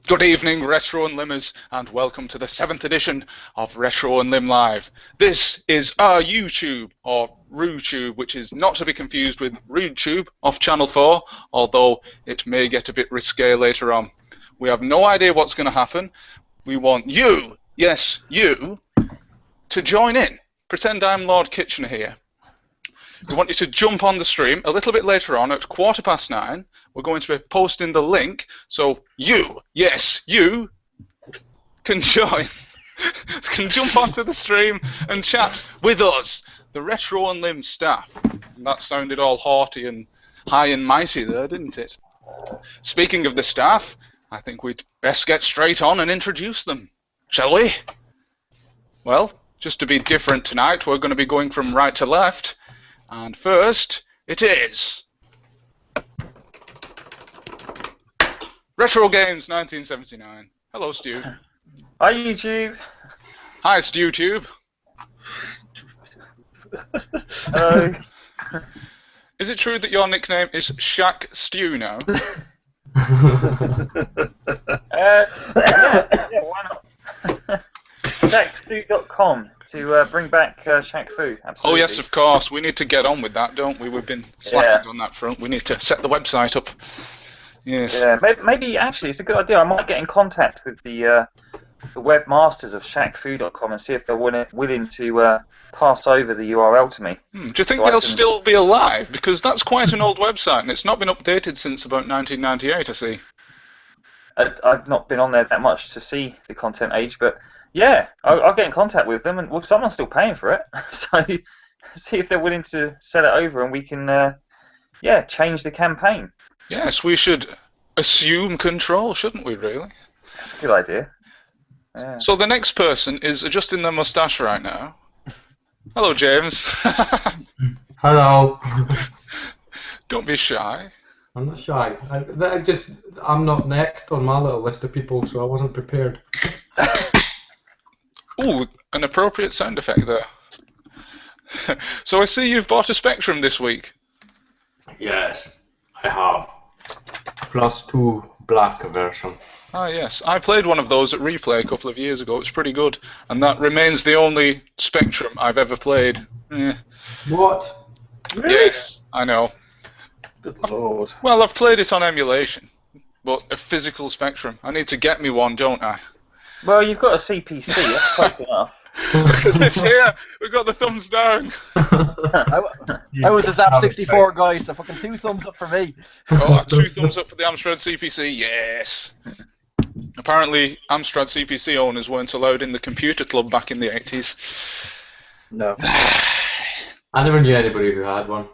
Good evening, RetroUnlimers, and welcome to the 7th edition of RetroUnlim Live. This is our YouTube, or RuTube, which is not to be confused with RuTube off Channel 4, although it may get a bit risque later on. We have no idea what's going to happen. We want you, yes, you, to join in. Pretend I'm Lord Kitchener here. We want you to jump on the stream a little bit later on at 9:15. We're going to be posting the link, so you, yes, you, can join, can jump onto the stream and chat with us, the RetroUnlim staff. And that sounded all haughty and high and mighty there, didn't it? Speaking of the staff, I think we'd best get straight on and introduce them, shall we? Well, just to be different tonight, we're going to be going from right to left. And first, it is Retro Games 1979. Hello, Stu. Hi, YouTube. Hi, StuTube. Hello. Is it true that your nickname is Shack Stew now? Yeah, why not? Shackfood.com to bring back Shack food. Absolutely. Oh yes, of course. We need to get on with that, don't we? We've been slacking on that front. We need to set the website up. Yes. Yeah, maybe actually it's a good idea. I might get in contact with the webmasters of Shackfood.com and see if they're willing to pass over the URL to me. Do you think they'll still be alive? Because that's quite an old website and it's not been updated since about 1998, I see. I've not been on there that much to see the content age, but yeah, I'll get in contact with them, and well, someone's still paying for it, so see if they're willing to sell it over, and we can, change the campaign. Yes, we should assume control, shouldn't we, really? That's a good idea. Yeah. So the next person is adjusting their moustache right now. Hello, James. Hello. Don't be shy. I'm not shy. I'm not next on my little list of people, so I wasn't prepared. Ooh, an appropriate sound effect there. So I see you've bought a Spectrum this week. Yes, I have. +2 black version. Ah, yes. I played one of those at Replay a couple of years ago. It's pretty good. And that remains the only Spectrum I've ever played. What? Really? Yes, I know. Good lord. Well, I've played it on emulation, but a physical Spectrum. I need to get me one, don't I? Well, you've got a CPC, that's close enough. Look at this here! We've got the thumbs down! I was a Zap 64 guy, so fucking 2 thumbs up for me. Oh, 2 thumbs up for the Amstrad CPC, yes! Apparently, Amstrad CPC owners weren't allowed in the computer club back in the 80s. No. I never knew anybody who had one.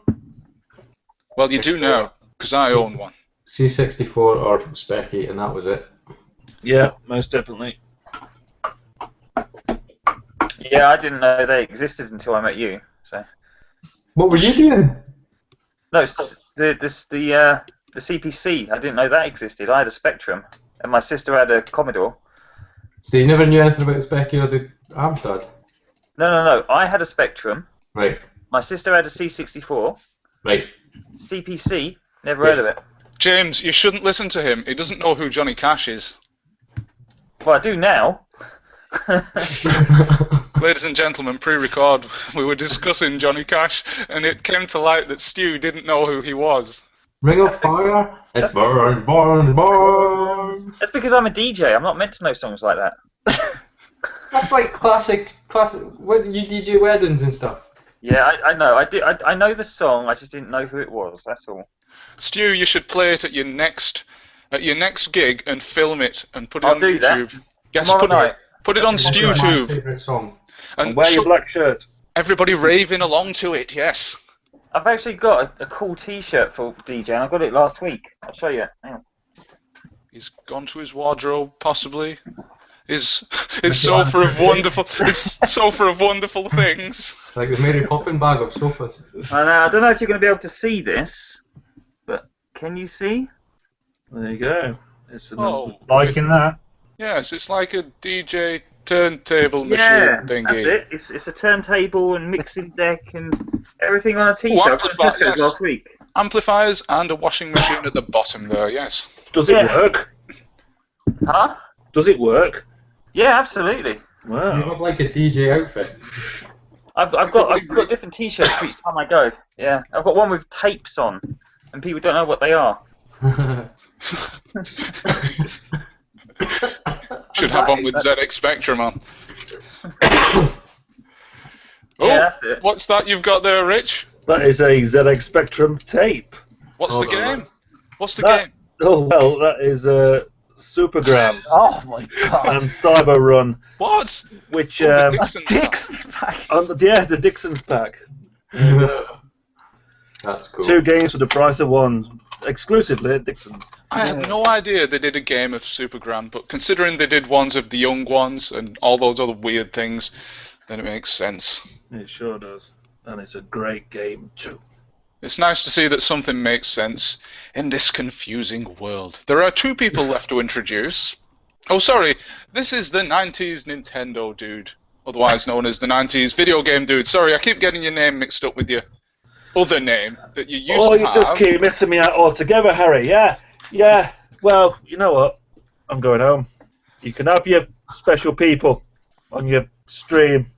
Well, you do now, because I own one. C64 or Specky, and that was it. Yeah, most definitely. Yeah, I didn't know they existed until I met you. So. What were you doing? No, it's the CPC. I didn't know that existed. I had a Spectrum, and my sister had a Commodore. So you never knew anything about the Specky or the Amstrad? No. I had a Spectrum. Right. My sister had a C64. Right. CPC. Never heard of it. James, you shouldn't listen to him. He doesn't know who Johnny Cash is. Well, I do now. Ladies and gentlemen, pre-record, we were discussing Johnny Cash, and it came to light that Stu didn't know who he was. Ring of Fire? It burns, burns, burns. That's because I'm a DJ. I'm not meant to know songs like that. That's like classic. What you DJ weddings and stuff. Yeah, I know. I know the song. I just didn't know who it was. That's all. Stu, you should play it at your next gig and film it and put it on do YouTube. That. Yes, Tomorrow night. Put it on That's my StuTube. favourite song. And Wear your black shirt. everybody raving along to it. Yes. I've actually got a cool T-shirt for DJ, and I got it last week. I'll show you. Hang on. He's gone to his wardrobe, possibly. His sofa of wonderful things. Like the Mary Poppins bag of sofas. I don't know if you're going to be able to see this, but can you see? There you go. It's liking that. Yes, it's like a DJ turntable machine thingy. That's it. It's a turntable and mixing deck and everything on a T-shirt. Yes. Last week. Amplifiers and a washing machine at the bottom there. Yes. Does it work? Huh? Does it work? Yeah, absolutely. You Wow. have like a DJ outfit. I've got different T-shirts for each time I go. Yeah, I've got one with tapes on, and people don't know what they are. Should have one with ZX Spectrum on. Oh, Yeah, that's it. what's that you've got there, Rich? That is a ZX Spectrum tape. What's Hold the on, game? lads. What's the That- game? Oh, well, that is a Supergram Oh my god. and Cyber Run, What? which, Oh, the A Dixon pack. Dixon's pack. the Dixon's pack. That's cool. 2 games for the price of 1, exclusively at Dixon's. I had no idea they did a game of Supergram, but considering they did ones of the young ones and all those other weird things, then it makes sense. It sure does. And it's a great game, too. It's nice to see that something makes sense in this confusing world. There are 2 people left to introduce. Oh, sorry, this is the 90s Nintendo dude, otherwise known as the 90s video game dude. Sorry, I keep getting your name mixed up with your other name that you used to You have. just keep missing me out altogether, Harry. Yeah. Well, you know what? I'm going home. You can have your special people on your stream,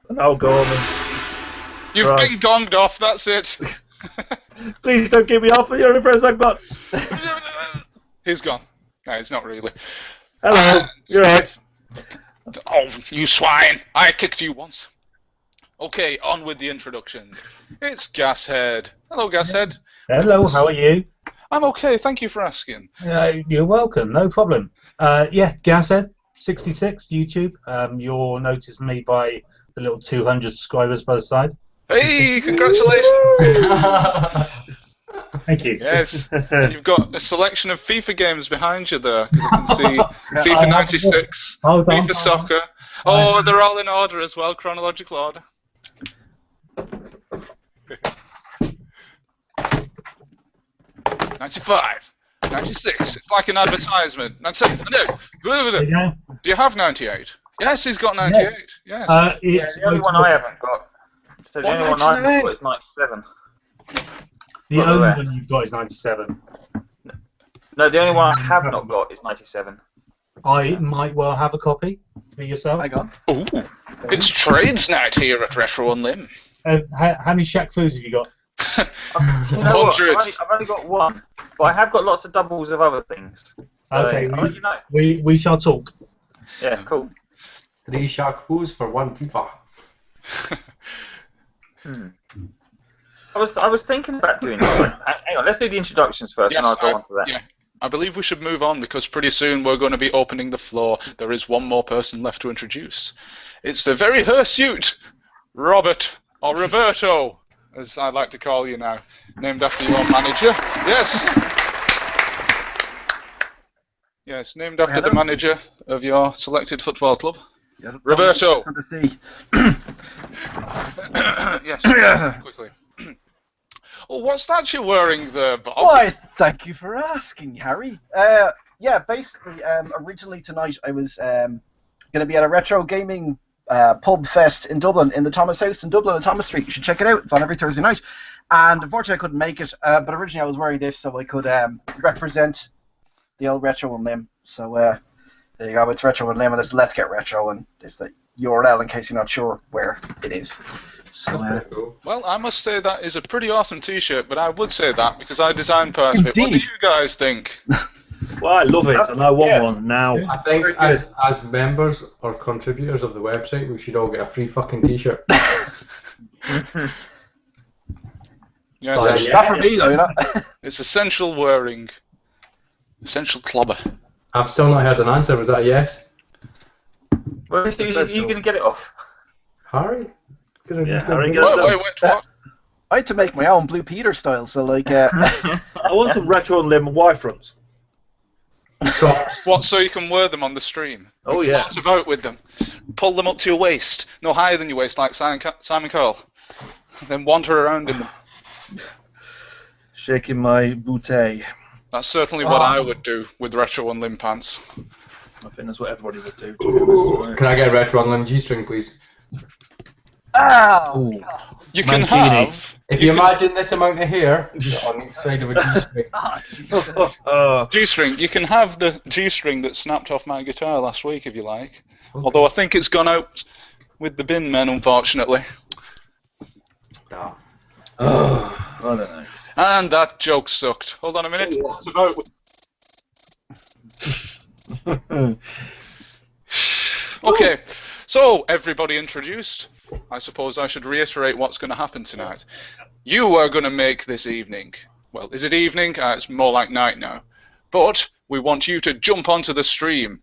and I'll go home and... You've Right. been gonged off, that's it. Please don't give me off for your first I've got. He's gone. No, he's not really. Hello. And- You're right. Oh, you swine! I kicked you once. Okay, on with the introductions. It's Gashead. Hello, Gashead. Hello, how are you? I'm okay, thank you for asking. You're welcome, no problem. Yeah, Gashead, 66, YouTube. You'll notice me by the little 200 subscribers by the side. Hey, congratulations! Thank you. Yes, you've got a selection of FIFA games behind you there. 'Cause I can see FIFA 96, Hold on. FIFA Soccer. Oh, they're all in order as well, chronological order. '95, '96. It's like an advertisement. 97. No. There you go. Do you have 98? Yes, he's got 98. Yes. Yeah, It's the only one I haven't got. So the What, only one I haven't 99? got is 97. the Well, only there. one you've got is 97. No, the only one I have not got is 97. I might well have a copy for yourself. Hang on. Ooh, it's trades night here at RetroUnlim. How many Shack Foods have you got? You know what? Hundreds. I've only got one, but I have got lots of doubles of other things. So, Okay, I'll let you know. we shall talk. Yeah, cool. 3 Shark Foos for 1 FIFA. I was thinking about doing that. Hang on, let's do the introductions first, and I'll go on to that. Yeah. I believe we should move on because pretty soon we're going to be opening the floor. There is one more person left to introduce. It's the very hirsute Robert, or Roberto, as I like to call you now, named after your manager. Yes. Yes, named after the manager of your selected football club. Yeah, Roberto. Tom, to see. Yes, quickly. Oh, what's that you're wearing there, Bob? Why, thank you for asking, Harry. Yeah, basically, originally tonight I was going to be at a retro gaming pub fest in Dublin, in the Thomas House in Dublin on Thomas Street. You should check it out. It's on every Thursday night. And unfortunately I couldn't make it, but originally I was wearing this so I could represent the old RetroUnlim. So there you go, it's RetroUnlim, and it's Let's Get Retro, and there's the URL in case you're not sure where it is. So, That's pretty cool. Well, I must say that is a pretty awesome T-shirt, but I would say that because I designed part of it. What do Indeed. you guys think? Well, I love it, and I want Yeah. one now. I think Very as members or contributors of the website, we should all get a free fucking T-shirt. Yes, Sorry, it's, yeah. not for me though, you know. it's essential wearing. Essential clobber. I've still not heard an answer. Was that a yes? Well, you going to get it off? Harry? Yeah, Harry, Wait, get it done. wait, what? I had to make my own Blue Peter style, so like, I want some RetroUnlim Y-fronts. Socks. What, so you can wear them on the stream? Oh, And yes. float about with them. Pull them up to your waist. No higher than your waist, like Simon Cowell. Then wander around in them. Shaking my bootay. That's certainly what I would do with RetroUnlim pants. I think that's what everybody would do. To be honest. Can I get a RetroUnlim G-string, please? oh, You can Mancini. have. If you imagine this amount of hair on each side of a G-string. Ah, Jesus. G-string. You can have the G-string that snapped off my guitar last week if you like. Okay. Although I think it's gone out with the bin men, unfortunately. I don't know. And that joke sucked. Hold on a minute. Okay, so everybody introduced. I suppose I should reiterate what's going to happen tonight. You are going to make this evening. Well, is it evening? It's more like night now. But we want you to jump onto the stream.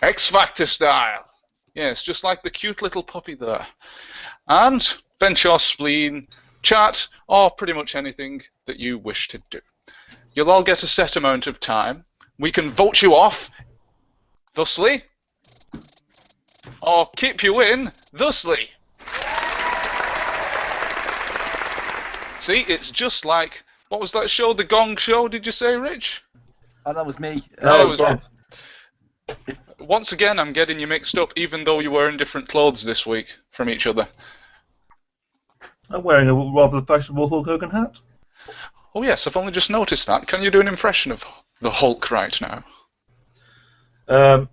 X Factor style. Yes, just like the cute little puppy there. And vent your spleen, chat, or pretty much anything that you wish to do. You'll all get a set amount of time. We can vote you off, thusly, or keep you in, thusly. See, it's just like, what was that show, The Gong Show, did you say, Rich? Oh, that was me. No, it was Bob. Once again, I'm getting you mixed up, even though you were in different clothes this week from each other. I'm wearing a rather fashionable Hulk Hogan hat. Oh yes, I've only just noticed that. Can you do an impression of the Hulk right now? No.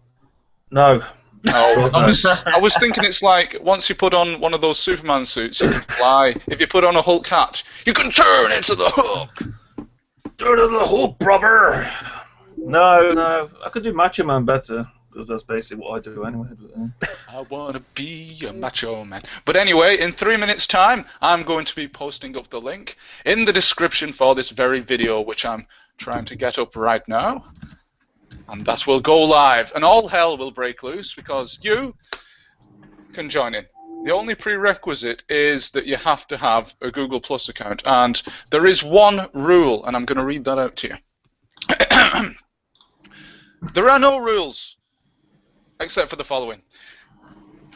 No, I was thinking it's like once you put on one of those Superman suits, you can fly. If you put on a Hulk hat, you can turn into the Hulk. Turn into the Hulk, brother. No, I could do Macho Man better because that's basically what I do anyway. I wanna be a macho man. But anyway, in 3 minutes' time, I'm going to be posting up the link in the description for this very video, which I'm trying to get up right now. And that will go live, and all hell will break loose because you can join in. The only prerequisite is that you have to have a Google Plus account, and there is one rule, and I'm going to read that out to you. There are no rules, except for the following.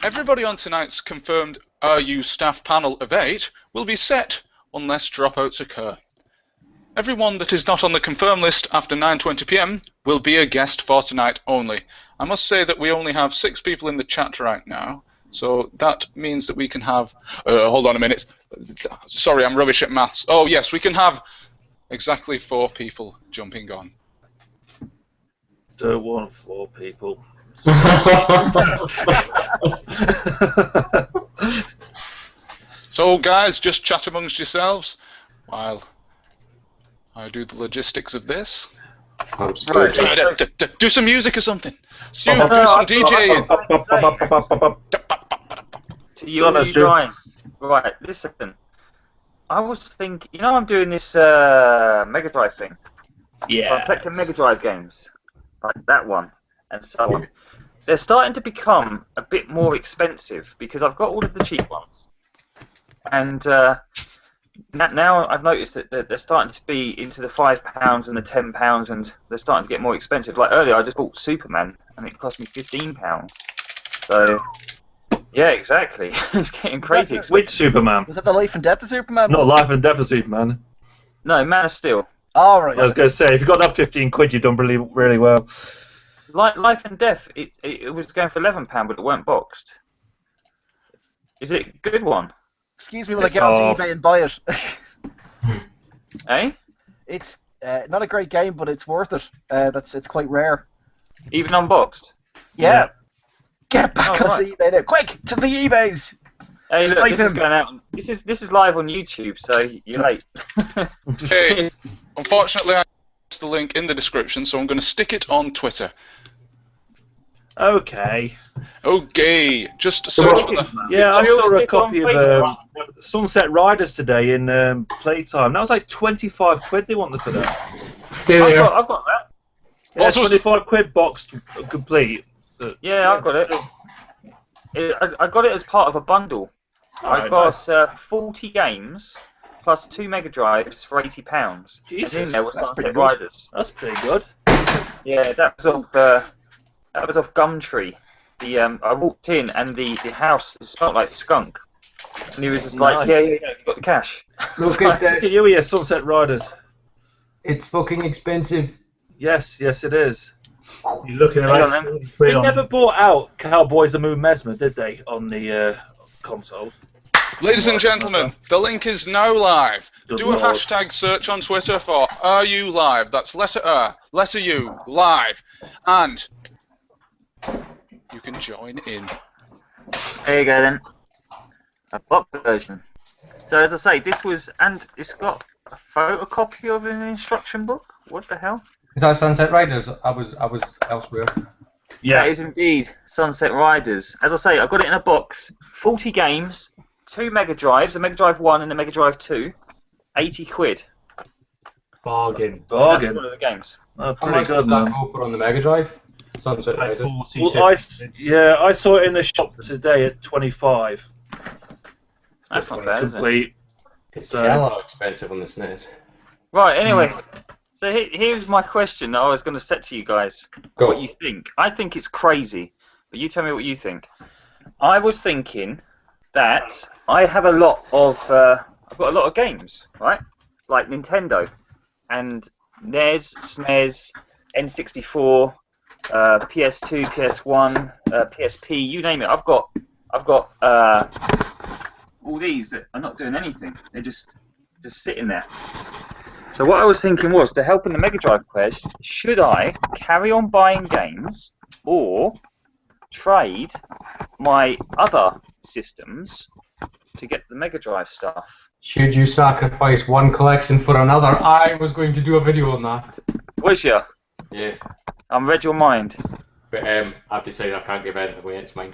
Everybody on tonight's confirmed RU staff panel of 8 will be set unless dropouts occur. Everyone that is not on the confirm list after 9:20 PM will be a guest for tonight only. I must say that we only have 6 people in the chat right now, so that means that we can have... hold on a minute. Sorry, I'm rubbish at maths. Oh, yes, we can have exactly 4 people jumping on. Don't want 4 people. So, guys, just chat amongst yourselves while I do the logistics of this. Do some music or something. Stu, do some DJing. To you guys, right, listen. I was thinking, you know, I'm doing this Mega Drive thing. Yeah. I'm collecting Mega Drive games, like that one, and so on. They're starting to become a bit more expensive because I've got all of the cheap ones, and now I've noticed that they're starting to be into the £5 and the £10, and they're starting to get more expensive. Like earlier, I just bought Superman, and it cost me £15. So, yeah, exactly. It's getting crazy. Which Superman? Was that the Life and Death of Superman? Not Life and Death of Superman. No, Man of Steel. Oh, right. I was going to say, if you got that 15 quid, you've done really, really well. Life and Death, it was going for £11, but it weren't boxed. Is it a good one? Excuse me when I get onto eBay and buy it. Eh? It's not a great game, but it's worth it. It's quite rare. Even unboxed? Yeah. Get back onto right. eBay now. Quick, to the eBays! Hey, look, Snipe this is him. going out. This is live on YouTube, so you're late. Hey, unfortunately, I put the link in the description, so I'm going to stick it on Twitter. Okay. Okay, just search for the... Yeah, I saw a copy of Facebook. Sunset Riders today in Playtime. That was like 25 quid they wanted for that. Stay there. I've got that. Yeah, What was it? 25 quid boxed complete. Yeah, I've got it. I got it as part of a bundle. I got 40 games plus 2 Mega Drives for £80. Jesus, and in there was that's pretty Sunset good. Riders. That's pretty good. Yeah, that was off Gumtree. I walked in and the house smelled like skunk. And he was just like, Nice. yeah, you got the cash. Look Look at you here, Sunset Riders. It's fucking expensive. Yes, it is. You're looking Hang at on, like They never brought out Cowboys the Moon Mesmer, did they, on the consoles? Ladies and gentlemen, the link is now live. Good Do a Lord. hashtag search on Twitter for RULive. That's letter R, letter U, live. And you can join in. There you go then. A box version. So as I say, this was, and it's got a photocopy of an instruction book. What the hell? Is that Sunset Riders? I was elsewhere. Yeah. That is indeed Sunset Riders. As I say, I got it in a box. 40 games, 2 Mega Drives, a Mega Drive 1 and a Mega Drive 2. 80 quid. Bargain. That's one of the games. Oh, How pretty much good, does that man. go for on the Mega Drive? Sunset Like Riders. 40, Well, 50. I saw it in the shop today at 25. That's not bad, is it? Complete. It's So- hella expensive on the SNES. Right, anyway. So here's my question that I was going to set to you guys. Go. What you think. I think it's crazy, but you tell me what you think. I was thinking that I have a lot of, I've got a lot of games, right? Like Nintendo, and NES, SNES, N64, PS2, PS1, PSP, you name it. I've got all these that are not doing anything. They're just sitting there. So what I was thinking was, to help in the Mega Drive quest, should I carry on buying games or trade my other systems to get the Mega Drive stuff? Should you sacrifice one collection for another? I was going to do a video on that. Was ya? Yeah. I'm read your mind. But I've decided I can't give anything away, it's mine.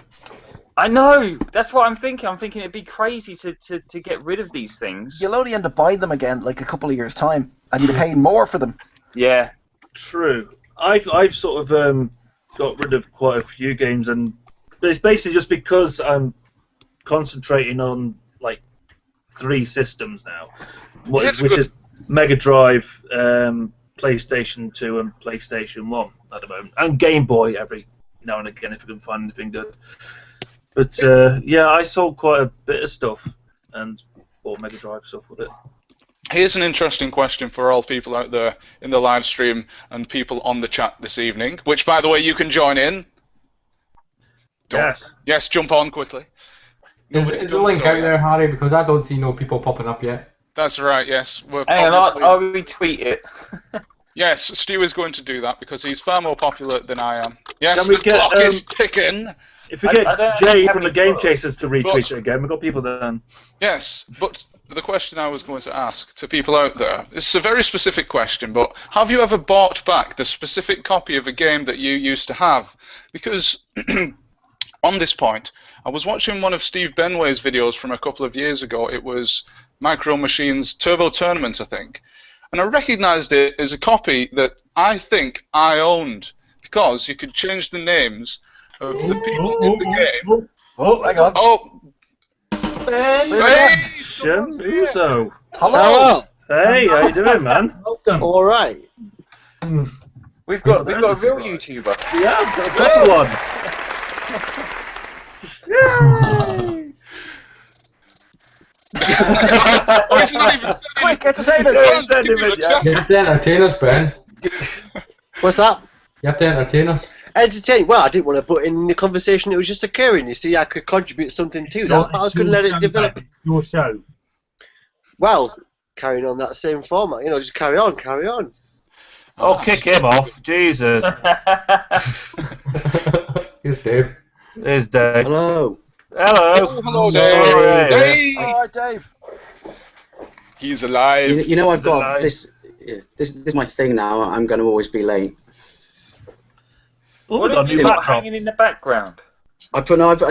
I know! That's what I'm thinking. I'm thinking it'd be crazy to get rid of these things. You'll only end up buying them again like a couple of years' time, and you'll be paying more for them. Yeah. True. I've sort of got rid of quite a few games, and it's basically just because I'm concentrating on like 3 systems now, which is Mega Drive, PlayStation 2, and PlayStation 1 at the moment, and Game Boy every now and again if I can find anything good. But yeah, I sold quite a bit of stuff and bought Mega Drive stuff with it. Here's an interesting question for all people out there in the live stream and people on the chat this evening, which, by the way, you can join in. Yes. Yes, jump on quickly. Is Nobody's the done link so out yet. there, Harry? Because I don't see no people popping up yet. That's right, yes. We're Hang on, obviously- I'll retweet it. Yes, Stu is going to do that because he's far more popular than I am. Yes, Can we the get, clock is ticking. If we I get don't Jay have from the any Game Chasers to retweet But- it again, we've got people then. Yes, but the question I was going to ask to people out there, it's a very specific question, but have you ever bought back the specific copy of a game that you used to have? Because on this point, I was watching one of Steve Benway's videos from a couple of years ago. It was Micro Machines Turbo Tournament, I think. And I recognized it as a copy that I think I owned because you could change the names of the people in the game. Oh, Hang on. Oh, hey! Shenmuso. Hello! Hey, how you doing, man? Welcome. All right. We've got a That's real a surprise. YouTuber. Yeah, I've got a proper one. Oh, he's not even Quick, entertain us! Yeah, send him in, yeah. You have to entertain us, Ben. What's that? You have to entertain us. Entertain. Well, I didn't want to put in the conversation. It was just occurring. You see, I could contribute something to that, but I was going to let it develop. Your show. Well, carrying on that same format. You know, just carry on, carry on. Oh, kick him off. Jesus. Here's Dave. There's Dave. Hello. Hello. Hello, Dave. Dave. Hey! Alright, Dave. He's alive. You know, I've got Nice. this. Yeah, this is my thing now. I'm going to always be late. Oh, What we got a have new you got backdrop. hanging in the background? I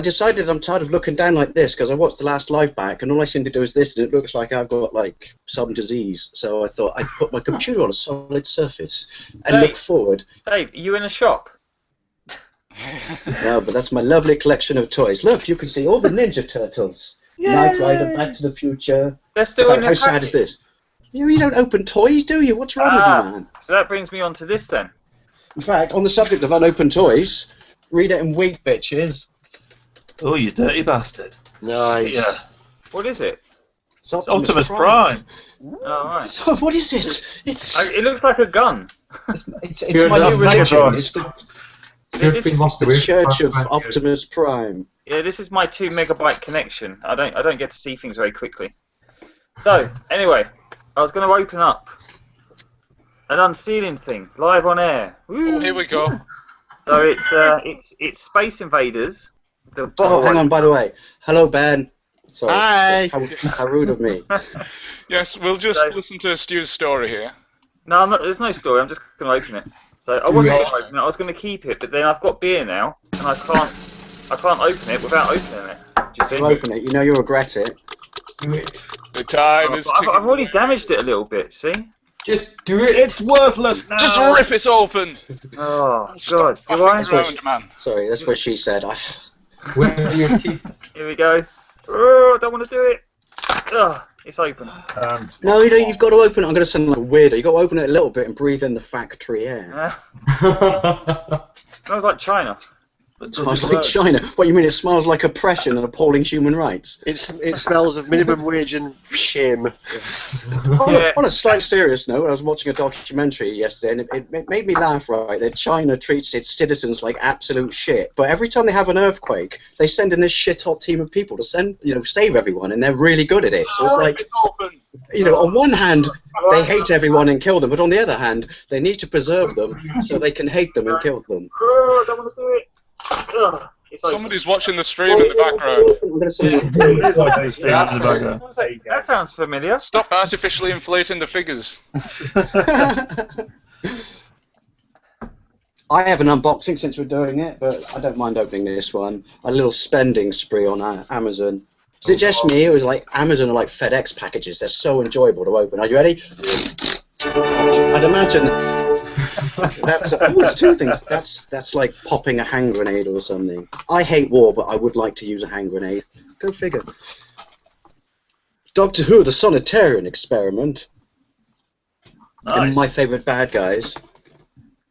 decided I'm tired of looking down like this because I watched the last live back and all I seem to do is this and it looks like I've got like some disease. So I thought I'd put my computer on a solid surface and look forward. Dave, are you in a shop? No, but that's my lovely collection of toys. Look, you can see all the Ninja Turtles. Knight Rider, Back to the Future. They're still In in fact, the how sad is this? You don't open toys, do you? What's wrong with you, man? So that brings me on to this then. In fact, on the subject of unopened toys, read it in Week, bitches. Oh, you dirty bastard. Nice. Yeah. What is it? It's It's Optimus Prime. Oh, right. So what is it? It's It looks like a gun. it's Good my enough, new religion. Megatron. It's the Drifting lost the The way. Church of Optimus Prime. Yeah, this is my 2 megabyte connection. I don't get to see things very quickly. So anyway, I was going to open up an unsealing thing live on air. Woo. Oh, here we go. So it's Space Invaders. Oh, hang on, by the way. Hello, Ben. Sorry. Hi. How rude of me. Yes, we'll just listen to Stu's story here. No, I'm not, there's no story. I'm just going to open it. So I wasn't going to open it. I was going to keep it, but then I've got beer now, and I can't open it without opening it. Do you see? You open it, you know you'll regret it. The time is ticking. I've already damaged it a little bit. See? Just do it. It's worthless now. Just rip it open. Oh Stop God! Do I? faffing around, man. Sorry, that's what she said. Where are your teeth? Here we go. Oh, I don't want to do it. Oh, it's open. No, you've got to open it. I'm going to sound like a weirdo. You've got to open it a little bit and breathe in the factory air. Smells like China. It smells like China. What, you mean it smells like oppression and appalling human rights? It smells of minimum wage and shame. On a slight serious note, I was watching a documentary yesterday, and it made me laugh, right, that China treats its citizens like absolute shit, but every time they have an earthquake, they send in this shit-hot team of people to save everyone, and they're really good at it. So it's like, on one hand, they hate everyone and kill them, but on the other hand, they need to preserve them so they can hate them and kill them. Oh, I don't want to do it. Somebody's watching the stream in the background. That sounds familiar. Stop artificially inflating the figures. I have an unboxing since we're doing it, but I don't mind opening this one. A little spending spree on Amazon. Is it just me, or is like Amazon are like FedEx packages? They're so enjoyable to open. Are you ready? I'd imagine it's 2 things. That's like popping a hand grenade or something. I hate war, but I would like to use a hand grenade. Go figure. Doctor Who: The Sonitarian Experiment. Nice. And my favourite bad guys.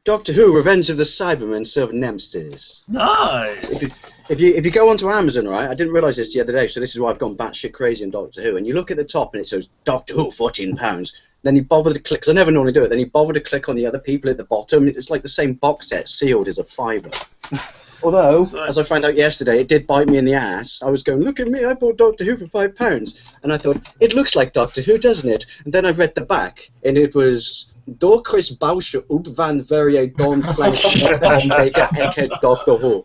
Doctor Who: Revenge of the Cybermen serve Nemesis. Nice. If you go onto Amazon, right, I didn't realise this the other day, so this is why I've gone batshit crazy on Doctor Who, and you look at the top and it says Doctor Who, £14. Then you bother to click, because I never normally do it, then you bother to click on the other people at the bottom, it's like the same box set sealed as a £5. Although, as I found out yesterday, it did bite me in the ass. I was going, look at me, I bought Doctor Who for £5. And I thought, it looks like Doctor Who, doesn't it? And then I read the back, and it was Door Chris Bausche up van Verrier Don Plank Baker Eckhead Doctor Who.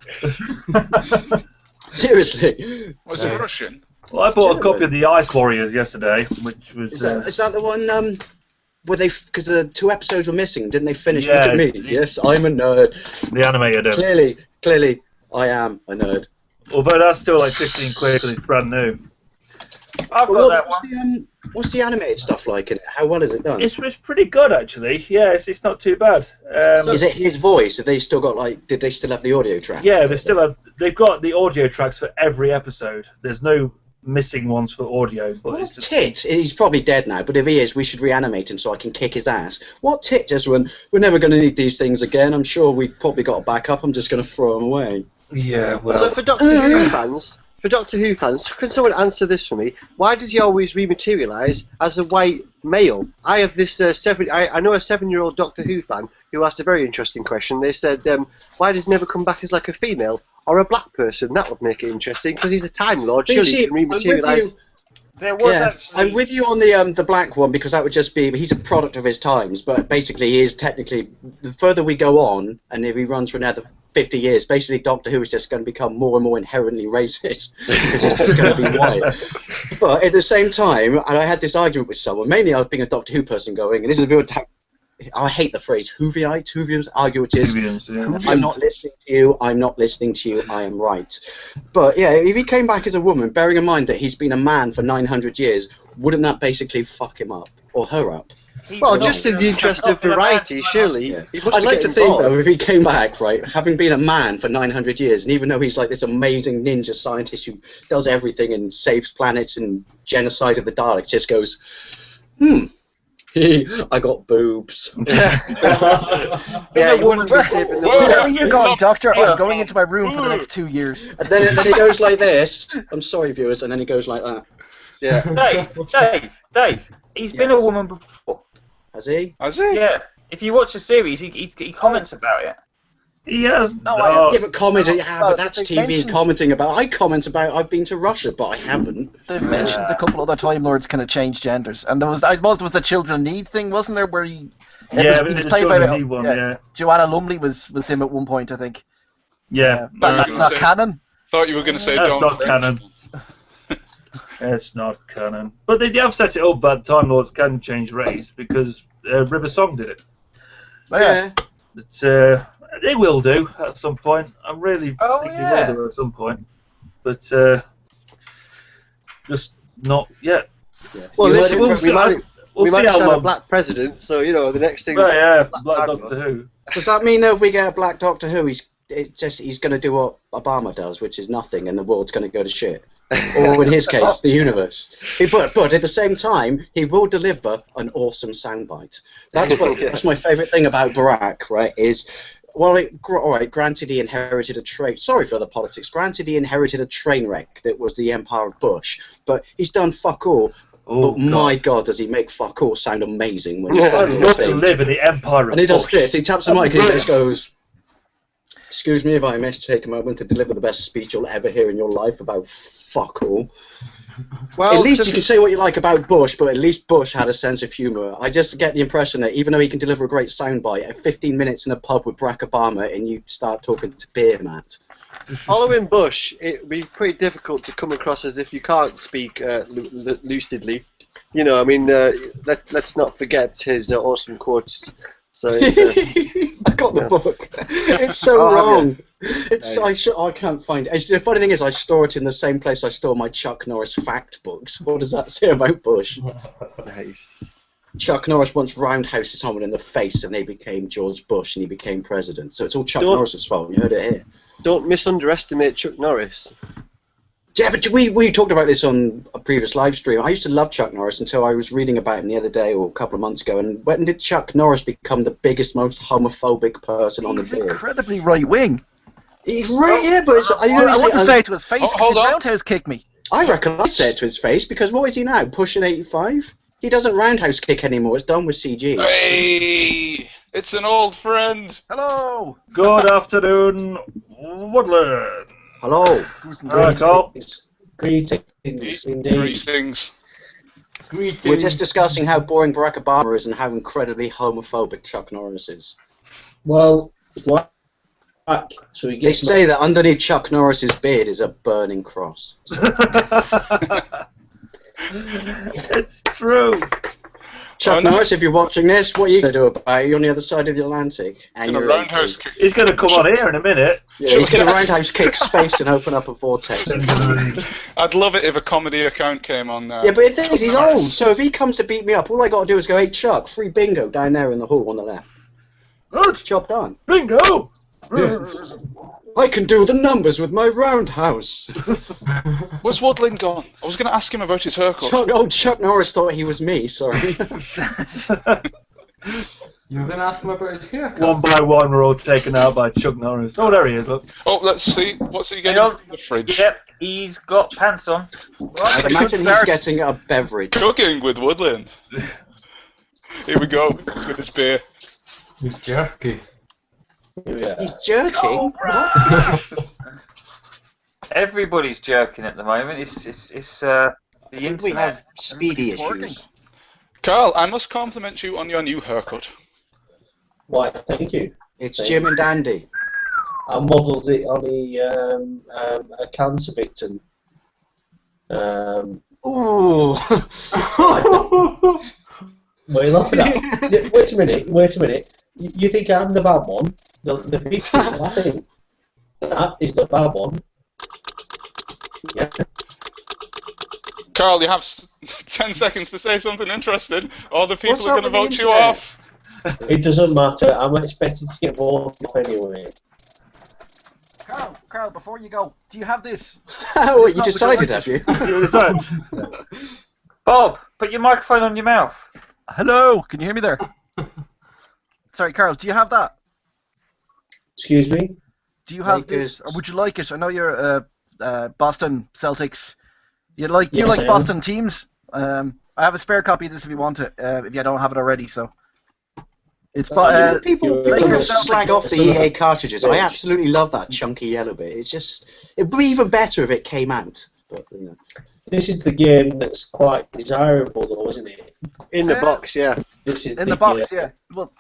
Seriously. Was it Russian? Well, I bought a copy of the Ice Warriors yesterday, which was... Is that the one where they... Because the 2 episodes were missing, didn't they finish Yeah, with me? Yes, I'm a nerd. The animated them. Clearly, I am a nerd. Although that's still like 15 quid because it's brand new. I've got that one. What's the animated stuff like in it? How well is it done? It's pretty good actually. Yeah, it's not too bad. Is it his voice? Have they still got did they still have the audio track? Yeah, they've got the audio tracks for every episode. There's no missing ones for audio. But What tit? He's probably dead now, but if he is, we should reanimate him so I can kick his ass. What tit just went, we're never going to need these things again. I'm sure we've probably got a backup. I'm just going to throw them away. Yeah, well... So for Doctor Who fans, can someone answer this for me? Why does he always rematerialise as a white male? I have this I know a 7-year-old Doctor Who fan who asked a very interesting question. They said, why does he never come back as like a female or a black person? That would make it interesting because he's a Time Lord. Surely he can rematerialise. I'm with you on the black one because that would just be he's a product of his times, but basically he is technically the further we go on, and if he runs for another 50 years, basically Doctor Who is just going to become more and more inherently racist because it's just going to be white. But at the same time, and I had this argument with someone, mainly I was being a Doctor Who person going, and this is a bit I hate the phrase Whoviites, Whovians, argue it is. I'm not listening to you, I'm not listening to you, I am right. But yeah, if he came back as a woman, bearing in mind that he's been a man for 900 years, wouldn't that basically fuck him up? Or her up? Well, just in the interest of variety, surely. Yeah. I'd like to think, though, if he came back, right, having been a man for 900 years, and even though he's like this amazing ninja scientist who does everything and saves planets and genocide of the Daleks, just goes, I got boobs. Where are you going, Doctor? I'm going into my room for the next 2 years. And then he goes like this. I'm sorry, viewers. And then he goes like that. Yeah. Dave. He's been a woman before. Has he? Has he? Yeah. If you watch the series, he comments about it. Yes. No, No. Yeah, but commenting. Yeah, Well, but that's they TV mentioned- commenting about. I comment about I've been to Russia, but I haven't. They've mentioned a couple other Time Lords kind of change genders, and there was, I suppose, there was the Children Need thing, wasn't there? Where he Yeah, he was the played by Children Need one. Yeah. Joanna Lumley was him at one point, I think. Yeah. But that's not canon. Thought you were going to say That's Dawn not French. canon. It's not canon. But they have set it up that Time Lords can change race because River Song did it. But yeah. It's, they will do at some point. I really think they will do at some point. But just not yet. Well, You heard listen, it we'll from- see, we we'll might see just how have a long. black president, so you know the next thing. Well, yeah, Black Black Admiral. Doctor Who. Does that mean that if we get a black Doctor Who, he's going to do what Obama does, which is nothing, and the world's going to go to shit? Or in his case, the universe. But at the same time, he will deliver an awesome soundbite. That's my favourite thing about Barack, right? Is all right. Granted, he inherited a train. Sorry for the politics. Granted, he inherited a train wreck that was the Empire of Bush, but he's done fuck all. Oh, But my God, does he make fuck all sound amazing when he I'd stands on love to stage? live in the Empire of And he does Bush. this. He taps the mic and he just goes, "Excuse me if I may take a moment to deliver the best speech you'll ever hear in your life about fuck all." Well, At least you can say what you like about Bush, but at least Bush had a sense of humour. I just get the impression that even though he can deliver a great soundbite, at 15 minutes in a pub with Barack Obama and you start talking to Beer Matt. following Bush, it would be pretty difficult to come across as if you can't speak lucidly. You know, I mean, let's not forget his awesome quotes. So, I got the book. It's so wrong. I can't find it. The funny thing is, I store it in the same place I store my Chuck Norris fact books. What does that say about Bush? nice. Chuck Norris once roundhoused someone in the face and they became George Bush and he became president. So it's all Chuck Norris's fault. You heard it here. Don't misunderestimate Chuck Norris. Yeah, but we talked about this on a previous live stream. I used to love Chuck Norris until I was reading about him the other day or a couple of months ago. And when did Chuck Norris become the biggest, most homophobic person on the He's field? incredibly right wing. He's right, yeah, but it's, I want to say it to his face, hold because on. Roundhouse kicked me. I reckon I'd say it to his face because what is he now? Pushing 85? He doesn't roundhouse kick anymore. It's done with CG. Hey, it's an old friend. Hello. Good afternoon, Woodland. Hello. Right, Carl. Greetings, indeed. Greetings. We're just discussing how boring Barack Obama is and how incredibly homophobic Chuck Norris is. Well, black. So he They gets say that underneath Chuck Norris's beard is a burning cross. It's true. Chuck Oh, no. Norris, if you're watching this, what are you going to do about it? You're on the other side of the Atlantic. And Gonna you're roundhouse 80. kick. He's going to come on here in a minute. Yeah, he's going to roundhouse kick space and open up a vortex. I'd love it if a comedy account came on there. Yeah, but the thing is, he's old, so if he comes to beat me up, all I got to do is go, "Hey, Chuck, free bingo down there in the hall on the left." Good. Job done. Bingo. I can do the numbers with my roundhouse. Where's Woodland gone? I was going to ask him about his haircut. Chuck Norris thought he was me, sorry. You were going to ask him about his haircut? One by one, we're all taken out by Chuck Norris. Oh, there he is. Look. Oh, let's see. What's he getting Hang on. from the fridge? Yep, he's got pants on. I'd imagine he's getting a beverage. Cooking with Woodland. Here we go. He's got his beer. He's jerky. He's jerking. Everybody's jerking at the moment. It's the I think internet. we have speedy Everybody's working. issues. Carl, I must compliment you on your new haircut. Why, thank you. It's Jim and Andy. I modelled it on a cancer victim. Ooh. What are you laughing at? Wait a minute. You think I'm the bad one? The picture's laughing. That is the bad one. Yeah. Carl, you have 10 seconds to say something interesting, or the people What's are up going to with the vote you internet? off. It doesn't matter. I'm expected to get voted off anyway. Carl, before you go, do you have this? Oh, you decided, have you? Bob, put your microphone on your mouth. Hello, can you hear me there? Sorry, Carl, do you have that? Excuse me? Do you have Lakers. this, or would you like it? I know you're Boston Celtics. You like Yes, I am. Boston teams. I have a spare copy of this if you want it. If you don't have it already, so. It's but People make don't yourself slag off the EA cartridges. I absolutely love that chunky yellow bit. It'd be even better if it came out. But, you know. This is the game that's quite desirable, though, isn't it? In the box, yeah. This is in the box, yeah. Well,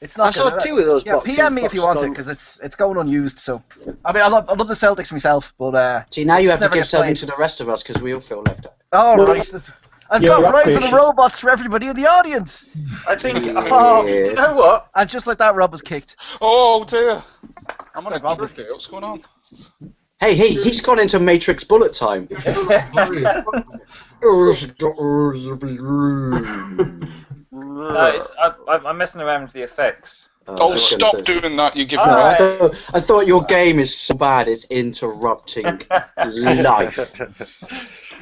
it's not. I saw 2 of those yeah, boxes. PM me if you want it, because it's going unused. So, I mean, I love the Celtics myself, but see, now you have to never give gets something played. to the rest of us because we all feel left out. Oh, Well, right. I've you're got Rise of the rubbish. Robots for everybody in the audience. I think. Yeah. Oh, you know what? And just like that, Rob was kicked. Oh dear. I'm on a Rob. turkey. What's going on? Hey, he's gone into Matrix bullet time. No, I'm messing around with the effects. Oh, stop doing that. You give me I thought your game is so bad it's interrupting life.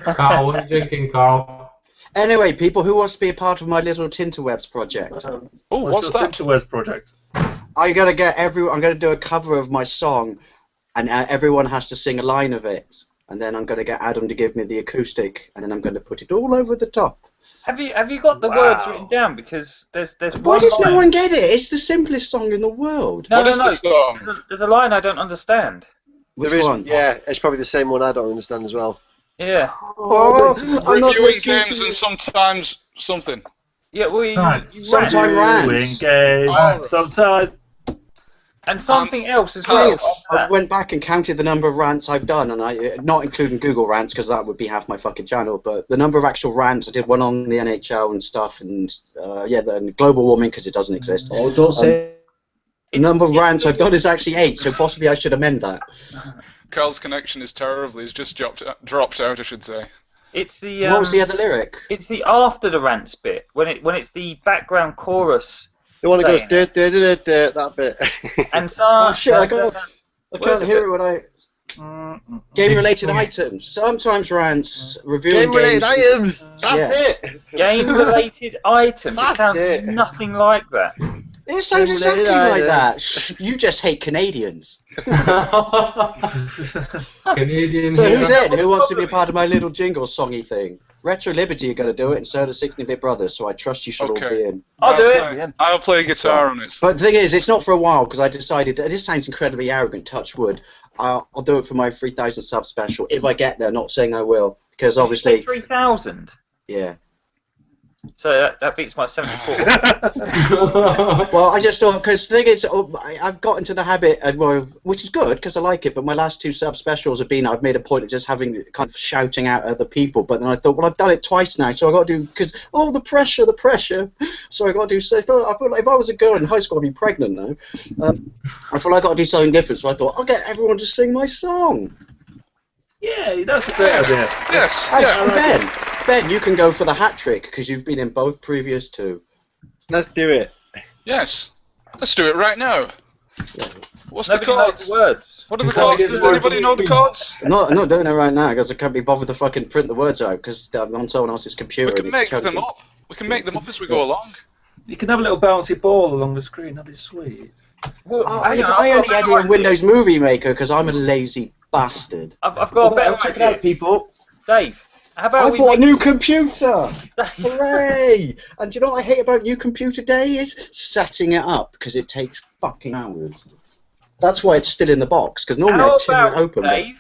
Carl, what are you drinking, Carl? Anyway, people, who wants to be a part of my little Tinterwebs project? Oh, what's that? Tinterwebs project. I'm gonna do a cover of my song, and everyone has to sing a line of it, and then I'm gonna get Adam to give me the acoustic, and then I'm gonna put it all over the top. Have you got the words written down? Because there's Why one does no line. one get it? It's the simplest song in the world. No, What is the song? There's a line I don't understand. Which There is, one? yeah, it's probably the same one I don't understand as well. Yeah. Oh, I'm not Reviewing listening games to and sometimes something. Yeah, well, you Right. Sometime rant. rants. Engage. Sometimes. And something else as well. Yes, I went back and counted the number of rants I've done, and not including Google rants because that would be half my fucking channel. But the number of actual rants, I did one on the NHL and stuff, and the global warming because it doesn't exist. Oh, don't say. The number of rants I've done is actually 8, so possibly I should amend that. Carl's connection is terrible. He's just dropped out, I should say. It's the What was the other lyric? it's the after the rants bit when it's the background chorus. The one that goes saying that bit. And some. Oh shit! I can't hear it when I. Game-related items. Sometimes rants, reviewing Game-related games. items. That's Yeah. it. Game-related items. It That's sounds it. nothing like that. It sounds exactly Game-related like that. items. Shh, you just hate Canadians. Canadian. So hero. who's in? Who wants to be a part of my little jingle songy thing? Retro Liberty are going to do it, and so do 16-bit Brothers. So I trust you should all be in. I'll do it. Okay. I'll play guitar on it. But the thing is, it's not for a while because I decided. This sounds incredibly arrogant. Touch wood. I'll do it for my 3,000 sub special if I get there. Not saying I will, because obviously, 3,000. yeah. So that beats my 74. Well, I just thought because the thing is, I've got into the habit, which is good because I like it. But my last 2 sub specials have been I've made a point of just having kind of shouting out at other people. But then I thought, well, I've done it twice now, so I got to do because the pressure. So I got to do. So I feel like if I was a girl in high school, I'd be pregnant now. I feel like I got to do something different. So I thought I'll get everyone to sing my song. Yeah, that's a great idea. Yes. And Yeah. Ben, you can go for the hat trick because you've been in both previous 2. Let's do it. Yes. Let's do it right now. What's Nobody the knows chords? the words. What are the It's like chords? it's Does anybody know the words on chords? I'm not doing it right now because I can't be bothered to fucking print the words out because I'm on someone else's computer. We can and make it's chunky. them up. We can make them up as we go along. You can have a little bouncy ball along the screen. That'd be sweet. Well, I hang on, only I've got a edit better in Windows Movie Maker because I'm a lazy bastard. I've got a better Check it idea. out, people. Dave, how about I we bought a make... new computer! Hooray! And do you know what I hate about New Computer Day is setting it up because it takes fucking hours. That's why it's still in the box because normally How I'd tin it about, open. but- Dave,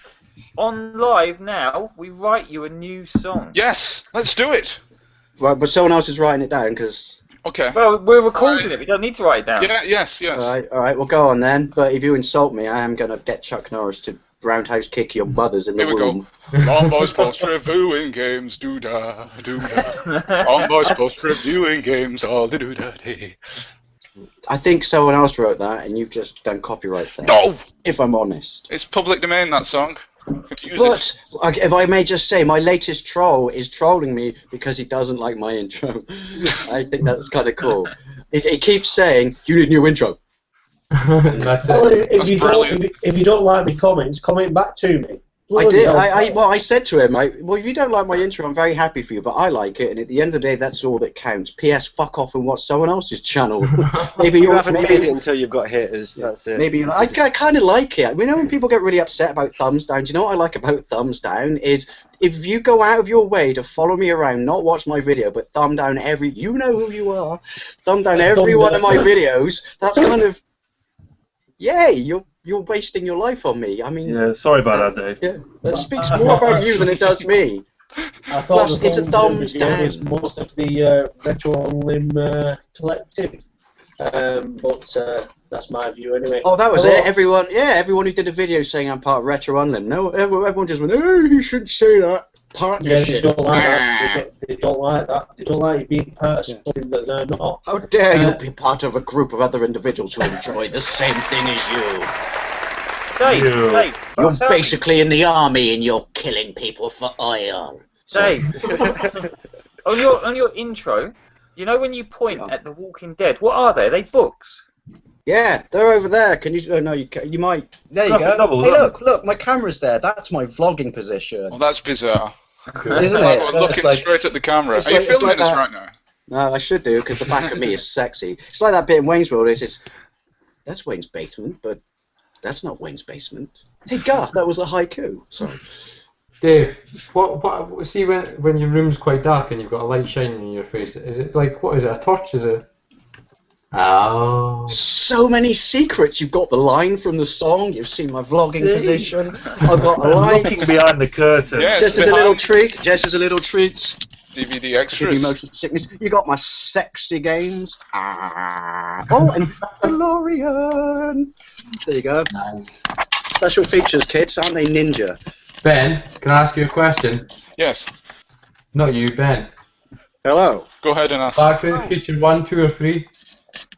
on live now, we write you a new song? Yes. Let's do it. Right, but someone else is writing it down because. Okay. Well, we're recording Alright. it. We don't need to write it down. Yeah. Yes. Yes. All right, well go on then. But if you insult me, I am gonna get Chuck Norris to roundhouse kick your mothers in the Here we go. womb. On boys post reviewing games, do da do da. On boys post reviewing games, all the do da day. I think someone else wrote that, and you've just done copyright thing. No, If I'm honest. it's public domain, that song. You can use But if I may just say, my latest troll is trolling me because he doesn't like my intro. I think that's kind of cool. He keeps saying, "You need a new intro." That's Well, it. if you brilliant. don't like my comments, comment back to me. I did. I said to him, well, if you don't like my intro, I'm very happy for you, but I like it, and at the end of the day, that's all that counts. P.S. Fuck off and watch someone else's channel. Maybe You haven't made it until you've got haters. That's it. Maybe I kind of like it. You know, when people get really upset about thumbs down, do you know what I like about thumbs down is if you go out of your way to follow me around, not watch my video, but thumb down you know who you are, thumb down every one of my videos. That's kind of, yay, you're wasting your life on me. I mean, Yeah, sorry about that, Dave. yeah, that speaks more about you than it does me. I thought Plus, the it's a phone thumbs video down. was most of the RetroUnlim collective, but that's my view anyway. Oh, that was Hello. it. Everyone who did a video saying I'm part of RetroUnlim. No, everyone just went, oh, you shouldn't say that. Part of Yeah, shit. they don't like that. They don't like that. They don't like you being part of something that they're not. How dare you be part of a group of other individuals who enjoy the same thing as you? Dave, You're tell basically in the army and you're killing people for oil. Dave, on your intro, you know when you point at The Walking Dead, what are they? Are they books? Yeah, they're over there. Can you? Oh no, you might. There you Graphic go. novels, Hey, aren't look, my camera's there. That's my vlogging position. Well, that's bizarre. Isn't Like it? we're looking like, straight at the camera. it's Are you like- it's filming like us that. right now? No, I should do because the back of me is sexy. It's like that bit in Wayne's World. It's that's Wayne's basement, but that's not Wayne's basement. Hey, Garth, that was a haiku. Sorry. Dave, what? See, when your room's quite dark and you've got a light shining in your face, is it like, what is it? A torch? Is it? Oh. So many secrets. You've got the line from the song. You've seen my vlogging position. I've got a light. Looking behind the curtain. Yes, Just as a behind little treat. Just as a little treat. DVD Give you extras. motion sickness. You got my sexy games. Oh, and DeLorean. There you go. Nice. Special features, kids, aren't they ninja? Ben, can I ask you a question? Yes. Not you, Ben. Hello. Go ahead and ask. Back to the Future 1, 2, or 3?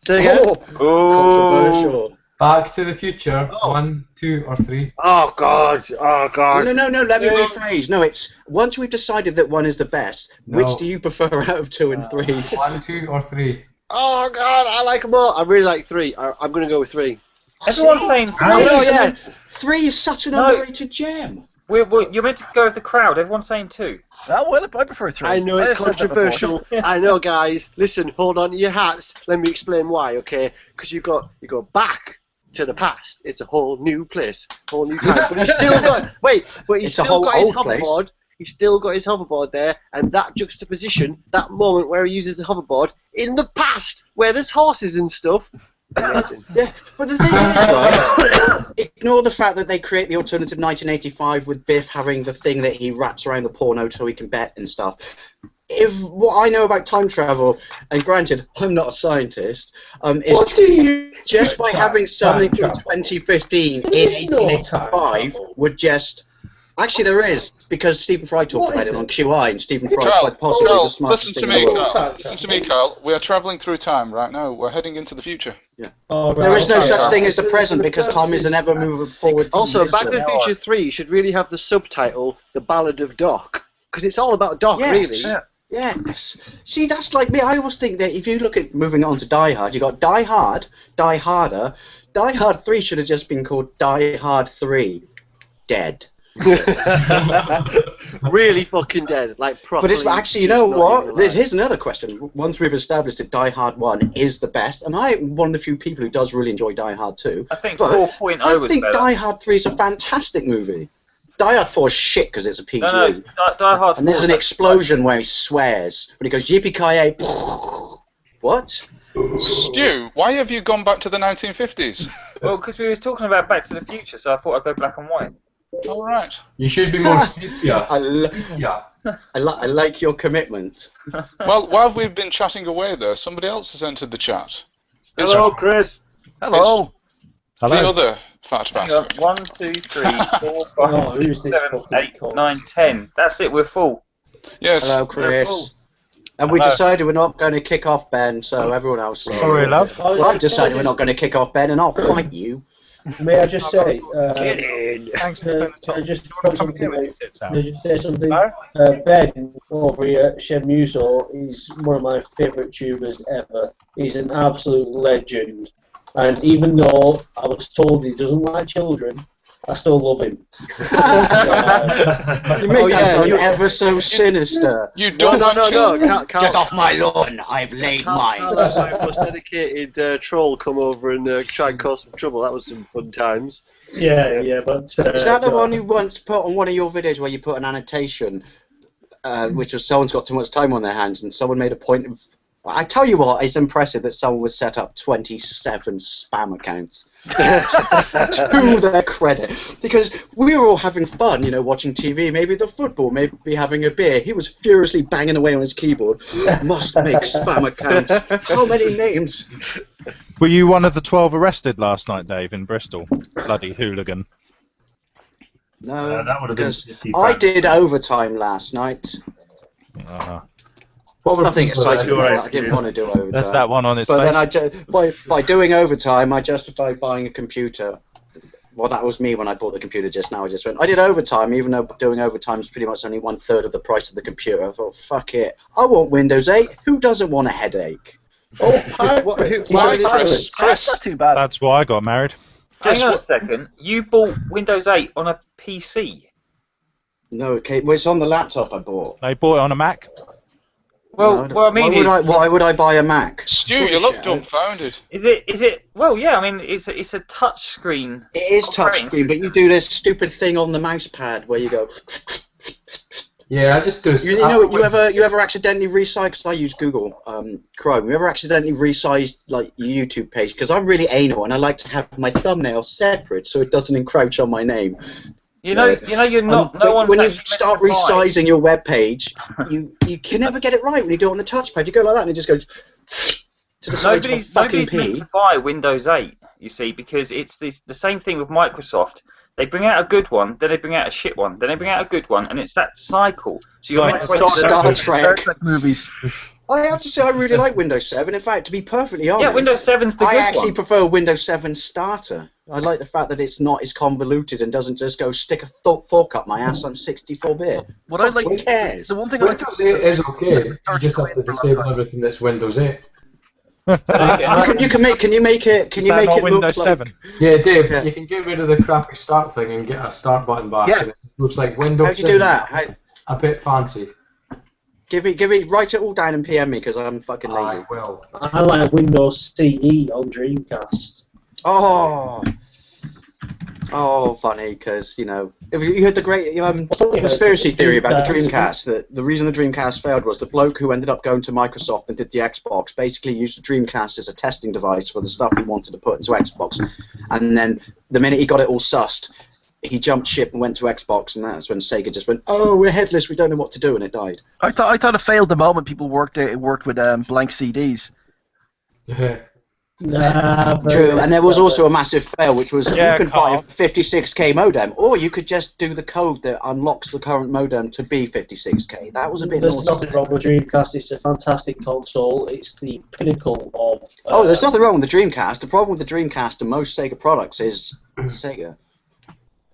Say again. Controversial. Back to the Future 1, 2, or 3? Oh God. Oh God. No, let me rephrase. No, it's once we've decided that one is the best, which do you prefer out of 2 and 3? 1, 2, or 3? Oh God, I like them all. I really like 3. I'm gonna go with 3. Everyone's saying Oh, yeah. 3 is such an underrated gem. you're meant to go with the crowd. Everyone's saying 2. Oh, well, I prefer 3. I know it's I've said that before. controversial. I know, guys. Listen, hold on to your hats. Let me explain why, okay? Because you go back to the past. It's a whole new place, whole new time. But he's still got It's a whole got his old place. hoverboard. He's still got his hoverboard there, and that juxtaposition, that moment where he uses the hoverboard in the past, where there's horses and stuff. Amazing. Yeah, but the thing is, right, ignore the fact that they create the alternative 1985 with Biff having the thing that he wraps around the porno so he can bet and stuff. If what I know about time travel, and granted, I'm not a scientist, is just by having something from 2015 in 1885 would just... Actually, there is, because Stephen Fry talked about it on QI, and Stephen Fry's quite possibly the smartest listen to thing in me, the world. Carl. Listen to me, Carl. We are travelling through time right now. We're heading into the future. Yeah. Oh, right. There is no Okay. such thing as the present because time is an ever moving forward. Also, Back to the Future 3 should really have the subtitle The Ballad of Doc, because it's all about Doc, really. Yes. See, that's like me. I always think that if you look at moving on to Die Hard, you got Die Hard, Die Harder. Die Hard 3 should have just been called Die Hard 3. Dead. Really fucking dead, like properly. But it's actually, you know what? Here's another question. Once we've established that Die Hard 1 is the best, and I'm one of the few people who does really enjoy Die Hard 2. I think but 4.0 I was think better. Die Hard 3 is a fantastic movie. Die Hard 4 is shit because it's a PG. No, Die Hard And there's 4 an explosion where he swears when he goes yippee-ki-yay. What? Stu, why have you gone back to the 1950s? Well, because we were talking about Back to the Future, so I thought I'd go black and white. All right. You should be more sepia. I like your commitment. Well, while we've been chatting away there, somebody else has entered the chat. It's Hello, Chris. Hello. the other fat Hang on. bastard. 1, 2, 3, 4, 5, Oh, who's 6, this 7, fucking 8, cunt? 9, 10. That's it, we're full. Yes. Hello, Chris. And we Hello. decided we're not going to kick off Ben, so everyone else. Sorry, love. Well, I've decided we're not going to kick off Ben, and I'll fight you. May I just say, Get in. Thanks can I just put something out? Can I just say something? No? Ben over here at Shenmuso is one of my favourite tubers ever. He's an absolute legend. And even though I was told he doesn't like children, I still love him. You make that sound ever so sinister. You don't No, Get off my lawn! I've laid mine. Carl's most dedicated troll come over and try and cause some trouble. That was some fun times. Yeah, but... Is that the one you once put on one of your videos where you put an annotation, which was someone's got too much time on their hands, and someone made a point of... I tell you what, it's impressive that someone would set up 27 spam accounts to their credit, because we were all having fun, you know, watching TV, maybe the football, maybe having a beer. He was furiously banging away on his keyboard. Must make spam accounts. How many names? Were you one of the 12 arrested last night, Dave, in Bristol? Bloody hooligan. No, that would have been because 50 I fans. did overtime last night. There's nothing exciting about that. I didn't want to do overtime. That's that one on its But face. then by doing overtime, I justified buying a computer. Well, that was me when I bought the computer just now. I just went, I did overtime, even though doing overtime is pretty much only 1/3 of the price of the computer. I thought, fuck it. I want Windows 8. Who doesn't want a headache? Chris, not too bad. That's why I got married. Hang on a second. You bought Windows 8 on a PC? No, okay. Well, it's on the laptop I bought. They bought it on a Mac. Well, I mean, why would I buy a Mac? Stu, you look dumbfounded. Is it? Well, yeah. I mean, it's a touch screen. It is touchscreen, but you do this stupid thing on the mouse pad where you go. Yeah, I just do. You know, you ever accidentally resize? Because I use Google Chrome. You ever accidentally resized like your YouTube page? Because I'm really anal and I like to have my thumbnail separate so it doesn't encroach on my name. You know, you're not. No one. When you start resizing your web page, you can never get it right when you do it on the touchpad. You go like that and it just goes to the size of a fucking Nobody's meant pea. to buy Windows 8. You see, because it's the same thing with Microsoft. They bring out a good one, then they bring out a shit one, then they bring out a good one, and it's that cycle. So you're meant to wait Star Trek movies. I have to say I really like Windows 7. In fact, to be perfectly honest, Windows 7's the I good actually one. prefer Windows 7 Starter. I like the fact that it's not as convoluted and doesn't just go stick a fork up my ass on 64-bit. What I like, Who cares? the one thing I like Windows 8 is okay. You just have to disable everything that's Windows 8. Can you make it look Windows like 7? Yeah, Dave, Yeah. you can get rid of the crappy start thing and get a start button back. Yeah. And it looks like Windows. How do you do 7. that? A bit fancy. Give me, write it all down and PM me because I'm fucking lazy. I will. I like Windows CE on Dreamcast. Oh, funny, because, you know, if you heard the great conspiracy theory about the Dreamcast, that the reason the Dreamcast failed was the bloke who ended up going to Microsoft and did the Xbox basically used the Dreamcast as a testing device for the stuff he wanted to put into Xbox, and then the minute he got it all sussed, he jumped ship and went to Xbox, and that's when Sega just went, oh, we're headless, we don't know what to do, and it died. I thought it failed the moment people worked with blank CDs. True, and there was also a massive fail, which was Yeah, you could buy a Carl. 56k modem, or you could just do the code that unlocks the current modem to be 56k. That was a bit There's naughty. nothing wrong with Dreamcast. It's a fantastic console. It's the pinnacle of. Oh, there's nothing wrong with the Dreamcast. The problem with the Dreamcast and most Sega products is Sega.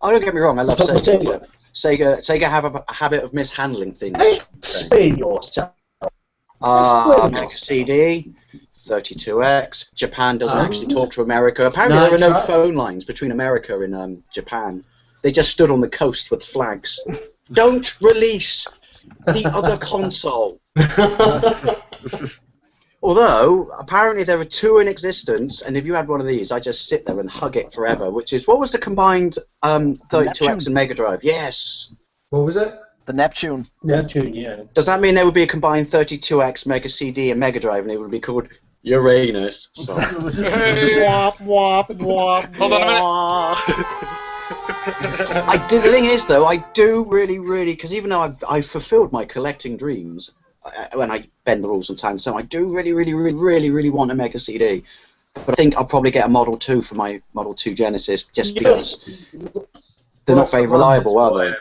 Oh, don't get me wrong, I love Sega. Sega have a habit of mishandling things. Explain yourself. Mega CD, 32X. Japan doesn't actually talk to America. Apparently, there are no phone lines between America and Japan. They just stood on the coast with flags. Don't release the other console. Although, apparently there are two in existence, and if you had one of these, I just sit there and hug it forever, which is, what was the combined 32X and Mega Drive? Yes. What was it? The Neptune. Neptune, yeah. Does that mean there would be a combined 32X, Mega CD, and Mega Drive, and it would be called Uranus? So. Hold on a minute. The thing is, though, I do really, because even though I've fulfilled my collecting dreams, when I bend the rules sometimes, so I do really want a Mega CD. But I think I'll probably get a Model 2 for my Model 2 Genesis, just because they're not very reliable, are they?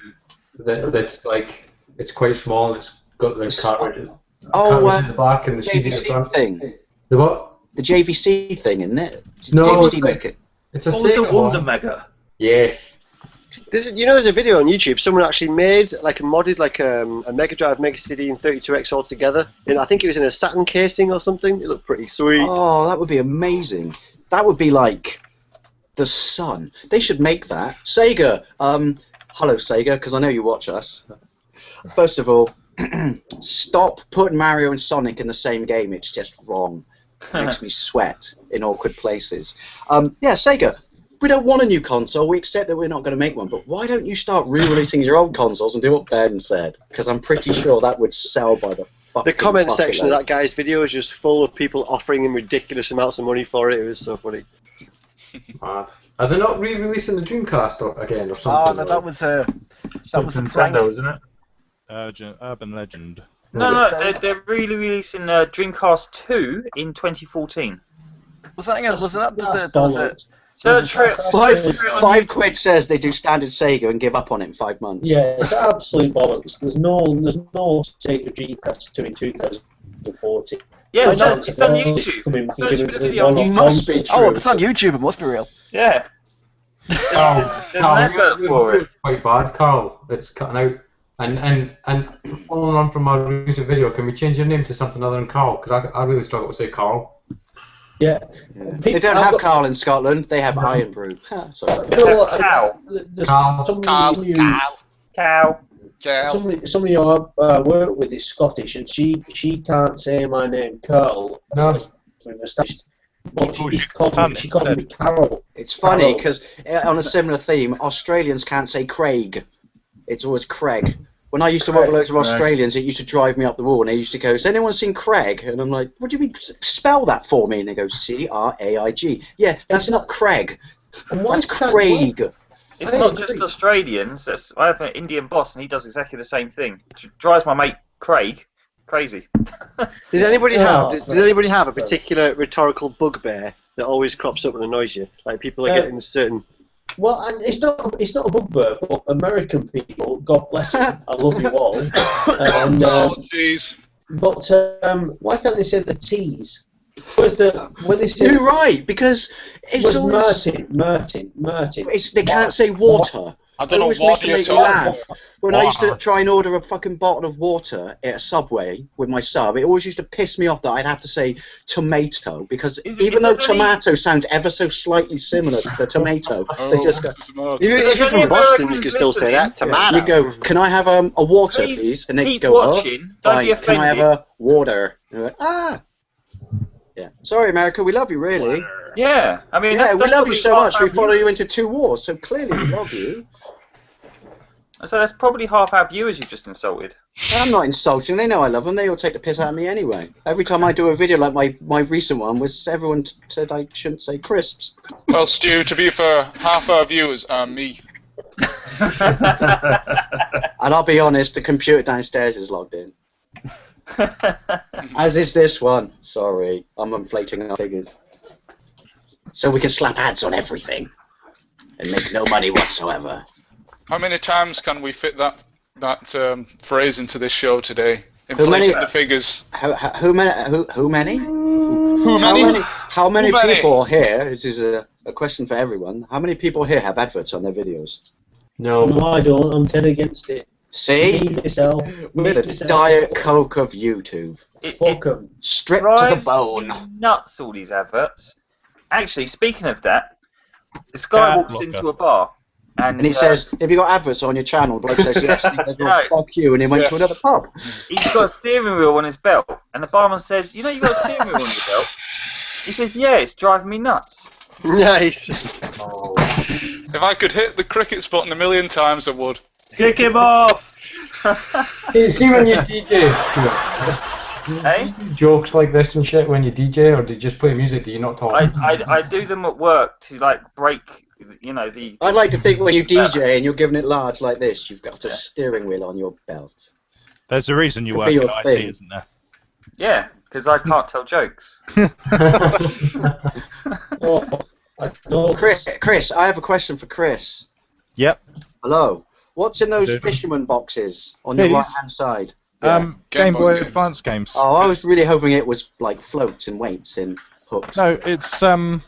That's like, it's quite small. It's got the cartridge. Oh, in the back and the CD in the JVC front. thing. The what? The JVC thing, isn't it? No, JVC it's make it. It's a the Sega Wonder one. Mega. Yes. There's a video on YouTube. Someone actually made modded a Mega Drive, Mega CD, and 32X all together. And I think it was in a Saturn casing or something. It looked pretty sweet. Oh, that would be amazing. That would be like The sun. They should make that. Sega. Hello, Sega, because I know you watch us. First of all, stop putting Mario and Sonic in the same game. It's just wrong. It makes me sweat in awkward places. Yeah, Sega. We don't want a new console. We accept that we're not going to make one. But why don't you start re-releasing your old consoles and do what Ben said? Because I'm pretty sure that would sell by the fucking The comment bucket section of load. that guy's video is just full of people offering him ridiculous amounts of money for it. It was so funny. Mad. Are they not re-releasing the Dreamcast again or Oh, something? no, that was a prank. Nintendo, isn't it? Urban Legend. No, they're really releasing Dreamcast 2 in 2014. Was that That's the bollocks. Five quid says they do standard Sega and give up on it in 5 months. Yeah, it's absolute bollocks. There's no take the Dreamcast 2 in 2014. Yeah, it's on Nice YouTube. Coming back and Search giving for us the a video. one-off You must be console. true. Oh, it's on YouTube. It must be real. Yeah. Oh, There's an advert for it. It's quite bad, Carl. It's cutting out. And following on from our recent video, can we change your name to something other than Carl? Because I really struggle to say Carl. Yeah. They don't have Carl in Scotland. They have Iron Brew. Sorry. You know what? Cow. There's Carl. somebody who- Cow. Somebody I work with is Scottish, and she can't say my name, Carl. No. We've established. But Oh, she she called can't. me Carol. It's funny because on a similar theme, Australians can't say Craig. It's always Craig. When I used to work with loads of Australians, it used to drive me up the wall, and they used to go, "Has anyone seen Craig?" And I'm like, "What do you mean? Spell that for me." And they go, "Craig." Yeah, that's not Craig. And why That's can't- Craig. It's I not agree. just Australians. I have an Indian boss, and he does exactly the same thing. Drives my mate Craig crazy. Does anybody Yeah, have a particular rhetorical bugbear that always crops up and annoys you? Like people are getting certain. Well, and it's not a bugbear, but American people, God bless them, I love you all. And, Oh, jeez. but why can't they say the T's? When they say You're right, because it's always... Martin. They can't say water. I don't know Always what used to you're make me talking laugh. When I used to try and order a fucking bottle of water at a Subway with my sub, it always used to piss me off that I'd have to say tomato, because even though tomato sounds ever so slightly similar to the tomato, they just go... If you're from Boston, you can still say that. Tomato. You go, "Can I have a water, please?" And they keep go, watching. Don't be "Fine, can I have offended." a water?" And you're like, "Ah." Yeah. Sorry, America, we love you, really. Yeah, I mean. Yeah, we that's love you probably so half much, we our follow viewers. you into 2 wars, so clearly we love you. So that's probably half our viewers you've just insulted. I'm not insulting, they know I love them, they all take the piss out of me anyway. Every time I do a video like my recent one, was everyone said I shouldn't say crisps. Well, Stu, to be fair, half our viewers are me. And I'll be honest, the computer downstairs is logged in. As is this one. Sorry, I'm inflating our figures. So we can slap ads on everything and make no money whatsoever. How many times can we fit that phrase into this show today? Who many- Inflating the figures. Who many? Who many? Who many? How many Who many? people here? This is a question for everyone. How many people here have adverts on their videos? No, I don't. I'm dead against it. See? Me, myself. We're the Diet Coke of YouTube. Fuck 'em. Stripped to the bone. Nuts, all these adverts. Actually, speaking of that, this guy Ad walks blocker. into a bar and And he says, "Have you got adverts on your channel?" Bloke says, "Yes." He goes, "Well, No. fuck you," and he went to Yes. another pub. he's got a steering wheel on his belt, and the barman says, "You know, you got a steering wheel on your belt." He says, "Yeah, it's driving me nuts." Nice. Oh. If I could hit the crickets button 1,000,000 times, I would. Kick him off! See when you DJ, Hey? do you do jokes like this and shit when you DJ, or do you just play music? Do you not talk? I do them at work to like break, you know, the. I'd like to think when you DJ and you're giving it large like this, you've got a steering wheel on your belt. There's a reason you Could work be in your IT, thing. isn't there? Yeah, because I can't tell jokes. Oh, I don't. Chris, I have a question for Chris. Yep. Hello. What's in those Dude. fisherman boxes on your These? right-hand side? Game Boy games. Advance games. Oh, I was really hoping it was like floats and weights and hooks. No, it's the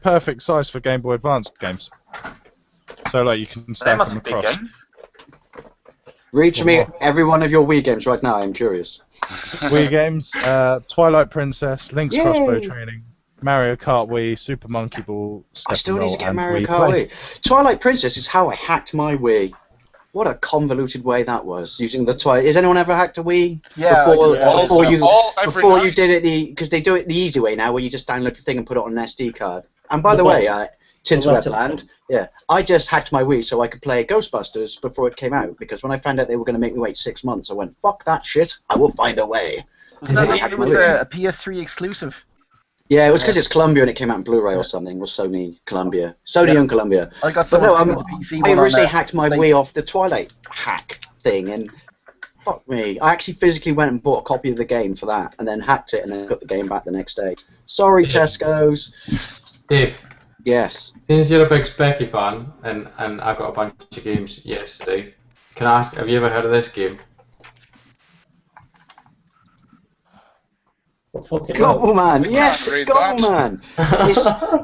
perfect size for Game Boy Advance games. So like you can They stack must them be big across. games. Read to me every one of your Wii games right now. I'm curious. Wii games, Twilight Princess, Link's Yay! Crossbow Training, Mario Kart Wii, Super Monkey Ball, I still need to get and Mario Wii Kart Play. Wii. Twilight Princess is how I hacked my Wii. What a convoluted way that was, using the Twilight. Has anyone ever hacked a Wii? Yeah, Before every you night. did it, because they do it the easy way now, where you just download the thing and put it on an SD card. And by the way, Tinterwebland, yeah, I just hacked my Wii so I could play Ghostbusters before it came out, because when I found out they were going to make me wait 6 months, I went, fuck that shit, I will find a way. Was that because it was a PS3 exclusive? Yeah, it was because it's Columbia and it came out in Blu-ray or something. It was Sony Columbia. Sony and Columbia. I got But some no, PC I one on originally there. hacked my Wii off the Twilight hack thing, and fuck me. I actually physically went and bought a copy of the game for that, and then hacked it, and then put the game back the next day. Sorry, Tesco's. Dave, Yes. since you're a big Specky fan, and I got a bunch of games yesterday, can I ask, have you ever heard of this game? Gobbleman, yes, read Gobbleman.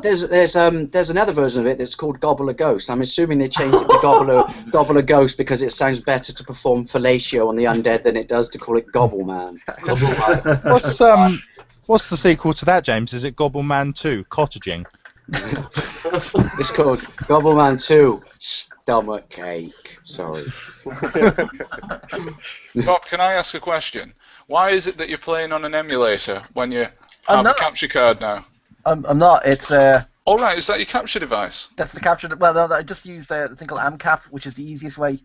There's another version of it that's called Gobble a Ghost. I'm assuming they changed it to Gobble a Ghost because it sounds better to perform fellatio on the undead than it does to call it Gobbleman. What's the sequel to that, James? Is it Gobbleman 2, Cottaging? It's called Gobbleman 2, Stomach Ache. Sorry. Bob, can I ask a question? Why is it that you're playing on an emulator when you have a not. capture card now? I'm not. It's All right, is that your capture device? that's the capture. Well, no, I just used the thing called AmCap, which is the easiest way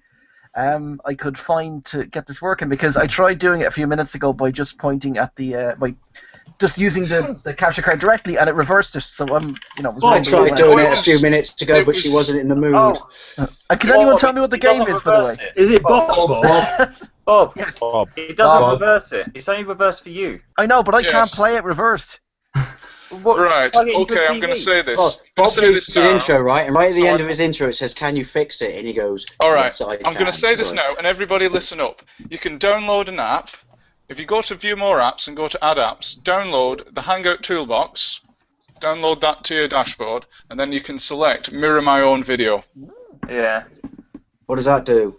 I could find to get this working, because I tried doing it a few minutes ago by just pointing at the by just using the capture card directly, and it reversed it. So was I tried doing it a was- few minutes ago, it but she was- wasn't in the mood. Can anyone tell me what the It doesn't game is, by the way? reverse it. Is it Bob? Bob, Yes. Bob. it doesn't Bob. reverse it. It's only reversed for you. I know, but I can't Yes. play it reversed. What, Right, plug it into okay, a I'm going to TV. say this. Oh, I'm Bob going to say needs this an now. intro, right? And right at the So end I'm- of his intro, it says, "Can you fix it?" And he goes, All right, "Yes, I I'm going can." to say this Sorry. now, and everybody listen up. You can download an app. If you go to View More Apps and go to Add Apps, download the Hangout Toolbox, download that to your dashboard, and then you can select Mirror My Own Video. Yeah. What does that do?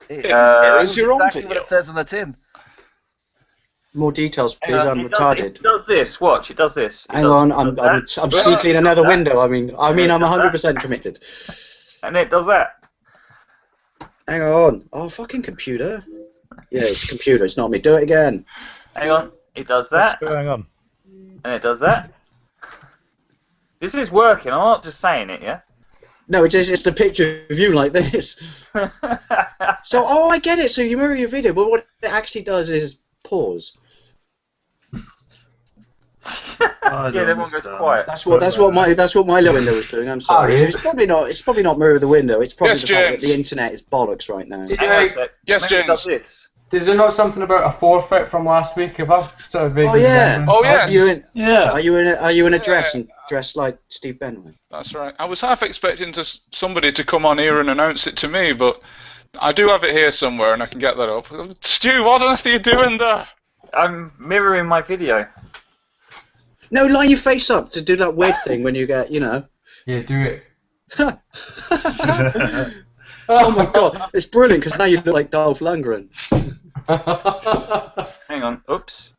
It mirrors your own exactly video. what it says on the tin. More details, please. Hang on, I'm it does- retarded. It does this. Watch. It does this. It Hang does- on, it I'm does that, sneaking another window. I mean, I'm 100% committed. and it does that. Hang on. Oh, fucking computer. Yeah, it's a computer. It's not me. Do it again. Hang on. It does What's that, going on? and it does that. This is working. I'm not just saying it, yeah. No, it's the picture of you like this. So, I get it. So you mirror your video, but what it actually does is pause. I don't Yeah, everyone goes understand. quiet. That's what my little window was doing. I'm sorry. Sorry. It's probably not mirror the window. It's probably Yes, the fact that James. the internet is bollocks right now. Hang on a sec. Yes, Maybe it does James. this. Is there not something about a forfeit from last week? Have I sort of vaguely Oh yeah. remembered? Oh, yes. Yeah. Are you in a dress and dressed like Steve Benway? That's right. I was half expecting somebody to come on here and announce it to me, but I do have it here somewhere, and I can get that up. Stu, what on earth are you doing there? I'm mirroring my video. No, line your face up to do that weird thing when you get, Yeah, do it. Oh my god, it's brilliant because now you look like Dolph Lundgren. Hang on. Oops.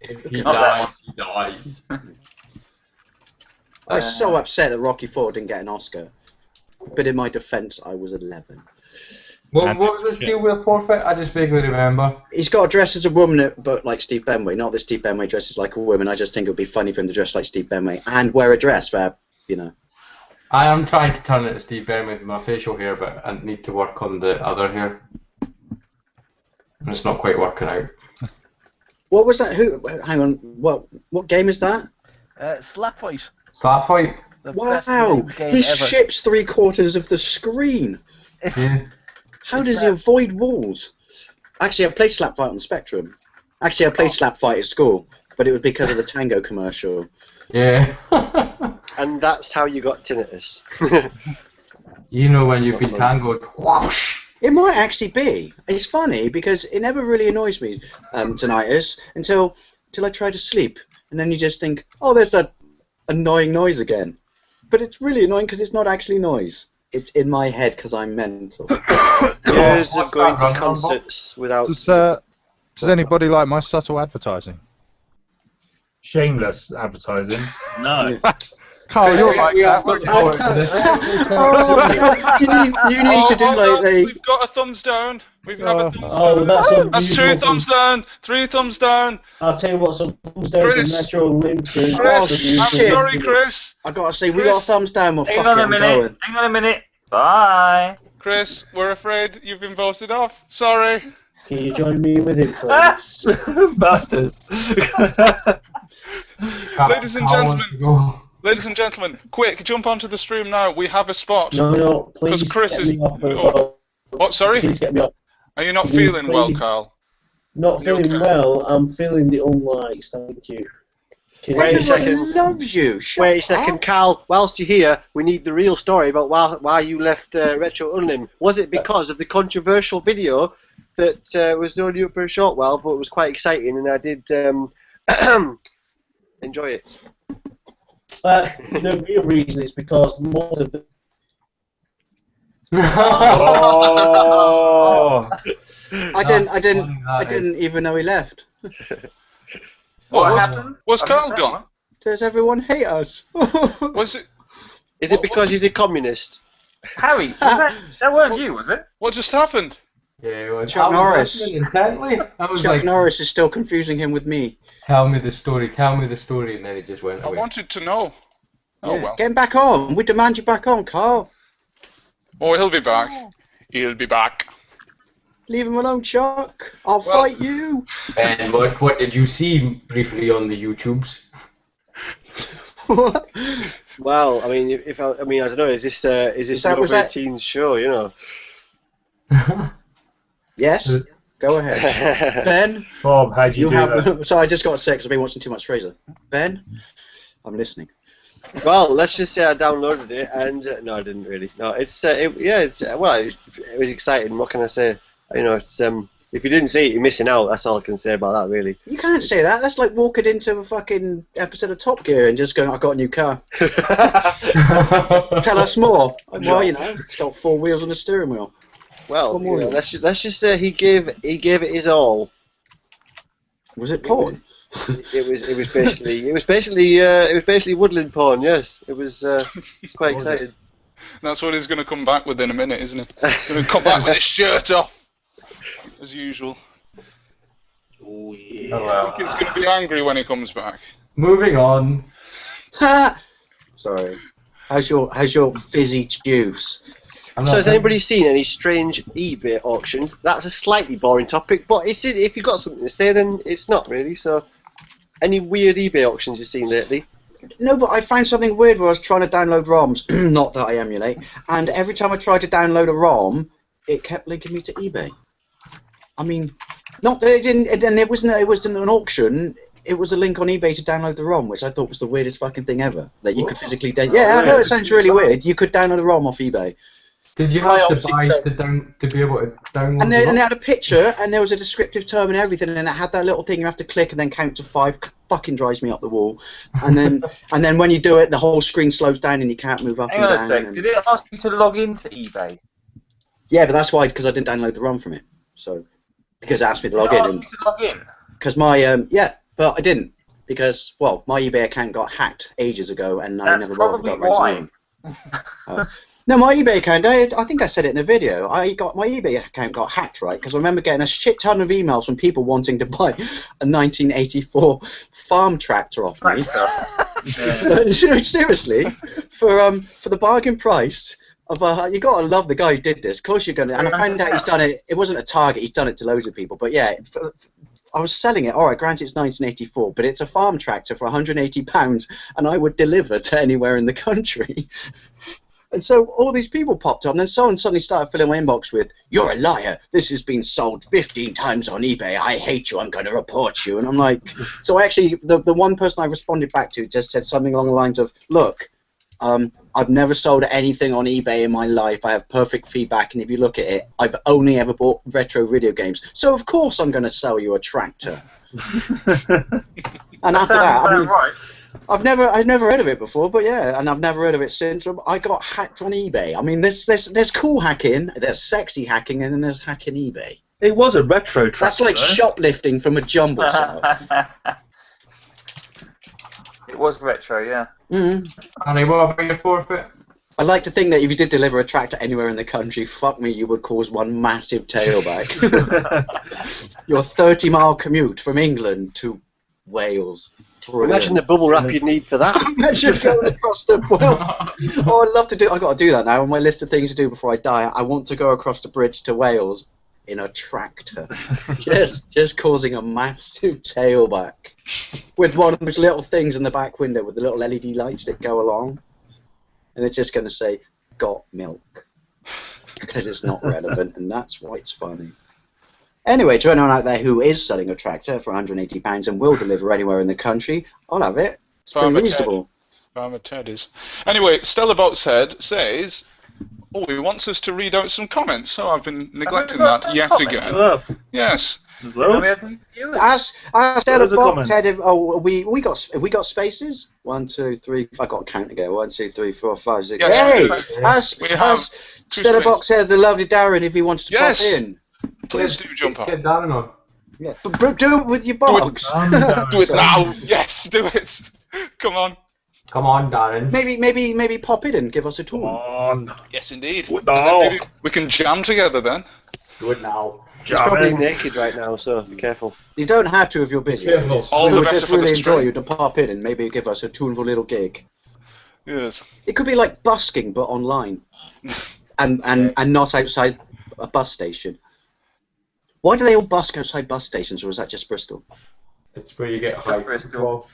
If he Not that dies, he dies. I was so upset that Rocky IV didn't get an Oscar. But in my defence, I was 11. What was this deal with a forfeit? I just vaguely remember. He's got to dress as a woman, but like Steve Benway. Not that Steve Benway dresses like a woman. I just think it would be funny for him to dress like Steve Benway and wear a dress for, I am trying to turn it to Steve Ben with my facial hair, but I need to work on the other hair. And it's not quite working out. What was that? Hang on. What game is that? Slap Fight. Slap fight? The best Wow! named game He ever. ships 3/4 of the screen. It's, Yeah. How does he avoid walls? Actually, I played Slap Fight on the Spectrum. Actually, I played Slap Fight at school, but it was because of the Tango commercial. Yeah. And that's how you got tinnitus. You know when you've been tangled. Whoosh! It might actually be. It's funny because it never really annoys me, tinnitus, until I try to sleep, and then you just think, oh, there's that annoying noise again. But it's really annoying because it's not actually noise. It's in my head because I'm mental. Years of What's going that, to Ron? concerts without. Does anybody like my subtle advertising? shameless advertising. No. Carl, you're like that. You need to do hold like on. the. We've got a thumbs down. We have a thumbs Oh, down. that's That's 2 thumbs down. 3 thumbs down. I'll tell you what, some thumbs down Chris. from RetroUnlim to Chris, I'm shit. sorry, Chris. I gotta say, we got a thumbs down. Well, Hang fuck on it, a I'm minute. going. Hang on a minute. Bye. Chris, we're afraid you've been voted off. Sorry. Can you join me with him, please? Bastards. Ladies and Ladies and gentlemen, quick, jump onto the stream now. We have a spot. No, please Because Chris get is. me up as Oh, well. what, sorry? Please get me up. Are you not Can you feeling well, please- Carl? Not You feeling okay? well, I'm feeling the unlikes, thank you. Can Wait a you- second. Everyone loves you. Shut Wait a up. second, Carl. Whilst you're here, we need the real story about why you left RetroUnlim. Was it because of the controversial video that was only up for a short while, but it was quite exciting, and I did enjoy it? The real reason is because most of the Oh. I didn't even know he left. What happened? Was Carl gone? Does everyone hate us? Was it? Is it because he's a communist? Harry, that weren't you, was it? What just happened? Yeah, well, Chuck I was Norris. listening intently. I was Chuck like, Norris is still confusing him with me. tell me the story, and then it just went I away. wanted to know. Oh Yeah. well. Get him back on. We demand you back on, Carl. Oh, he'll be back. He'll be back. Leave him alone, Chuck. I'll Well- fight you. And what did you see briefly on the YouTubes? What? Well, I mean, I don't know. Is this Was an that- teens show? You know. Yes. Go ahead. Ben, Bob, how'd you do have. that? Sorry, I just got sick because I've been watching too much Fraser. Ben, I'm listening. Well, let's just say I downloaded it, and no, I didn't really. No, it was exciting. What can I say? You know, it's if you didn't see it, you're missing out. That's all I can say about that, really. You can't say that. That's like walking into a fucking episode of Top Gear and just going, "I got a new car." Tell us more. Well, you know, it's got 4 wheels and a steering wheel. Well, What more? you know, let's just say he gave it his all. Was it porn? It was basically woodland porn. Yes, it's quite exciting. That's what he's going to come back with in a minute, isn't it? He's going to come back with his shirt off, as usual. Oh yeah. Oh, I well. think he's going to be angry when he comes back. Moving on. Ha! Sorry. How's your fizzy juice? I'm So not has anybody seen any strange eBay auctions? That's a slightly boring topic, but if you've got something to say, then it's not really. So, any weird eBay auctions you've seen lately? No, but I found something weird where I was trying to download ROMs, not that I emulate, and every time I tried to download a ROM, it kept linking me to eBay. I mean, not that it didn't, and it wasn't an auction. It was a link on eBay to download the ROM, which I thought was the weirdest fucking thing ever. That you could physically yeah, I know it sounds really weird. You could download a ROM off eBay. Did you I have to obviously buy don't. to be able to download? And the it had a picture, and there was a descriptive term and everything, and it had that little thing you have to click and then count to 5. Fucking drives me up the wall. And then when you do it, the whole screen slows down and you can't move up Hang and on down. a sec. and- Did it ask you to log into eBay? Yeah, but that's why, because I didn't download the ROM from it. So, because it asked me to log Did it in, ask and you to log in? because my but I didn't, because my eBay account got hacked ages ago, and I That's never bothered probably got back to why. them. No, my eBay account, I think I said it in a video, my eBay account got hacked, right, because I remember getting a shit ton of emails from people wanting to buy a 1984 farm tractor off me. Seriously, for the bargain price of you gotta love the guy who did this. Of course you're gonna, and I found out he's done it. It wasn't a Target. He's done it to loads of people. But yeah, I was selling it. All right, granted it's 1984, but it's a farm tractor for £180, and I would deliver to anywhere in the country. And so all these people popped up, and then someone suddenly started filling my inbox with, "You're a liar. This has been sold 15 times on eBay. I hate you. I'm going to report you." And I'm like, so actually, the one person I responded back to just said something along the lines of, "Look, I've never sold anything on eBay in my life. I have perfect feedback, and if you look at it, I've only ever bought retro video games. So of course I'm going to sell you a tractor." And after that, I mean, right. I've never heard of it before, but yeah, and I've never heard of it since. I got hacked on eBay. I mean, there's cool hacking, there's sexy hacking, and then there's hacking eBay. It was a retro tractor. That's like though. shoplifting from a jumble sale. It was retro, yeah. Mm. Harry, what about your forfeit? I like to think that if you did deliver a tractor anywhere in the country, fuck me, you would cause one massive tailback. Your 30-mile commute from England to Wales. Brilliant. Imagine the bubble wrap you'd need for that. Imagine going across the world. Oh, I'd love to do. I've got to do that now on my list of things to do before I die. I want to go across the bridge to Wales in a tractor, just causing a massive tailback with one of those little things in the back window with the little LED lights that go along, and it's just going to say "Got milk" because it's not relevant, and that's why it's funny. Anyway, to anyone out there who is selling a tractor for £180 and will deliver anywhere in the country, I'll have it. It's pretty reasonable. Farmer Ted is. Anyway, Stella Boxhead says, oh, he wants us to read out some comments, so I've been neglecting that yet again. Oh, Yes. Ask Stella Boxhead. Oh, we got spaces. 1, 2, 3. I got a count to go. 1, 2, 3, 4, 5, 6. Yes, Hey, ask Stella Boxhead, the lovely Darren, if he wants to pop in. Please do jump on. Get Darren on. Yeah, but do it with your box. Do it now. Yes, do it. Come on. Come on, Darren. Maybe pop in and give us a tour. Come on. Yes, indeed. No. Maybe we can jam together then. Do it now. He's probably naked right now, so be careful. You don't have to if you're busy. Yeah, We all would the just better for really the enjoy stream. you to pop in and maybe give us a tuneful little gig. Yes. It could be like busking, but online, and not outside a bus station. Why do they all busk outside bus stations, or is that just Bristol? It's where you get high. Bristol.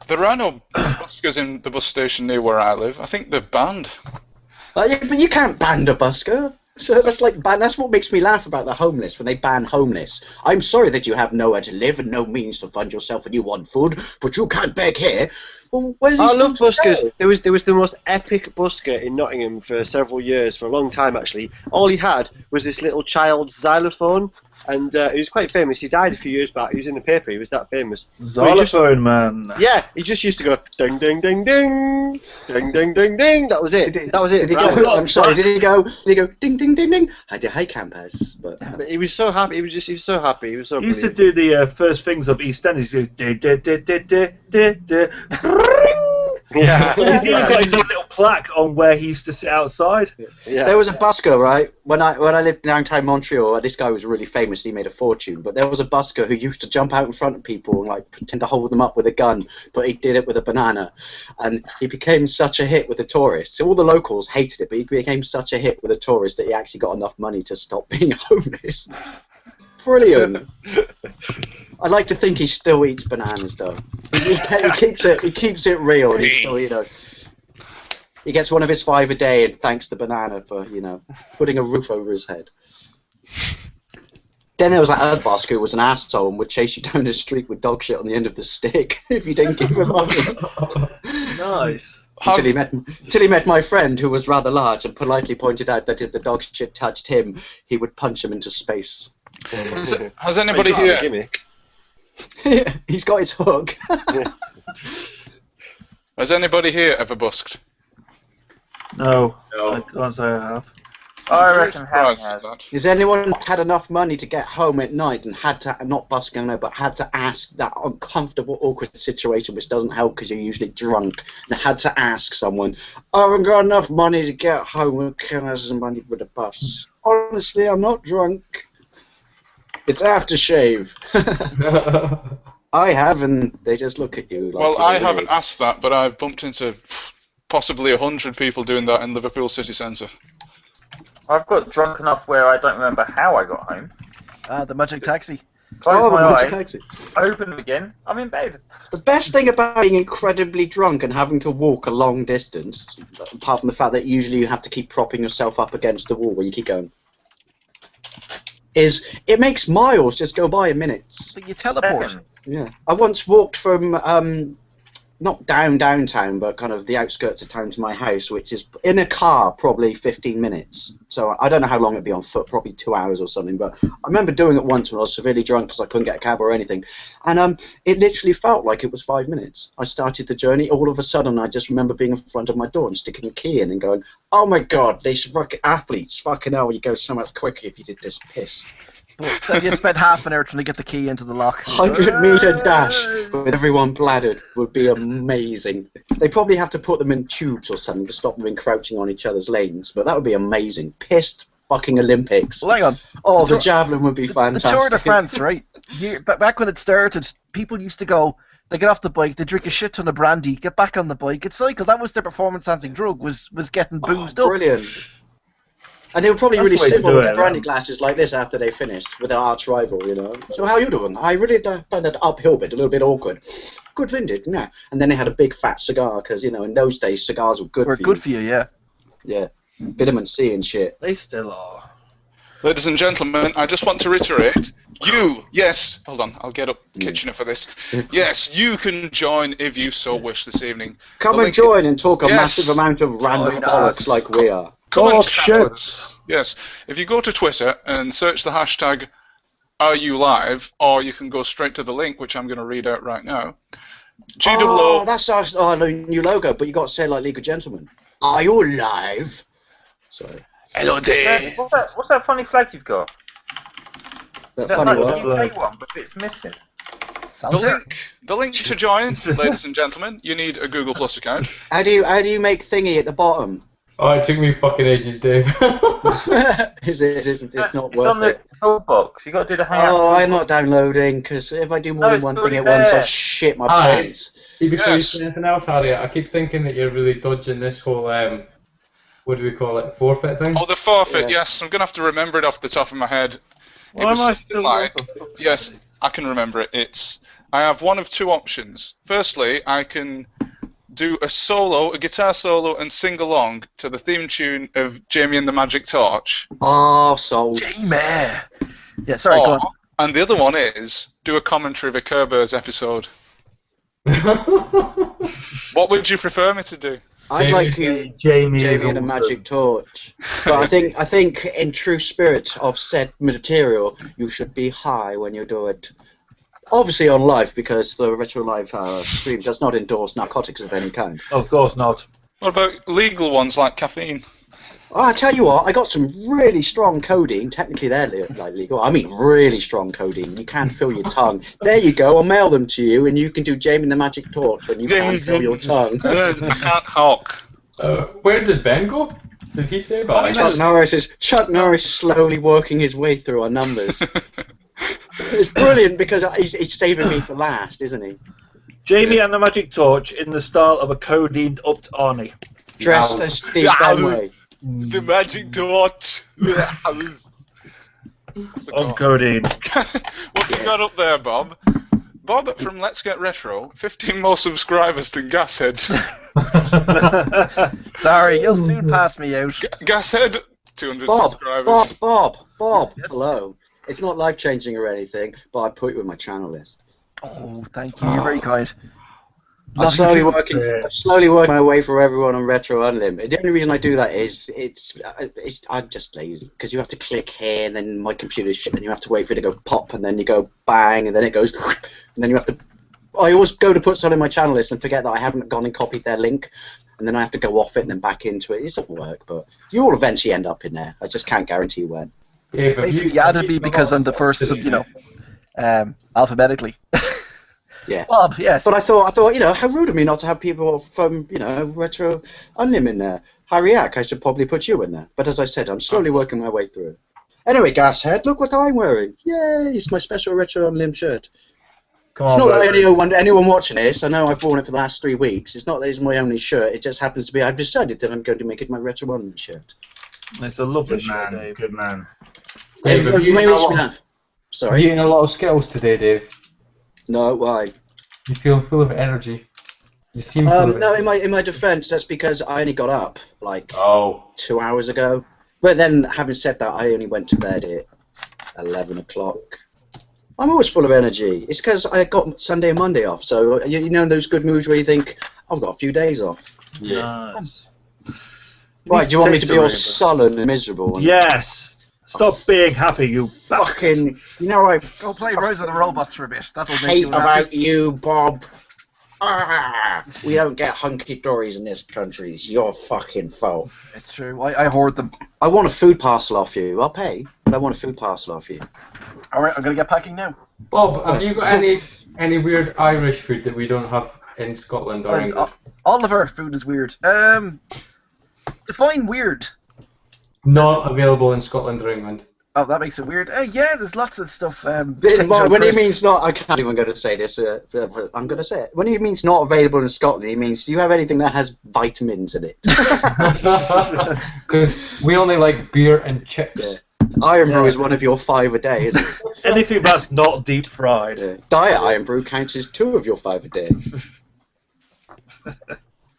There are no buskers in the bus station near where I live. I think they're banned. Yeah, but you can't ban a busker. So that's like that's what makes me laugh about the homeless when they ban homeless. I'm sorry that you have nowhere to live and no means to fund yourself and you want food, but you can't beg here. Well, where's he I love supposed to buskers. go? There was the most epic busker in Nottingham for several years, for a long time actually. All he had was this little child's xylophone, and he was quite famous. He died a few years back. He was in the paper. He was that famous. Xylophone man. Yeah, he just used to go ding ding ding ding, ding ding ding ding. That was it. That was it. Did he go? I'm sorry. Did he go? Ding ding ding ding? Hi campers. But he was so happy. He was so happy. He was so. He used to brilliant. do the first things of EastEnders. He used to Yeah. He's even got his own little plaque on where he used to sit outside. Yeah. there was a busker, right? When I lived downtown Montreal, this guy was really famous. He made a fortune. But there was a busker who used to jump out in front of people and like pretend to hold them up with a gun, but he did it with a banana, and he became such a hit with the tourists. So all the locals hated it, but he became such a hit with the tourists that he actually got enough money to stop being homeless. Brilliant. I'd like to think he still eats bananas though. He keeps it real. And he still, he gets one of his 5 a day and thanks the banana for, putting a roof over his head. Then there was that other busker who was an asshole and would chase you down the street with dog shit on the end of the stick if you didn't give him money. Nice. Until he met my friend, who was rather large, and politely pointed out that if the dog shit touched him, he would punch him into space. Has anybody Well, you can't have a here? gimmick. He's got his hook. Has anybody here ever busked? No, I can't say I have. I reckon Harry Surprised has. at that. Has anyone had enough money to get home at night and had to, not busking, no, but had to ask that uncomfortable, awkward situation which doesn't help because you're usually drunk, and had to ask someone, I haven't got enough money to get home, can I have some money for the bus? Honestly, I'm not drunk. It's aftershave. I have, and they just look at you like Well, you're I weird. haven't asked that, but I've bumped into possibly 100 people doing that in Liverpool city centre. I've got drunk enough where I don't remember how I got home. The magic taxi. Close my it's a eyes, taxi. open them again, I'm in bed. The best thing about being incredibly drunk and having to walk a long distance, apart from the fact that usually you have to keep propping yourself up against the wall where you keep going, is it makes miles just go by in minutes. But you teleport. Seconds. Yeah. I once walked from not downtown, but kind of the outskirts of town to my house, which is in a car probably 15 minutes. So I don't know how long it'd be on foot, probably 2 hours or something. But I remember doing it once when I was severely drunk because I couldn't get a cab or anything. And it literally felt like it was 5 minutes. I started the journey. All of a sudden, I just remember being in front of my door and sticking a key in and going, oh my God, these fucking athletes, fucking hell, you go so much quicker if you did this piss. But then you spent half an hour trying to get the key into the lock. 100-meter dash with everyone bladdered would be amazing. They probably have to put them in tubes or something to stop them encroaching on each other's lanes, but that would be amazing. Pissed fucking Olympics. Well, hang on. Oh, the javelin would be fantastic. The Tour de France, right? Back when it started, people used to go, they get off the bike, they drink a shit ton of brandy, get back on the bike, and cycle. That was their performance-enhancing drug, was getting boozed up. Brilliant. And they were probably That's really the way to civil do with it, their brandy glasses like this after they finished with their arch rival, you know. So how you doing? I really find that uphill bit a little bit awkward. Good vintage, yeah. And then they had a big fat cigar because, you know, in those days cigars were good for you. Good for you, yeah. Yeah. Vitamin C and shit. They still are. Ladies and gentlemen, I just want to reiterate, yes, hold on, I'll get up Kitchener for this. Yes, you can join if you so wish this evening. Come and join and talk a massive amount of random bollocks like we are. Come and shit. chat with us. Yes, if you go to Twitter and search the hashtag RULive, or you can go straight to the link, which I'm going to read out right now. Oh, that's our new logo, but you got to say it like League of Gentlemen. Are you live? Sorry. Hello there. What's that funny flag you've got? That That's funny like what? the UK one, but it's missing. The link to join, ladies and gentlemen, you need a Google Plus account. How do you make thingy at the bottom? Oh, it took me fucking ages, Dave. It's not It's worth on the it. toolbox. You got to do the hangout. Oh, I'm not downloading because if I do more No, than it's one thing already at once, I'll there. shit my Aye. pants. See, before you Yes. say anything else, Harry, I keep thinking that you're really dodging this whole, what do we call it, forfeit thing? Oh, the forfeit, Yeah. yes, I'm going to have to remember it off the top of my head. It Why was am I something still like, there, for fuck's yes, sake? I can remember it. I have one of two options. Firstly, I can do a guitar solo, and sing along to the theme tune of Jamie and the Magic Torch. Oh, sold. Jamie! Yeah, sorry, go on. And the other one is do a commentary of a Care Bears episode. What would you prefer me to do? I'd like you, Jamie and the Magic Torch. But I think in true spirit of said material, you should be high when you do it. Obviously on live, because the Retro Live stream does not endorse narcotics of any kind. Of course not. What about legal ones like caffeine? Oh, I tell you what, I got some really strong codeine. Technically, they're like legal. I mean, really strong codeine. You can't feel your tongue. There you go. I'll mail them to you, and you can do Jamie and the Magic Torch when you can't feel your tongue. I can't hawk. Where did Ben go? Did he say about it? Chuck Norris is slowly working his way through our numbers. It's brilliant because he's saving me for last, isn't he? Jamie and the Magic Torch in the style of a codeine-upped Arnie. Dressed as Steve Benway. The Magic Torch. On codeine. What you got up there, Bob? Bob from Let's Get Retro, 15 more subscribers than Gashead. Sorry, you'll soon pass me out. Gashead, 200 Bob, subscribers. Bob, Yes? hello. It's not life-changing or anything, but I put you in my channel list. Oh, thank you. You're very kind. I'm Love you slowly working my way through everyone on RetroUnlim. The only reason I do that is I'm just lazy because you have to click here and then my computer's shit and you have to wait for it to go pop and then you go bang and then it goes and then you have to. I always go to put something in my channel list and forget that I haven't gone and copied their link and then I have to go off it and then back into it. It doesn't work, but you all eventually end up in there. I just can't guarantee when. Yeah, but Basically, you added me because I'm the first, alphabetically. Yeah. Bob, yes. But I thought, how rude of me not to have people from, RetroUnlim in there. Harry Yack, I should probably put you in there. But as I said, I'm slowly working my way through. Anyway, Gashead, look what I'm wearing. Yay, it's my special RetroUnlim shirt. Come It's on, not that I baby. only want anyone watching this. I know I've worn it for the last 3 weeks. It's not that it's my only shirt. It just happens to be I've decided that I'm going to make it my RetroUnlim shirt. It's a lovely Good shirt, man, Dave. good man. Dave, have you Maybe eaten a it's lot me of- now. Sorry. you eating a lot of Skittles today, Dave? No, why? You feel full of energy. You seem full of No, energy. in my defence, that's because I only got up like Oh, 2 hours ago. But then, having said that, I only went to bed at 11 o'clock. I'm always full of energy. It's because I got Sunday and Monday off. So you know those good moves where you think I've got a few days off. yeah. Nice. Right? Do you want me to be all Taste the sullen and miserable? And Yes. Stop being happy, you bastard. fucking, I Go play Rise of the Robots for a bit. That'll make hate you happy. about you, Bob. We don't get hunky dories in this country. It's your fucking fault. It's true. I hoard them. I want a food parcel off you. I'll pay, but I want a food parcel off you. All right, I'm gonna get packing now. Bob, have you got any weird Irish food that we don't have in Scotland or England? All of our food is weird. Define weird. Not available in Scotland or England. Oh, that makes it weird. Yeah, there's lots of stuff. When he means not, I can't even go to say this. I'm going to say it. When he means not available in Scotland, he means do you have anything that has vitamins in it? Because we only like beer and chips. Yeah. Iron Brew is one of your 5 a day, isn't it? Anything that's not deep fried. Yeah. Diet Iron Brew counts as 2 of your 5 a day.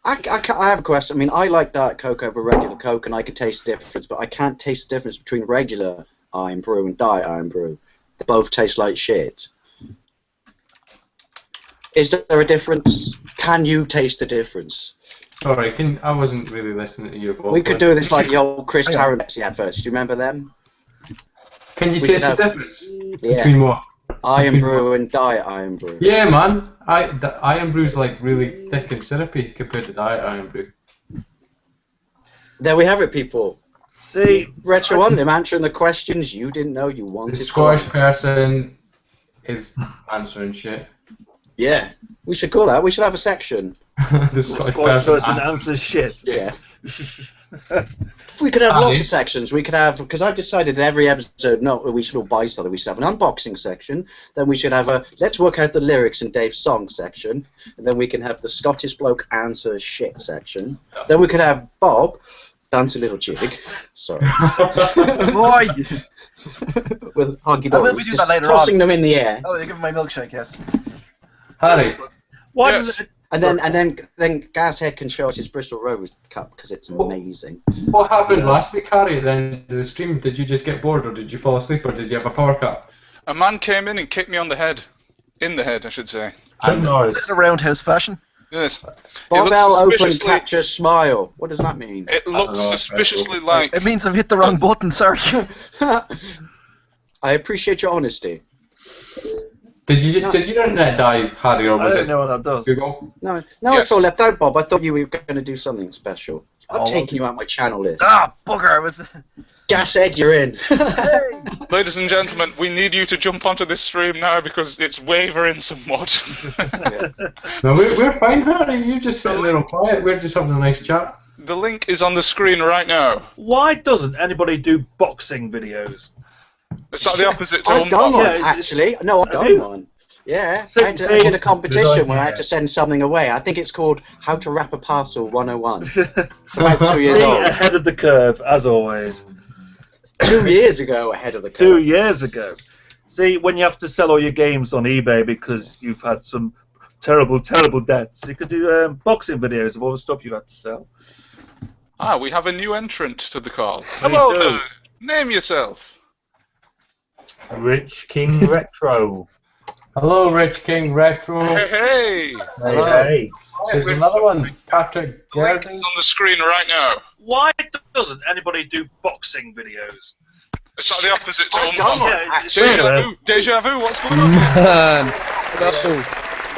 I have a question. I mean, I like Diet Coke over regular Coke, and I can taste the difference, but I can't taste the difference between regular Iron Brew and Diet Iron Brew. They both taste like shit. Is there a difference? Can you taste the difference? Sorry, I wasn't really listening to you, Bob. We could do this like the old Chris Tarrant Pepsi adverts. Do you remember them? Can you taste the difference? Yeah. Between what? Iron Brew and Diet Iron Brew. Yeah, man. The Iron Brew's like really thick and syrupy compared to Diet Iron Brew. There we have it, people. See, RetroUnlim answering the questions you didn't know you wanted. The Scottish person is answering shit. Yeah, we should call that. We should have a section. The Scottish person answers shit. Yeah. We could have lots of sections. We could have, because I've decided that every episode, no, we should all buy something. We should have an unboxing section. Then we should have a let's work out the lyrics in Dave's song section. And then we can have the Scottish bloke answers shit section. Then we could have Bob dance a little jig. Sorry. Boy. With huggy I will dollies, be doing just that later tossing on. them in the air. Oh, you're giving my milkshake, yes. Harry. Why Yes. does it? And then Gashead can show us his Bristol Rovers cup because it's amazing. What happened last week, Harry, at the end of the stream? Did you just get bored, or did you fall asleep, or did you have a power cut? A man came in and kicked me on the head. In the head, I should say. And Nice. In a roundhouse fashion. Yes. Bob It L. looks open suspiciously- catcher smile. What does that mean? It looks know, suspiciously like. It means I've hit the wrong button, sorry. I appreciate your honesty. Did your internet die, Harry, or I was don't it know what that does. Google? No, I Yes. feel left out, Bob. I thought you were going to do something special. I'm Oh, taking you out my channel list. Ah, bugger. Gashead, you're in. Ladies and gentlemen, we need you to jump onto this stream now because it's wavering somewhat. No, we're fine, Harry. You're just sitting there all quiet. We're just having a nice chat. The link is on the screen right now. Why doesn't anybody do boxing videos? It's not the opposite to I've done one, Yeah, it's- actually. No, I've Have done you? one. Yeah, Same I thing. did a competition where I idea. had to send something away. I think it's called How to Wrap a Parcel 101. It's about 2 years See, old. ahead of the curve, as always. 2 years ago ahead of the curve. 2 years ago. See, when you have to sell all your games on eBay because you've had some terrible, terrible debts, you could do boxing videos of all the stuff you had to sell. Ah, we have a new entrant to the call. We Hello do. there. Name yourself. Rich King Retro. Hello, Rich King Retro. Hey, hey. Hello. Hey. There's another one, Patrick The link Gerding. is on the screen right now. Why doesn't anybody do boxing videos? It's not the opposite to I've done one, Yeah, actually. Deja vu. Deja vu. What's going on? Man, Russell.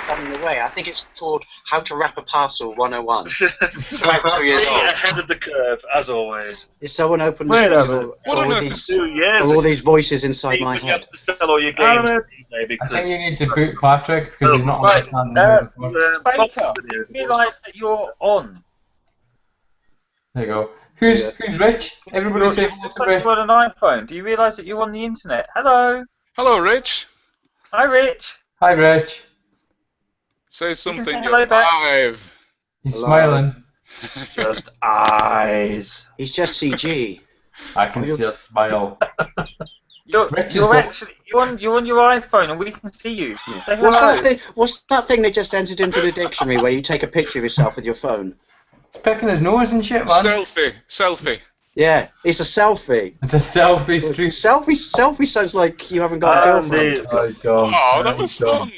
Coming away. I think it's called How to Wrap a Parcel 101. See, It's about 2 years old. ahead of the curve, as always. Is someone open Wait a to minute. What on all earth these, 2 years all ago. these voices inside my When you head? have to sell all your games on eBay I because think you need to boot Patrick because he's not Right, understanding Baker, boxing videos. realise that you're on. There you go. Who's Rich? Everybody say hello to Rich. You're on an iPhone. Do you realise that you're on the internet? Hello. Hello, Rich. Hi, Rich. Hi, Rich. Say something. say You're hello back. live. He's Hello. smiling. Just eyes. He's just CG. I can see a smile. Rich is You're what- actually you're on your iPhone and we can see you. Say What's hello. that thing? What's that thing they just entered into the dictionary where you take a picture of yourself with your phone? He's picking his nose and shit, man. Selfie. Yeah, it's a selfie. It's a selfie stream. Selfie sounds like you haven't got a girlfriend. Oh, that was fun.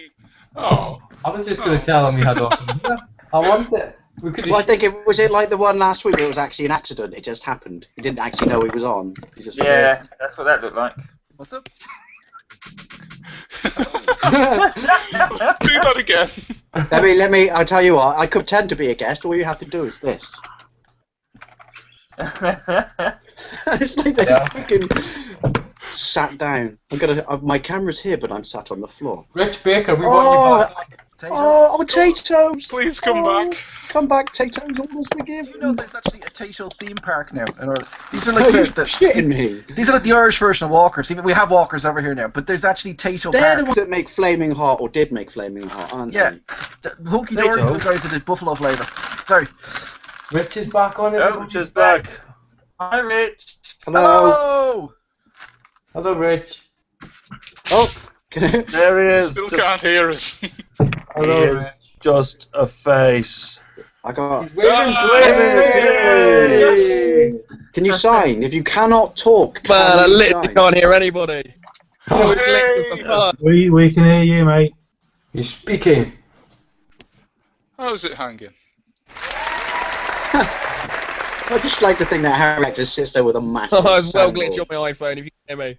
Oh. I was just going to tell him he had awesome hair. I want it. We could Well, I think it was like the one last week where it was actually an accident. It just happened. He didn't actually know he was on. He just Yeah, that's what that looked like. What's up? Do that again. Let me. I'll tell you what. I could pretend to be a guest. All you have to do is this. It's like the fucking. sat down. My camera's here, but I'm sat on the floor. Rich Baker, we want you back. Potatoes! Please come back. Come back, potatoes. Almost forgive. You know, there's actually a Tato theme park now. These are like Are you the shitting me? These are like the Irish version of Walkers. We have Walkers over here now, but there's actually Tato They're Park. the ones that make Flaming Hot, or did make Flaming Hot, aren't Yeah, they? Hunky Dory's Tato. the guys that did Buffalo flavour. Sorry. Rich is back on it. Oh, Just back. Hi, Rich. Hello. Hello, Rich. Oh. There he is. Still Just- can't hear us. Hello, He Rich. is. Just a face. I got. He's waving. Yay! Can you sign? If you cannot talk, Man, I can you literally sign? can't hear anybody. Oh, We can hear you, mate. he's speaking. How's it hanging? I just like to think that Harry Yack just sits there with a massive. I was well soundboard. glitched on my iPhone if you can hear me.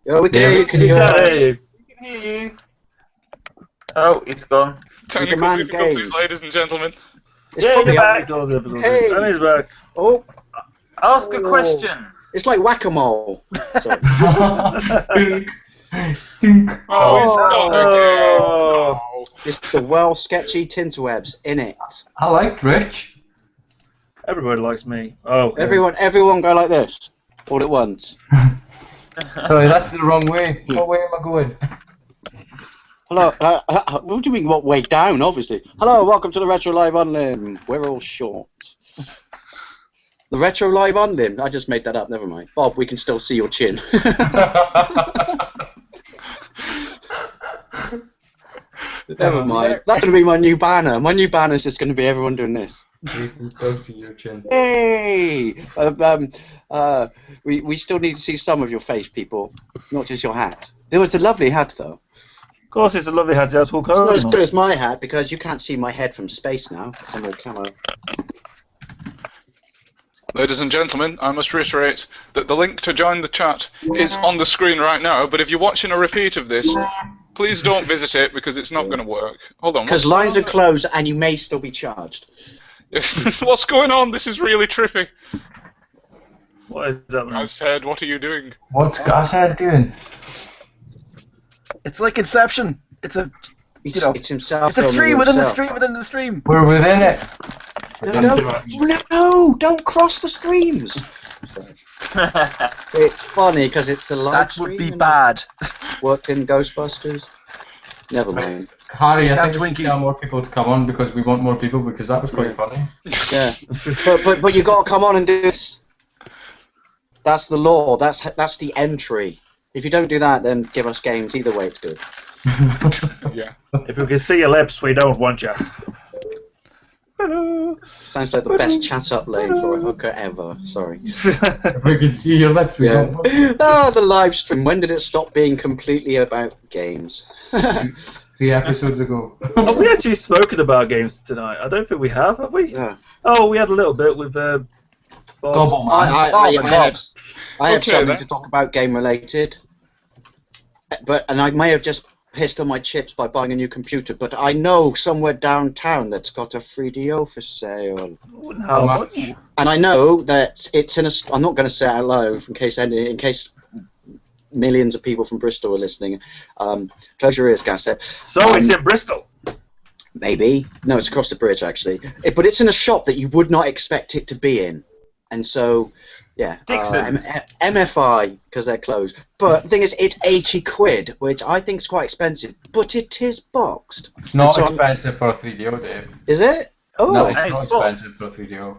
Yeah, we can Yeah, hear you. Can you hear us? Hey. We can hear you. Oh, it's gone. Technical demand difficulties, games. ladies and gentlemen. It's Yeah, probably you're up- back. Hey. And he's back. Oh, Ask a question. it's like whack-a-mole. Sorry. Oh, he's not again. Oh. No. It's the well sketchy tinterwebs in it. I liked Rich. Everybody likes me. Oh. Okay. Everyone go like this, all at once. Sorry, that's the wrong way. What way am I going? Hello. What do you mean? What way down? Obviously. Hello. Welcome to the Retro Live Unlim. We're all short. The Retro Live Unlim. I just made that up. Never mind. Bob, we can still see your chin. Never mind. That's going to be my new banner. My new banner is just going to be everyone doing this. You can still see your chin. Hey! We still need to see some of your face, people, not just your hat. It was a lovely hat, though. Of course, it's a lovely hat. That's all It's not as covered. good as my hat because you can't see my head from space now. It's all camo. Ladies and gentlemen, I must reiterate that the link to join the chat is on the screen right now, but if you're watching a repeat of this, please don't visit it because it's not going to work. Hold on. Because lines are closed and you may still be charged. What's going on? This is really trippy. What is that? I said, what are you doing? What's Gashead doing? It's like Inception. It's a It's himself. it's a filming stream within the himself. stream within the stream. We're within it. No, don't cross the streams. It's funny because it's a live That stream. would be and bad. Worked in Ghostbusters. Never mind. Harry, I Can't think we should Twinkie. tell more people to come on because we want more people because that was quite funny. Yeah, but you got to come on and do this. That's the law. That's the entry. If you don't do that, then give us games. Either way, it's good. Yeah. If we can see your lips, we don't want you. Sounds like the best chat-up lane for a hooker ever. Sorry. If we can see your lips, we Yeah. don't want The live stream. When did it stop being completely about games? 3 episodes ago. Have we actually spoken about games tonight? I don't think we have we? Yeah. Oh, we had a little bit with Bob. Double man. I have Okay, something then. to talk about game-related. And I may have just pissed on my chips by buying a new computer, but I know somewhere downtown that's got a 3DO for sale. How much? And I know that it's in a. I'm not going to say it out loud in case millions of people from Bristol are listening. Close your ears, Gasset. So it's in Bristol. Maybe. No, it's across the bridge actually. But it's in a shop that you would not expect it to be in, and so. Yeah, MFI, because they're closed. But the thing is, it's 80 quid, which I think is quite expensive, but it is boxed. It's not So expensive for a 3DO, Dave. Is it? Oh, No, it's not expensive for a 3DO.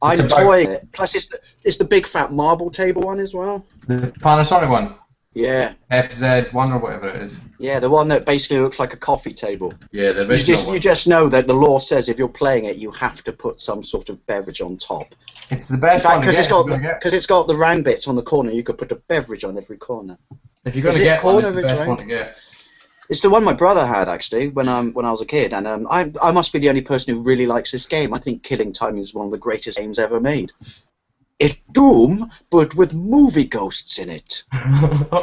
I'm It's about- toying it. Plus, it's the big fat marble table one as well. The Panasonic one. Yeah, FZ1 or whatever it is. yeah, the one that basically looks like a coffee table. Yeah, the You just know that the law says if you're playing it, you have to put some sort of beverage on top. It's the best one to Because get. it's got the round bits on the corner. You could put a beverage on every corner. If you're going Is to it get one, corner it's the ridge, best right? one to get. It's the one my brother had actually when I was a kid, and I must be the only person who really likes this game. I think Killing Time is one of the greatest games ever made. It's Doom, but with movie ghosts in it.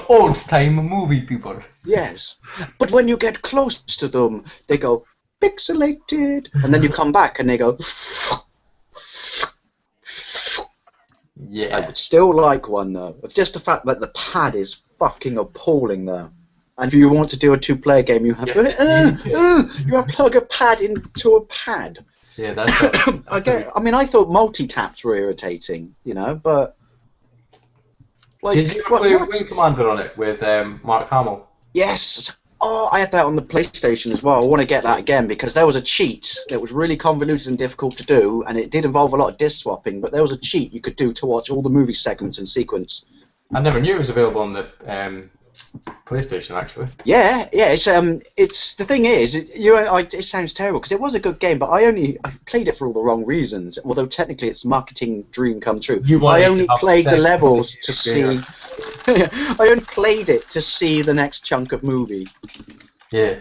Old time movie people. Yes, but when you get close to them, they go pixelated, and then you come back and they go. I Yeah. would still like one though. Just the fact that the pad is fucking appalling though. And if you want to do a 2-player game, you have Yeah, you unplug a pad into a pad. Yeah, that's I mean, I thought multi-taps were irritating, you know, but like, Did you play Wing Commander on it with Mark Hamill? Yes. Oh, I had that on the PlayStation as well. I want to get that again because there was a cheat that was really convoluted and difficult to do, and it did involve a lot of disc swapping. But there was a cheat you could do to watch all the movie segments in sequence. I never knew it was available on the PlayStation, actually. Yeah. It's the thing is, it sounds terrible because it was a good game, but I played it for all the wrong reasons. Although technically it's marketing dream come true. I only played the levels to see. I only played it to see the next chunk of movie. Yeah.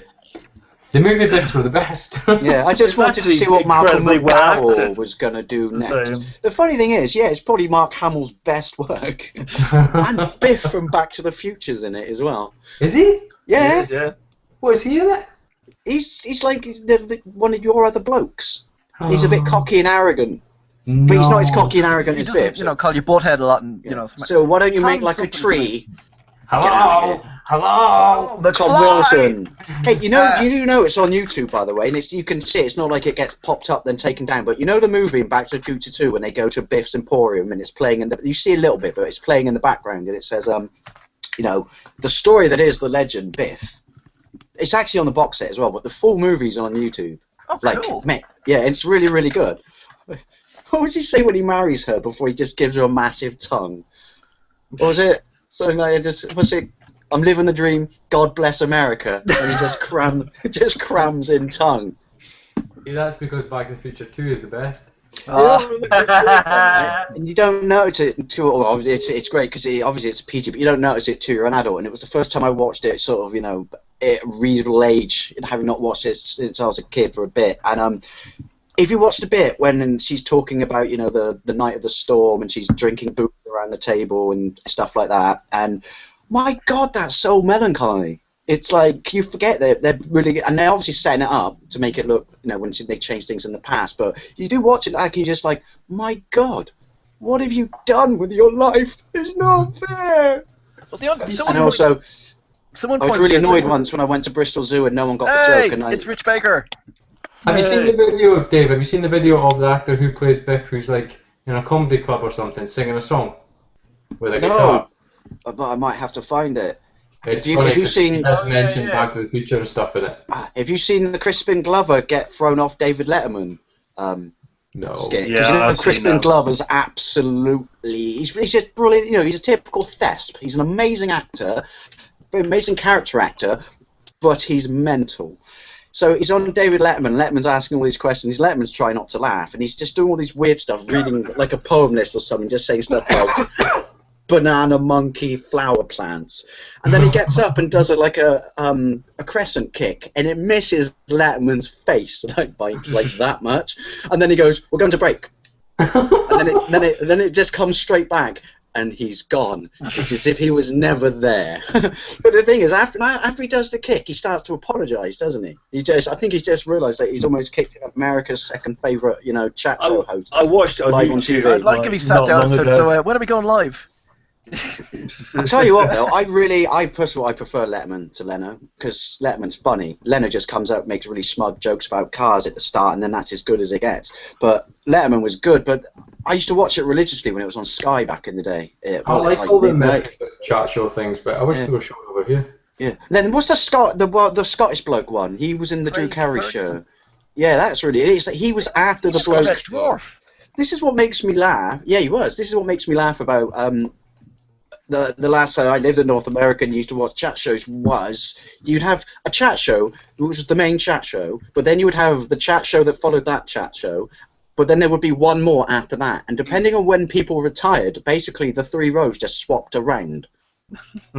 The movie bits were the best. Yeah, I just wanted to see what Malcolm McDowell was going to do next. The funny thing is, yeah, it's probably Mark Hamill's best work. And Biff from Back to the Future's in it as well. Is he? Yeah. He is, yeah. What, is he in it? He's like one of your other blokes. He's a bit cocky and arrogant. No. But he's not as cocky and arrogant as Biff. You know, call you butthead a lot and, you know... So why don't you make like a tree... Hello! Hello! Tom Wilson. Hey, you know it's on YouTube, by the way, and you can see it's not like it gets popped up then taken down. But you know the movie in Back to the Future 2 when they go to Biff's Emporium and it's playing, you see a little bit, but it's playing in the background, and it says, you know, the story that is the legend Biff. It's actually on the box set as well, but the full movie's on YouTube. Oh, cool. Yeah, it's really, really good. What does he say when he marries her before he just gives her a massive tongue? What was it? Something like I'm living the dream, God bless America, and he just crams in tongue. Yeah, that's because Back to the Future 2 is the best. And you don't notice it until, well, it's great because obviously it's PG, but you don't notice it till you're an adult. And it was the first time I watched it, sort of, you know, at a reasonable age, having not watched it since I was a kid for a bit. And if you watch the bit when she's talking about, you know, the night of the storm and she's drinking booze around the table and stuff like that, and my God, that's so melancholy. It's like you forget they're really, and they're obviously setting it up to make it look, you know, when they change things in the past. But you do watch it, like you're just like, my God, what have you done with your life? It's not fair. And also, I was really annoyed once when I went to Bristol Zoo and no one got the joke. And it's Rich Baker. Have you seen the video, Dave? Have you seen the video of the actor who plays Biff, who's like in a comedy club or something, singing a song with a guitar? But I might have to find it. It's have you seen? He does mention Back to the Future and stuff in it. Have you seen the Crispin Glover get thrown off David Letterman? No. Skit? Because you know, Crispin Glover's absolutely. He's just brilliant. You know, he's a typical thesp. He's an amazing actor, very amazing character actor, but he's mental. So he's on David Letterman. Letterman's asking all these questions. Letterman's trying not to laugh, and he's just doing all these weird stuff, reading like a poem list or something, just saying stuff like banana, monkey, flower plants, and then he gets up and does a crescent kick, and it misses Letterman's face like by like that much, and then he goes, "We're going to break," and then it just comes straight back. And he's gone. It's as if he was never there. But the thing is, after he does the kick, he starts to apologise, doesn't he? I think he's just realised that he's almost kicked America's second favourite, you know, chat show host. I watched it live on TV. I'd like if he sat down and said, "So when are we going live?" I tell you what, though, I personally prefer Letterman to Leno because Letterman's funny. Leno just comes out and makes really smug jokes about cars at the start, and then that's as good as it gets. But Letterman was good, but I used to watch it religiously when it was on Sky back in the day. I like all the chat show things, but I wish they were shown over here. Yeah. Then what's the Scottish bloke one? He was in the Drew Carey show. Yeah, that's really it. He was after the bloke. Dwarf. This is what makes me laugh. Yeah, he was. This is what makes me laugh about the last time I lived in North America and used to watch chat shows was you'd have a chat show, which was the main chat show, but then you would have the chat show that followed that chat show, but then there would be one more after that. And depending on when people retired, basically the three rows just swapped around.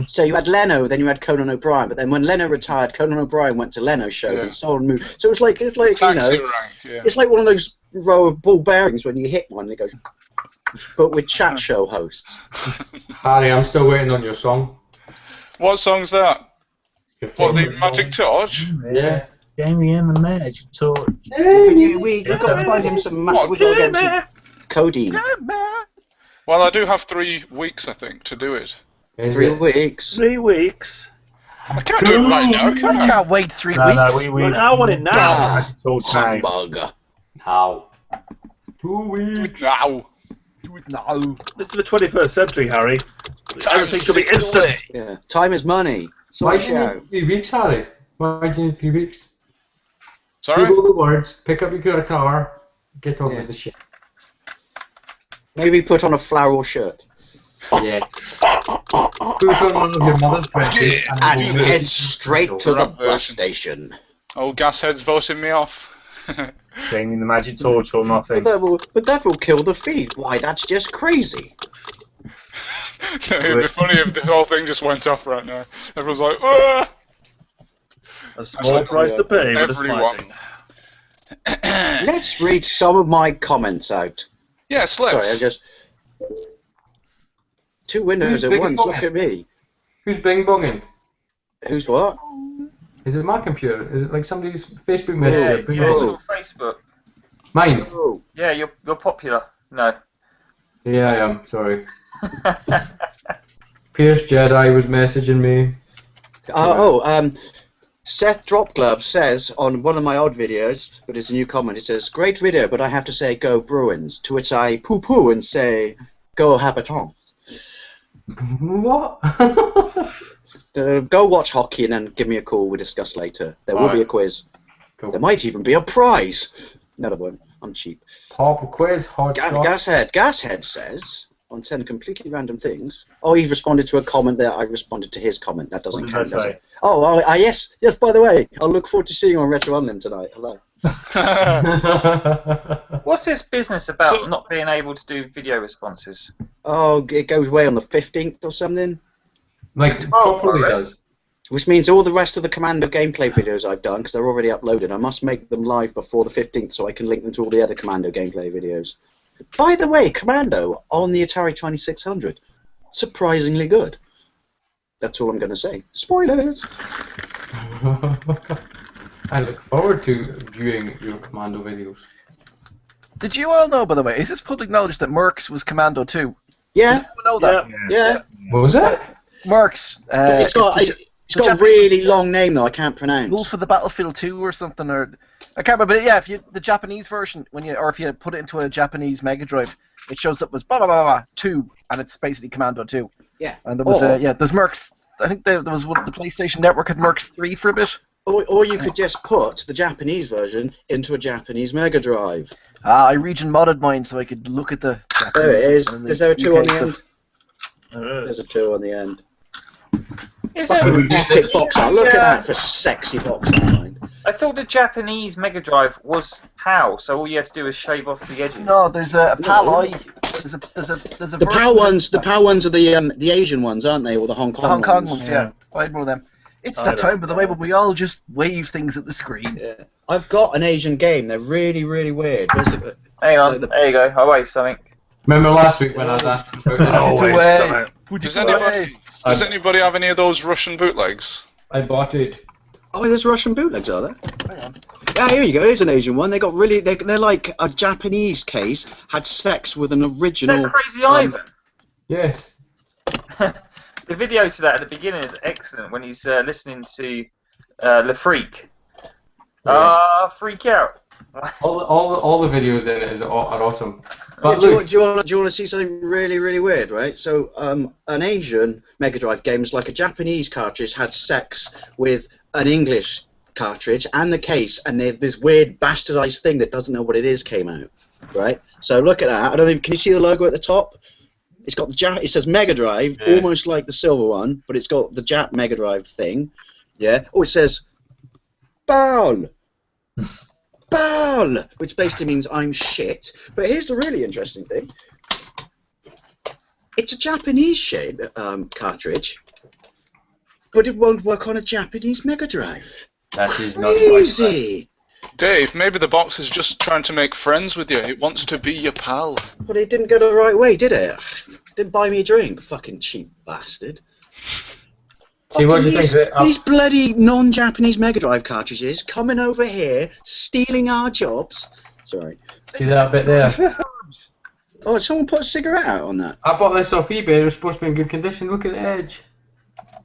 So you had Leno, then you had Conan O'Brien, but then when Leno retired, Conan O'Brien went to Leno's show, and so on moved. So it's like you know, it's like one of those row of ball bearings when you hit one and it goes. But with chat show hosts. Harry, I'm still waiting on your song. What song's that? What, the Magic Torch? Yeah. Jamie and the Magic Torch. We've got to find him some. We've got to get him some codeine. Well, I do have 3 weeks, I think, to do it. Is 3 it? weeks. 3 weeks. I can't do it right now, can I I? can't wait 3 No, weeks. I want it now. Ah, Magic Torch time. Humbug. How? 2 weeks. Now. Do it now. This is the 21st century, Harry. Time Everything should be instant. Yeah. Time is money. So Why I do you shout. need 3 weeks, Harry? Why do you need 3 weeks? Sorry? Google the words, pick up your guitar, get on Yeah. with the shit. Maybe put on a floral shirt. Yeah. Put on one of your mother's dresses And we'll make head it straight to the Rap bus version. station. Oh, Gashead's voting me off. Changing the Magic Torch or nothing. But that will kill the feed. Why, that's just crazy. It'd be funny if the whole thing just went off right now. Everyone's like, ah! A small price to pay for the Everyone. smiting. Let's read some of my comments out. Yes, let's. Sorry, I just... 2 windows Who's at big once, and look at me. Who's bing bonging? Who's what? Is it my computer? Is it like somebody's Facebook Yeah, message? yeah, it's on Facebook. Mine? Oh. Yeah, you're popular. No. Yeah, I am, sorry. Pierce Jedi was messaging me. Seth Dropglove says on one of my odd videos, but it's a new comment, it says, great video, but I have to say go Bruins, to which I poo-poo and say go Habitants. What? Go watch hockey and then give me a call, we'll discuss later. There will be a quiz. Cool. There might even be a prize. No, there won't. I'm cheap. Pop quiz, hot shot. Gashead says, on 10 completely random things. Oh, he responded to a comment there. I responded to his comment. That doesn't count, does it? Oh, yes, by the way. I'll look forward to seeing you on RetroUnlim tonight. Hello. What's this business about not being able to do video responses? Oh, it goes away on the 15th or something. Like, properly does. Which means all the rest of the Commando gameplay videos I've done, because they're already uploaded, I must make them live before the 15th so I can link them to all the other Commando gameplay videos. By the way, Commando on the Atari 2600. Surprisingly good. That's all I'm going to say. Spoilers! I look forward to viewing your Commando videos. Did you all know, by the way, is this public knowledge that Mercs was Commando 2? Yeah. Did you know that? Yeah. What was that? Mercs. It's got a really long name though. I can't pronounce. Wolf of the Battlefield 2 or something, or I can't remember. But yeah, if you the Japanese version, if you put it into a Japanese Mega Drive, it shows up as blah blah blah, blah 2, and it's basically Commando 2. Yeah. And there was there's Mercs. I think there was one. The PlayStation Network had Mercs 3 for a bit. Or you could just put the Japanese version into a Japanese Mega Drive. I region modded mine so I could look at the. Japanese There it is. and Is there a 2 on the UK end? stuff. There's a 2 on the end. Is Fucking there- epic box art. Look at that for sexy box art. I thought the Japanese Mega Drive was PAL, so all you had to do is shave off the edges. No, there's a PAL-I. There's a The PAL ones are the Asian ones, aren't they? Or the Hong Kong Hong Kong ones. ones, yeah. I had one of them. It's that time, by the way, but we all just wave things at the screen. Yeah. I've got an Asian game. They're really, really weird. Hang on, there you go. I waved something. Remember last week when I was asking about Does anybody have any of those Russian bootlegs? I bought it. Oh, there's Russian bootlegs, are there? Hang on. Yeah, here you go. There's an Asian one. They got really. They're like a Japanese case had sex with an original. Is that Crazy Ivan? Yes. The video to that at the beginning is excellent when he's listening to Le Freak. Freak out. All the videos in it are awesome. Yeah, But do look, you want to see something really, really weird, right? So, an Asian Mega Drive game is like a Japanese cartridge had sex with an English cartridge and the case, and this weird bastardized thing that doesn't know what it is came out, right? So look at that. I don't even. Can you see the logo at the top? It's got it says Mega Drive, almost like the silver one, but it's got the Jap Mega Drive thing. Yeah. Oh, it says BAL. BAL, which basically means I'm shit. But here's the really interesting thing. It's a Japanese shade cartridge, but it won't work on a Japanese Mega Drive. that is not Crazy. Dave, maybe the box is just trying to make friends with you. It wants to be your pal. But it didn't go the right way, did it? Didn't buy me a drink, fucking cheap bastard. See what do you think of it? These bloody non-Japanese Mega Drive cartridges coming over here, stealing our jobs. Sorry. See that bit there? Oh, someone put a cigarette out on that. I bought this off eBay. It was supposed to be in good condition. Look at the edge.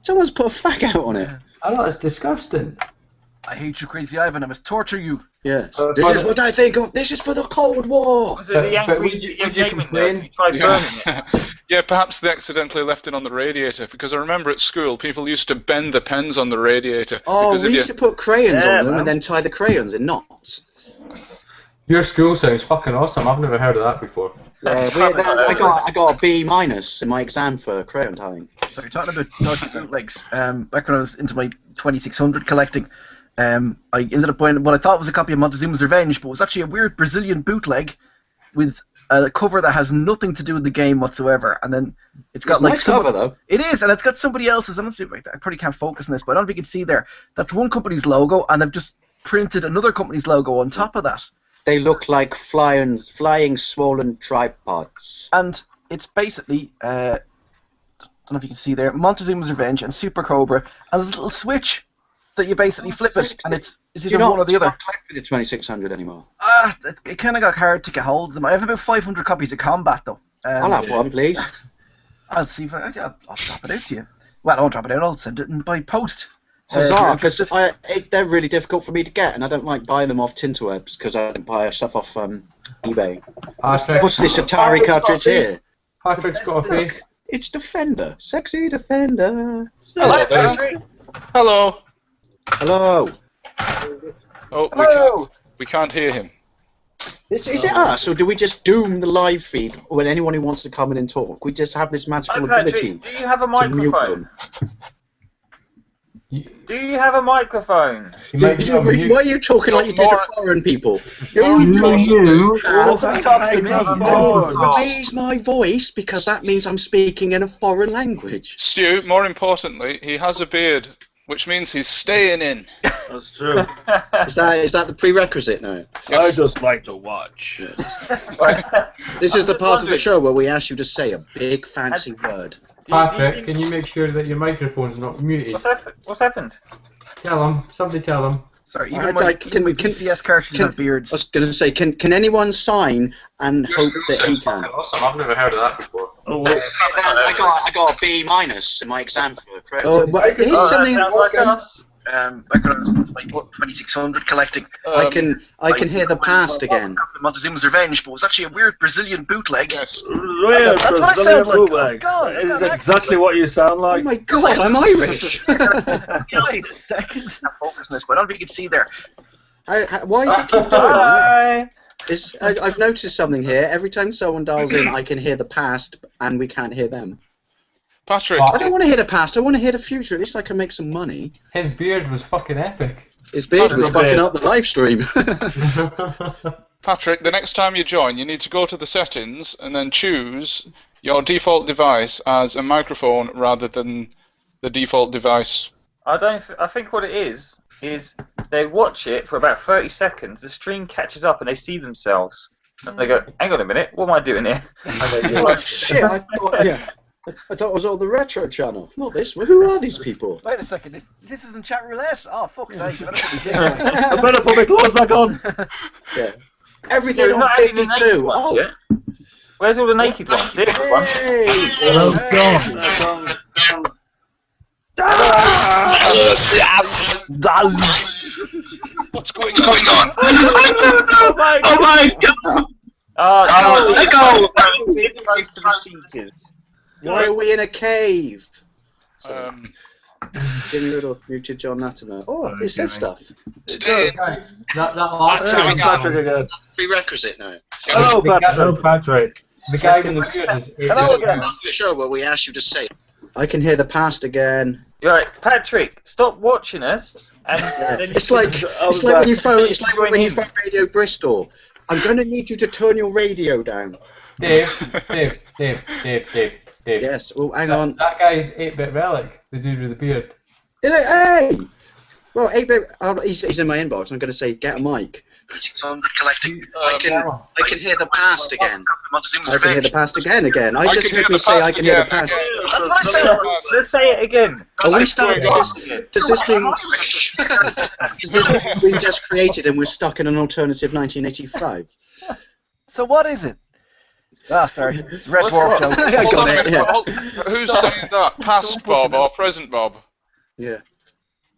Someone's put a fag out on it. I know, it's disgusting. I hate you, Crazy Ivan. I must torture you. Yes. This is what I think of. This is for the Cold War. Was it the angry would you gaming complain? nerd? You tried burning it. Yeah, perhaps they accidentally left it on the radiator, because I remember at school people used to bend the pens on the radiator. Oh, because we if used to put crayons Yeah, on them man. and then tie the crayons in knots. Your school sounds fucking awesome. I've never heard of that before. Yeah, I got a B- in my exam for crayon tying. So you're talking about dodgy bootlegs. Back when I was into my 2600 collecting, I ended up buying what I thought was a copy of Montezuma's Revenge, but it was actually a weird Brazilian bootleg with a cover that has nothing to do with the game whatsoever. And then it's got It's a nice cover, though. It is, and it's got somebody else's. I'm not sure, I probably can't focus on this, but I don't know if you can see there. That's one company's logo, and they've just printed another company's logo on top of that. They look like flying swollen tripods. And it's basically, don't know if you can see there, Montezuma's Revenge and Super Cobra, and there's a little switch that you basically flip it, and it's either one or the other. Not collect with the 2600 anymore. It kind of got hard to get hold of them. I have about 500 copies of Combat, though. I'll have one, please. I'll see if I'll drop it out to you. Well, I won't drop it out, I'll send it in by post. Huzzah, because they're really difficult for me to get, and I don't like buying them off Tinterwebs, because I don't buy stuff off eBay. What's this Atari cartridge here? Patrick's got a face. It's Defender. Sexy Defender. Hello there. Hello. Hello. Oh, we can't hear him. Is it us, or do we just doom the live feed when anyone who wants to come in and talk? We just have this magical ability Do you have a to mute microphone? them. Do you have a microphone? Why are you talking like you did to foreign people? Raise my voice because that means I'm speaking in a foreign language. Stu, more importantly, he has a beard, which means he's staying in. That's true. Is that the prerequisite now? I just like to watch. This is the part of the show where we ask you to say a big fancy word. Patrick, can you make sure that your microphone's not muted? What's happened? Tell him. Somebody tell him. Sorry, even my PCS cartridges have beards. I was going to say, can anyone sign and hope that he can? Awesome. I've never heard of that before. I got a B- in my exam for credit. Here's something. Back when I was in my 2600 collecting, I can hear the past again. Montezuma's Revenge, but it was actually a weird Brazilian bootleg. Yes. Weird That's what I sound like. bootleg. Oh, God, It is exactly what you sound like. Oh my God, I'm Irish. Wait a second. I'm focusing this, but I don't know if you can see there. Why does it keep doing that? I've noticed something here. Every time someone dials in, I can hear the past, and we can't hear them. Patrick. I don't want to hear the past. I want to hear the future. At least I can make some money. His beard was fucking epic. His beard was fucking up the live stream. Patrick, the next time you join, you need to go to the settings and then choose your default device as a microphone rather than the default device. I think what it is they watch it for about 30 seconds. The stream catches up and they see themselves. And they go, hang on a minute, what am I doing here? Oh shit! I thought it was all the retro channel. Not this one. Who are these people? Wait a second, this isn't chat roulette. Oh, fuck's sake. I better put my clothes back on. Yeah. Everything on 52. Oh. Yet. Where's all the naked ones? Here's the one. Hello, John. What's going on? Oh my God! Let's go! Close to the speakers. Why are we in a cave? Jimmy Riddle muted John Latimer. Oh, it's this stuff. Thanks. That last Patrick again. Prerequisite now. Hello, Patrick. Hello, Patrick. The guy with the beard is. Hello again. That's the show where we ask you to say. I can hear the past again. Right, Patrick, stop watching us. And then It's like when you phone. It's like when you phone Radio Bristol. I'm going to need you to turn your radio down. Dave. Yes. Well, hang on. That guy's 8-Bit Relic, the dude with the beard. Is it? Hey. Well, 8-Bit. He's in my inbox. I'm going to say get a mic. Collecting. I can hear the past again. I can hear the past again. I just heard me say I can hear the past. Let's say it again. Are we starting? Does this mean we just created and we're stuck in an alternative 1985? So what is it? Ah, sorry. Red Dwarf joke. I Hold on got a it. minute. Yeah. Who's saying that? Past Bob or present Bob? Yeah.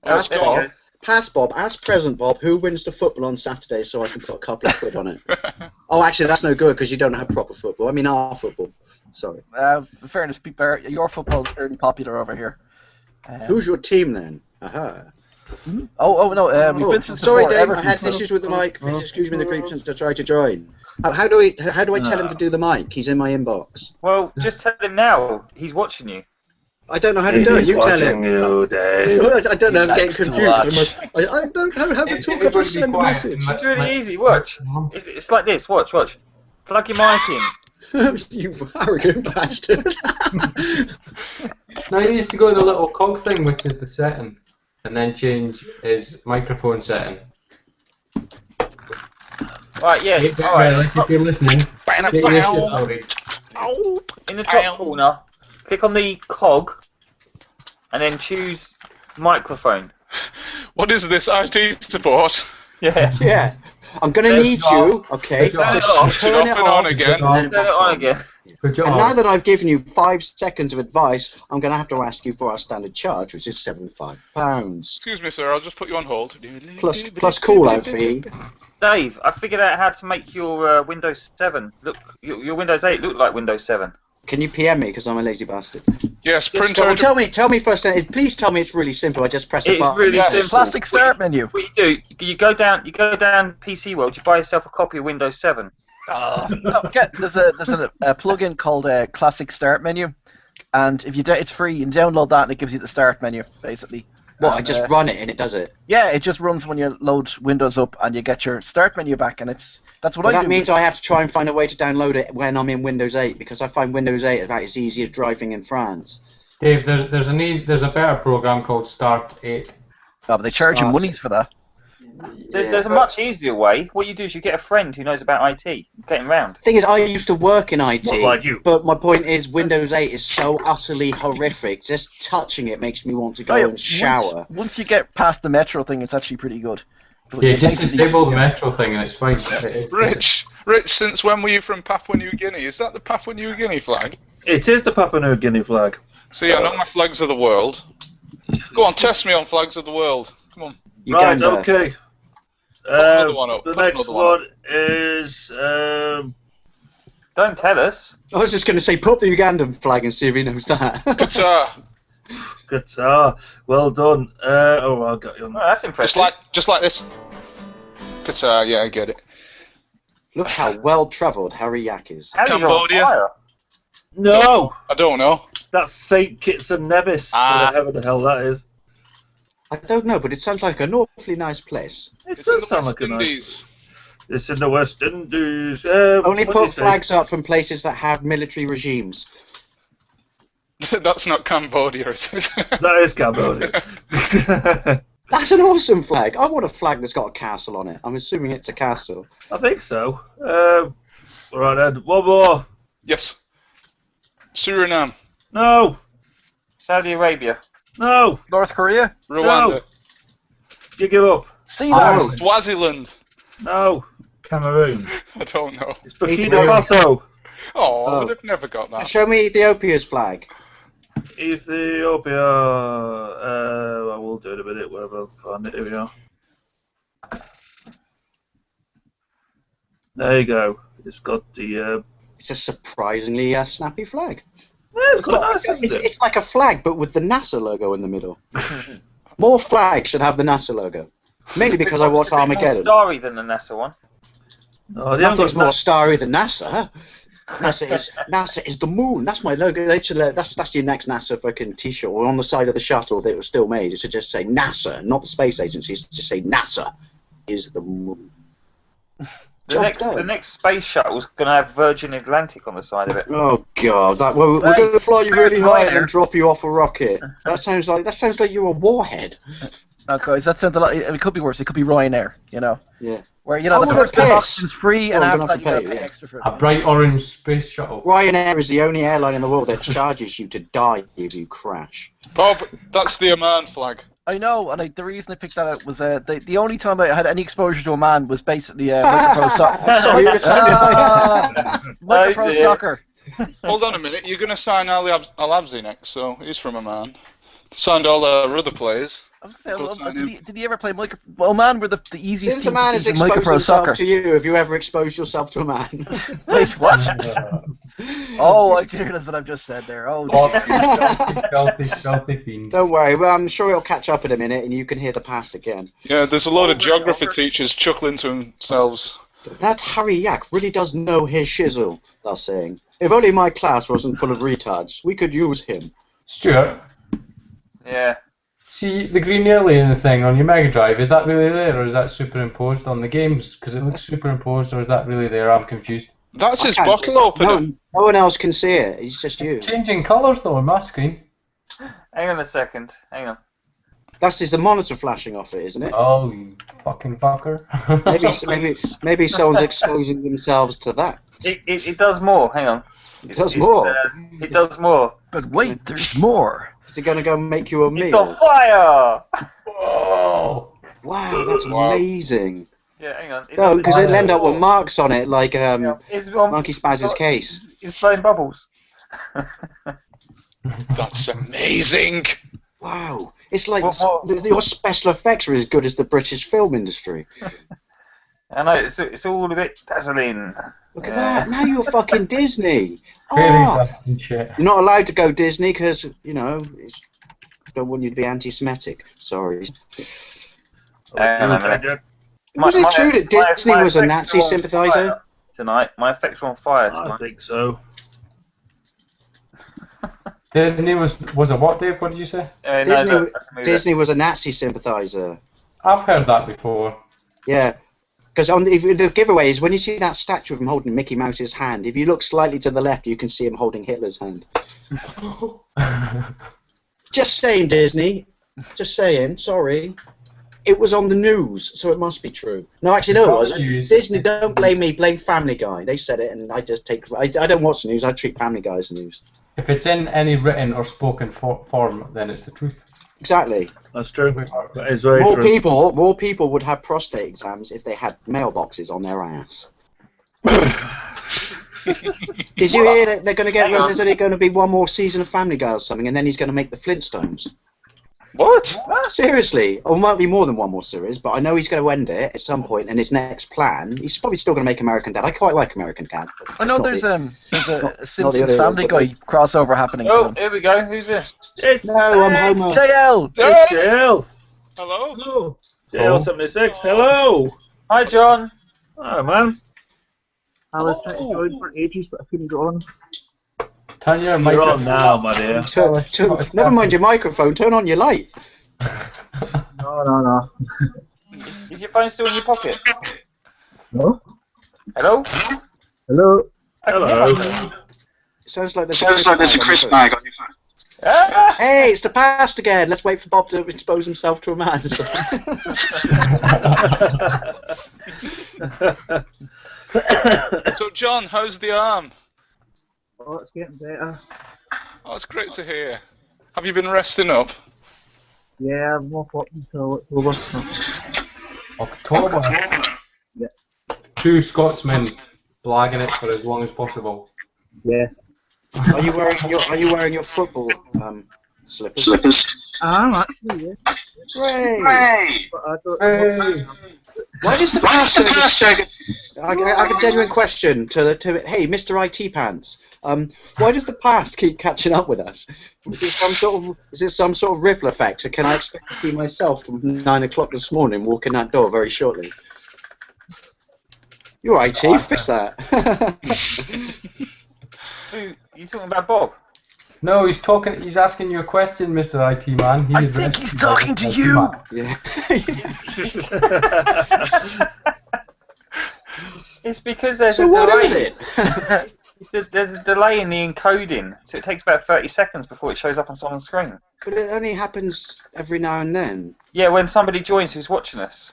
Or Past there we Bob. go. Past Bob. Ask present Bob who wins the football on Saturday, so I can put a couple of quid on it. Oh, actually, that's no good because you don't have proper football. I mean, our football. Sorry. In fairness, your football's fairly popular over here. Who's your team then? Aha. Oh no, we've been through this Sorry, before. Dave. I Everton. had issues with the mic. Please excuse me the creep since I tried to join. How do I tell him to do the mic? He's in my inbox. Well, just tell him now. He's watching you. I don't know how to do it. You tell him. You, Dave. I don't know. I'm getting likes to confused. watch. I don't know how to talk. I just send a message. It's really easy. Watch. It's like this. Watch. Plug your mic in. You arrogant bastard. No, he needs to go to the little cog thing, which is the setting, and then change his microphone setting. Right, yeah. Get All right. if you're listening, get your shit sorted. In the top corner, click on the cog, and then choose microphone. What is this IT support? Yeah. Yeah. I'm gonna Turn need it you, okay, Turn it just off. turn it Turn it off on again. and then Turn it back on on. again. Good job. And now that I've given you 5 seconds of advice, I'm going to have to ask you for our standard charge, which is £75. Excuse me, sir. I'll just put you on hold. Plus call-out fee. Dave, I figured out how to make your Windows 7 look, your Windows 8 look like Windows 7. Can you PM me, because I'm a lazy bastard? Yes, printer. Well, tell me first. Please tell me it's really simple. I just press a It's button. really Yes. simple. Classic start menu. What you do, you go down PC World, you buy yourself a copy of Windows 7. No, there's a plugin called Classic Start Menu, and if it's free, you can download that and it gives you the start menu basically. What? And, I just run it and it does it. Yeah, it just runs when you load Windows up and you get your start menu back, and that's what I do. That means I have to try and find a way to download it when I'm in Windows 8 because I find Windows 8 about as easy as driving in France. Dave, there's a better program called Start 8. Oh, but they charge you monies for that. There's a much easier way. What you do is you get a friend who knows about IT, get him round. Thing is, I used to work in IT, Not like you. but my point is Windows 8 is so utterly horrific. Just touching it makes me want to go and shower. Once you get past the Metro thing, it's actually pretty good. But Yeah, it just makes it disable the easier. Metro thing and it's fine. Rich, since when were you from Papua New Guinea? Is that the Papua New Guinea flag? It is the Papua New Guinea flag. See, I know my flags of the world. Go on, test me on flags of the world. Come on. Right, Uganda. okay. another one up, The put next another one one is... Don't tell us. I was just going to say, put up the Ugandan flag and see if he knows that. Guitar. Guitar. Well done. I got you on Oh, that. that's impressive. Just like this. Guitar, yeah, I get it. Look how well travelled Harry Yack is. Harry's on Cambodia. fire. No! I don't know. That's St. Kitts and Nevis. Whatever the hell that is. I don't know, but it sounds like an awfully nice place. It It's in does the sound West like a nice... Indies. It's in the West Indies. Only what did you put say? flags up from places that have military regimes. That's not Cambodia, is it? That is Cambodia. That's an awesome flag. I want a flag that's got a castle on it. I'm assuming it's a castle. I think so. Right then, one more. Yes. Suriname. No! Saudi Arabia. No! North Korea? Rwanda. You give up. Sealand. Swaziland. No. Cameroon. I don't know. It's Burkina Faso. Oh, I Oh. would have never got that. Show me Ethiopia's flag. Ethiopia. I will do it in a minute. Wherever I'll find it. Here we are. There you go. It's got the. It's a surprisingly snappy flag. Yeah, it's quite nice, isn't it? It's like a flag, but with the NASA logo in the middle. More flags should have the NASA logo. Mainly because I watched More Armageddon. starry than the NASA one. No, they haven't Nothing's got more starry than NASA. NASA is the moon. That's my logo. That's your next NASA fucking T-shirt. Or on the side of the shuttle that was still made, it should just say NASA, not the space agency. It should just say NASA is the moon. The next space shuttle's going to have Virgin Atlantic on the side of it. Oh god, we're going to fly you really high and then drop you off a rocket. That sounds like you're a warhead. No, guys, that sounds a lot. It could be worse. It could be Ryanair, you know. Yeah. Where, you know, Oh, the we're first gonna option's free, and Oh, after we're that you gonna gotta pay, pay yeah. extra for it. A bright orange space shuttle. Ryanair is the only airline in the world that charges you to die if you crash. Bob, that's the Oman flag. I know, and the reason I picked that out was the only time I had any exposure to a man was basically Micropro Soccer. Sorry, you're Micropro Soccer. Hold on a minute. You're going to sign Ali Al-Abzi next, so he's from a man. Signed all our other players. I was gonna say, did he ever play Micro? Well, man, were the easiest. Since a man has exposed himself to you, have you ever exposed yourself to a man? Wait, what? Oh, I hear that's what I've just said there. Oh, Filthy fiend. Don't worry, well, I'm sure it'll catch up in a minute and you can hear the past again. Yeah, there's a lot of geography teachers chuckling to themselves. That Harry Yack really does know his shizzle, they're saying. If only my class wasn't full of retards, we could use him. Stuart? Yeah. See, the green alien thing on your Mega Drive, is that really there, or is that superimposed on the games? Because it looks superimposed, or is that really there? I'm confused. That's his bottle opener. No one else can see it, it's just you. It's changing colours, though, on my screen. Hang on a second. Hang on. That's just the monitor flashing off it, isn't it? Oh, you fucking fucker. maybe someone's exposing themselves to that. It does more. Hang on. It does more? It does more. But wait, there's more. Is it going to go and make you a meal? It's on fire! Whoa! Wow, that's amazing. Yeah, hang on. No, because it'll end up with marks on it, like Monkey Spazz's case. It's blowing bubbles. That's amazing. Wow, it's like your special effects are as good as the British film industry. I know, it's all a bit dazzling. Look at that, now you're fucking Disney. Shit. You're not allowed to go Disney because, you know, don't want you to be anti-Semitic. Sorry. Was it true that Disney was a Nazi sympathiser? Tonight, my effects were on fire tonight. I think so. Disney was it what, Dave? What did you say? Disney was a Nazi sympathiser. I've heard that before. Yeah. Because on the giveaways, when you see that statue of him holding Mickey Mouse's hand, if you look slightly to the left, you can see him holding Hitler's hand. Just saying, Disney. Just saying. Sorry. It was on the news, so it must be true. No, actually, no, it wasn't. Disney, don't blame me. Blame Family Guy. They said it, and I just take. I don't watch the news. I treat Family Guy as the news. If it's in any written or spoken form, then it's the truth. Exactly. That's true. That is very true. More people would have prostate exams if they had mailboxes on their ass. Did you hear that they're going to get? There's only going to be one more season of Family Guy or something, and then he's going to make the Flintstones. What? Seriously? Or might be more than one more series, but I know he's going to end it at some point in his next plan. He's probably still going to make American Dad. I quite like American Dad. I know there's a Simpsons Family Guy crossover happening soon. Here we go. Who's this? I'm Homer. JL! It's JL! Hello? JL76, hello! Hi, John. Oh, man. I was trying to join for ages, but I couldn't get on. Turn your You're microphone on now, my dear. Never mind your microphone, turn on your light. No. Is your phone still in your pocket? No? Hello? Hello? Hello. Sounds like there's a crisp bag on your phone. Hey, it's the past again. Let's wait for Bob to expose himself to a man. So, John, how's the arm? Oh, it's getting better. Oh, it's great to hear. Have you been resting up? Yeah, I'm off up until October. October? Yeah. Two Scotsmen blagging it for as long as possible. Yes. Are you wearing your football slippers? I am actually, yeah. Hooray! But I don't Why does the past I have a genuine question to hey, Mr. IT Pants. Why does the past keep catching up with us? Is it some sort of ripple effect? Or can I expect to see myself from 9 o'clock this morning walking that door very shortly? You're IT, fix that. Who, you talking about Bob? No, he's asking you a question, Mr. IT man. I think he's talking to you! Yeah. It's because there's So a what delay. is it? There's a delay in the encoding, so it takes about 30 seconds before it shows up on someone's screen. But it only happens every now and then. Yeah, when somebody joins who's watching us.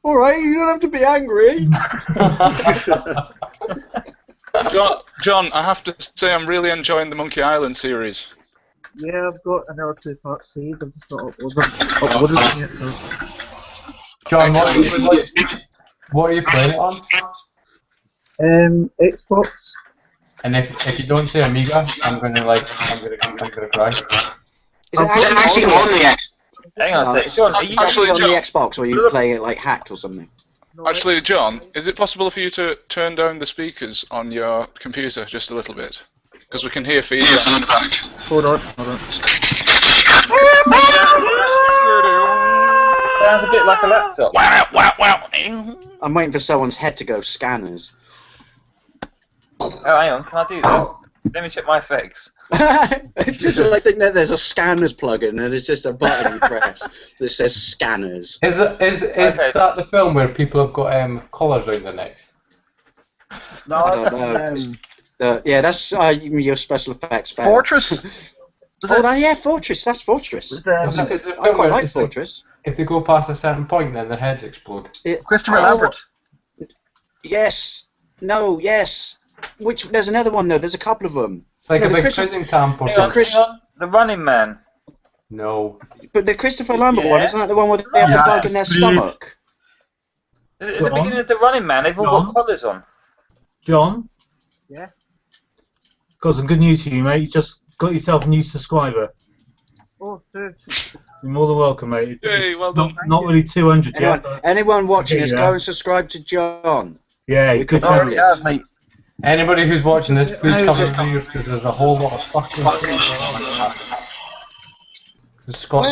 Alright, you don't have to be angry. John, I have to say I'm really enjoying the Monkey Island series. Yeah, I've got an R2 part saved. I've just not uploaded it yet. So. John, what are you playing it on? Xbox. And if you don't say Amiga, I'm gonna cry. Is it actually on the Xbox? Hang on a second. John, are you Actually on the Xbox, or are you playing it like hacked or something? Actually, John, is it possible for you to turn down the speakers on your computer just a little bit? Because we can hear feedback. Hold on. Sounds a bit like a laptop. I'm waiting for someone's head to go scanners. Oh, hang on. Can I do that? Let me check my effects. It's just like there's a scanners plugin and it's just a button you press that says scanners. Is that the film where people have got collars around their necks? No, I don't know. Yeah, that's your special effects. Fortress. Yeah, Fortress. That's Fortress. I quite like Fortress. If they go past a certain point, then their heads explode. Christopher Lambert. Yes. No. Yes. There's another one though. There's a couple of them. It's like a big prison camp or something. The Running Man. No. But the Christopher Lambert one, isn't that the one where they have the bug in their stomach? At the beginning of the Running Man, they've all got collars on. John? Yeah? Got some good news for you, mate. You just got yourself a new subscriber. Oh, You're more than welcome, mate. Hey, well done. Not really 200 yet. Anyone watching this, go and subscribe to John. Yeah, we could already have, mate. Anybody who's watching this, please cover your ears because there's a whole lot of fucking Scott's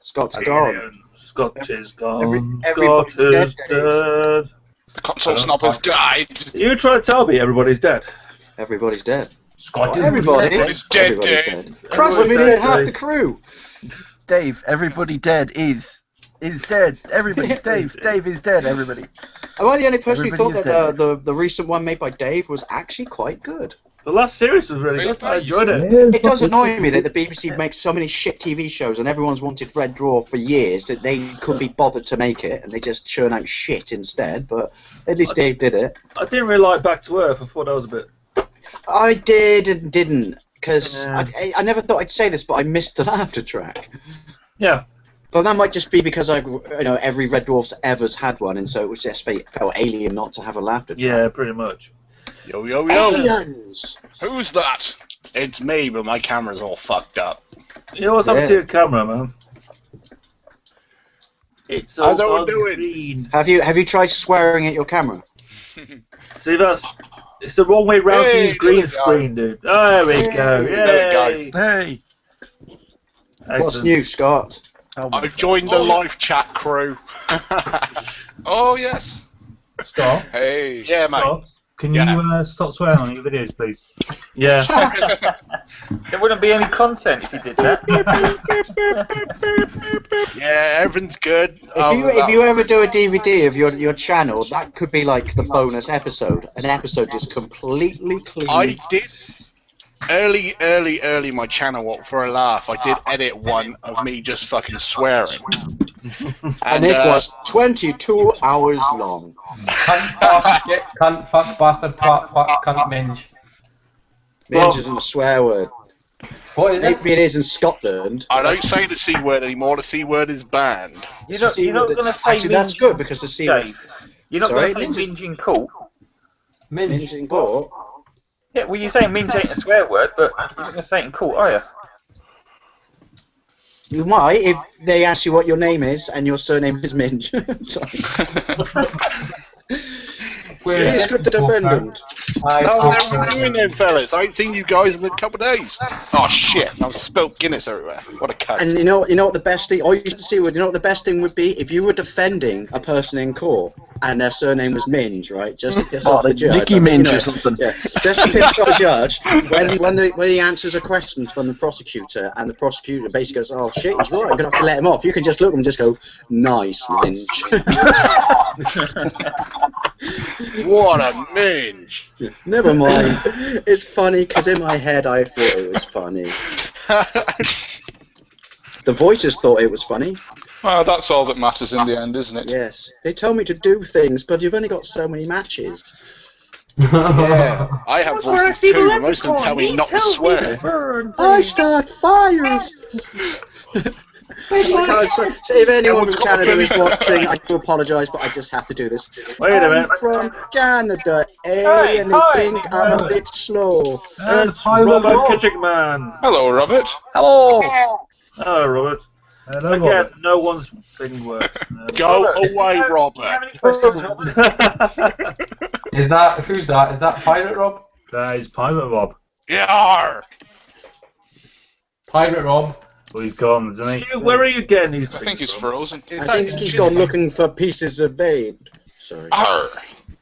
Scott's gone. Scott is gone. Everybody's dead. The console snob has died. You try to tell me everybody's dead. Everybody's dead. Everybody's dead. Trust me, didn't half the crew. Dave, everybody dead is dead. Everybody. Dave is dead. Everybody. Am I the only person who thought that the recent one made by Dave was actually quite good? The last series was really good. I enjoyed it. It does annoy me that the BBC makes so many shit TV shows and everyone's wanted Red Dwarf for years that they couldn't be bothered to make it and they just churn out shit instead. But at least Dave did it. I didn't really like Back to Earth. I thought that was a bit. I did and didn't because I never thought I'd say this, but I missed the laughter track. Yeah. But that might just be because every Red Dwarf's ever's had one, and so it was just felt alien not to have a laughter track. Yeah, pretty much. Yo. Aliens! Who's that? It's me, but my camera's all fucked up. You know what's up to your camera, man? It's all How's everyone doing? Have you tried swearing at your camera? See, it's the wrong way round to use green screen, dude. There we go. There we go. Hey. What's new, Scott? I've joined the live chat crew. Oh yes. Scott. Hey. Yeah, mate. Scott, can you stop swearing on your videos, please? Yeah. There wouldn't be any content if you did that. Yeah, everything's good. If you ever do a DVD of your channel, that could be like the bonus episode. An episode just completely clean. I did early my channel for a laugh. I did edit one of me just fucking swearing. And it was 22 hours long. Cunt, fuck, bastard, twat, fuck, cunt, minge. Minge isn't a swear word. What is it? Maybe it is in Scotland. I don't say the C word anymore. The C word is banned. You're not going to say actually, that's good because the C word. You're not going to say minge in court. Minge in court? Yeah, well, you're saying minge ain't a swear word, but you're not going to say it in court, are you? You might if they ask you what your name is and your surname is Minge. Please, good the defendant. How's everyone doing then, fellas? I ain't seen you guys in a couple of days. Oh shit! I've spilt Guinness everywhere. What a cunt. And you know what the best thing? I used to see. You know what the best thing would be if you were defending a person in court and their surname was Minge, right? Just to piss off the judge. Nicky Minge or something. Yeah, just to piss off the judge. When he answers a question from the prosecutor and the prosecutor basically goes, "Oh shit, he's right. I'm gonna have to let him off." You can just look at him and just go, "Nice, Minge." What a minge! Never mind. It's funny because in my head I thought it was funny. The voices thought it was funny. Well, that's all that matters in the end, isn't it? Yes. They tell me to do things, but you've only got so many matches. Yeah, I have voices too. Most of them tell me not to swear. I start fires. So if anyone from Canada is watching, I do apologise, but I just have to do this. Wait a minute. I'm from Canada, and hi. they think I'm a bit slow. It's Robert Kitchingman. Hello, Robert. Hello. Hello, Robert. Hello, Again, Robert. no one's thing worked. Go away, Robert. Is that who's that? Is that Pirate Rob? That is Pirate Rob. Yar! Pirate Rob. Well, he's gone, isn't he? Stu, where are you getting these I think he's from? frozen. I think he's gone looking for pieces of aid. Sorry. Arr.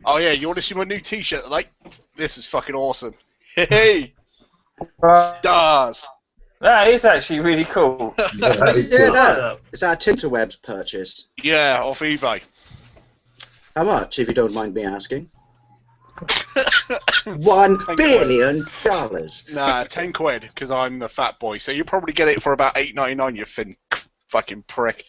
Oh yeah, you want to see my new T-shirt? Like, this is fucking awesome. Hey, stars. That is actually really cool. How did you do that? Is that a Tinterwebs purchase? Yeah, off eBay. How much, if you don't mind me asking? $1 billion. Nah, 10 quid, because I'm the fat boy. So you probably get it for about $8.99. You thin fucking prick.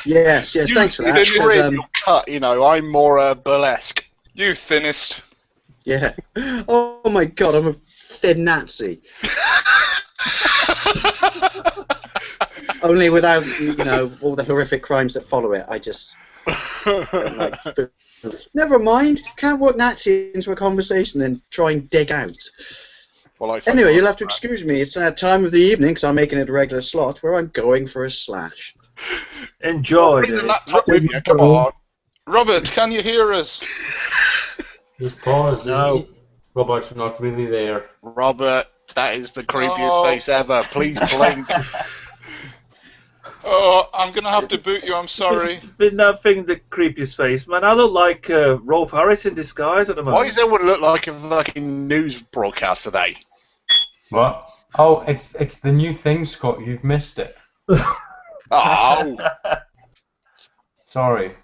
Yes, thanks for that. You trim your cut, you know. I'm more burlesque. You thinnest. Yeah. Oh my god, I'm a thin Nazi. Only without, you know, all the horrific crimes that follow it. I just don't like food. Never mind. Can't work Nazi into a conversation and try and dig out. Well, anyway, you'll have to excuse me. It's that time of the evening because I'm making it a regular slot where I'm going for a slash. Enjoy Bring the laptop with you. Come on. Robert, can you hear us? He's paused. No. Robert's not really there. Robert, that is the creepiest face ever. Please blink. Oh, I'm gonna have to boot you. I'm sorry. Been that thing, the creepiest face, man. I look like Rolf Harris in disguise at the moment. Why does everyone look like a fucking news broadcast today? What? Oh, it's the new thing, Scott. You've missed it. Oh. Sorry.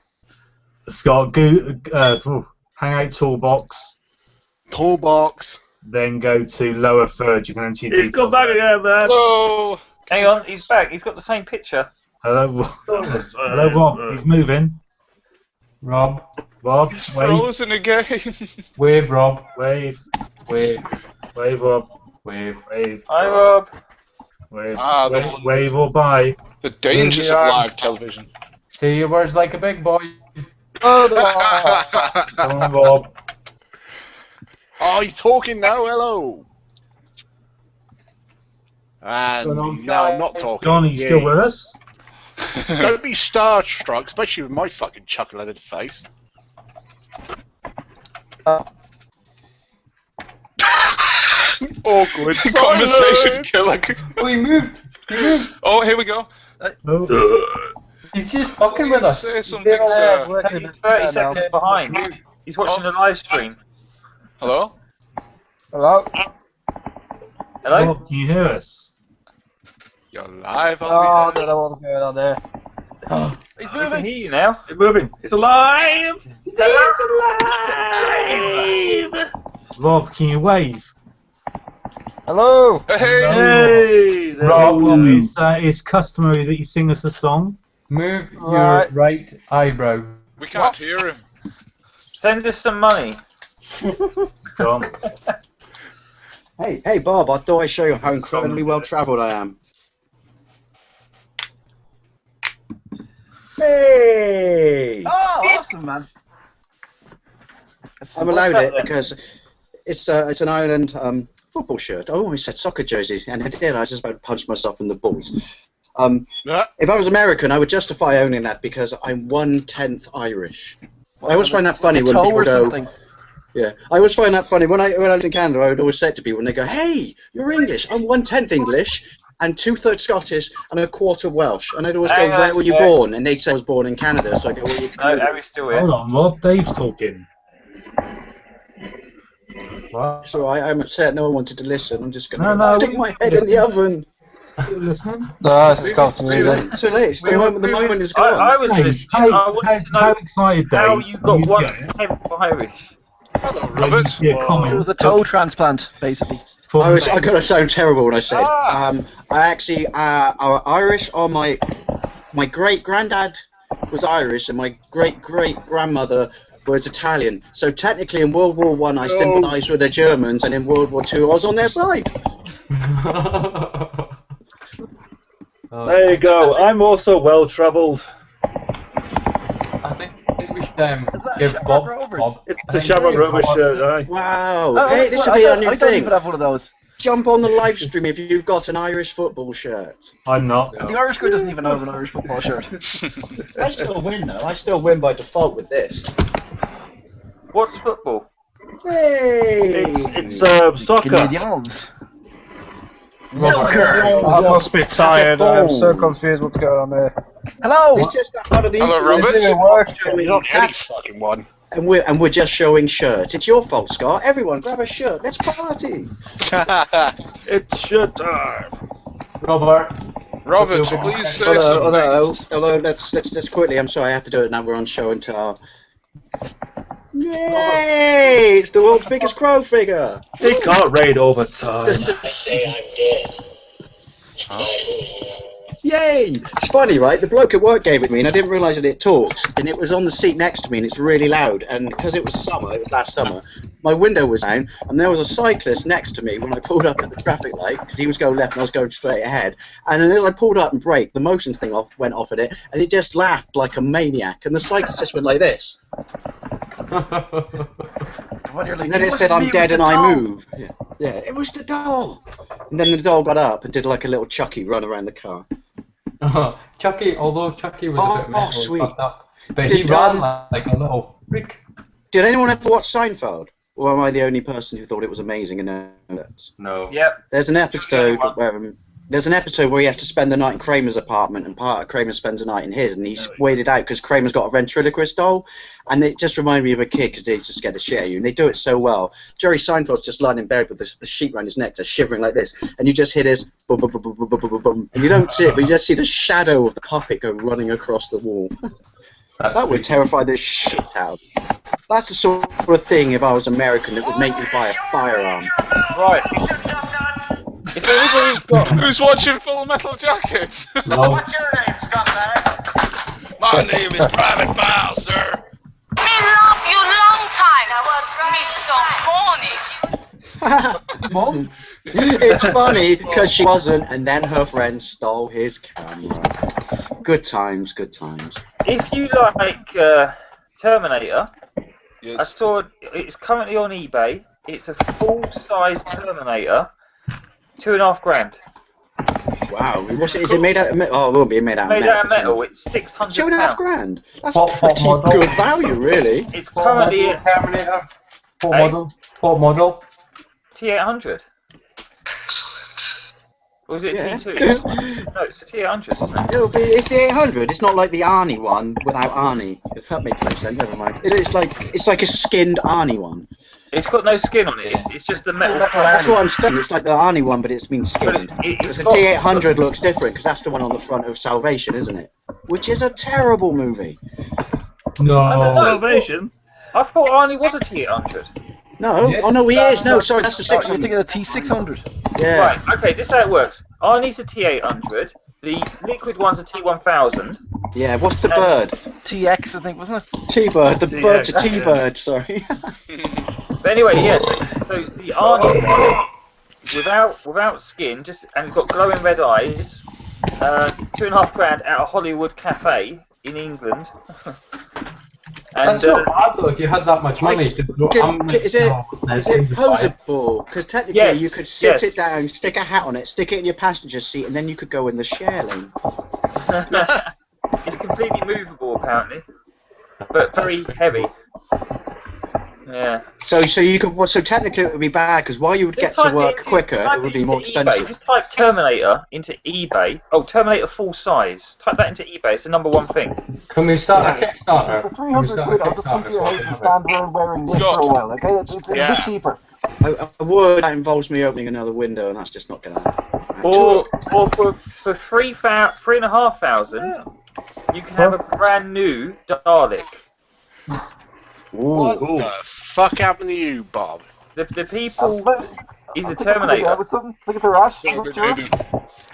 Scott, Hangout Toolbox. Toolbox. Then go to lower third. You can enter your He's come details back there. again, man. Hello. Hang on, he's back. He's got the same picture. Hello, hello, Rob. He's moving. Rob. Rob, He's wave. frozen again. Wave, Rob. Wave. Wave. Wave, Rob. Wave. Wave. Hi, Rob. Wave. Ah, Wave or bye. The dangers of live television. Say your words like a big boy. Come on, Rob. Oh, he's talking now. Hello. And he's now not talking. John, are you still with us? Don't be starstruck, especially with my fucking chuckle-headed face. Awkward Conversation killer. Oh, he moved. He moved. Oh, here we go. He's just fucking with us. Say something, sir. He's 30 seconds behind. He's watching the live stream. Hello? Hello? Hello? Rob, can you hear us? You're live Oh, on I the don't know what's going on there. He's moving. I can hear you now. It's moving. It's alive! He's alive! Rob, can you wave? Hello? Hey! Hey! There Rob, we go. It's customary that you sing us a song. Move your right eyebrow. We can't hear him. Send us some money. John. Hey, Bob, I thought I'd show you how incredibly well travelled I am. Hey! Oh, awesome, man. I'm allowed it because it's an Ireland football shirt. I always said soccer jerseys, and I did. I was just about to punch myself in the balls. If I was American, I would justify owning that because I'm 1/10 Irish. I always find that funny when people go. Yeah, I always find that funny when I lived in Canada. I would always say to people when they go, "Hey, you're English. I'm 1/10 English and 2/3 Scottish and 1/4 Welsh." And I'd always go, "Where were you born?" And they'd say I was born in Canada. So I go, "Well, you." No, Harry's still here. Hold on, Rob. Dave's talking. What? So I'm upset. No one wanted to listen. I'm just No, gonna stick my head in the oven. You listening? No, it's just got to me then. Too late. It's the moment is gone. I was listening. I wanted to know How excited, Dave? how you got 1/10 Irish. Hello, Robert. Comment. It was a toe transplant, basically. I gotta sound terrible when I say it. I actually are Irish. Or my great granddad was Irish, and my great grandmother was Italian. So technically, in World War One, I sympathised with the Germans, and in World War Two, I was on their side. There you go. I'm also well travelled. I think we should give Bob. It's a Shamrock Rovers shirt, aye. Wow. Hey, this will be our new I don't thing. even have one of those. Jump on the live stream if you've got an Irish football shirt. I'm not. The Irish guy doesn't even have an Irish football shirt. I still win though. I still win by default with this. What's football? Hey! It's soccer. Canadians. I must be tired. I'm so confused what's going on there. Hello! It's just part of the Hello, Robert. You're not any fucking one. And we're just showing shirts. It's your fault, Scott. Everyone, grab a shirt. Let's party. It's shirt time. Robert, please say Although let's quickly. I'm sorry, I have to do it now. We're on show and tell. Yay! It's the world's biggest crow figure. They can't raid overtime. Yay! It's funny, right? The bloke at work gave it me, and I didn't realise that it talks. And it was on the seat next to me, and it's really loud. And because it was summer, it was last summer, my window was down, and there was a cyclist next to me when I pulled up at the traffic light, because he was going left and I was going straight ahead. And then as I pulled up and braked, the motions thing went off at it, and it just laughed like a maniac. And the cyclist just went like this. And then it said, "I'm dead and I move." Yeah, it was the doll. And then the doll got up and did like a little Chucky run around the car. Chucky, although Chucky was a bit mental, sweet. Fucked up, but he ran like a little freak. Did anyone ever watch Seinfeld? Or am I the only person who thought it was amazing and that? No. Yep. There's an episode where he has to spend the night in Kramer's apartment, and part of Kramer spends the night in his, and he's weirded out because Kramer's got a ventriloquist doll, and it just reminded me of a kid because they just scared the shit out of you, and they do it so well. Jerry Seinfeld's just lying in bed with the sheet around his neck, just shivering like this, and you just hear this boom, boom, boom, boom, boom, boom, boom, boom, and you don't see it, but you just see the shadow of the puppet go running across the wall. That would terrify the shit out. That's the sort of thing, if I was American, that would make me buy a firearm. Right. If anybody's got... Who's watching Full Metal Jacket? No. What's your name, Scumbag? My name is Private Pile, sir. Me love you long time. That was me so horny. Mom? It's funny because she wasn't, and then her friend stole his camera. Good times, good times. If you like Terminator, Yes. I saw it's currently on eBay. It's a full-size Terminator, $2,500. Wow, is it made out of metal? Oh, it won't be made out of Made metal. out of metal. It's £600. £2,500. That's pretty good value, really. It's currently in Terminator. What model? T800. Or is it Yeah. T2? No, it's a T800, isn't it? It's the 800. It's not like the Arnie one without Arnie. If that makes no sense, never mind. It's like a skinned Arnie one. It's got no skin on it. It's just the metal. That's what I'm saying. It's like the Arnie one, but it's been skinned. Because the T800 looks different, because that's the one on the front of Salvation, isn't it? Which is a terrible movie. No. Salvation? I thought Arnie was a T800. No, Yes. Oh no, he is. No, sorry, that's the You're 600. thinking of the T600. Yeah. Right, okay, this is how it works. Arnie's a T800, the liquid one's a T1000. Yeah, what's the bird? TX, I think, wasn't it? T-bird. The TX, bird's a yeah. T-bird, sorry. But anyway, yes, so the Arnie one, without skin, and it's got glowing red eyes, £2,500 at a Hollywood cafe in England. And, That's not bad though, if you had that much money. Is it posable? Because technically Yes, you could sit yes. it down, stick a hat on it, stick it in your passenger seat, and then you could go in the share lane. it's completely movable apparently, but very heavy. Yeah. So you could. So technically it would be bad because while you would get to work quicker, it would be more expensive. Just type Terminator into eBay. Oh, Terminator full size. Type that into eBay. It's the #1 thing. Can we start a Kickstarter? For 300 quid, I'll just come to your house and stand around wearing this for a while, okay? It's a bit cheaper. I would. That involves me opening another window, and that's just not going to happen. Or for $3,500, you can have a brand new Dalek. What the fuck happened to you, Bob? The people is a Terminator. Look at the rash.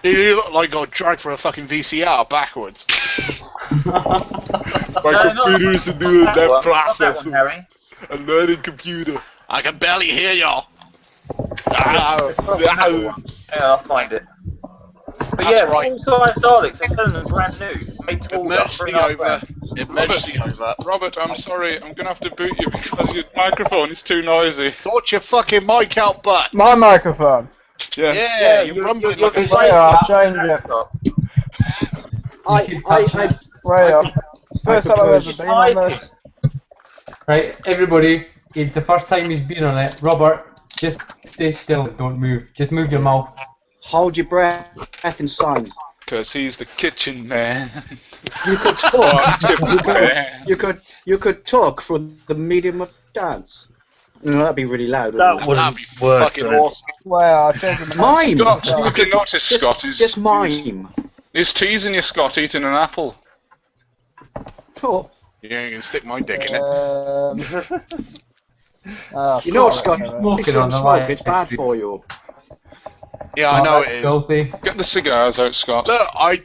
You look like I got dragged for a fucking VCR backwards. My computer's a new that processor. Harry. A learning computer. I can barely hear y'all. Yeah, I'll find it. But That's yeah, right. full-size Daleks, I'm telling them brand new. Made to order. Emergency over. Emergency over. Robert, I'm sorry, I'm gonna have to boot you because your microphone is too noisy. Sort your fucking mic out, butt. My microphone. Yes. Yeah, you're rumbling like a I'll change it. Right, first time I've ever been on this. Right, everybody, it's the first time he's been on it. Robert, just stay still, don't move. Just move your mouth. Hold your breath and sign. Because he's the kitchen man. You could talk. you could talk for the medium of dance. No, that'd be really loud. That wouldn't be work. fucking awesome. Well, I changed the Mime. You can notice Scott is just mime. He's teasing you, Scott, eating an apple. Oh. Yeah, you can stick my dick in it. You know, Scott, you Smoking shouldn't on the smoke. line. It's bad for you. Yeah, I know it that's is. filthy. Get the cigars out, Scott. Look, I've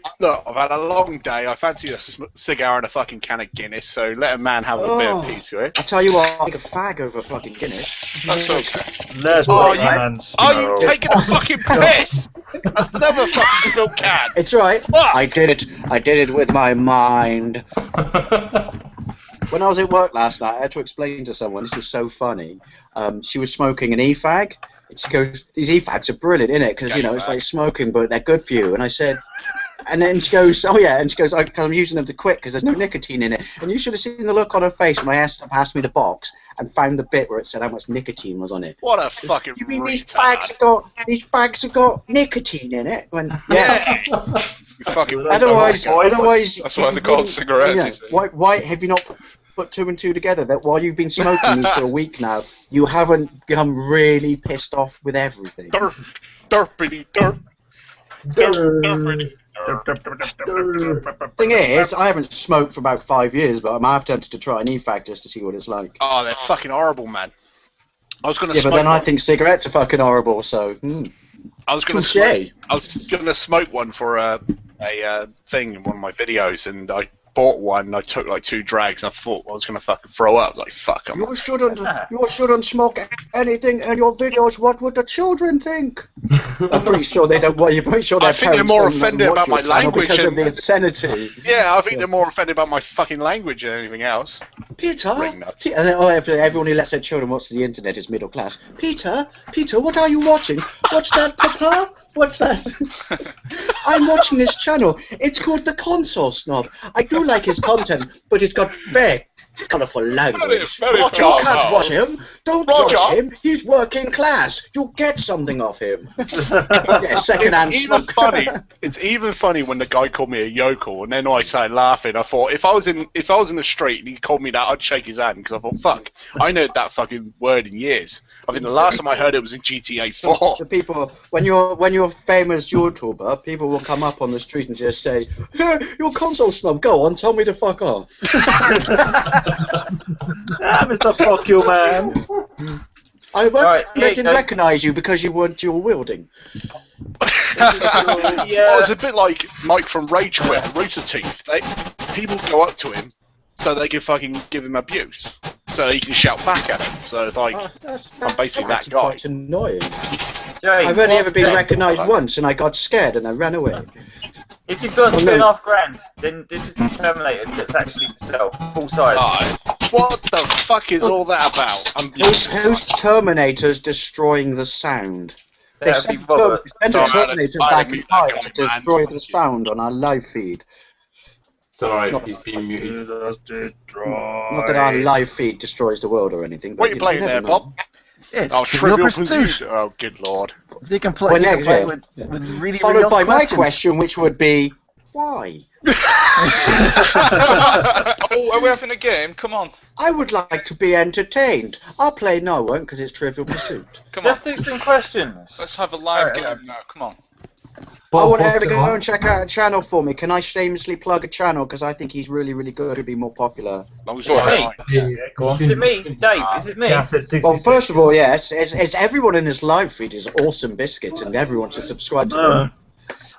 had a long day. I fancy a cigar and a fucking can of Guinness, so let a man have a bit of peace to it. I tell you what, I'll take a fag over fucking Guinness. That's okay. Let's Are let you, man are you smoke. taking a fucking piss? That's another fucking spilled can. It's right. Fuck. I did it with my mind. When I was at work last night, I had to explain to someone, this was so funny, she was smoking an e-fag, and she goes, these e-fags are brilliant, innit? Because, you know, it's like smoking, but they're good for you. And I said, and then she goes, oh yeah, and she goes, I'm using them to quit because there's no nicotine in it. And you should have seen the look on her face when I asked her to pass me the box and found the bit where it said how much nicotine was on it. What a fucking You mean these retard. bags have got nicotine in it? When, Yes. You fucking Otherwise, That's why they're called cigarettes, you see. why have you not put two and two together? That while you've been smoking these for a week now, you haven't become really pissed off with everything. Derpity derp. Thing is, I haven't smoked for about 5 years, but I'm half tempted to try an e-fag just to see what it's like. Oh, they're fucking horrible, man. I was gonna. Yeah, but smoke then I one. think cigarettes are fucking horrible. So, I was gonna touche. I was gonna smoke one for a thing in one of my videos, and I bought one. And I took like 2 drags, and I thought I was gonna fucking throw up. Like fuck. You shouldn't smoke anything in your videos. What would the children think? I'm pretty sure they don't. Well, you're pretty sure their I think they're parents more don't offended watch about my your channel language because of and- the obscenity. Yeah, I think they're more offended about my fucking language than anything else. Peter, and then, everyone who lets their children watch the internet is middle class. Peter, what are you watching? What's that, Papa? What's that? I'm watching this channel. It's called the Console Snob. I do like his content, but it's got very colourful language. Very You colourful. can't watch him. Don't watch him. He's working class. You'll get something off him. Yeah, second-hand It's even smoke. funny. It's even funny when the guy called me a yokel, and then I started laughing. I thought if I was in the street and he called me that, I'd shake his hand because I thought, fuck, I know that fucking word in years. I think the last time I heard it was in GTA 4. The people, when you're a famous YouTuber, people will come up on the street and just say, "Hey, you're Console Snob. Go on, tell me to fuck off." Mr. Fuck you, man. I Right, didn't recognise you because you weren't dual wielding. Oh, it's a bit like Mike from Rage Quit, Rooster Teeth. People go up to him so they can fucking give him abuse, so he can shout back at him. So it's like I'm basically that guy. Quite annoying. Jay, I've only ever been Jay, recognised once, and I got scared and I ran away. If you've got Oh, no. $2.5 grand, then this is the Terminator that's actually for sale, full size. What the fuck is all that about? Who's Terminator's destroying the sound? They That'd sent be Robert. Terminator back in time to destroy the sound on our live feed. It's alright, he's being muted. Not that our live feed destroys the world or anything. What but are you playing never there, know. Bob? It's Oh, Trivial Trivial Pursuit. Pursuit. Oh, good lord. So you can play, Well, you can next play year. with really, Followed really by old my questions. question, which would be, why? Oh, are we having a game? Come on. I would like to be entertained. I'll play no one because it's Trivial Pursuit. Come on. Just do some questions. Let's have a live game now. Come on. I want everyone to go and check out a channel for me. Can I shamelessly plug a channel because I think he's really, really good to be more popular? Is it me? Dave, is it me? Well, first of all, yeah, it's everyone in this live feed is awesome biscuits, and everyone should subscribe to them.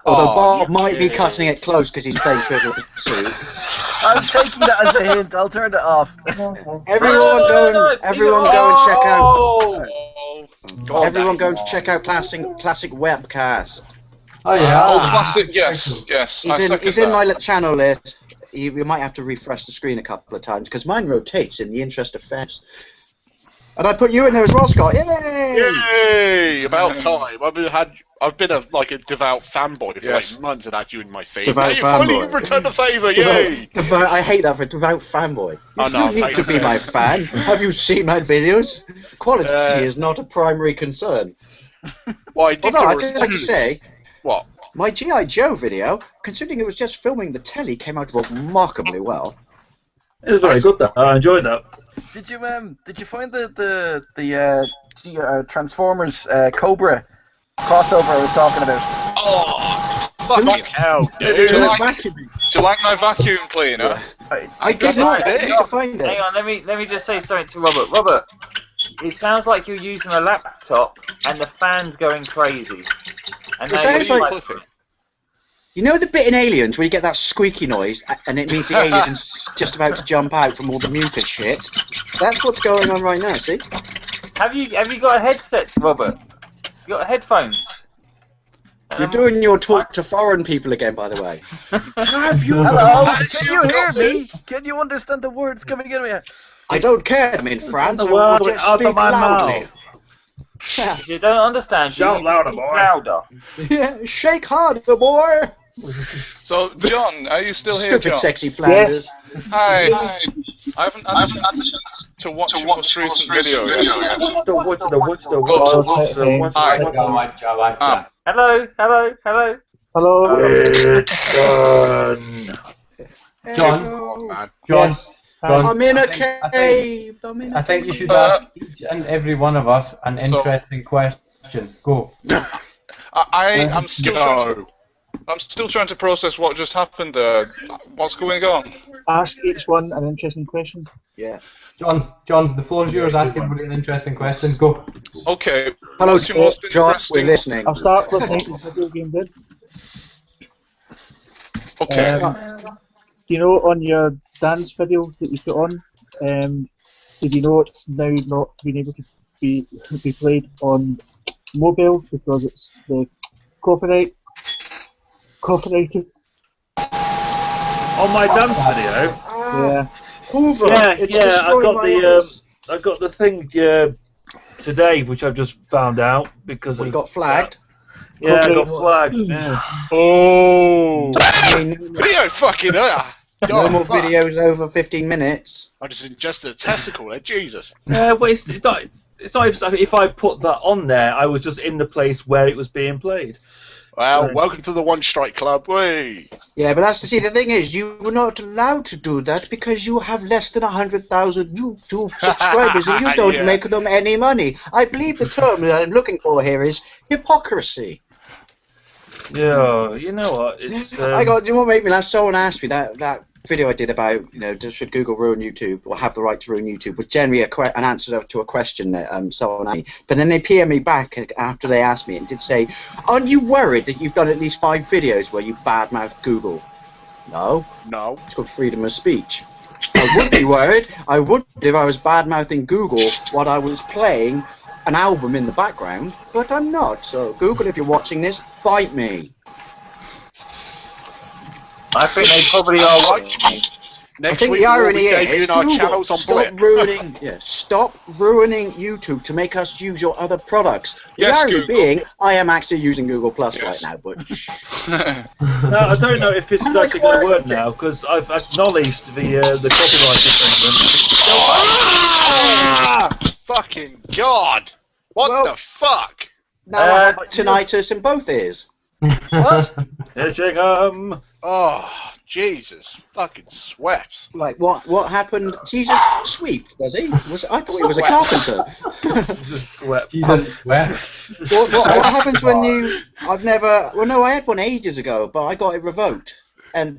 Although Oh, Bob might be yeah. cutting it close because he's playing Trivial Pursuit. I'm taking that as a hint. I'll turn it off. Everyone go and check out. God, Everyone that- go and check out classic webcast. Oh yeah. Oh, classic. Yes, yes. I second He's in that. my channel list. We might have to refresh the screen a couple of times because mine rotates in the interest of fairness. And I put you in there as well, Scott. Yay! Yay! About time. I've been a devout fanboy for like months and had you in my feed. Devout Now you finally fanboy. return the favour, yay! I hate that for devout fanboy. Oh, You no, don't need to be my fan. Have you seen my videos? Quality is not a primary concern. Well, I did Although do a I'd just like to review. say, What? my G.I. Joe video, considering it was just filming the telly, came out remarkably well. It was very good, though. I enjoyed that. Did you find the Transformers Cobra crossover I was talking about? Oh, fucking hell, dude. Do you like my vacuum cleaner? I did not. I need to find Hang it. on, let me just say something to Robert. Robert, it sounds like you're using a laptop and the fan's going crazy. And It now sounds you're like... You know the bit in Aliens where you get that squeaky noise and it means the alien's just about to jump out from all the mucus shit? That's what's going on right now, see? Have you got a headset, Robert? You got headphones? You're doing your talk to foreign people again, by the way. Have you? Hello, can you hear me? Can you understand the words coming in here? I don't care. I'm in France. The I will word just out of speak my loudly. mouth. If you don't understand, Shout you louder, speak boy. louder. Yeah, shake harder, boy. So, John, are you still here, Stupid John? sexy Flanders. Hi. I haven't had a chance to watch your most recent video yet. What's the Hi. Hello. Hello. It's done. John. Man. John. I'm in a cave. I think you should ask each and every one of us an interesting question. Go. I'm still trying to process what just happened there. What's going on? Ask each one an interesting question. Yeah. John, the floor's yours. Ask everybody an interesting question. Go. Okay. Hello, What's your most John. interesting... We're listening. I'll start with Nathan's video game dude. Okay. You know, on your dance video that you put on, did you know it's now not being able to be played on mobile because it's the copyrighted? On my dance video? Yeah. Hoover. It's I destroying got my the ears. I got the thing today, which I've just found out because We got flagged. Yeah, I got flagged. Yeah. Oh. I mean, Video fucking no more videos over 15 minutes. I just ingested a testicle there, Jesus. Yeah, but it's not. It's not if I put that on there. I was just in the place where it was being played. Well, welcome to the One Strike Club. Whey. Yeah, but the thing is, you were not allowed to do that because you have less than 100,000 YouTube subscribers and you don't Yeah. make them any money. I believe the term that I'm looking for here is hypocrisy. Yeah, you know what? It's. You know what made me laugh? Someone asked me that video I did about, should Google ruin YouTube or have the right to ruin YouTube was generally an answer to a question that someone asked me. But then they PM me back after they asked me and did say, aren't you worried that you've done at least 5 videos where you badmouth Google? No. No. It's called freedom of speech. I would be worried. I would if I was badmouthing Google while I was playing an album in the background, but I'm not. So Google, if you're watching this, fight me. I think they probably are watching me. I think the irony is, Google, stop ruining YouTube to make us use your other products. The Yes, irony Google. being, I am actually using Google Plus right now, but No, I don't know if it's actually going to work now because I've acknowledged the copyright infringement. Fucking God! What the fuck? now I have tinnitus in both ears. What? Oh, Jesus! Fucking swept. Like what happened? Jesus swept, does he? I thought he was a carpenter. Jesus swept. What happens when you? I had one ages ago, but I got it revoked.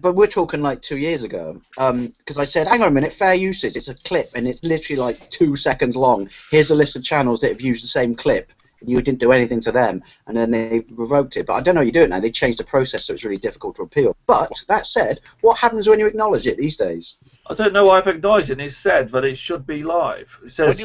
But we're talking like 2 years ago. Because I said, hang on a minute, fair usage. It's a clip, and it's literally like 2 seconds long. Here's a list of channels that have used the same clip. you didn't do anything to them, and then they revoked it. But I don't know how you do it now. They changed the process, so it's really difficult to appeal. But that said, what happens when you acknowledge it these days? I don't know why I've acknowledged it. It said that it should be live. It says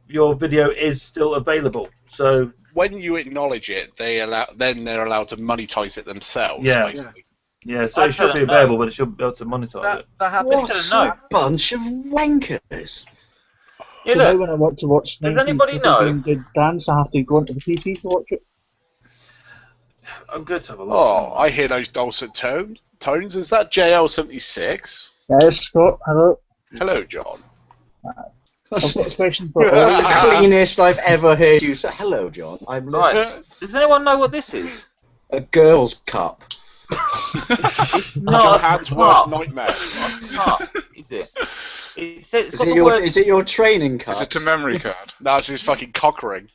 your video is still available. So when you acknowledge it, then they're allowed to monetize it themselves. Yeah. Basically. Yeah, so it should be available, but it should be able to monetize it. That happens. What a bunch of wankers! Yeah, So now look, when I want to watch does anybody know? the dance, I have to go onto the PC to watch it. I'm good to have a look. Oh, I hear those dulcet tones. Is that JL76? Yes, Scott. Hello. Hello, John. That's, I've got a question for that's the cleanest I've ever heard you say. Hello, John. I'm listening. Right. Does anyone know what this is? A girl's cup. John Hans' worst nightmare. Cup, is it? It's Is got it the your word- is it your training card? Is it a memory card? No, it's just fucking cock ring.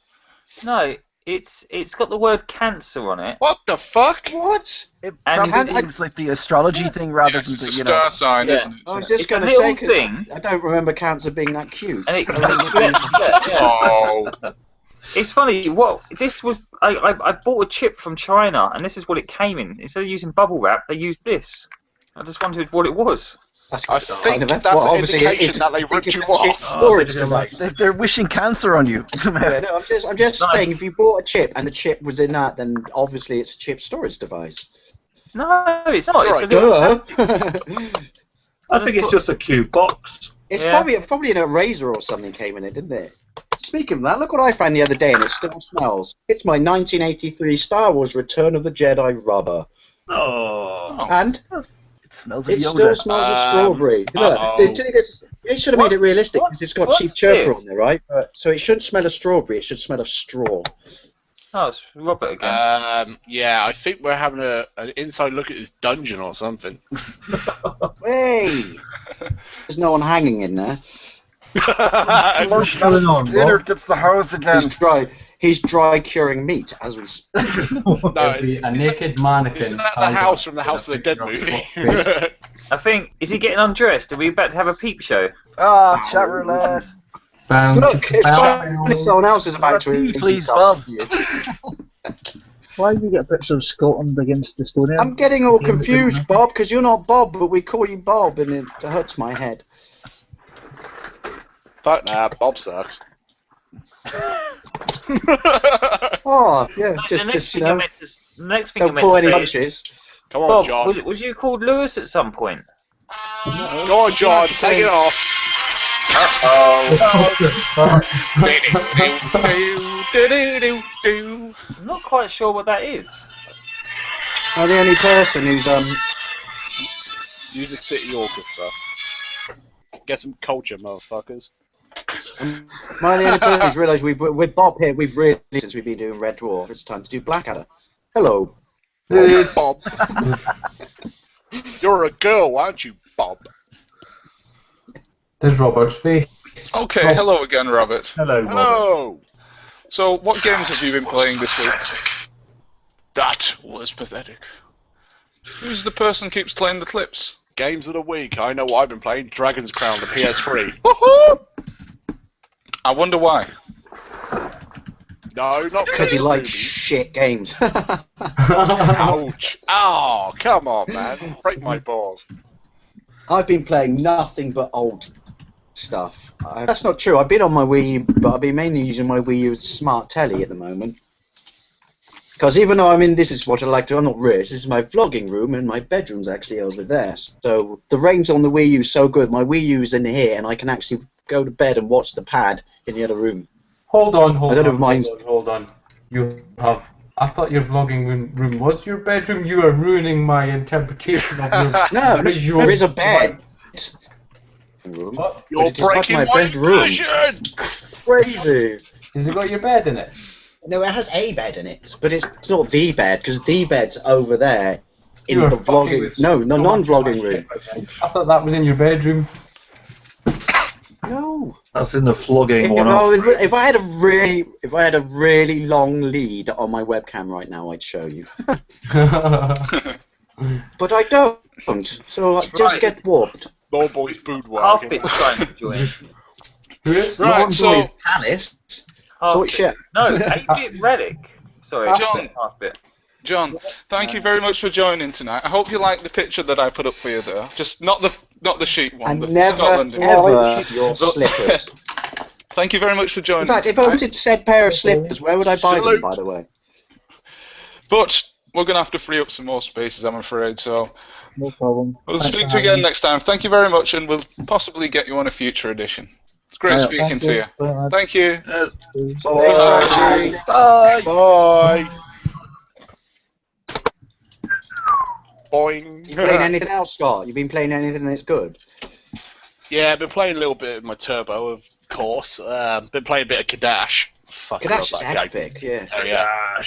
No, it's got the word cancer on it. What the fuck? What? It And- probably means like the astrology thing rather Yes, than it's a the, star sign, Yeah. isn't it? I was just It's going a to little say, 'cause thing. I don't remember cancer being that cute. And Oh. It's funny. What this was, I bought a chip from China, and this is what it came in. Instead of using bubble wrap, they used this. I just wondered what it was. That's I kind think of that's well, an obviously indication it's that they I think ripped it's you a chip off. storage device. They're wishing cancer on you. Yeah, no, I'm just Nice. saying, if you bought a chip and the chip was in that, then obviously it's a chip storage device. No, it's not. Right. It's a little, Duh. I think it's just a cute box. It's Yeah. probably an eraser or something came in it, didn't it? Speaking of that, look what I found the other day, and it still smells. It's my 1983 Star Wars Return of the Jedi rubber, Oh. and It smells of it Yoda. still smells of strawberry. Look, uh-oh. it should have made it realistic because it's got What's Chief Chirper it? on there, right? So it shouldn't smell of strawberry. It should smell of straw. oh, it's Robert again. Yeah, I think we're having an inside look at this dungeon or something. Hey, there's no one hanging in there. What's going on, Dinner Rob? gets the house again. He's dry curing meat as we speak. No, It'll be a naked mannequin. isn't that the ties house up from the with House a of the Dead picture of movie? Scott's face. I think, is he getting undressed? Are we about to have a peep show? Ah, chat roulette. Look, it's finally someone else is about to Please, introduce himself Bob. to you. Why do you get a picture of Scotland against Estonia? I'm getting all confused, Bob, because you're not Bob, but we call you Bob, and it hurts my head. Fuck that, Bob sucks. Oh, yeah, The just next you thing I know, meant to- the next thing I don't meant pull to any say is- punches. Come on, Bob, John. was you called Lewis at some point? Go on, John. Take it off. I'm not quite sure what that is. I'm the only person who's Music City Orchestra. Get some culture, motherfuckers. am I the only person who's realised with Bob here, we've really, since we've been doing Red Dwarf, it's time to do Blackadder. Hello. Bob. You're a girl, aren't you, Bob? There's Robert's face. Okay, hello again, Robert. Hello, Robert. Hello. So, what games have you been playing this week? That was pathetic. Who's the person who keeps playing the clips? Games of the week. I know what I've been playing. Dragon's Crown, the PS3. Woohoo! I wonder why. No, not Because he likes really. shit games. Ouch. Oh, come on, man. Break my balls. I've been playing nothing but old stuff. That's not true. I've been on my Wii U, but I've been mainly using my Wii U smart telly at the moment. Because even though this is what I like to, I'm not rich, this is my vlogging room, and my bedroom's actually over there. So the range on the Wii U is so good, my Wii U's in here, and I can actually go to bed and watch the pad in the other room. Hold on. Hold on. You have. I thought your vlogging room was your bedroom. You are ruining my interpretation of your No, visual. there is a bed. Room. What? You're It's just like breaking my my bedroom. vision! Crazy. Has it got your bed in it? No, it has a bed in it, but it's not the bed, because the bed's over there in You are the fucking vlogging. with No, so the much non-vlogging of my room. shit. I thought that was in your bedroom. No. That's in the flogging one. If I had a really long lead on my webcam right now, I'd show you. But I don't, so I just get warped. Ball boys boudoir. Halfbit's trying to join. Who is? Right, Not so Palace. Sort shit. No, 8-bit relic. Sorry, John. Halfbit. John, thank you very much for joining tonight. I hope you like the picture that I put up for you there. Just not the sheep one. And the never, Scotland ever your slippers. Thank you very much for joining. In fact, if I wanted said pair of slippers, where would I buy them, by the way? But we're going to have to free up some more spaces, I'm afraid, so... No problem. We'll speak to you again next time. Thank you very much, and we'll possibly get you on a future edition. It's great speaking to you. Thank you. Bye. Bye. Bye. Boing. You playing anything else, Scott? You been playing anything that's good? Yeah, I've been playing a little bit of my Turbo, of course. Been playing a bit of Kadash. Fucking love Kadash is that epic, game. yeah. Oh, yeah.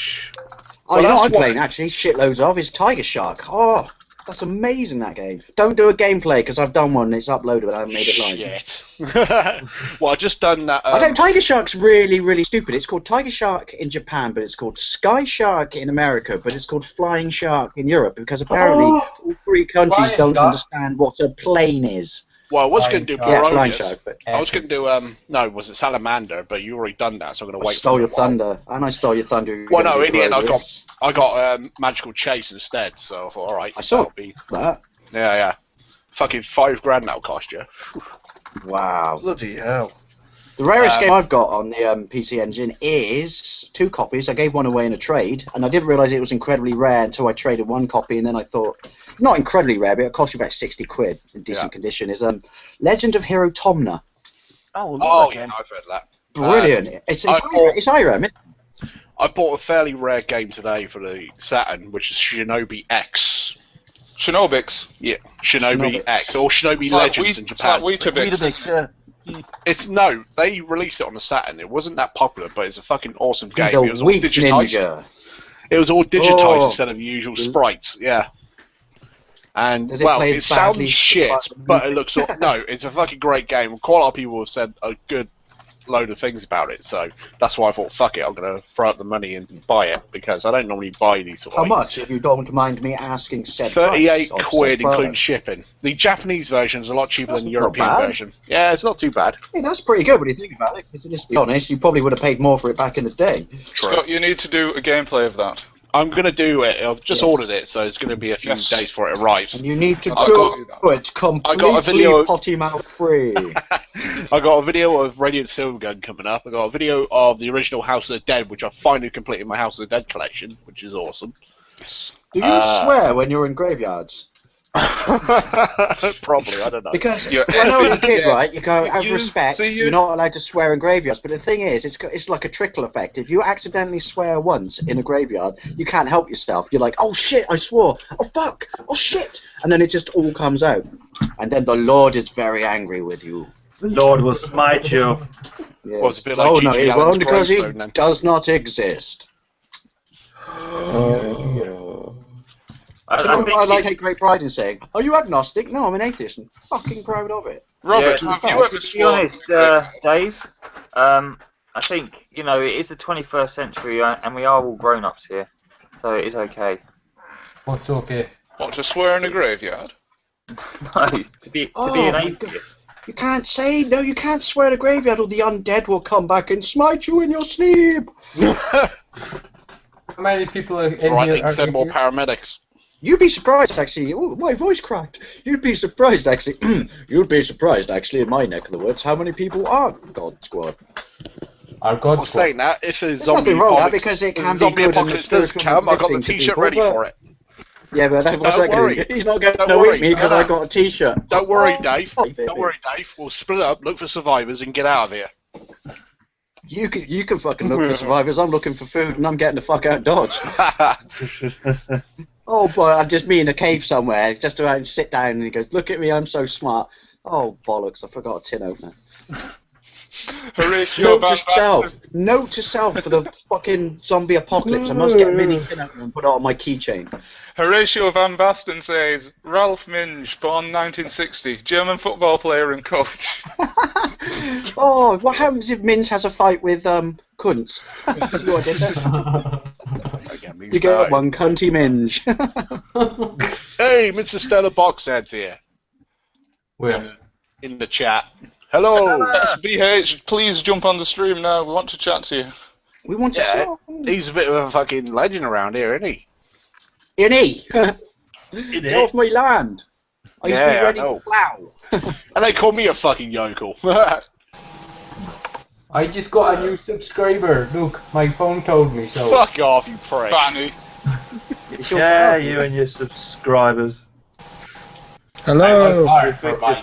Oh, you know what I'm playing actually shitloads of is Tiger Shark. Oh, that's amazing, that game. Don't do a gameplay because I've done one. It's uploaded, but I haven't made it live. Shit. Well, I've just done that. I don't. Tiger Shark's really, really stupid. It's called Tiger Shark in Japan, but it's called Sky Shark in America, but it's called Flying Shark in Europe because apparently all three countries don't understand what a plane is. Well, I was going to do Flying Baronius. Shark, but I was going to do no, was it Salamander? But you already done that, so I'm going to I wait. stole your thunder, and I stole your thunder. Well, no, in the end I got Magical Chase instead. So I thought, all right, I saw that. Yeah. Fucking $5 that'll cost you. Wow. Bloody hell. The rarest game I've got on the PC Engine is 2 copies. I gave one away in a trade, and I didn't realise it was incredibly rare until I traded 1 copy, and then I thought, not incredibly rare, but it cost me about 60 quid in decent condition, is Legend of Hero Tomna. Oh, yeah, I've heard that. Brilliant. It's IRAM. I bought a fairly rare game today for the Saturn, which is Shinobi X. Shinobix? Yeah, Shinobi X, or Shinobi Legends in Japan. It's no, they released it on the Saturn. It wasn't that popular, but it's a fucking awesome game. He's It was all digitized. ninja. It was all digitized instead of the usual sprites. Yeah. And Does it well, play it as sounds badly shit, as- but it looks no. It's a fucking great game. Quite a lot of people have said a good load of things about it, so that's why I thought, fuck it, I'm gonna throw up the money and buy it because I don't normally buy these sort of How things. much, if you don't mind me asking said 38 price of quid, said including product? shipping. The Japanese version is a lot cheaper That's than the not European bad. version. Yeah, it's not too bad. Hey, that's pretty good when you think about it, because let's be honest, you probably would have paid more for it back in the day. Scott, you need to do a gameplay of that. I'm going to do it. I've just ordered it, so it's going to be a few days before it arrives. And you need to I've do got- it completely I got a video- potty mouth free. I got a video of Radiant Silvergun coming up. I got a video of the original House of the Dead, which I finally completed my House of the Dead collection, which is awesome. Do you swear when you're in graveyards? Probably, I don't know. Because when I was a kid, right, you go, out of respect, you're not allowed to swear in graveyards. But the thing is, it's like a trickle effect. If you accidentally swear once in a graveyard, you can't help yourself. You're like, oh shit, I swore. Oh fuck. Oh shit. And then it just all comes out. And then the Lord is very angry with you. The Lord will smite you. Yes. Well, it's a bit like Oh no, G.G. he Allen's won't, because he gravestone, then. does not exist. I like take great pride in saying, are you agnostic? No, I'm an atheist, and fucking proud of it. Robert, Yeah, have you ever to be sworn? honest, Dave, I think, you know, it is the 21st century and we are all grown-ups here, so it is okay. What's okay? What, to swear in a graveyard? No, to be an atheist. You can't say, no, you can't swear in a graveyard or the undead will come back and smite you in your sleep. How many people are in Right, here? send more paramedics. You'd be surprised, actually. Oh, my voice cracked. You'd be surprised, actually. You'd be surprised, actually, in my neck of the woods, how many people are God Squad. Our God I'm Squad. saying that if a There's zombie nothing wrong with that, apocalypse, because it if can a be zombie good and apocalypse does spiritual come, I've got the uplifting to t-shirt people, ready but- for it. Yeah, but what's Don't that going worry. to do? He's not going Don't to worry. eat me because I got a t-shirt. Don't worry, Dave. Oh, baby. Don't worry, Dave. We'll split up, look for survivors, and get out of here. You can fucking look for survivors. I'm looking for food, and I'm getting the fuck out of Dodge. Oh boy, I'm just me in a cave somewhere, just around and sit down, and he goes, "Look at me, I'm so smart." Oh bollocks! I forgot a tin opener. Horatio Note Van to self. Note to self for the fucking zombie apocalypse. I must get a mini tin opener and put it on my keychain. Horatio Van Basten says, Ralph Minge, born 1960, German football player and coach. Oh, what happens if Minz has a fight with cunts? See what I did there? You get one cunty Minge. Hey, Mr. Stella Boxhead's here. Where? In the chat. Hello. SBH, please jump on the stream now. We want to chat to you. We want to see. He's a bit of a fucking legend around here, isn't he? In Get off my land. I used to be ready to plough. And they call me a fucking yokel. I just got a new subscriber. Look, my phone told me so. Fuck off, you prick. Fanny. Yeah, you and your subscribers. Hello. Hello.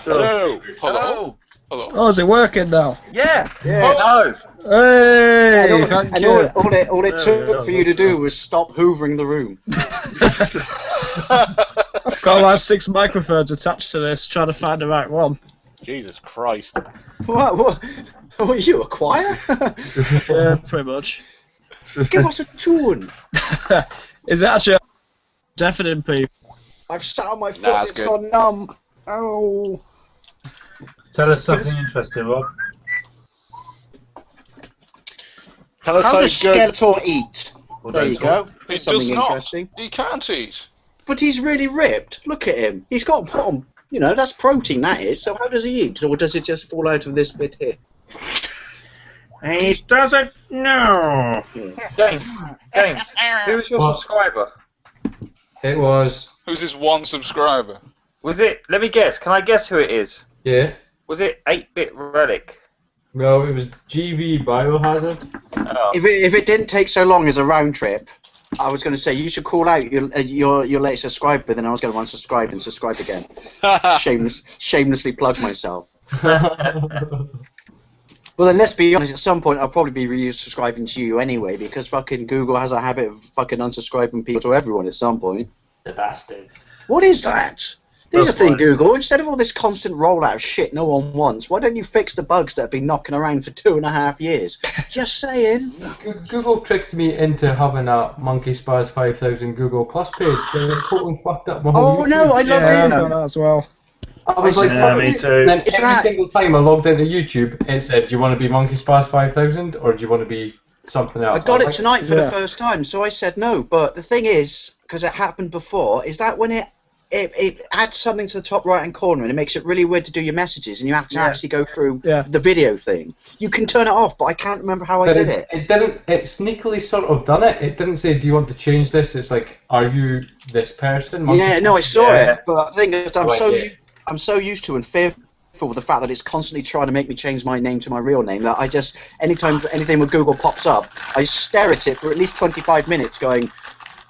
Hello. Hello. Oh, is it working now? Yeah. Yes. Hey, thank And you. all it took for you to do was stop hoovering the room. I've got like 6 microphones attached to this, trying to find the right one. Jesus Christ. What are you, a choir? Yeah, pretty much. Give us a tune. Is it actually deafening people? I've sat on my foot, Nah, it's it's good. gone numb. Oh. Tell us something interesting, Rob. Tell us How does something good. Skeletor eat? Well, There don't you talk. go. He There's does something not. interesting. He can't eat. But he's really ripped. Look at him. He's got put on, you know, that's protein, that is. So how does he eat? Or does it just fall out of this bit here? He doesn't know. James, who was your What? subscriber? It was. Who's his one subscriber? Was it? Let me guess. Can I guess who it is? Yeah. Was it 8-Bit Relic? No, it was GV Biohazard. Oh. If it didn't take so long as a round trip, I was going to say you should call out your latest subscriber, but then I was going to unsubscribe and subscribe again. Shamelessly plug myself. Well, then let's be honest. At some point, I'll probably be resubscribing to you anyway, because fucking Google has a habit of fucking unsubscribing people to everyone at some point. The bastard. What is that? Here's the That's thing, fine. Google. Instead of all this constant rollout of shit no one wants, why don't you fix the bugs that have been knocking around for 2.5 years? Just saying. Google tricked me into having a Monkey Spies 5000 Google Plus page. They totally fucked up my whole Oh no, I logged Yeah, in. I've got that as well. I was like, Yeah, me too. Then It's every that- single time I logged into YouTube, it said, "Do you want to be Monkey Spies 5000 or do you want to be something else?" I got it was tonight for Yeah. the first time, so I said no. But the thing is, because it happened before, is that when it adds something to the top right hand corner and it makes it really weird to do your messages and you have to actually go through the video thing. You can turn it off, but I can't remember how I But did it. It didn't. It sneakily sort of done it. It didn't say, "Do you want to change this?" It's like, "Are you this person?" Yeah, no, I saw it, but the thing is, Yeah. I'm so used to and fearful of the fact that it's constantly trying to make me change my name to my real name that I just, anytime anything with Google pops up, I stare at it for at least 25 minutes going,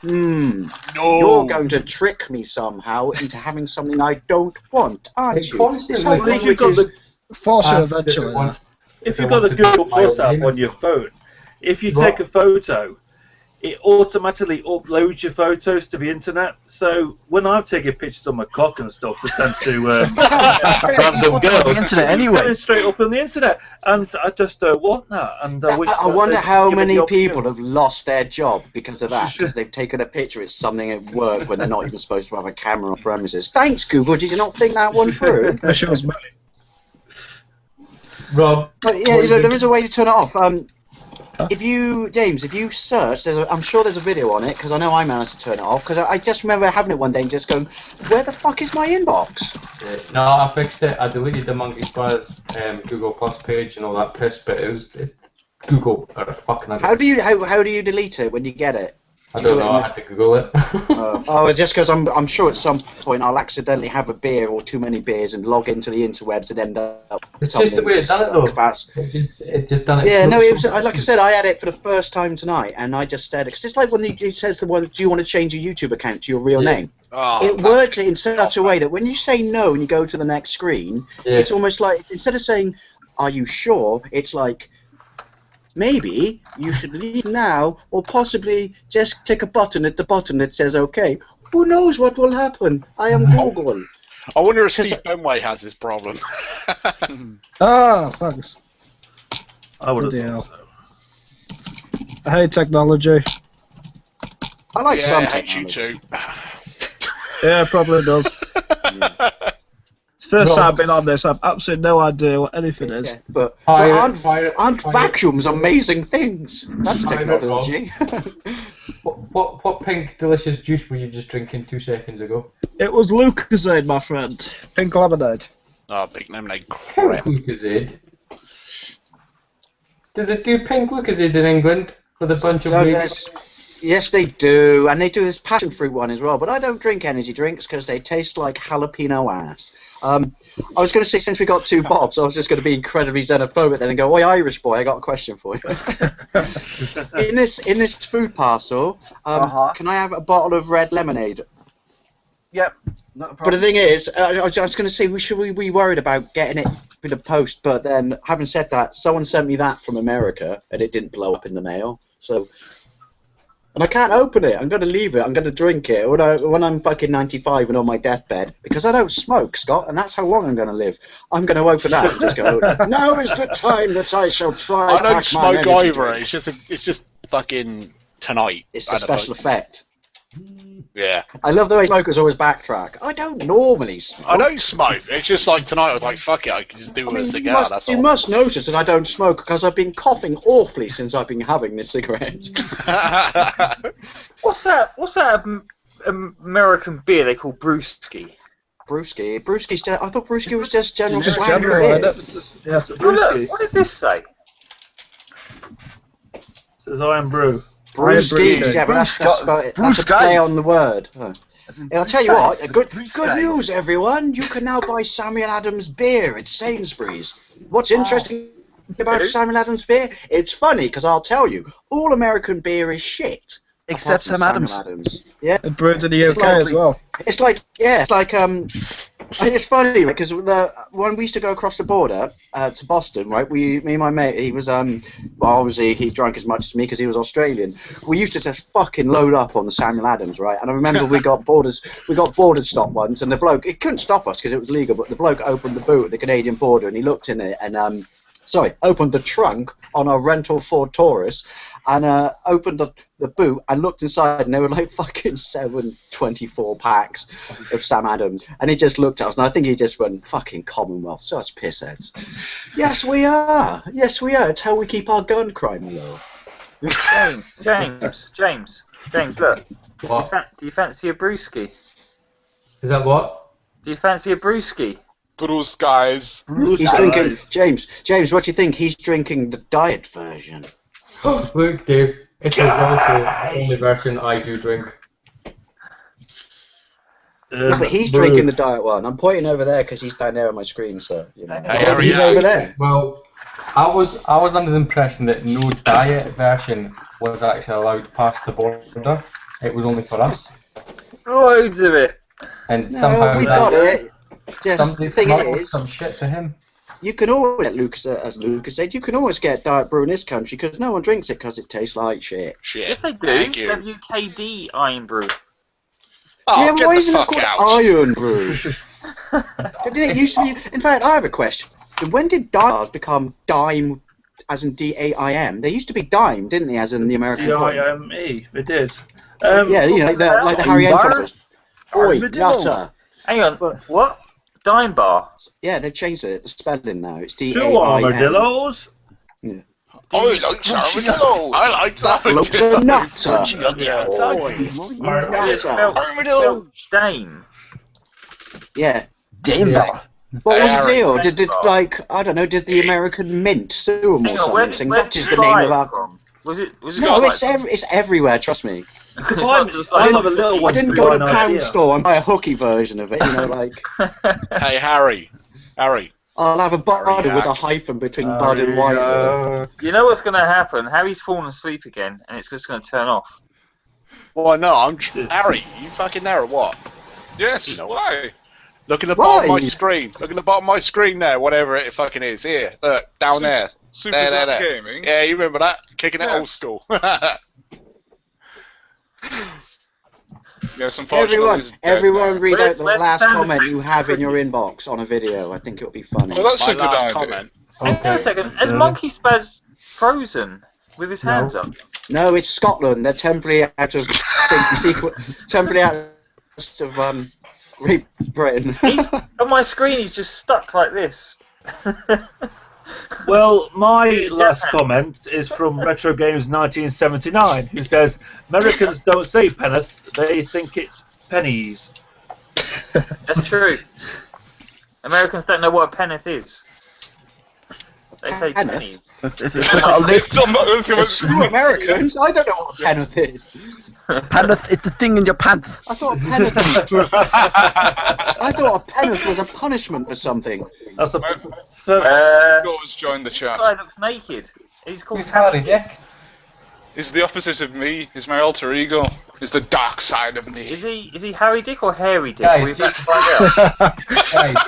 No. you're going to trick me somehow into having something I don't want, aren't It you? constantly- This whole Well, if thing you've got is... the Force you Asks if it eventually. wants- If it you've got the wants to do Google my Plus own app name. on your phone, if you What? take a photo, it automatically uploads your photos to the internet. So when I'm taking pictures of my cock and stuff to send to random girls, the internet it's anyway. going straight up on the internet, and I just don't want that. And I wish I that wonder they'd how give me many the option. people have lost their job because of that, because they've taken a picture of something at work when they're not even supposed to have a camera on premises. Thanks, Google. Did you not think that one through? That shows me. Rob. But yeah, you know, there is a way to turn it off. If you, James, if you search, I'm sure there's a video on it, because I know I managed to turn it off, because I just remember having it one day and just going, where the fuck is my inbox? No, I fixed it. I deleted the Monkey Spies Google Plus page and all that piss, but Google are fucking. How do you delete it when you get it? I don't know. I had to Google it. Just because I'm sure at some point I'll accidentally have a beer or too many beers and log into the interwebs and end up. It's just the way it's done it, though. It just done it. Yeah, so- no, it was like I said, I had it for the first time tonight, and I just said, it's just like when it says the one, do you want to change your YouTube account to your real name? Oh, It works in such a way that when you say no and you go to the next screen, it's almost like, instead of saying, are you sure, it's like, maybe you should leave now, or possibly just click a button at the bottom that says OK. Who knows what will happen? I am Google. I wonder if Steve Fenway has this problem. Ah, thanks. I would Bloody have hell. thought so. I hate technology. I like yeah, some I hate you technology. too. Yeah, it probably does. It's the first time I've been on this. I've absolutely no idea what anything is. Yeah, but Pirate- aren't vacuums amazing things? That's Pirate technology. What pink delicious juice were you just drinking 2 seconds ago? It was Lucasade, my friend. Pink lemonade. Oh, big lemonade Pink crap. Lucozade. Do they do pink Lucozade in England with a bunch of So ladies? yes, they do, and they do this passion fruit one as well. But I don't drink energy drinks because they taste like jalapeno ass. I was going to say, since we got two Bobs, I was just going to be incredibly xenophobic then and go, "Oi, Irish boy, I got a question for you." in this food parcel, can I have a bottle of red lemonade? Yep. Not a But the problem. thing is, I was going to say, we be worried about getting it through the post, but then, having said that, someone sent me that from America, and it didn't blow up in the mail, so... And I can't open it. I'm going to leave it. I'm going to drink it when I'm fucking 95 and on my deathbed, because I don't smoke, Scott, and that's how long I'm going to live. I'm going to open that and just go, now is the time that I shall try I don't pack my smoke energy either. drink. It's just fucking tonight. It's a special effect. Yeah. I love the way smokers always backtrack. I don't normally smoke. I don't smoke. It's just like tonight. I was like, fuck it. I can just do with a cigar. That's You all. must notice that I don't smoke because I've been coughing awfully since I've been having this cigarette. What's that American beer they call brewski? Brewski's just, I thought Brewski was just general Just slang for general, beer. Yeah. Oh, look, what did this say? Says I am brew. Brewski, yeah, but that's a play on the word. Huh. I'll tell you what, good news, everyone. You can now buy Samuel Adams beer at Sainsbury's. What's interesting about Samuel Adams beer? It's funny, because I'll tell you, all American beer is shit. Except apart Sam from Adams. Yeah. It brewed in the It's UK as well. It's like, it's funny, because when we used to go across the border to Boston, right? Me and my mate, he was well, obviously he drank as much as me because he was Australian. We used to just fucking load up on the Samuel Adams, right? And I remember we got border stop once, and the bloke, it couldn't stop us because it was legal, but the bloke opened the boot at the Canadian border and he looked in it and opened the trunk on our rental Ford Taurus and opened the boot and looked inside, and there were like fucking 24 packs of Sam Adams. And he just looked at us, and I think he just went, fucking Commonwealth, such pissheads. Yes, we are. Yes, we are. It's how we keep our gun crime low. James, look. What? Do you fancy a brewski? Is that what? Do you fancy a brewski? Bruce, guys. He's drinking, James, what do you think? He's drinking the diet version. Look, Dave, it is also the only version I do drink. Yeah, but he's drinking the diet one. I'm pointing over there because he's down there on my screen, so you know. Harry He's Yack. over there. Well, I was under the impression that no diet version was actually allowed past the border. It was only for us. Loads of it. And No, somehow we got it. Yes, somebody the thing smuggled is, some shit to him. you can always get Lucas said, you can always get diet brew in this country because no one drinks it because it tastes like shit. Shit. Yes, they do. Thank you. WKD Iron Brew. Oh, yeah, get why the isn't it fuck called out. Iron Brew? Didn't it used to be? In fact, I have a question. When did dime become dime, as in DAIM? They used to be dime, didn't they, as in the American coin? DIME, it is. Yeah, you know, like the Harry Yack photos. Oi, nutter. Hang on, what? Dime bar? Yeah, they've changed it. The spelling now. It's Two DAIM. armadillos. Yeah. I like armadillo. I like That looks a nutter. Armadillo. Dame. Yeah. Dame bar. What was the Harry deal? Yack Did bar. like, I don't know, did the American Mint sue them or Hang on, something? Saying where that did is you the name buy of it our. from? Was it No, like- it's everywhere. Trust me. I have a little I one. didn't go to a pound store and buy a hooky version of it. You know, like Hey, Harry. I'll have a bottle Yack. with a hyphen between Bud and Weiser. You know what's going to happen? Harry's fallen asleep again, and it's just going to turn off. Well, no, Harry, you fucking there or what? Yes, You know. why? Look at the bottom of Why? my screen. Look at the bottom of my screen there, whatever it fucking is. Here, look, down there. Super There, Slap there. Gaming. Yeah, you remember that? Kicking it Yes. old school. Yes, unfortunately. he's dead Everyone, now. read out the Where's last Sam? comment you have in your inbox on a video. I think it'll be funny. Well, that's My a good last idea. comment. Hang on a second. Has Monkey Spaz frozen with his hands up? No, it's Scotland. They're temporarily out of temporarily out of Great Britain. On my screen, he's just stuck like this. Well, my last comment is from Retro Games 1979, who says, Americans don't say penneth, they think it's pennies. That's true. Americans don't know what a penneth is. They say Penneth? penny. Screw Americans. I don't know what a penneth is. Penneth, it's the thing in your pants. I thought a penneth was a punishment for something. That's a. Goes join the chat. This guy looks naked. He's called Harry Yack. Is the opposite of me. Is my alter ego. Is the dark side of me. Is he Harry Dick or Hairy Dick? Guys, We're about to find out.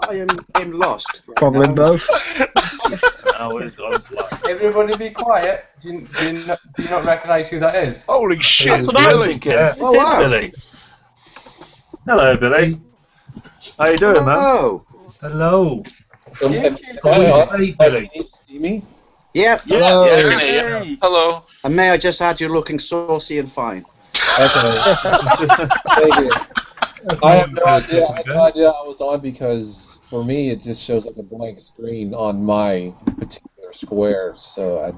I am lost. Right Probably now. both. Everybody be quiet. Do you not recognise who that is? Holy shit, That's what I'm thinking. Oh, wow. Billy. Hello, Billy. How you doing, man? Oh. Hello. Hey, Billy. See me? Yep. Hello. Hello. And may I just add, you're looking saucy and fine. Okay. Thank you. I have no idea. I had no idea I was on because for me it just shows like a blank screen on my particular square. So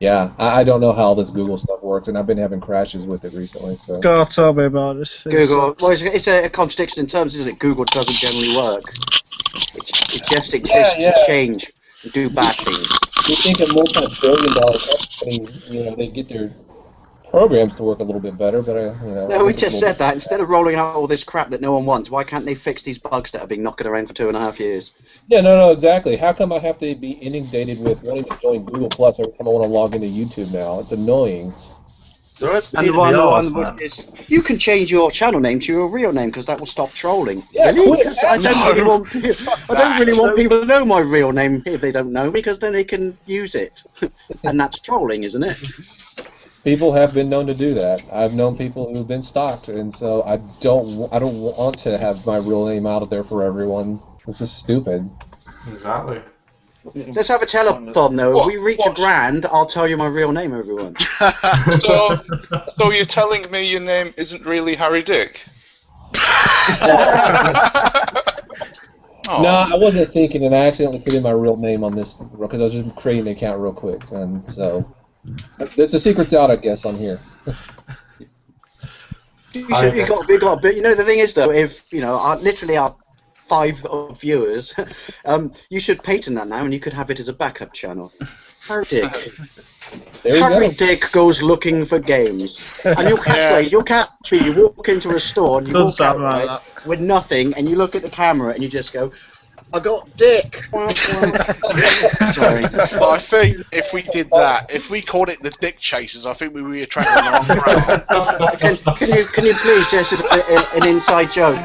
I don't know how this Google stuff works, and I've been having crashes with it recently. So God, tell me about this. Google. Well, it's a contradiction in terms, isn't it? Google doesn't generally work. It just exists to change and do bad things. you think a multi-billion-dollar company, they get their programs to work a little bit better, but No, we just said that. Instead of rolling out all this crap that no one wants, why can't they fix these bugs that have been knocking around for 2.5 years? Yeah, no, exactly. How come I have to be inundated with wanting to join Google Plus every time I want to log into YouTube now? It's annoying. And the one which is, you can change your channel name to your real name because that will stop trolling. Yeah, really? Because I don't really want people to know my real name if they don't know, because then they can use it, and that's trolling, isn't it? People have been known to do that. I've known people who've been stalked, and so I don't want to have my real name out there for everyone. It's just stupid. Exactly. Let's have a telethon though. If we reach $1,000, I'll tell you my real name, everyone. So you're telling me your name isn't really Harry Dick? No, I wasn't thinking, and I accidentally put in my real name on this because I was just creating the account real quick, and so there's a secret's out, I guess, on here. You got a bit. You know, the thing is though, if literally our 5 viewers, you should patent that now, and you could have it as a backup channel. Harry Dick. Harry Dick goes looking for games, and your catchphrase, you walk into a store and you walk out right, with nothing, and you look at the camera and you just go, "I got Dick." Sorry. But I think if we did that, if we called it the Dick Chasers, I think we would be attracting the wrong crowd. Can you please just as an inside joke?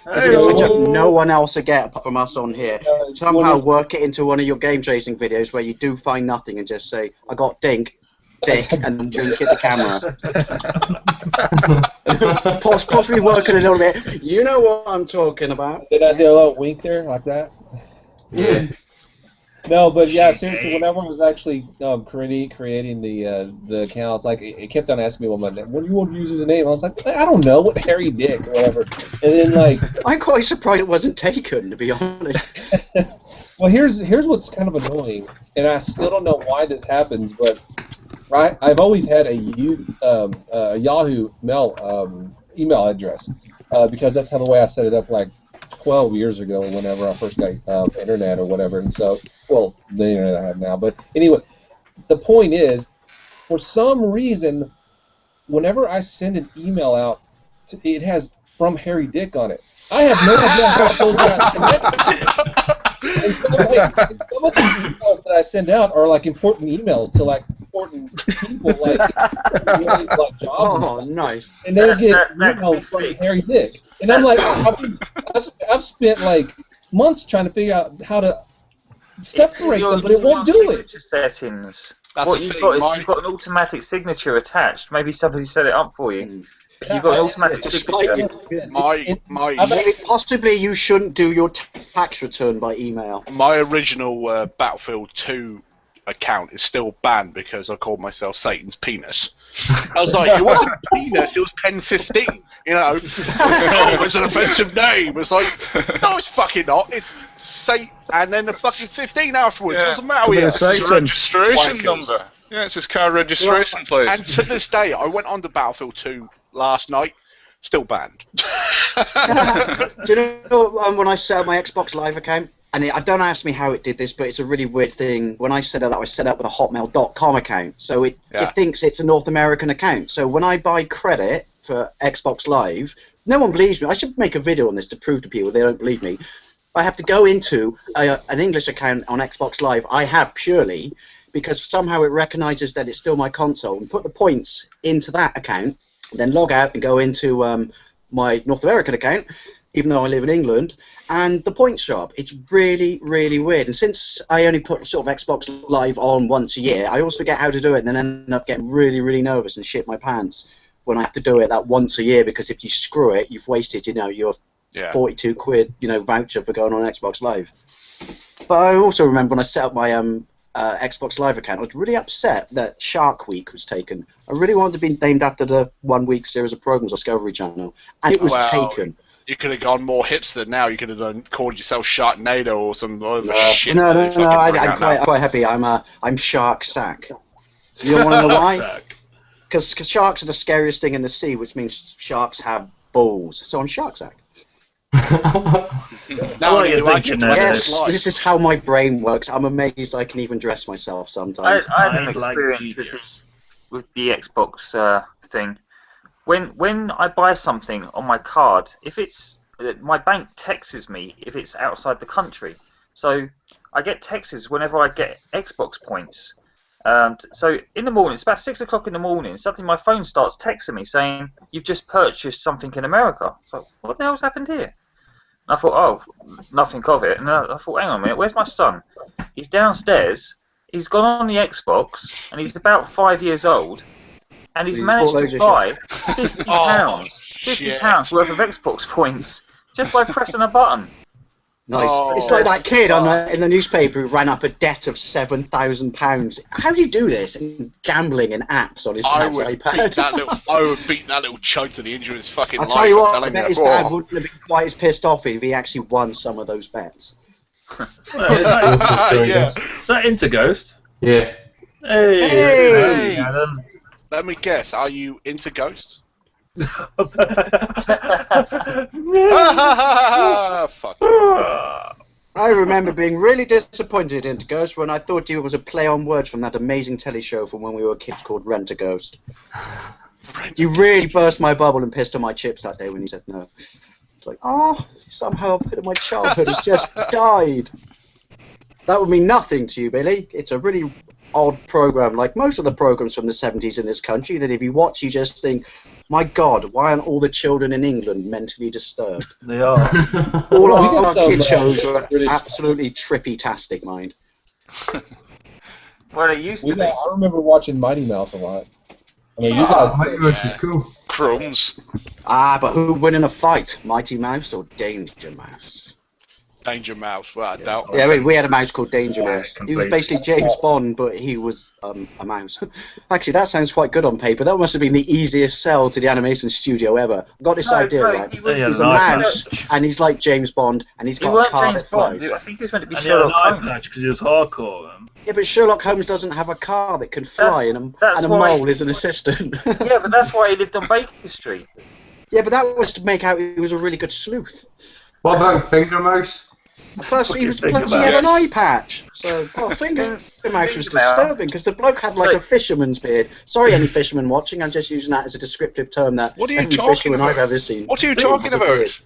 As an inside joke no one else will get apart from us on here. Somehow work it into one of your game chasing videos where you do find nothing and just say, "I got Dick," and then wink at the camera. Possibly work it a little bit. You know what I'm talking about. Did I do a little wink there, like that? Yeah. No, but yeah, seriously, whenever I was actually creating the accounts, like it kept on asking me what do you want to use as a name? I was like, I don't know, what Harry Dick or whatever. And then I'm quite surprised it wasn't taken, to be honest. Well, here's what's kind of annoying, and I still don't know why this happens, but I've always had a Yahoo email address because that's how the way I set it up, like 12 years ago, whenever I first got internet or whatever, and so, well, the internet I have now, but anyway, the point is, for some reason, whenever I send an email out, it has "from Harry Dick" on it. I have no idea how those guys connected. And some of the emails that I send out are like important emails to like important people, like jobs. Oh, nice. And they get emails from Harry Dick. And I'm like, I've spent like months trying to figure out how to separate them, but it won't do it. Settings. That's what you've got is you've got an automatic signature attached. Maybe somebody set it up for you. You've got an automatic signature. Possibly you shouldn't do your tax return by email. My original Battlefield 2 account is still banned because I called myself Satan's penis. I was like, it wasn't penis, it was pen 15. It was an offensive name. It's like, no, it's fucking not. It's Satan, and then the fucking 15 afterwards. What's the matter with you? It's a registration number. Yeah, it's his car registration plate. And to this day, I went on to Battlefield 2 last night, Still banned. Do you know when I set up my Xbox Live account? And don't ask me how it did this, but it's a really weird thing. When I set it up, I set it up with a hotmail.com account. So it thinks it's a North American account. So when I buy credit for Xbox Live, no one believes me. I should make a video on this to prove to people they don't believe me. I have to go into an English account on Xbox Live I have purely because somehow it recognizes that it's still my console and put the points into that account, then log out and go into my North American account, even though I live in England, and the points show up. It's really, really weird. And since I only put sort of Xbox Live on once a year, I always forget how to do it and then end up getting really, really nervous and shit my pants when I have to do it that once a year, because if you screw it, you've wasted, your 42 quid, voucher for going on Xbox Live. But I also remember when I set up my Xbox Live account, I was really upset that Shark Week was taken. I really wanted to be named after the 1 week series of programs on Discovery Channel, and it was taken. You could have gone more hipster now. You could have called yourself Sharknado or some other shit. No, I'm quite happy. I'm Shark Sack. You don't want to know why? Because sharks are the scariest thing in the sea, which means sharks have balls. So I'm Shark Sack. Yes, this is how my brain works. I'm amazed I can even dress myself sometimes. I had an experience with the Xbox thing. When I buy something on my card, if it's my bank texts me if it's outside the country, so I get texts whenever I get Xbox points. So in the morning, it's about 6 o'clock in the morning, suddenly my phone starts texting me saying you've just purchased something in America. So what the hell's happened here? And I thought, oh, nothing of it. And I thought, hang on a minute, where's my son? He's downstairs. He's gone on the Xbox, and he's about 5 years old. And he's managed to buy £50 worth of Xbox points just by pressing a button. Nice. It's like that kid in the newspaper who ran up a debt of £7,000. How do you do this? And gambling and apps on his dad's iPad. I would beat that little chug to the injury of his fucking life. I'll tell you what, I bet his dad wouldn't have been quite as pissed off if he actually won some of those bets. Is that Interghost? Yeah. Hey, Adam. Let me guess, are you into ghosts? Fuck. I remember being really disappointed in Ghost when I thought it was a play on words from that amazing telly show from when we were kids called Rent-A-Ghost. You really burst my bubble and pissed on my chips that day when you said no. It's like, oh, somehow a bit of my childhood has just died. That would mean nothing to you, Billy. It's a really odd program, like most of the programs from the 70s in this country, that if you watch, you just think, my God, why aren't all the children in England mentally disturbed? They are. All our kid shows are absolutely trippy-tastic, mind. Well, it used to be. I remember watching Mighty Mouse a lot. I mean, Mighty Mouse is cool. Crumbs. But who would win in a fight, Mighty Mouse or Danger Mouse? Danger Mouse, well, I doubt. Yeah, we had a mouse called Danger Mouse. He was basically James Bond, but he was a mouse. Actually, that sounds quite good on paper. That must have been the easiest sell to the animation studio ever. Got this idea, right? He's a mouse, and he's like James Bond, and he's got a car that flies. I think he was meant to be And he had an Sherlock eye Holmes. patch because he was hardcore. Yeah, but Sherlock Holmes doesn't have a car that can fly, and a mole is an assistant. Yeah, but that's why he lived on Baker Street. Yeah, but that was to make out he was a really good sleuth. What about Finger Mouse? Plus, he had an eye patch. So, Finger Mouse was disturbing because the bloke had like a fisherman's beard. Sorry, any fisherman watching, I'm just using that as a descriptive term that any fisherman I've ever seen. What are you talking about?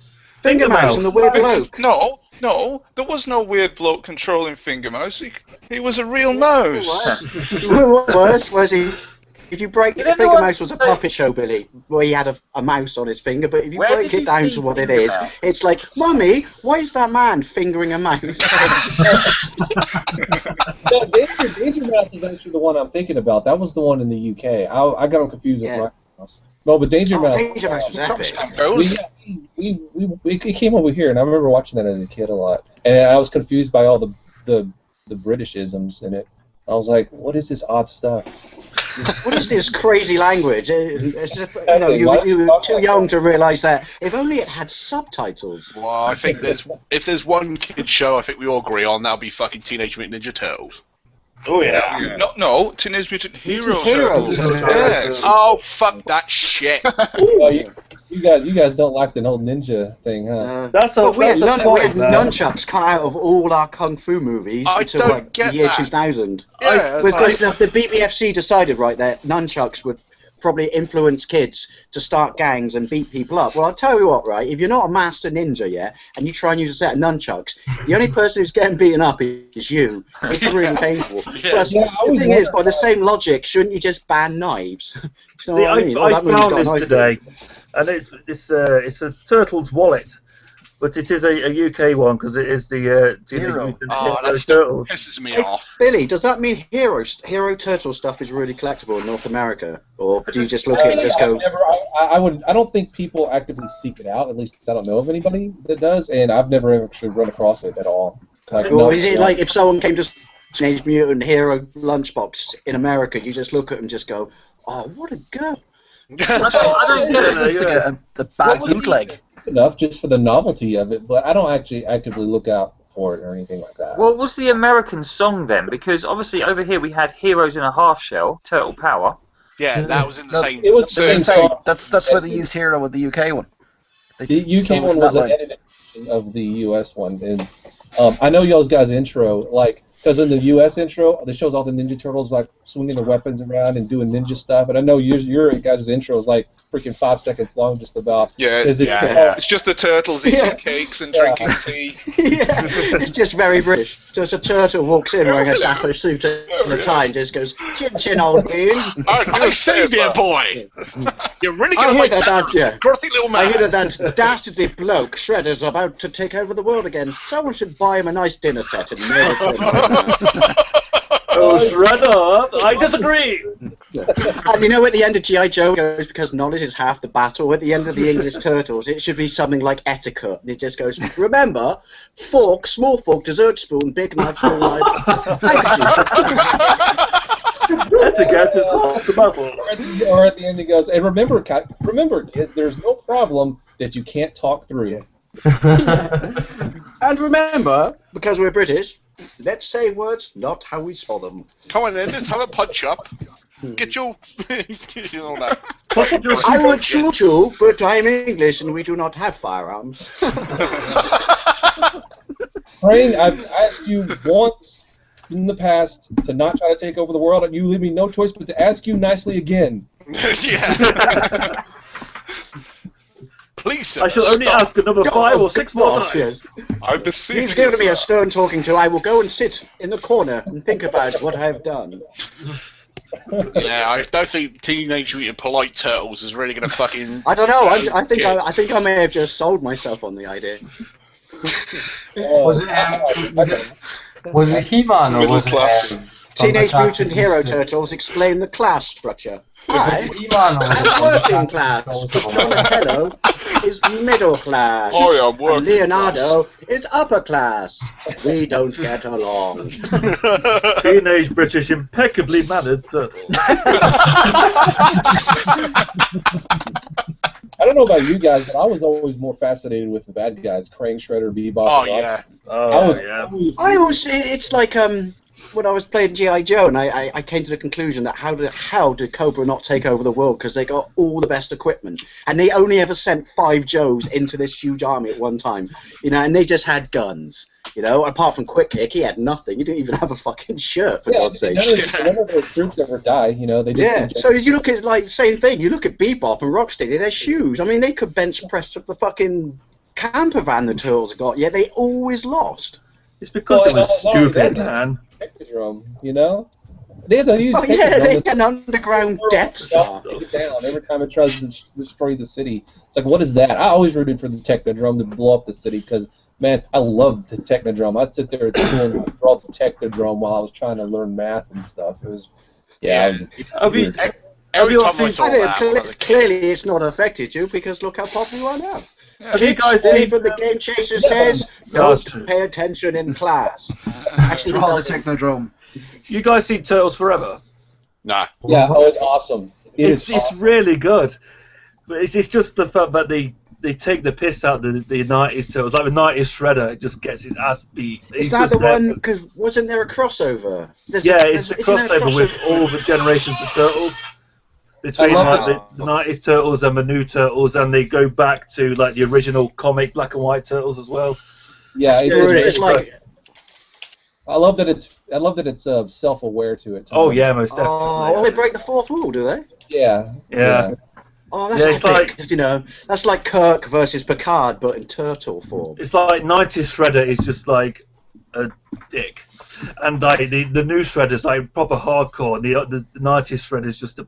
Finger Mouse and the weird bloke. No, there was no weird bloke controlling Finger Mouse. He was a real mouse. Worse, was he? If you break it, Finger Mouse was a puppet show, Billy, where he had a mouse on his finger, but if you break it down to what it is, it's like, Mummy, why is that man fingering a mouse? No, Danger Mouse is actually the one I'm thinking about. That was the one in the UK. I got him confused with Mighty Mouse. No, but Danger Mouse. Danger Mouse was epic. We came over here, and I remember watching that as a kid a lot. And I was confused by all the Britishisms in it. I was like, what is this odd stuff? What is this crazy language? You were too young to realise that. If only it had subtitles. Well, I think if there's one kid show I think we all agree on, that'll be fucking Teenage Mutant Ninja Turtles. Oh yeah. No, Teenage Mutant Hero Turtles. Yes. Oh, fuck that shit. You guys don't like the whole ninja thing, huh? Well, we had nunchucks cut out of all our kung fu movies until like the year 2000. Yeah, The BBFC decided that nunchucks would probably influence kids to start gangs and beat people up. Well, I'll tell you what, right? If you're not a master ninja yet, and you try and use a set of nunchucks, the only person who's getting beaten up is you. It's really painful. Plus, the thing is, by the same logic, shouldn't you just ban knives? You know what I mean? I found this today, and it's a Turtles wallet. But it is a UK one because it is the Hero. That Turtles. pisses me Hey, off. Billy, does that mean Hero Turtle stuff is really collectible in North America, or do you just look at it and just go? I don't think people actively seek it out. At least I don't know of anybody that does, and I've never actually run across it at all. Or is it like if someone came to Teenage Mutant Hero lunchbox in America, you just look at it and just go, "Oh, what a girl!" I don't get it. It's like a bad bootleg. Enough just for the novelty of it, but I don't actually actively look out for it or anything like that. What was the American song then? Because obviously over here we had Heroes in a Half Shell, Turtle Power. Yeah, that was in the same. It was the same. That's where they used Hero with the UK one. The UK one was an edited of the US one, and I know y'all's guys' intro, because in the US intro, it shows all the Ninja Turtles swinging their weapons around and doing ninja stuff, and I know your guys' intro is freaking 5 seconds long, just about. Yeah, it's just the turtles eating cakes and drinking tea. It's just very British. Just a turtle walks in wearing a dapper suit and a tie and just goes, "Chin chin, old bean." I say, dear boy, you're really I going hear to that, grotty little man. I hear that dastardly bloke Shredder's about to take over the world again. Someone should buy him a nice dinner set and mail it to him. Oh, Shredder, I disagree. And you know, at the end of G.I. Joe goes, because knowledge is half the battle. At the end of the English Turtles, it should be something like etiquette, and it just goes, remember, fork, small fork, dessert spoon, big knife, small knife, Etiquette is half the battle. Or at the end it goes, and remember, kids, there's no problem that you can't talk through. And remember, because we're British, let's say words not how we spell them. Come on then, let's have a punch up. Get your... I would shoot you, but I'm English and we do not have firearms. Crane, I've asked you once in the past to not try to take over the world, and you leave me no choice but to ask you nicely again. Yeah. Please, sir, I shall only ask another 5 or 6 more times. I beseech You've given me a stern talking to. I will go and sit in the corner and think about what I have done. Yeah, I don't think Teenage Mutant Polite Turtles is really going to fucking... I don't know. I think I may have just sold myself on the idea. Was it He-Man or was it Teenage Mutant Hero Turtles explain the class structure. I am working class. Donatello is middle class. Oh, yeah, and Leonardo is upper class. We don't get along. Teenage British impeccably mannered turtle. I don't know about you guys, but I was always more fascinated with the bad guys, Krang, Shredder, Bebop. Oh, yeah. It's like when I was playing G.I. Joe, and I came to the conclusion that how did Cobra not take over the world? Because they got all the best equipment, and they only ever sent 5 Joes into this huge army at one time, and they just had guns, apart from Quick Kick, he had nothing. He didn't even have a fucking shirt, for God's sake. None of their troops ever die, they just... So you look at, same thing, you look at Bebop and Rocksteady, their shoes, I mean, they could bench press up the fucking camper van the Turtles got, yet they always lost. It's because it was stupid, man. Technodrome, They had to use they had an underground Death Star. Down every time it tries to destroy the city. It's like, what is that? I always rooted for the Technodrome to blow up the city because, man, I loved the Technodrome. I'd sit there at school and draw the Technodrome while I was trying to learn math and stuff. It was, Every time I saw that, clearly it's not affected you because look how popular you are now. Yeah. Kids, even the Gamechasers says, don't pay attention in class. Actually, draw the Technodrome. You guys seen Turtles Forever? Nah. Yeah, it's awesome. It's really good. But it's just the fact that they take the piss out of the 90s Turtles. Like the 90s Shredder just gets his ass beat. Is that the one, because wasn't there a crossover? It's a crossover with all the generations of Turtles. between love like the 90s Turtles and the new Turtles, and they go back to like the original comic black and white Turtles as well. Yeah, It's like. I love that it's self-aware to it. Too. Oh yeah, most definitely. Oh, well, they break the fourth wall, do they? Yeah. Yeah. Oh, that's epic. You know, that's like Kirk versus Picard, but in turtle form. It's like 90s Shredder is just like a dick, and like the new Shredder's like proper hardcore, and the 90s Shredder's just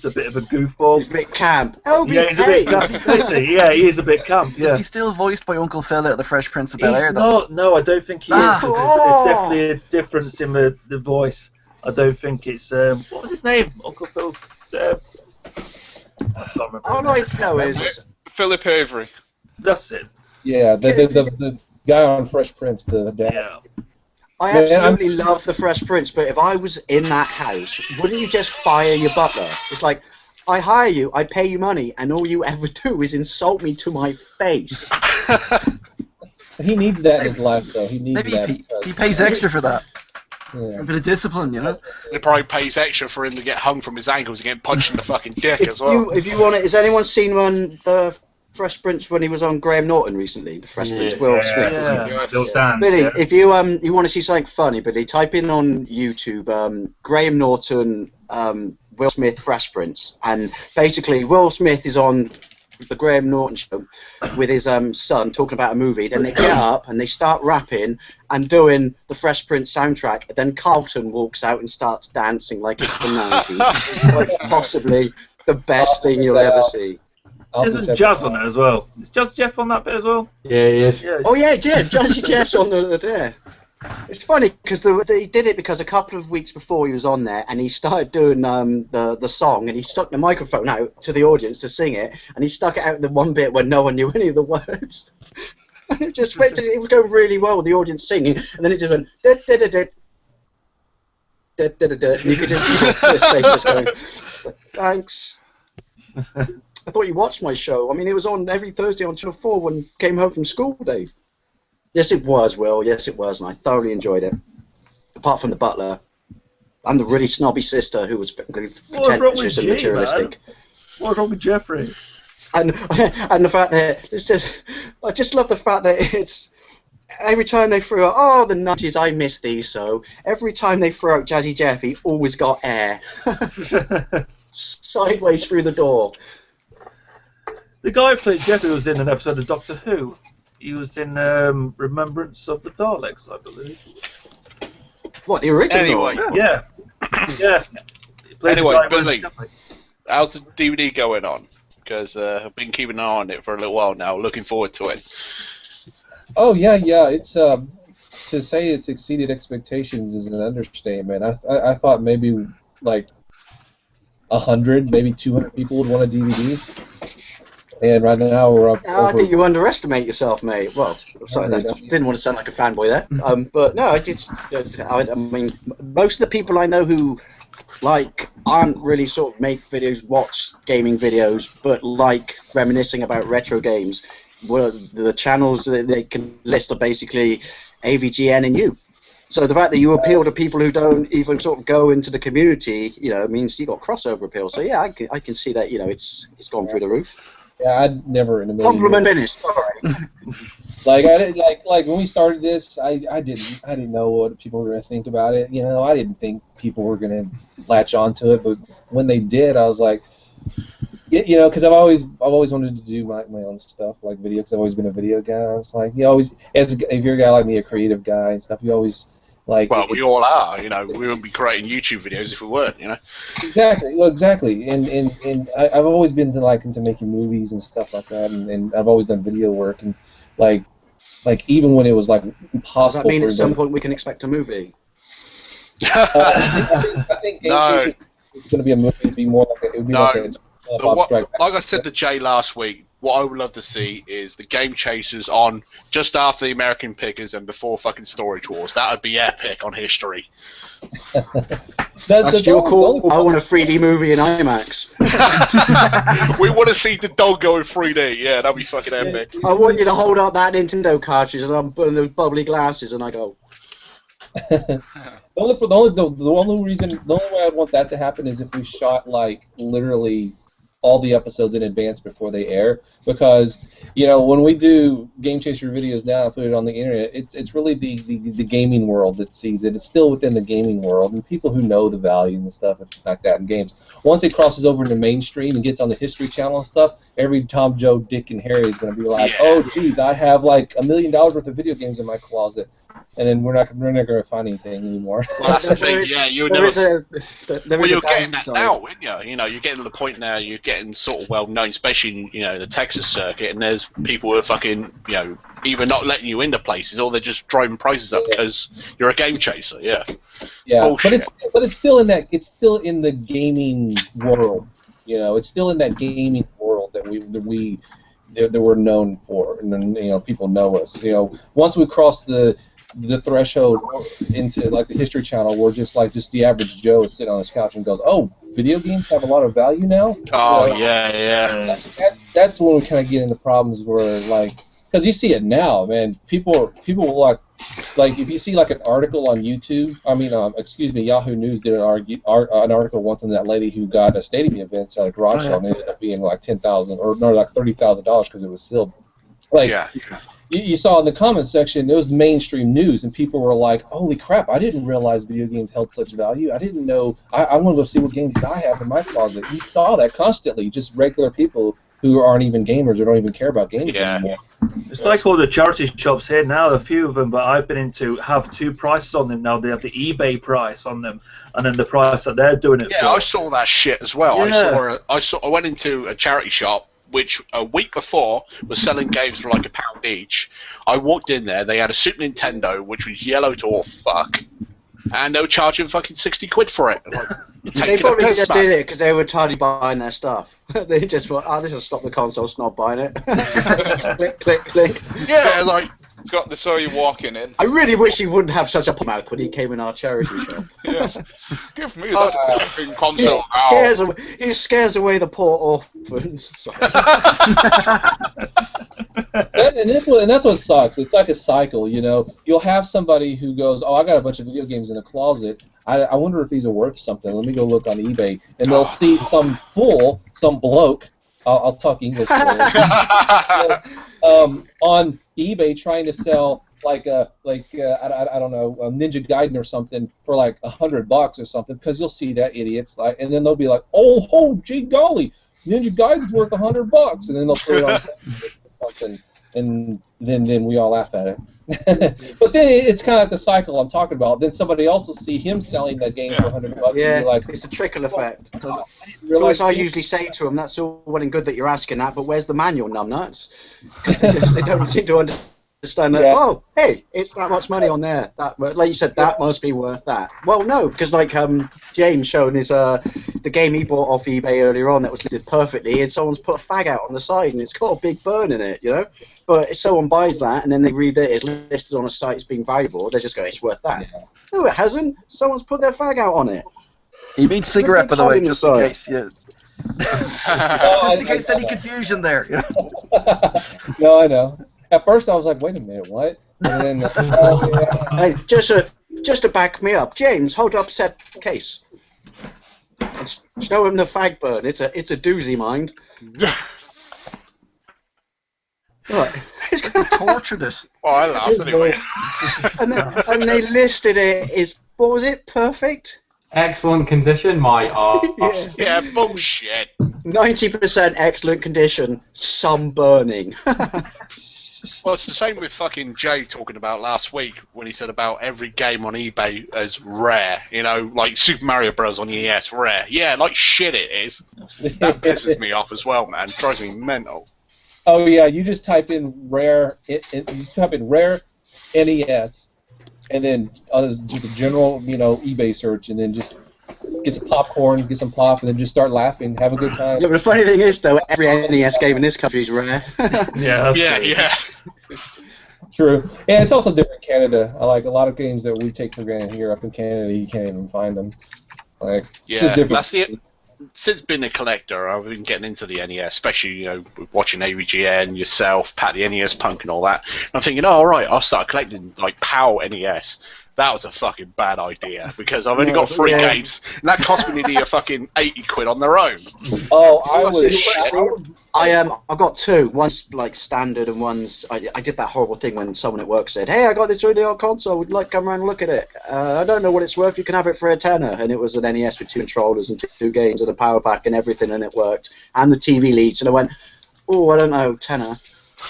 a bit of a goofball. He's a bit camp. Oh, yeah, he's a bit camp. Yeah, he is a bit camp. Yeah. Is he still voiced by Uncle Phil out of the Fresh Prince of Bel Air? He's not. No, I don't think he is. 'Cause there's definitely a difference in the voice. I don't think it's what was his name? Uncle Phil's. I can't remember. All I know is Philip Avery. That's it. Yeah, the guy on Fresh Prince, the dad. Yeah. I absolutely love the Fresh Prince, but if I was in that house, wouldn't you just fire your butler? It's like, I hire you, I pay you money, and all you ever do is insult me to my face. He needs that in his life, though. He needs Maybe that. he pays extra for that. Yeah. A bit of discipline, you know. It probably pays extra for him to get hung from his ankles and get punched in the fucking dick as well. If you want it, has anyone seen the Fresh Prince when he was on Graham Norton recently? The Fresh Prince, Will Smith. Billy, if you you want to see something funny, Billy, type in on YouTube Graham Norton, Will Smith, Fresh Prince, and basically Will Smith is on the Graham Norton show with his son talking about a movie. Then they get up and they start rapping and doing the Fresh Prince soundtrack. And then Carlton walks out and starts dancing like it's the 90s. Like possibly the best thing you'll ever see. Isn't Jazz on it as well? Is Jazz Jeff on that bit as well? Yeah, he is. Yeah. Oh yeah, Jazzy Jeff's on the there. It's funny because he did it because a couple of weeks before he was on there and he started doing the song and he stuck the microphone out to the audience to sing it and he stuck it out in the one bit where no one knew any of the words. And it just went. It was going really well with the audience singing and then it just went da da da da da da da da. You could just see his face just going. Thanks. I thought you watched my show. I mean, it was on every Thursday on Channel 4 when I came home from school, Dave. Yes, it was, Will. Yes, it was, and I thoroughly enjoyed it. Apart from the butler and the really snobby sister who was pretentious and materialistic. What's wrong with Jeffrey? And the fact that it's just, I just love the fact that it's every time they threw out, oh, the 90s, I miss these so. Every time they threw out Jazzy Jeff, he always got air. Sideways through the door. The guy who played Jeffrey was in an episode of Doctor Who. He was in Remembrance of the Daleks, I believe. What, the original? Anyway. Yeah. Yeah. Anyway, Billy, how's the DVD going on? Because I've been keeping an eye on it for a little while now. Looking forward to it. Oh yeah. It's to say it's exceeded expectations is an understatement. I thought maybe like 100, maybe 200 people would want a DVD. And right now we're up. I think you underestimate yourself, mate. Well, sorry, that didn't want to sound like a fanboy there. But no, I mean, most of the people I know who aren't really sort of make videos, watch gaming videos, but like reminiscing about retro games. Well, the channels that they can list are basically AVGN and you. So the fact that you appeal to people who don't even sort of go into the community, means you got crossover appeal. So yeah, I can see that. It's gone through the roof. Yeah, I'd never in a million compliment years. finished. Sorry. like when we started this, I didn't know what people were gonna think about it. I didn't think people were gonna latch onto it, but when they did, I was like, because I've always wanted to do my own stuff, like video, because I've always been a video guy. I was like, if you're a guy like me, a creative guy and stuff, you always like. Well, we all are. We wouldn't be creating YouTube videos if we weren't. Exactly. Well, exactly. And I've always been into making movies and stuff like that, and I've always done video work and like even when it was like impossible. Does that mean at some point we can expect a movie? I think no. It's going to be a movie. It'd be more like it would be like I said to Jay last week, what I would love to see is the Gamechasers on just after the American Pickers and before fucking Storage Wars. That would be epic on history. That's your call. I want a 3D movie in IMAX. We want to see the dog go in 3D. Yeah, that'd be fucking epic. I want you to hold out that Nintendo cartridge and I'm putting those bubbly glasses and I go. The only way I'd want that to happen is if we shot like literally all the episodes in advance before they air, because when we do Game Chaser videos now and put it on the internet, it's really the gaming world that sees it. It's still within the gaming world, and people who know the value and stuff and like that in games. Once it crosses over into mainstream and gets on the History Channel and stuff, every Tom, Joe, Dick, and Harry is going to be like, oh geez, I have like $1 million worth of video games in my closet. And then we're not going to find anything anymore. Well, that's the thing. Yeah, you're getting that now, aren't you? You're getting to the point now. You're getting sort of well known, especially in the Texas circuit, and there's people who are fucking either not letting you into places or they're just driving prices up because you're a game chaser. Yeah. Yeah, bullshit. but it's still in that. It's still in the gaming world. It's still in that gaming world that we're known for, and then people know us. Once we cross the threshold into like the History Channel, where just the average Joe is sitting on his couch and goes, "Oh, video games have a lot of value now." Oh yeah. That's when we kind of get into problems where because you see it now, man. People will like if you see like an article on YouTube. Yahoo News did an article once on that lady who got a stadium event at a garage sale and it ended up being like $10,000 or no, like $30,000 because it was sealed. You saw in the comments section, it was mainstream news, and people were like, holy crap, I didn't realize video games held such value. I didn't know. I want to go see what games I have in my closet. You saw that constantly, just regular people who aren't even gamers or don't even care about games anymore. It's like all the charity shops here now, a few of them, but I've been into have two prices on them now. They have the eBay price on them, and then the price that they're doing it for. Yeah, I saw that shit as well. Yeah. I went into a charity shop, which a week before was selling games for like £1 each. I walked in there, they had a Super Nintendo, which was yellow to all fuck, and they were charging fucking 60 quid for it. They probably just did it because they were tired of buying their stuff. They just thought, this will stop the console snob buying it. Click, click, click. Yeah, it's got the so you walking in. I really wish he wouldn't have such a mouth when he came in our charity shop. Yes. Give me that fucking console now. He scares away the poor orphans. And that's what sucks. It's like a cycle, You'll have somebody who goes, oh, I got a bunch of video games in the closet. I wonder if these are worth something. Let me go look on eBay. And they'll see some bloke, I'll talk English on eBay trying to sell I don't know, Ninja Gaiden or something for like $100 or something, because you'll see that idiots and then they'll be like, oh gee golly, Ninja Gaiden's worth $100, and then they'll put it on something, and then we all laugh at it. But then it's kind of like the cycle I'm talking about. Then somebody else will see him selling that game for $100. Yeah, and be like, it's a trickle effect. So I usually say to them, that's all well and good that you're asking that, but where's the manual, numbnuts? Because they don't seem to understand that. Oh, hey, it's that much money on there. That, like you said, that must be worth that. Well, no, because like James showing his the game he bought off eBay earlier on that was listed perfectly, and someone's put a fag out on the side and it's got a big burn in it, But if someone buys that and then they read it, it's listed on a site as being valuable, they just go, it's worth that. Yeah. No, it hasn't. Someone's put their fag out on it. You mean cigarette, by the way, just in case. Yeah. Just in case any confusion there. No, I know. At first I was like, wait a minute, what? And then, Hey, just to back me up, James, hold up said case. And show him the fag burn. It's a doozy, mind. Look, he's going to torture this. Oh, I laughed anyway. and they listed it as, what was it, perfect? Excellent condition, my arse. Yeah, bullshit. 90% excellent condition, some burning. Well, it's the same with fucking Jay talking about last week when he said about every game on eBay as rare, like Super Mario Bros. On ES, rare. Yeah, like shit it is. That pisses me off as well, man. It drives me mental. Oh yeah, you just type in rare, rare NES, and then just a general, eBay search, and then just get some popcorn, get some pop, and then just start laughing, have a good time. Yeah, but the funny thing is, though, every NES game in this country is rare. Yeah. True. And it's also different in Canada. I like a lot of games that we take for granted here up in Canada, you can't even find them. That's it. Since being a collector, I've been getting into the NES, especially watching AVGN, yourself, Pat the NES Punk, and all that. And I'm thinking, all right, I'll start collecting like PAL NES. that was a fucking bad idea because I've only got 3 games, and that cost me nearly a fucking 80 quid on their own. Oh, I got 2. One's like standard, and one's I did that horrible thing when someone at work said, "Hey, I got this really old console. Would you like to come around and look at it? I don't know what it's worth. You can have it for a tenner." And it was an NES with 2 controllers and 2 games and a power pack and everything, and it worked. And the TV leads, and I went, "Oh, I don't know, tenner.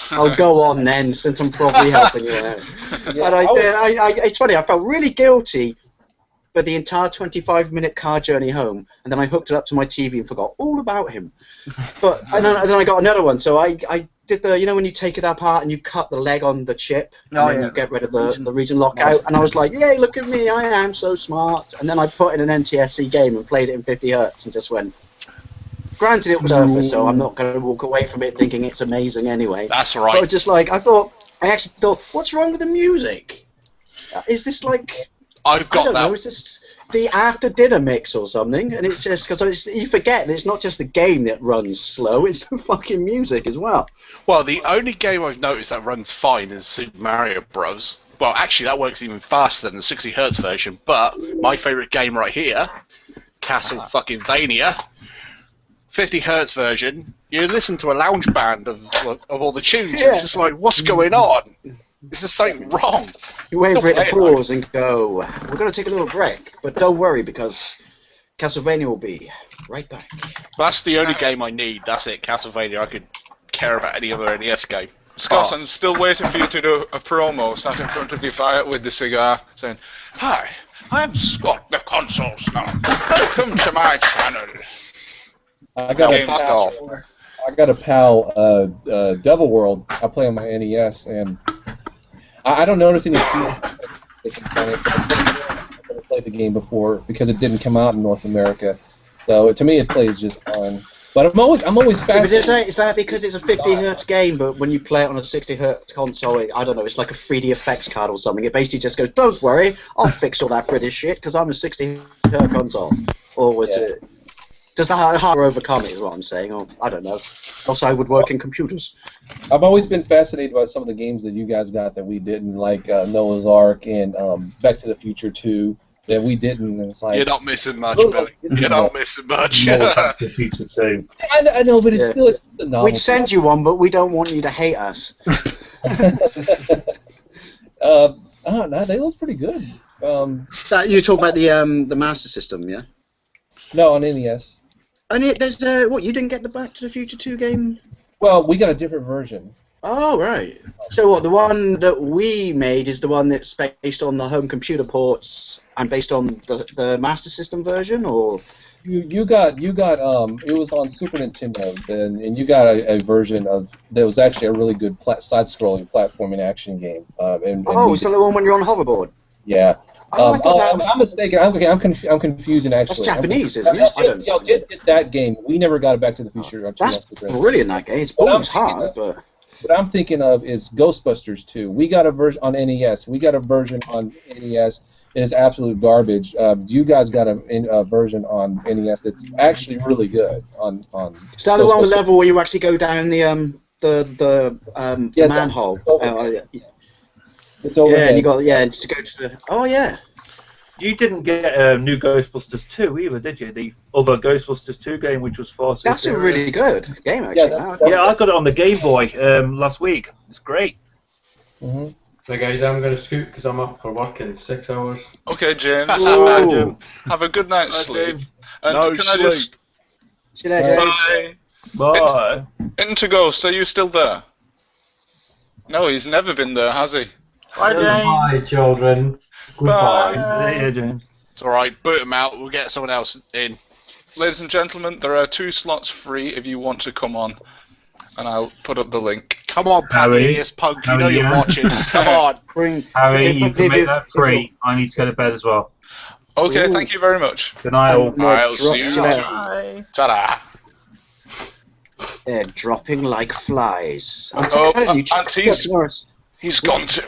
I'll go on then, since I'm probably helping you out." And it's funny. I felt really guilty for the entire 25-minute car journey home, and then I hooked it up to my TV and forgot all about him. But and then I got another one. So I did the, you know, when you take it apart and you cut the leg on the chip, and then you get rid of the region lockout. And I was like, "Yay, look at me! I am so smart." And then I put in an NTSC game and played it in 50 Hz and just went. Granted, it was Surface, so I'm not going to walk away from it thinking it's amazing anyway. That's right. But just like I actually thought, what's wrong with the music? Is this like? I don't know. Is this the after dinner mix or something? And it's just because you forget that it's not just the game that runs slow; it's the fucking music as well. Well, the only game I've noticed that runs fine is Super Mario Bros. Well, actually, that works even faster than the 60 Hz version. But my favourite game right here, Castle fucking Vania. 50 Hz version, you listen to a lounge band of all the tunes. Yeah. It's just like, what's going on? Is there something wrong? You wait for it to pause and go, "We're going to take a little break, but don't worry because Castlevania will be right back." That's the only game I need. That's it, Castlevania. I could care about any other NES game. Scott, I'm still waiting for you to do a promo, sat in front of your fire with the cigar, saying, "Hi, I'm Scott the Console Snob. Welcome to my channel." I got a pal, Devil World. I play on my NES, and I don't notice any keys. I've never played the game before because it didn't come out in North America. So to me, it plays just fine. But I'm always fascinated. But is that because it's a 50 Hz game, but when you play it on a 60 Hz console, I don't know, it's like a 3D effects card or something. It basically just goes, "Don't worry, I'll fix all that British shit because I'm a 60 Hz console." Or was it? Does the hardware overcome it, is what I'm saying, or I don't know. Also, I would work in computers. I've always been fascinated by some of the games that you guys got that we didn't, like Noah's Ark and Back to the Future 2, that we didn't. And it's like, you're not missing much, Billy. You're not missing much. Back to the Future 2. I know, but it's still a novel. We'd send you one, but we don't want you to hate us. No, they look pretty good. You talk about the Master System, yeah? No, on NES. And there's what, you didn't get the Back to the Future 2 game? Well, we got a different version. Oh, right. So what, the one that we made is the one that's based on the home computer ports and based on the Master System version, or? You got it was on Super Nintendo, and you got a version of that was actually a really good side-scrolling platforming action game. So the one when you're on a hoverboard? Yeah. Oh, I thought that was... I'm mistaken. I'm confusing actually. That's Japanese, isn't it? Y'all did get that game. We never got it Back to the Future. That's brilliant, that game. It's bones hard, but... What I'm thinking of is Ghostbusters 2. We got a version on NES. We got a version on NES. It is absolute garbage. You guys got a version on NES that's actually really good. On is that the one level where you actually go down the manhole? It's over and you got and to go to the. Oh yeah. You didn't get new Ghostbusters 2 either, did you? The other Ghostbusters 2 game, which was for. That's a really good game, actually. Yeah, I got it on the Game Boy last week. It's great. Mm-hmm. Right, guys, I'm going to scoot because I'm up for work in 6 hours. Okay, James. Have a good night's sleep. And no can sleep. I just... See you later, James. Bye. Into Ghost, are you still there? No, he's never been there, has he? Bye, James. Bye, children. Goodbye. Bye. James. It's alright, boot him out. We'll get someone else in. Ladies and gentlemen, there are 2 slots free if you want to come on. And I'll put up the link. Come on, Paddy, punk. You know you're watching. Come on. Harry, you can make that free. I need to go to bed as well. Okay, thank you very much. Good night, all. I'll see you soon. Ta-da. They're dropping like flies. He's gone too.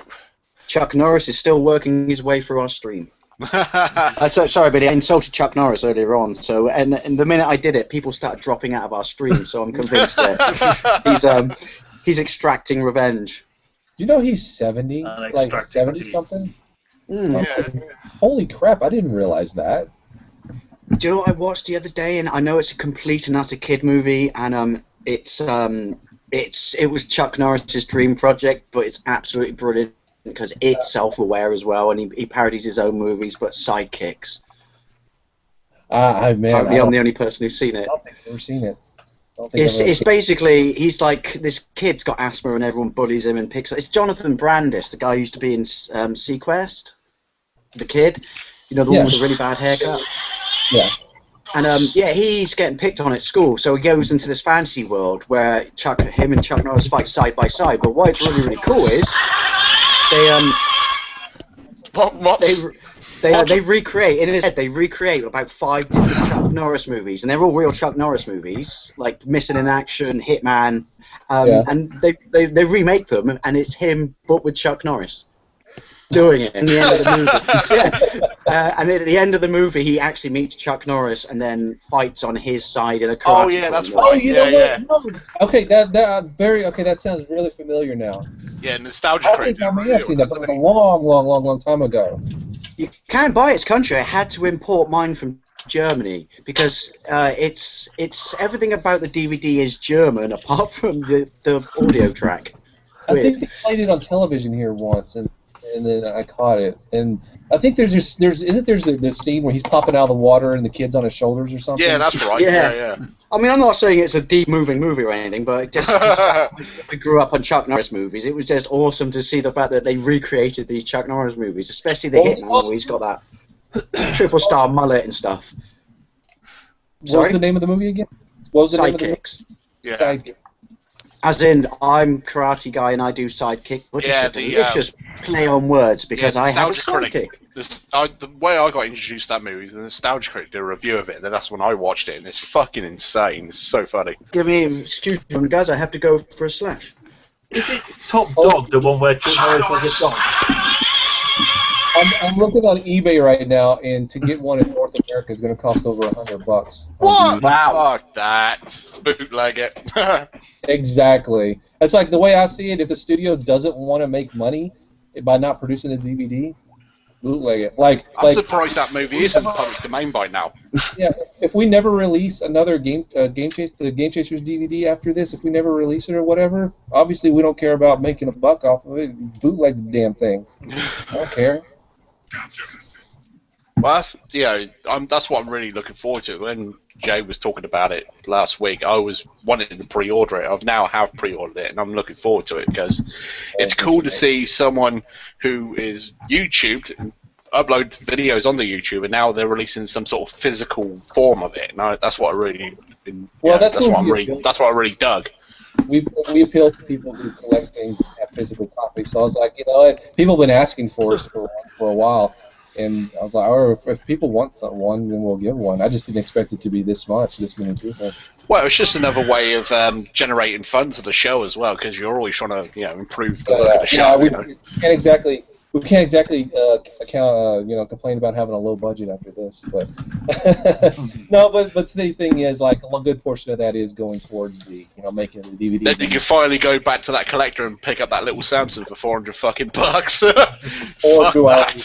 Chuck Norris is still working his way through our stream. Sorry, but I insulted Chuck Norris earlier on. So, and the minute I did it, people started dropping out of our stream. So I'm convinced that he's extracting revenge. Do you know he's 70? Like 70 something? Holy crap! I didn't realize that. Do you know what I watched the other day? And I know it's a complete and utter kid movie, and it was Chuck Norris's dream project, but it's absolutely brilliant because it's self-aware as well, and he parodies his own movies, but Sidekicks. Man, Apparently I'm the only person who's seen it. I don't think I've ever seen it. It's basically, he's like, this kid's got asthma and everyone bullies him and picks up. It's Jonathan Brandis, the guy who used to be in Sequest, the kid, you know, the one with the really bad haircut. Yeah. And he's getting picked on at school, so he goes into this fantasy world where him and Chuck Norris fight side by side. But what's really, really cool is they recreate in his head. They recreate about 5 different Chuck Norris movies, and they're all real Chuck Norris movies, like Missing in Action, Hitman, and they remake them, and it's him but with Chuck Norris doing it in the end of the movie. And at the end of the movie, he actually meets Chuck Norris and then fights on his side in a karate. Oh yeah, that's tournament. right. Okay, that sounds really familiar now. Yeah, nostalgia I crate. think I may have seen that, but like a long time ago. You can't buy its country. I had to import mine from Germany because it's everything about the DVD is German apart from the audio track. I think they played it on television here once, and then I caught it. And I think there's this scene where he's popping out of the water and the kid's on his shoulders or something. Yeah, that's right. Yeah. I mean, I'm not saying it's a deep moving movie or anything, but just I grew up on Chuck Norris movies. It was just awesome to see the fact that they recreated these Chuck Norris movies, especially the Hitman where he's got that triple star mullet and stuff. What was the name of the movie again? What was the name of the movie? Sidekicks. Yeah. Sidekick. As in, I'm karate guy and I do sidekick, but it's a delicious play on words because I have a sidekick. The way I got introduced to that movie is the Nostalgia Critic did a review of it, and then that's when I watched it, and it's fucking insane. It's so funny. Give me excuse me, guys, I have to go for a slash. Is it Top Dog, the one where Chuck Norris has a dog? I'm looking on eBay right now, and to get one in North America is going to cost over $100. What? Wow. Fuck that. Bootleg it. Exactly. It's like the way I see it. If the studio doesn't want to make money by not producing a DVD, bootleg it. I'm surprised that movie isn't public domain by now. Yeah. If we never release another the Gamechasers DVD after this, if we never release it or whatever, obviously we don't care about making a buck off of it. Bootleg the damn thing. I don't care. Well, that's what I'm really looking forward to. When Jay was talking about it last week, I was wanting to pre-order it. I've now pre-ordered it, and I'm looking forward to it because it's cool to see someone who is YouTubed and upload videos on the YouTube, and now they're releasing some sort of physical form of it. And that's what I really, that's what I really dug. We appeal to people who collect things and have physical copies. So I was like, people have been asking for us for a while. And I was like, oh, if people want one, then we'll give one. I just didn't expect it to be this many people. Well, it's just another way of generating funds for the show as well, because you're always trying to, improve the look of the show. We can't exactly complain about having a low budget after this. But no, but the thing is, like, a good portion of that is going towards the, making the DVD. Then you can finally go back to that collector and pick up that little Samsung for $400 Or do I?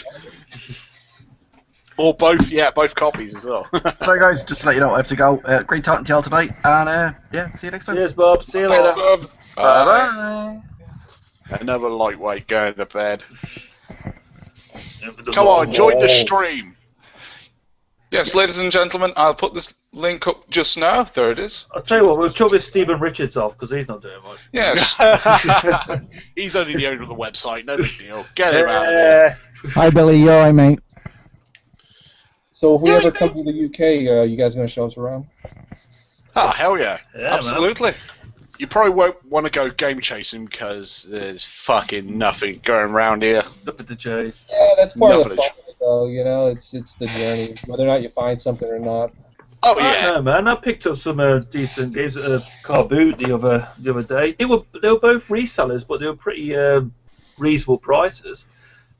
Or both, both copies as well. Sorry guys, just to let you know, I have to go. Great talking to y'all tonight, and see you next time. Cheers, Bob. See you later. Thanks, Bob. Bye. Another lightweight going to bed. Come on, join the stream. Yes, ladies and gentlemen, I'll put this link up just now. There it is. I'll tell you what, we'll chop Stephen Richards off because he's not doing much. Yes. He's only the owner of the website, no big deal. Get him out of there. Hi, Billy. You alright, mate? So if we ever come to the UK, you guys going to show us around? Oh, hell yeah. Yeah, absolutely. Man. You probably won't want to go game chasing because there's fucking nothing going around here. Look at the Jays. Yeah, that's part of the fun, though. It's the journey, whether or not you find something or not. Oh yeah, I know, man. I picked up some decent games at a car boot the other day. They were both resellers, but they were pretty reasonable prices.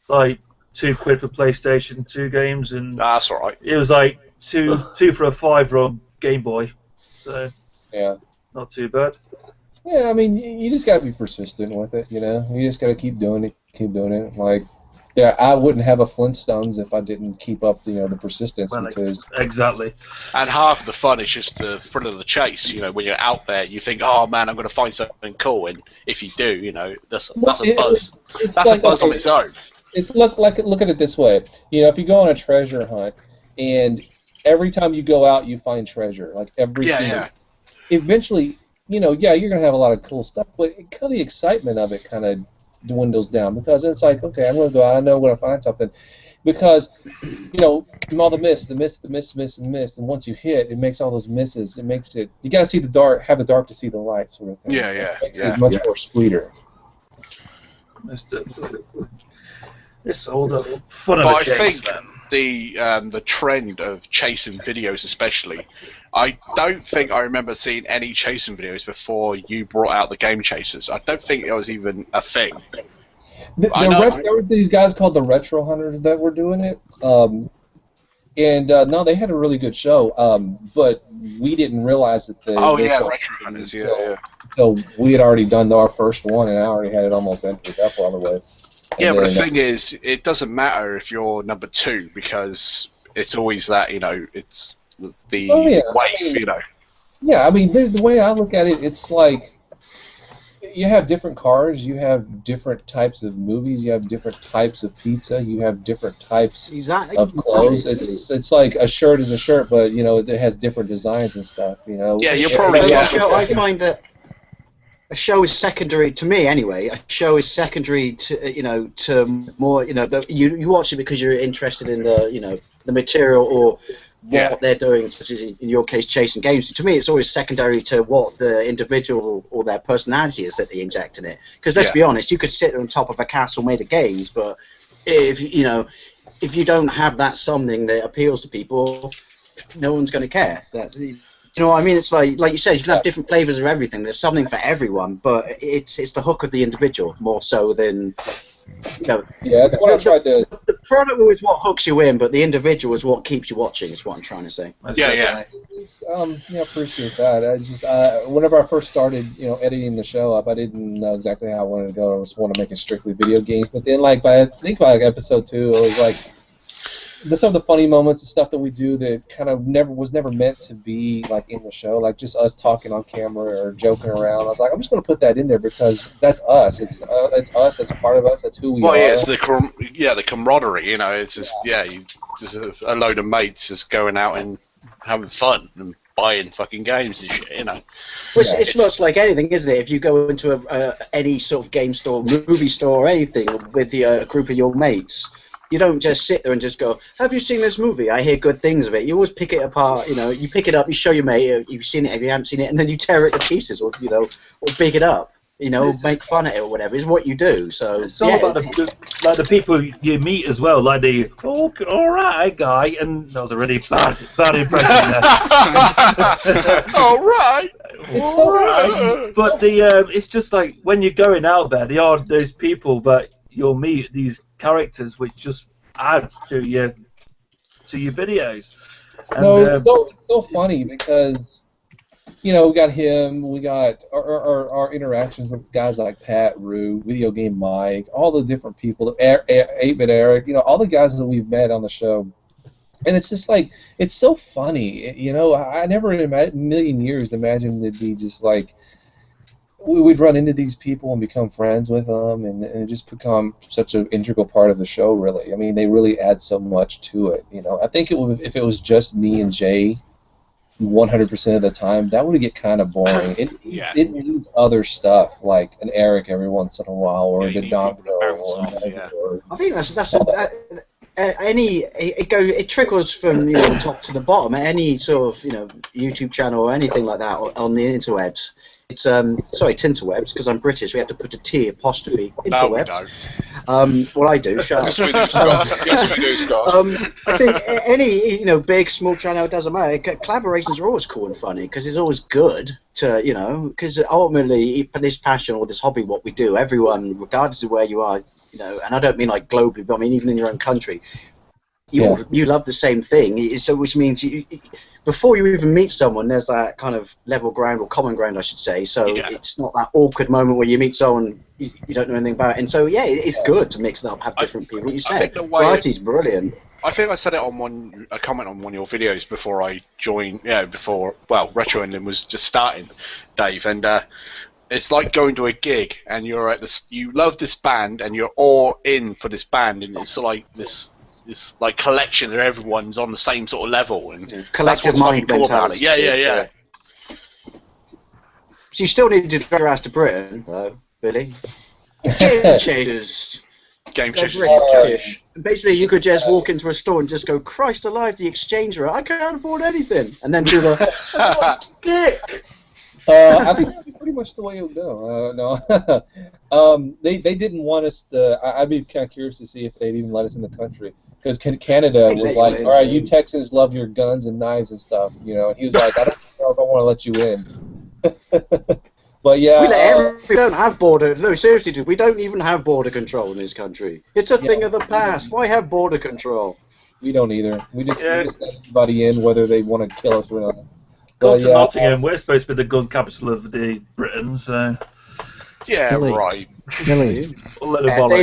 Like £2 for PlayStation 2 games, and that's all right. It was like two for a £5 on Game Boy. So yeah, not too bad. Yeah, I mean, you just gotta be persistent with it. You just gotta keep doing it, Like yeah, I wouldn't have a Flintstones if I didn't keep up the persistence Well, because exactly. And half the fun is just the thrill of the chase. When you're out there, you think, "Oh man, I'm going to find something cool," and if you do, that's a buzz. That's a buzz on its own. It's look at it this way. If you go on a treasure hunt, and every time you go out, you find treasure. Like eventually, yeah, you're gonna have a lot of cool stuff, but the excitement of it kind of dwindles down because it's like, okay, I'm gonna go out, I know I'm gonna find something, because all the mist, and once you hit, it makes all those misses. It makes it. You gotta see the dark, have the dark to see the light, sort of thing. Yeah. It makes it much more sweeter. It's all the fun of But the chase, I man. think the trend of chasing videos, especially, I don't think I remember seeing any chasing videos before you brought out the Gamechasers. I don't think it was even a thing. There were these guys called the Retro Hunters that were doing it, and no, they had a really good show, but we didn't realize that they. Retro Hunters, So we had already done our first one, and I already had it almost emptied up all the way. Yeah, but the thing is, it doesn't matter if you're number 2 because it's always that, it's the wave, Yeah, I mean, the way I look at it, it's like you have different cars, you have different types of movies, you have different types of pizza, you have different types of clothes. It's like a shirt is a shirt, but it has different designs and stuff. Yeah, you're probably. I find that a show is secondary to me anyway. A show is secondary to to more you watch it because you're interested in the material or what they're doing, such as in your case chasing games. To me, it's always secondary to what the individual or their personality is that they inject in it. Because let's be honest, you could sit on top of a castle made of games, but if you don't have that something that appeals to people, no one's going to care. You know what I mean? It's like you said, you can have different flavors of everything. There's something for everyone, but it's the hook of the individual more so than. Yeah, that's what I tried to. The product is what hooks you in, but the individual is what keeps you watching. Is what I'm trying to say. Yeah, appreciate that. I just whenever I first started, editing the show up, I didn't know exactly how I wanted to go. I just wanted to make it strictly video games. But then, by episode 2, it was like. Some of the funny moments and stuff that we do that kind of was never meant to be in the show, like just us talking on camera or joking around. I was like, I'm just going to put that in there because that's us. It's us. That's part of us. That's who we are. Well, yeah, it's the camaraderie. It's just just a load of mates just going out and having fun and buying fucking games and shit. Well, it's much like anything, isn't it? If you go into any sort of game store, movie store, or anything with a group of your mates. You don't just sit there and just go, have you seen this movie? I hear good things of it. You always pick it apart, you pick it up, you show your mate, if you've seen it, if you haven't seen it, and then you tear it to pieces or big it up, make fun of it or whatever. It's what you do. So it's all about the people you meet as well, like the all right guy, and that was a really bad impression there. All right. But it's just like when you're going out there, there are those people that you'll meet, these characters which just adds to your videos. And, it's so funny because we got him, we got our interactions with guys like Pat, Rue, Video Game Mike, all the different people, 8-Bit Eric, all the guys that we've met on the show. And it's just like, it's so funny. I never in a million years imagined it'd be just like, we'd run into these people and become friends with them, and it just become such an integral part of the show, really. I mean, they really add so much to it, I think if it was just me and Jay 100% of the time, that would get kind of boring. It needs other stuff, like an Eric every once in a while, or a Domino. I think it trickles from top to the bottom. Any sort of YouTube channel or anything like that on the interwebs. It's tinterwebs, because I'm British. We have to put a T apostrophe interwebs. Well, I do. Shut up. Yes, we do, Scott. I think any big, small channel, it doesn't matter. Collaborations are always cool and funny because it's always good to because ultimately this passion or this hobby, what we do, everyone, regardless of where you are, and I don't mean like globally, but I mean even in your own country. You love the same thing, so which means before you even meet someone, there's that kind of level ground or common ground, I should say. So it's not that awkward moment where you meet someone you don't know anything about it. And so, yeah, it's good to mix it up, have different people. You said variety's brilliant. I think I said it on a comment on one of your videos before I joined. Yeah, RetroUnlim was just starting, Dave, and it's like going to a gig and you're at this. You love this band and you're all in for this band, and it's like this like collection and everyone's on the same sort of level and collective mind mentality. Yeah. So you still need to drive your ass to Britain, though, Billy. Gamechasers. British. And basically, you could just walk into a store and just go, Christ alive, the exchange rate, I can't afford anything. And then do the, dick. I think that'd be pretty much the way it would go. No. They didn't want us to. I'd be kind of curious to see if they'd even let us in the country. Because Canada was like, all right, you Texans love your guns and knives and stuff, you know. And he was like, I don't know if I want to let you in. But yeah, we don't have border. No, seriously, dude, we don't even have border control in this country. It's a thing of the past. Why have border control? We don't either. We just let everybody in, whether they want to kill us or not. Gone to Nottingham. We're supposed to be the gun capital of the Britain, so. Yeah, Billy. right. Billy.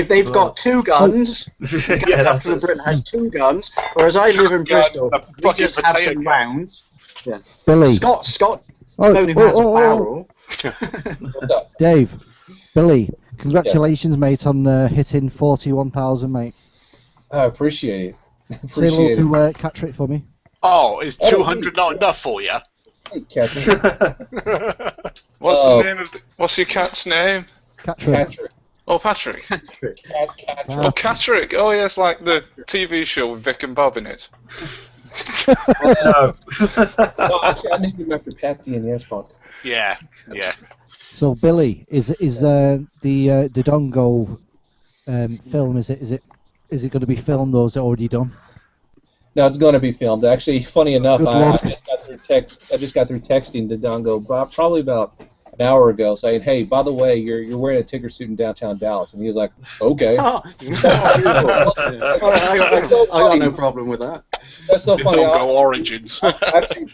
They've got 2 guns. The capital of Britain has 2 guns, whereas I live in Bristol. We just have some rounds. Yeah. Billy. Scott only has a barrel. Dave, Billy, congratulations, mate, on hitting 41,000, mate. I appreciate it. Say hello to Catrick for me. Oh, is 200 not enough for you? What's the name of what's your cat's name? Catrick. Oh, Patrick. Patrick. Oh, Catrick. Oh, yeah, it's like the TV show with Vic and Bob in it. No, actually, I named him after Patty and the S-Punk. Yeah. So, Billy, is the Dodongo film? Is it going to be filmed, or is it already done? No, it's going to be filmed. Actually, funny enough, Good I luck. just got through texting Dodongo probably about an hour ago, saying, "Hey, by the way, you're wearing a ticker suit in downtown Dallas," and he was like, "Okay." I got no problem with that. That's so funny. Dodongo origins. Actually,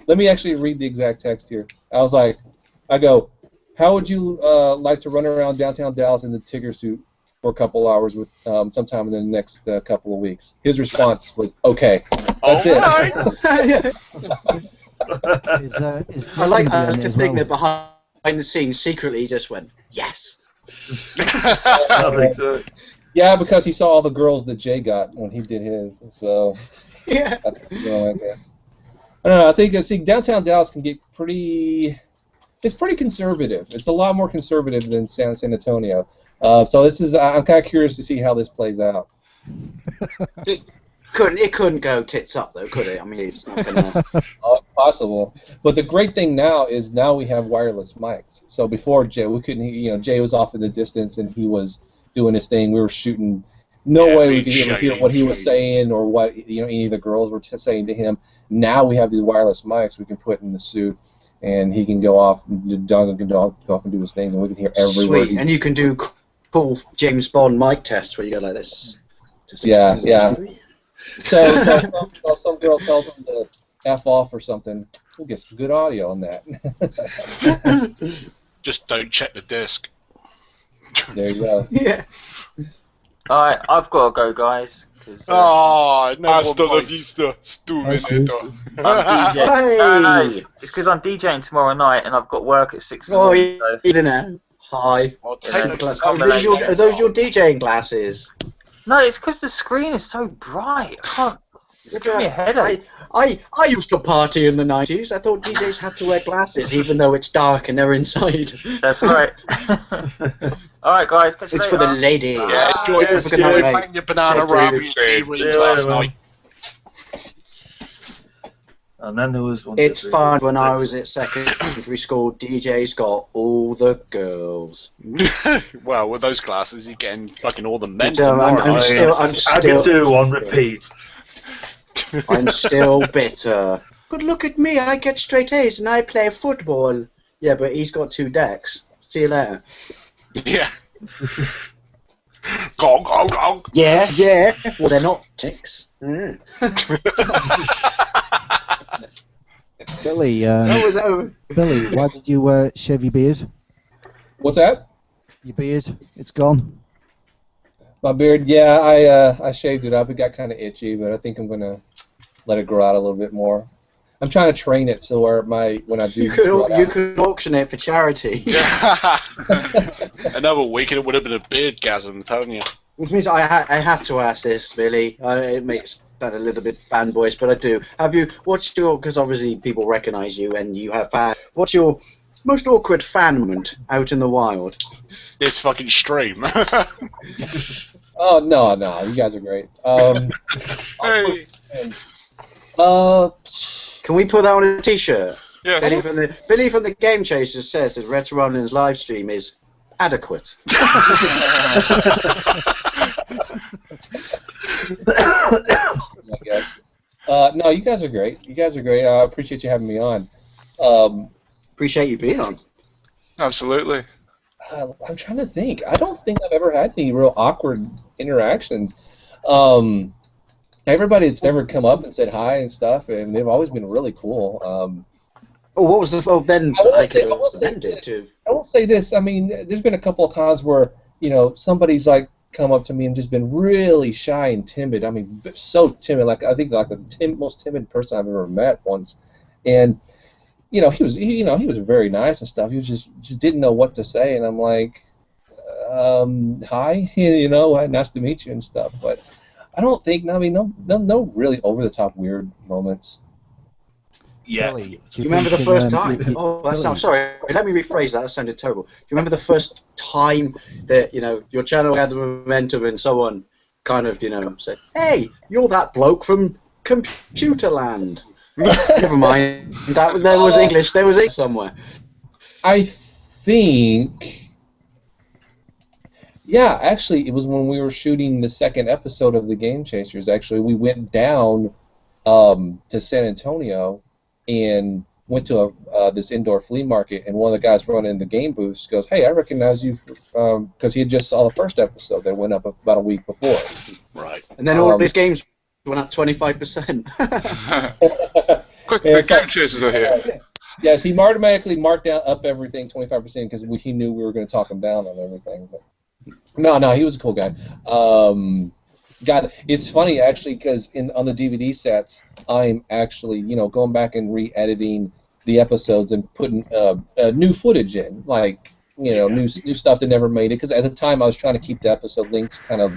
let me actually read the exact text here. I go, how would you like to run around downtown Dallas in the ticker suit for a couple hours with sometime in the next couple of weeks? His response was, "Okay." That's it. I like to think that behind the scenes, secretly, he just went, "Yes." I think so. Yeah, because he saw all the girls that Jay got when he did his. So yeah. I don't know. I think downtown Dallas can get pretty. It's pretty conservative. It's a lot more conservative than San Antonio. So I'm kind of curious to see how this plays out. It couldn't go tits up though, could it? I mean, it's not gonna. Possible. But the great thing now is we have wireless mics. So before Jay, we couldn't. Jay was off in the distance and he was doing his thing. We were shooting. No way we could hear what he was saying or what any of the girls were saying to him. Now we have these wireless mics we can put in the suit, and he can go off. Donald can go off and do his things, and we can hear every word. Sweet, and you can do cool James Bond mic tests where you go like this. Yeah. So some girl tells him to F off or something. We'll get some good audio on that. Just don't check the disc. There you go. Yeah. Alright, I've got to go, guys. No Hasta la vista, stupid. No, it's because I'm DJing tomorrow night and I've got work at 6 in the morning. You don't know. Hi. Are those your DJing glasses? No, it's because the screen is so bright. It's giving me a headache. I used to party in the 90s. I thought DJs had to wear glasses even though it's dark and they're inside. That's right. Alright, guys. It's for the ladies. Yeah, enjoy playing your banana rabbit last night. And then there was one. It's fun. When I was at secondary school, DJs got all the girls. Well, with those classes, you're getting fucking all the men. I'm still. I can do on repeat. I'm still bitter. But look at me, I get straight A's and I play football. Yeah, but he's got 2 decks. See you later. Yeah. Gong, gong, gong. Yeah. Well, they're not ticks. Mm. Billy, that was over. Billy, why did you shave your beard? What's that? Your beard, it's gone. My beard, yeah, I shaved it up. It got kind of itchy, but I think I'm gonna let it grow out a little bit more. I'm trying to train it so where when I do. You could auction it for charity. Another week and it would have been a beardgasm, I'm telling you. Which means I have to ask this, Billy. It makes that a little bit fanboyish, but I do. What's your? Because obviously people recognise you and you have fans. What's your most awkward fan moment out in the wild? This fucking stream. Oh no, you guys are great. Hey. Can we put that on a T-shirt? Yes. Billy from the Gamechasers says that RetroUnlim's live stream is adequate. No, you guys are great. I appreciate you having me on. Appreciate you being on. Absolutely. I'm trying to think. I don't think I've ever had any real awkward interactions. Everybody that's ever come up and said hi and stuff, and they've always been really cool. What was the? Then I will say this. I mean, there's been a couple of times where somebody's like come up to me and just been really shy and timid. I mean, so timid. Like I think like the most timid person I've ever met once, and he was very nice and stuff. He was just didn't know what to say, and I'm like, hi, nice to meet you and stuff. But I don't think. I mean, no really over the top weird moments. Yeah. Do you remember the first time? I'm sorry. Let me rephrase that. That sounded terrible. Do you remember the first time that your channel had the momentum and someone kind of said, "Hey, you're that bloke from Computerland." Never mind. There was English. There was English somewhere. I think. Yeah, actually, it was when we were shooting the second episode of the Gamechasers. Actually, we went down to San Antonio and went to this indoor flea market, and one of the guys running the game booths goes, "Hey, I recognize you," because he had just saw the first episode that went up about a week before. Right. And then all these games went up 25%. Quick, the Gamechasers are here. Yes, he automatically marked up everything 25% because he knew we were going to talk him down on everything. But no, he was a cool guy. It's funny actually because on the DVD sets, I'm actually going back and re-editing the episodes and putting new footage in, like new stuff that never made it. Because at the time I was trying to keep the episode links kind of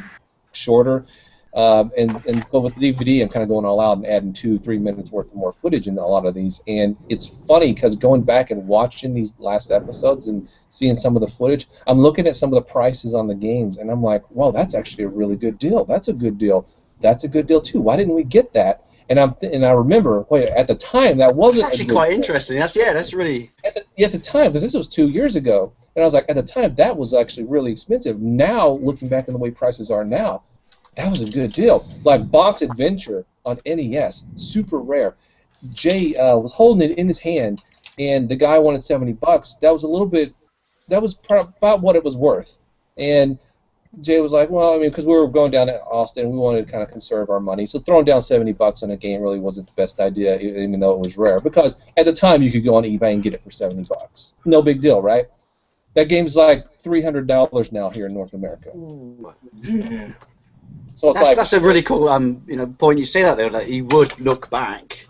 shorter, but with DVD I'm kind of going all out and adding 2-3 minutes worth of more footage in a lot of these. And it's funny because going back and watching these last episodes and seeing some of the footage, I'm looking at some of the prices on the games, and I'm like, wow, that's actually a really good deal. That's a good deal. That's a good deal too. Why didn't we get that? And I remember, at the time that wasn't. That's actually quite interesting. That's really. At the time, because this was 2 years ago, and I was like, at the time that was actually really expensive. Now, looking back on the way prices are now, that was a good deal. Like Box Adventure on NES, super rare. Jay was holding it in his hand, and the guy wanted $70. That was a little bit. That was about what it was worth. And Jay was like, well, I mean, because we were going down to Austin, we wanted to kind of conserve our money. So throwing down $70 on a game really wasn't the best idea, even though it was rare. Because at the time, you could go on eBay and get it for $70. No big deal, right? That game's like $300 now here in North America. So that's a really cool point you say that though. Like you would look back.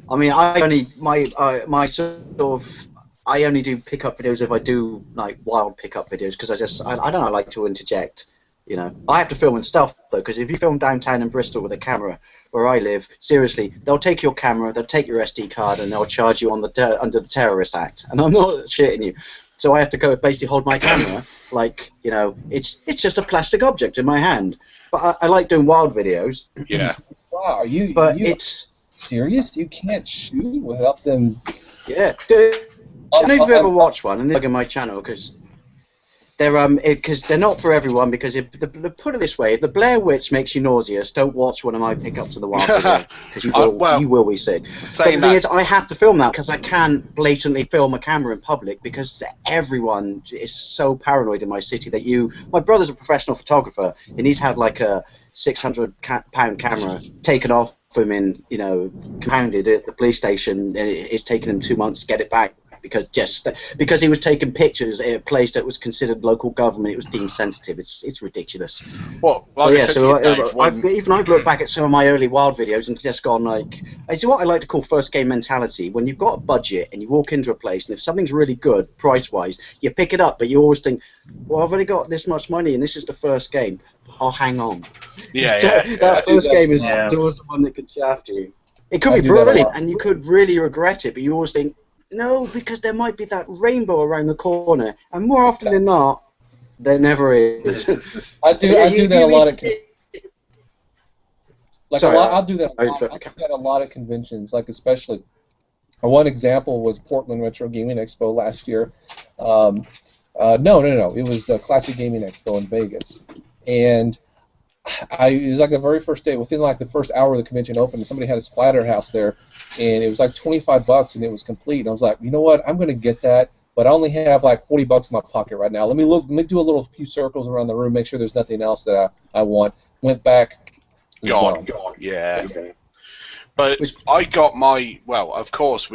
I mean, I only I only do pickup videos if I do like wild pickup videos because I don't know, I like to interject. I have to film and stuff though, because if you film downtown in Bristol with a camera, where I live, seriously, they'll take your camera, they'll take your SD card, and they'll charge you under the Terrorist Act. And I'm not shitting you. So I have to go basically hold my camera like it's just a plastic object in my hand. But I like doing wild videos. Yeah. Wow, it's serious? You can't shoot without them. Yeah. I don't know if you've ever watched one, and they're on my channel because they're not for everyone. Because put it this way, if the Blair Witch makes you nauseous, don't watch one of my pickups of the wild video because you will be sick. But the thing is, I have to film that because I can't blatantly film a camera in public because everyone is so paranoid in my city that my brother's a professional photographer and he's had like a £600 camera taken off him in compounded at the police station, and it's taken him 2 months to get it back because he was taking pictures at a place that was considered local government. It was deemed sensitive. It's ridiculous. Well, But like yeah, I said so to you, Dave, even I've looked back at some of my early Wild videos and just gone like, it's what I like to call first game mentality. When you've got a budget and you walk into a place, and if something's really good price-wise, you pick it up, but you always think, well, I've only got this much money and this is the first game. I'll hang on. That first game is always the one that could shaft you. It could be brilliant, and you could really regret it, but you always think, no, because there might be that rainbow around the corner, and more often than not, there never is. I do that a lot of. Like Sorry, I'll do that. I'll do that at a lot of conventions, like especially. One example was Portland Retro Gaming Expo last year. No, it was the Classic Gaming Expo in Vegas, and it was like the very first day. Within like the first hour of the convention opened, somebody had a splatter house there, and it was like $25, and it was complete. And I was like, you know what? I'm gonna get that, but I only have like $40 in my pocket right now. Let me do a few circles around the room, make sure there's nothing else that I want. Went back. Gone. Yeah. But I got my, well, of course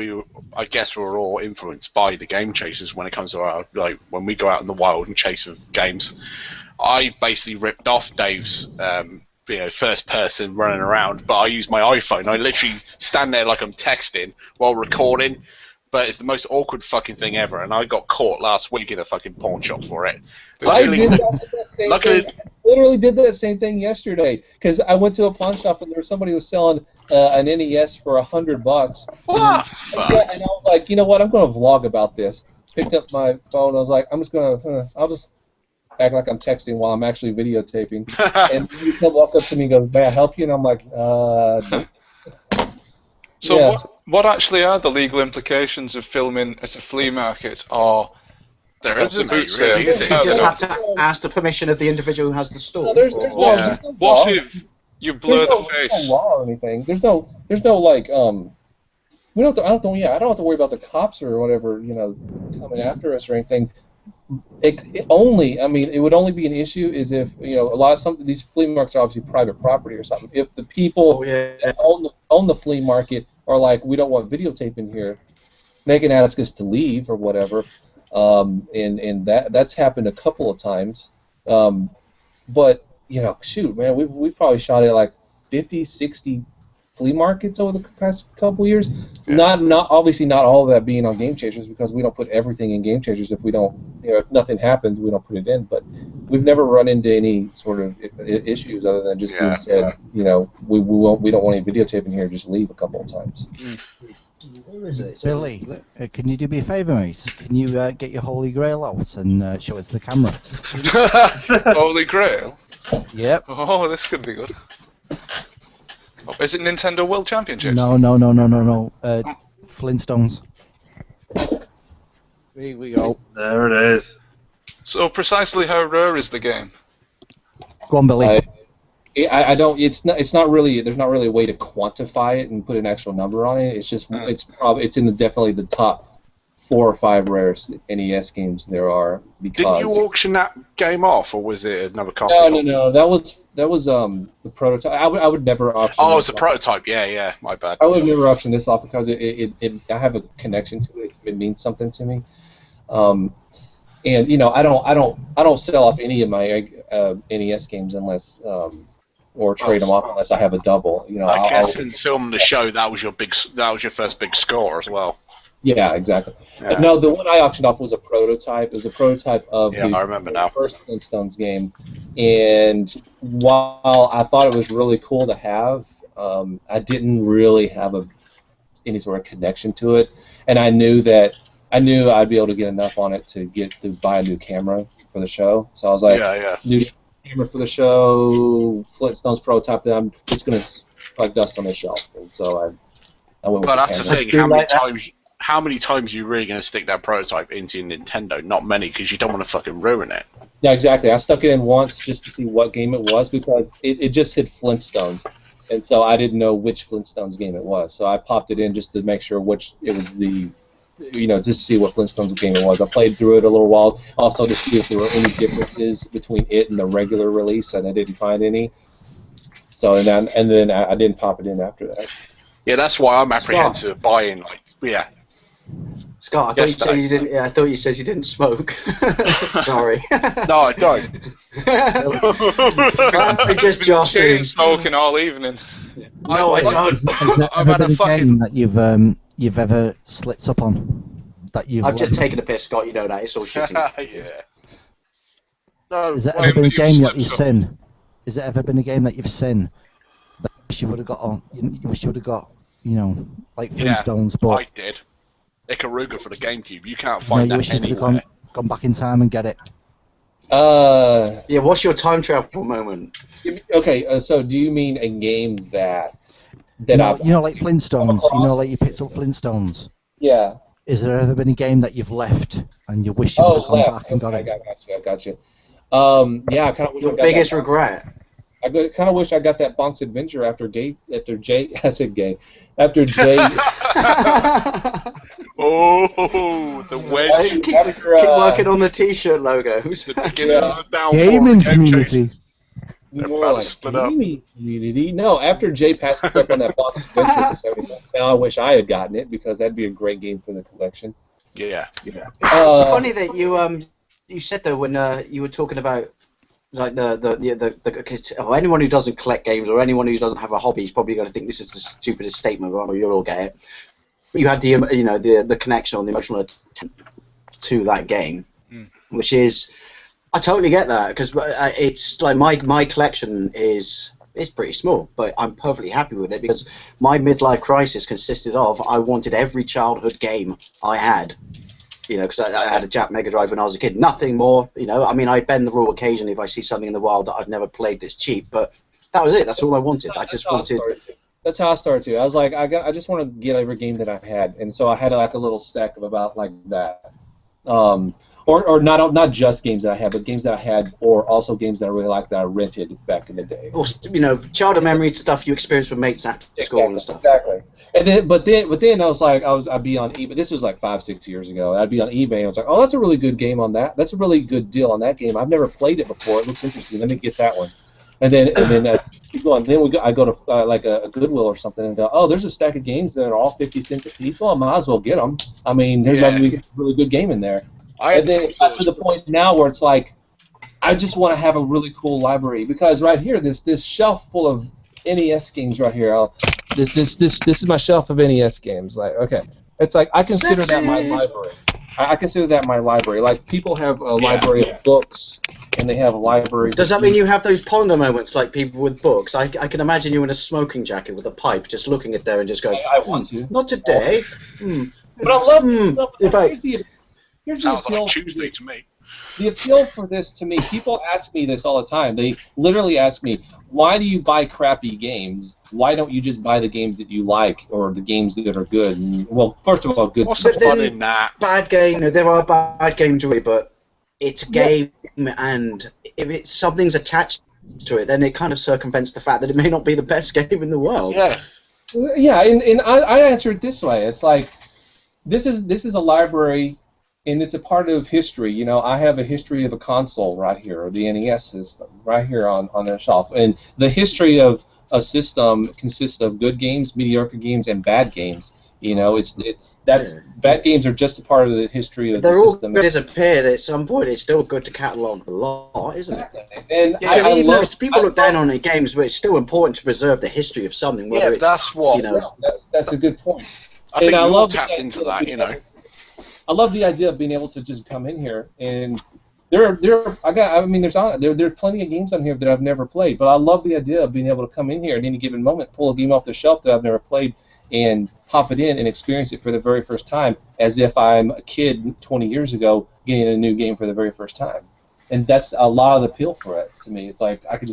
I guess we're all influenced by the Gamechasers when it comes to our, like, when we go out in the wild and chase of games. I basically ripped off Dave's, first person running around, but I use my iPhone. I literally stand there like I'm texting while recording, but it's the most awkward fucking thing ever, and I got caught last week in a fucking pawn shop for it. I literally did that same thing yesterday, because I went to a pawn shop and there was somebody who was selling an NES for $100. And I was like, you know what? I'm going to vlog about this. Picked up my phone. I was like, I'll just act like I'm texting while I'm actually videotaping. And he walks up to me and goes, "May I help you?" And I'm like, no. So Yeah. what actually are the legal implications of filming at a flea market or there at a boot sale? You just have to ask the permission of the individual who has the store. There's What if you blur the face? There's no law or anything. There's no like I don't have to worry about the cops or whatever, coming after us or anything. It would only be an issue is if these flea markets are obviously private property or something. If the people that own the flea market are like, we don't want videotaping here, they can ask us to leave or whatever. And that's happened a couple of times. But shoot, man, we've probably shot at like 50, 60 flea markets over the past couple years. Yeah. Not obviously not all of that being on Gamechasers, because we don't put everything in Gamechasers. If we don't, if nothing happens, we don't put it in. But we've never run into any sort of issues other than just being said, we don't want any videotaping here. Just leave a couple of times. Where is it? Billy, can you do me a favour, mate? Can you get your Holy Grail out and show it to the camera? Holy Grail? Yep. Oh, this could be good. Oh, is it Nintendo World Championships? No. Flintstones. Here we go. There it is. So precisely how rare is the game? Go on, Billy. I don't. It's not really. There's not really a way to quantify it and put an actual number on it. It's just. It's in definitely the top 4 or 5 rarest NES games there are. Because didn't you auction that game off, or was it another copy? No. That was the prototype. I would never auction. Oh, it's the prototype. Yeah. My bad. I would never auction this off because I have a connection to it. It means something to me. And I don't sell off any of my NES games unless. Or trade them off unless I have a double. I guess since filming the show, that was your first big score as well. Yeah, exactly. Yeah. No, the one I auctioned off was a prototype. It was a prototype of I remember now. First Flintstones game. And while I thought it was really cool to have, I didn't really have any sort of connection to it. And I knew I'd be able to get enough on it to buy a new camera for the show. So I was like, new camera for the show, Flintstones prototype, then I'm just going to like dust on the shelf. And so I went with But that's the thing, how many times are you really going to stick that prototype into your Nintendo? Not many, because you don't want to fucking ruin it. Yeah, exactly. I stuck it in once just to see what game it was, because it just hit Flintstones. And so I didn't know which Flintstones game it was. So I popped it in just to make sure which it was just to see what Flintstones game it was. I played through it a little while, also to see if there were any differences between it and the regular release, and I didn't find any. So and then I didn't pop it in after that. Yeah, that's why I'm apprehensive of buying. Scott, I thought you said you didn't. Yeah, I thought you said you didn't smoke. Sorry. No, I don't. I'm just joshing. Chain smoking all evening. No, I don't. Has there I've ever had a been a fucking. game that you've ever slipped up on? That you've I've just loved? taken a piss, Scott. You know that. It's all shitting. Yeah. No, Has it Well, ever been a you've game that slipped you've up. seen? Has it ever been a game that you've seen that you wish you would have got on? You wish you would have got, you know, like Yeah, Flintstones, but I did. Ikaruga for the GameCube. You can't you, find you that wish you could have anywhere. gone back in time and get it. Yeah, what's your time travel moment? Okay, so do you mean a game that You know, like Flintstones. You know, like you picked up Flintstones. Yeah. Is there ever been a game that you've left and you wish you would have gone back and got I it? got you. Yeah, I kind of wish Your I got biggest that. regret? I kind of wish I got that Bonk's Adventure after Jay. I said Jay. After Jay. Oh, the wedge. Keep working on the T-shirt logos. The beginning of the downfall. Gaming of the community. They're More about to like split up. gaming community. No, after Jay passes up on that Bonk's Adventure for 70 bucks, now I wish I had gotten it because that'd be a great game for the collection. Yeah. It's funny that you said though when you were talking about like or anyone who doesn't collect games or anyone who doesn't have a hobby is probably going to think this is the stupidest statement, but you'll all get it. You had the connection or the emotional attachment to that game, which is I totally get that because it's like my collection is pretty small, but I'm perfectly happy with it because my midlife crisis consisted of I wanted every childhood game I had. You know, because I had a Jap Mega Drive when I was a kid. Nothing more, you know. I mean, I bend the rule occasionally if I see something in the wild that I've never played that's cheap, but that was it. That's all I wanted. I just wanted. That's how I started too. I was like, I just want to get every game that I've had, and so I had like a little stack of about like that. Or not just games that I had, but games that I had, or also games that I really liked that I rented back in the day. Or childhood memory stuff you experienced with mates after school and stuff. Exactly. And then, but then I was like, I'd be on eBay. This was like 5-6 years ago. I'd be on eBay and I was like, oh, that's a really good game on that. That's a really good deal on that game. I've never played it before. It looks interesting. Let me get that one. And then keep going. Then I go to like a Goodwill or something and go, oh, there's a stack of games that are all 50 cents a piece. Well, I might as well get them. I mean, there's maybe we get a really good game in there. And then it got to the point now where it's like, I just want to have a really cool library because right here, this shelf full of NES games right here. This is my shelf of NES games. Like, okay, it's like I consider that my library. I consider that my library. Like people have a library of books, and they have a library. Does that mean you have those ponder moments like people with books? I can imagine you in a smoking jacket with a pipe, just looking at there and just going, I want to. Not today. But I love. Here's the Sounds appeal. like Tuesday to me. The appeal for this to me, people ask me this all the time. They literally ask me, why do you buy crappy games? Why don't you just buy the games that you like or the games that are good? And, well, first of all, good stuff. But then, bad game, there are bad games, but it's a game, and if something's attached to it, then it kind of circumvents the fact that it may not be the best game in the world. Yeah. Yeah, and I answer it this way. It's like, this is a library. And it's a part of history. You know, I have a history of a console right here, or the NES system, right here on the shelf. And the history of a system consists of good games, mediocre games, and bad games. You know, bad games are just a part of the history of the system. They're all going to disappear. At some point, it's still good to catalogue the lot, isn't it? And even though people look down on the games, but it's still important to preserve the history of something. Whether that's what. You know, that's a good point. I think I love tapped into that. You know. I love the idea of being able to just come in here and there are plenty of games on here that I've never played, but I love the idea of being able to come in here at any given moment, pull a game off the shelf that I've never played, and hop it in and experience it for the very first time, as if I'm a kid 20 years ago getting a new game for the very first time. And that's a lot of the appeal for it to me. It's like I can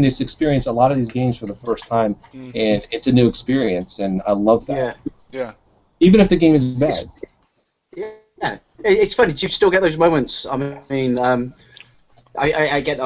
just experience a lot of these games for the first time, and it's a new experience, and I love that. Yeah. Even if the game is bad. Yeah, it's funny. Do you still get those moments? I mean, I get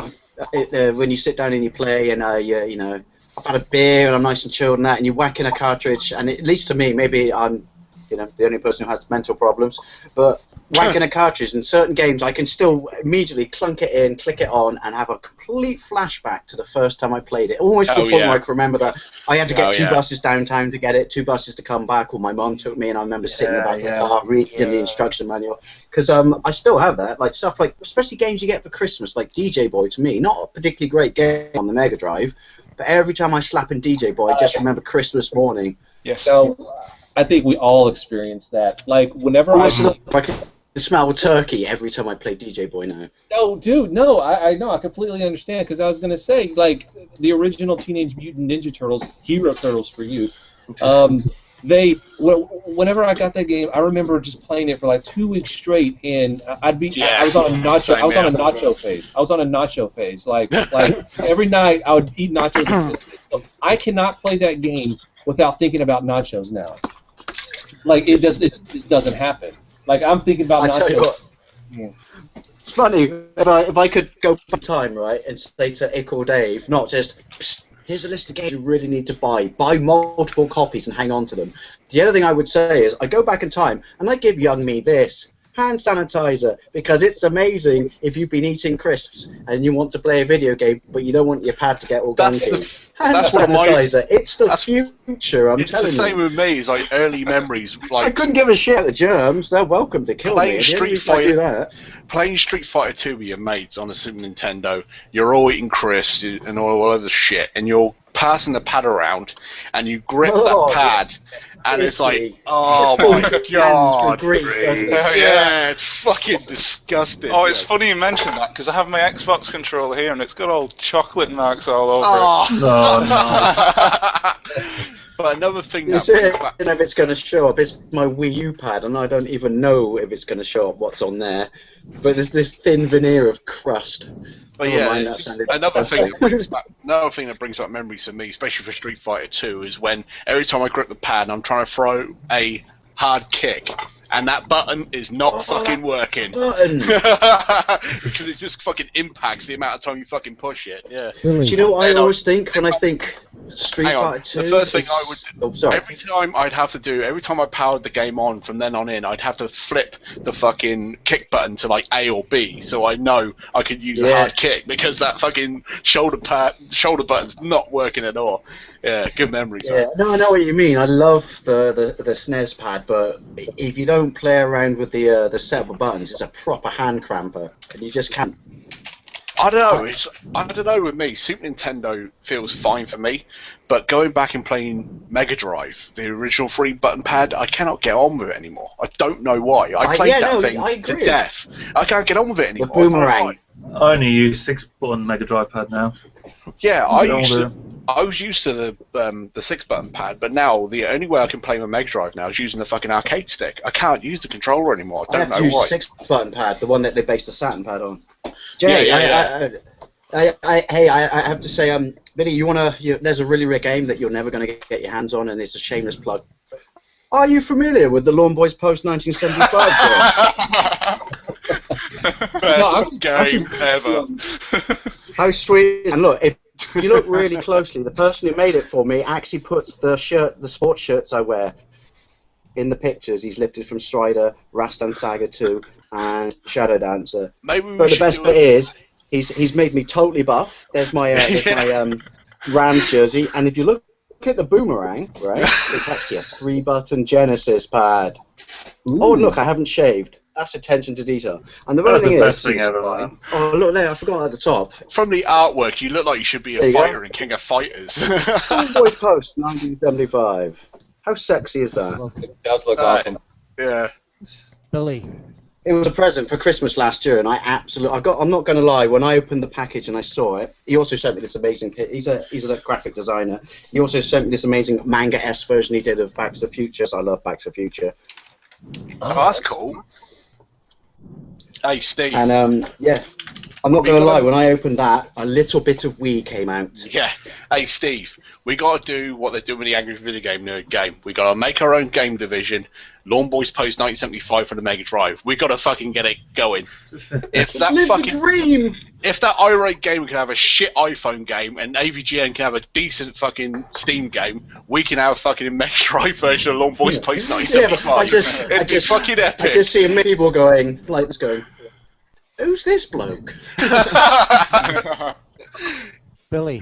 when you sit down and you play, and you know, I've had a beer and I'm nice and chilled and that, and you whack in a cartridge, and at least to me, maybe I'm You know, the only person who has mental problems. But wanking a cartridge in certain games, I can still immediately clunk it in, click it on, and have a complete flashback to the first time I played it. Almost to the point where I can remember that I had to get 2 buses downtown to get it, 2 buses to come back, or my mom took me, and I remember sitting in the back of the car reading the instruction manual. Because I still have that, like stuff like, especially games you get for Christmas, like DJ Boy. To me, not a particularly great game on the Mega Drive, but every time I slap in DJ Boy, I just remember Christmas morning. Yes. So, I think we all experience that. Like, whenever I can smell turkey every time I play DJ Boy now. No, dude, no, I know, I completely understand, because I was going to say, like, the original Teenage Mutant Ninja Turtles, Hero Turtles for you, whenever I got that game, I remember just playing it for like 2 weeks straight, and I was on a nacho phase. I was on a nacho phase. Like every night I would eat nachos. So I cannot play that game without thinking about nachos now. Like it doesn't happen. Like I'm thinking about nachos. I tell you what, it's funny if I could go back in time, right, and say to Ick or Dave, not just psst, here's a list of games you really need to buy multiple copies and hang on to them. The other thing I would say is I go back in time and I give young me this hand sanitizer, because it's amazing if you've been eating crisps and you want to play a video game but you don't want your pad to get all gunky. Hand sanitizer, it's the future, I'm telling you. It's the same with me, it's like early memories. Like, I couldn't give a shit at the germs, they're welcome to kill me. Playing Street Fighter 2 with your mates on the Super Nintendo, you're all eating crisps and all other shit, and you're passing the pad around, and you grip that pad, and it's like, oh my god, yeah, it's fucking disgusting. Oh, it's funny you mentioned that, because I have my Xbox controller here, and it's got all chocolate marks all over it. Oh, nice. But another thing that I don't know if it's going to show up. It's my Wii U pad, and I don't even know if it's going to show up what's on there. But there's this thin veneer of crust. But yeah, another thing that brings back memories to me, especially for Street Fighter 2, is when every time I grip the pad and I'm trying to throw a hard kick, and that button is not fucking working. Because it just fucking impacts the amount of time you fucking push it. Yeah. Really? Do you know what I always think when I think Street Fighter 2? The first thing I would every time I powered the game on from then on in, I'd have to flip the fucking kick button to like A or B, so I know I could use a hard kick, because that fucking shoulder button's not working at all. Yeah, good memories. Yeah, no, I know what you mean. I love the SNES pad, but if you don't play around with the settable buttons, it's a proper hand cramper, and you just can't. I don't know. I don't know with me. Super Nintendo feels fine for me, but going back and playing Mega Drive, the original 3-button pad, I cannot get on with it anymore. I don't know why. I played that thing to death. I can't get on with it anymore. The boomerang. I only use 6-button Mega Drive pad now. Yeah, I was used to the 6-button pad, but now the only way I can play my Mega Drive now is using the fucking arcade stick. I can't use the controller anymore. I don't know why. I have to use the 6-button pad, the one that they based the Saturn pad on. Jay, I have to say, Vinny, there's a really rare game that you're never going to get your hands on, and it's a shameless plug. Are you familiar with the Lawn Boys Post 1975 game? Best game ever. How sweet! And look, if you look really closely, the person who made it for me actually puts the sports shirts I wear in the pictures. He's lifted from Strider, Rastan Saga 2, and Shadow Dancer. But the best bit is, he's made me totally buff. There's my Rams jersey, and if you look at the boomerang, right, it's actually a 3-button Genesis pad. Ooh. Oh, look, I haven't shaved. That's attention to detail. And the other thing is, oh, look there, I forgot at the top. From the artwork, you look like you should be a fighter in King of Fighters. Boys Post 1975. How sexy is that? It does look awesome. Yeah. Billy. It was a present for Christmas last year, and I'm not going to lie. When I opened the package and I saw it, he also sent me this amazing. He's a graphic designer. He also sent me this amazing manga-esque version he did of Back to the Future. So I love Back to the Future. Oh, that's cool. Hey, Steve. And yeah. I'm not going to lie, when I opened that, a little bit of Wii came out. Yeah. Hey, Steve, we got to do what they're doing with the Angry Video Game Nerd game. We got to make our own game division. Lawn Boys Post 1975 for the Mega Drive. We got to fucking get it going. If that Live fucking the dream! If that irate game can have a shit iPhone game and AVGN can have a decent fucking Steam game, we can have a fucking Mega Drive version of Lawn Boys Post 1975. It'd be fucking epic. I just see people going, like this going, who's this bloke? Billy.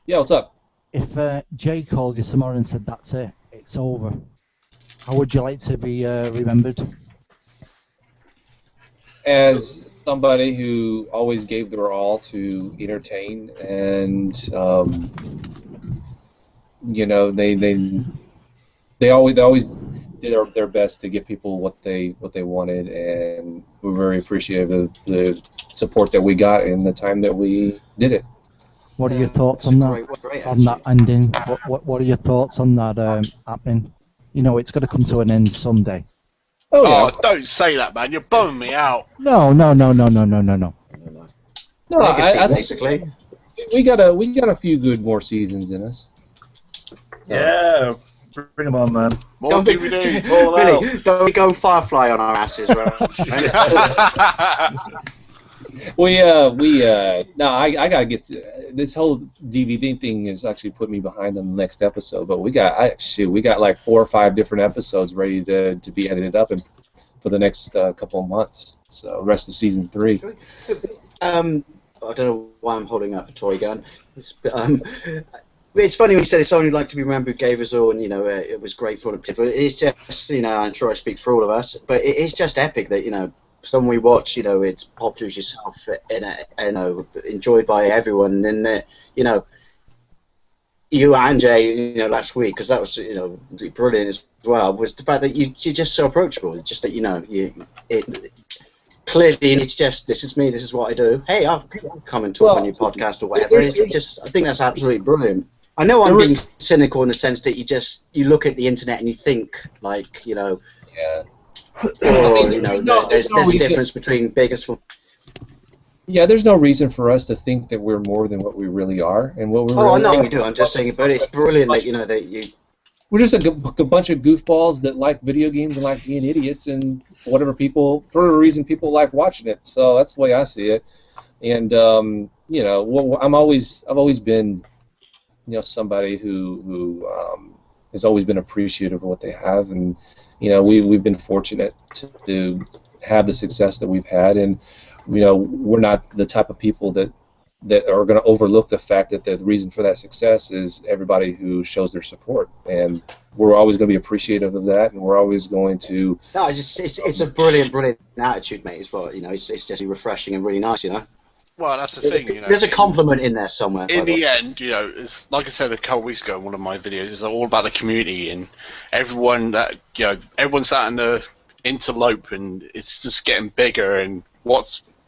Yeah, what's up? If Jay called you tomorrow and said, that's it, it's over, how would you like to be remembered? As somebody who always gave their all to entertain, and you know, they always did their best to give people what they wanted, and we're very appreciative of the support that we got in the time that we did it. What are your thoughts on that? On that ending? What are your thoughts on that happening? You know, it's got to come to an end someday. Oh, don't say that, man. You're bumming me out. No. No, Legacy, I think basically. we got a few good more seasons in us. Yeah, bring them on, man. More Don't be, DVD. All out. Billy, don't be going Firefly on our asses, right? No, I gotta get to, this whole DVD thing has actually put me behind on the next episode, but we got like 4 or 5 different episodes ready to be edited up for the next couple of months. So the rest of season 3. I don't know why I'm holding up a toy gun. It's funny when you said it's only like to be remembered who gave us all, and you know it was great for the. It's just, you know, I'm sure I speak for all of us, but it's just epic that, you know, someone we watch, you know, it's popular as yourself, and you know, enjoyed by everyone, and you know, you and Jay, you know, last week, because that was, you know, brilliant as well, was the fact that you're just so approachable. It's just that, you know, clearly it's just, this is me, this is what I do. Hey, I'll come and talk on your podcast or whatever. It's just, I think that's absolutely brilliant. I know I'm being cynical in the sense that you look at the internet and you think, like, you know, or, you know, there's a difference betwing big and small. Yeah, there's no reason for us to think that we're more than what we really are, and what we're. Oh, really I know you do. I'm just saying, but it's brilliant that, you know, that you. We're just a bunch of goofballs that like video games and like being idiots, and for a reason people like watching it. So that's the way I see it. And you know, I've always been, you know, somebody who has always been appreciative of what they have, and you know, we've been fortunate to have the success that we've had, and you know, we're not the type of people that are going to overlook the fact that the reason for that success is everybody who shows their support, and we're always going to be appreciative of that, and we're always going to. No, it's a brilliant attitude, mate. As well, you know, it's just refreshing and really nice, you know. Well, that's the thing, you know. There's a compliment in there somewhere. In the end, you know, it's like I said a couple of weeks ago in one of my videos, it's all about the community and everyone that, you know, everyone's out in the interlope, and it's just getting bigger, and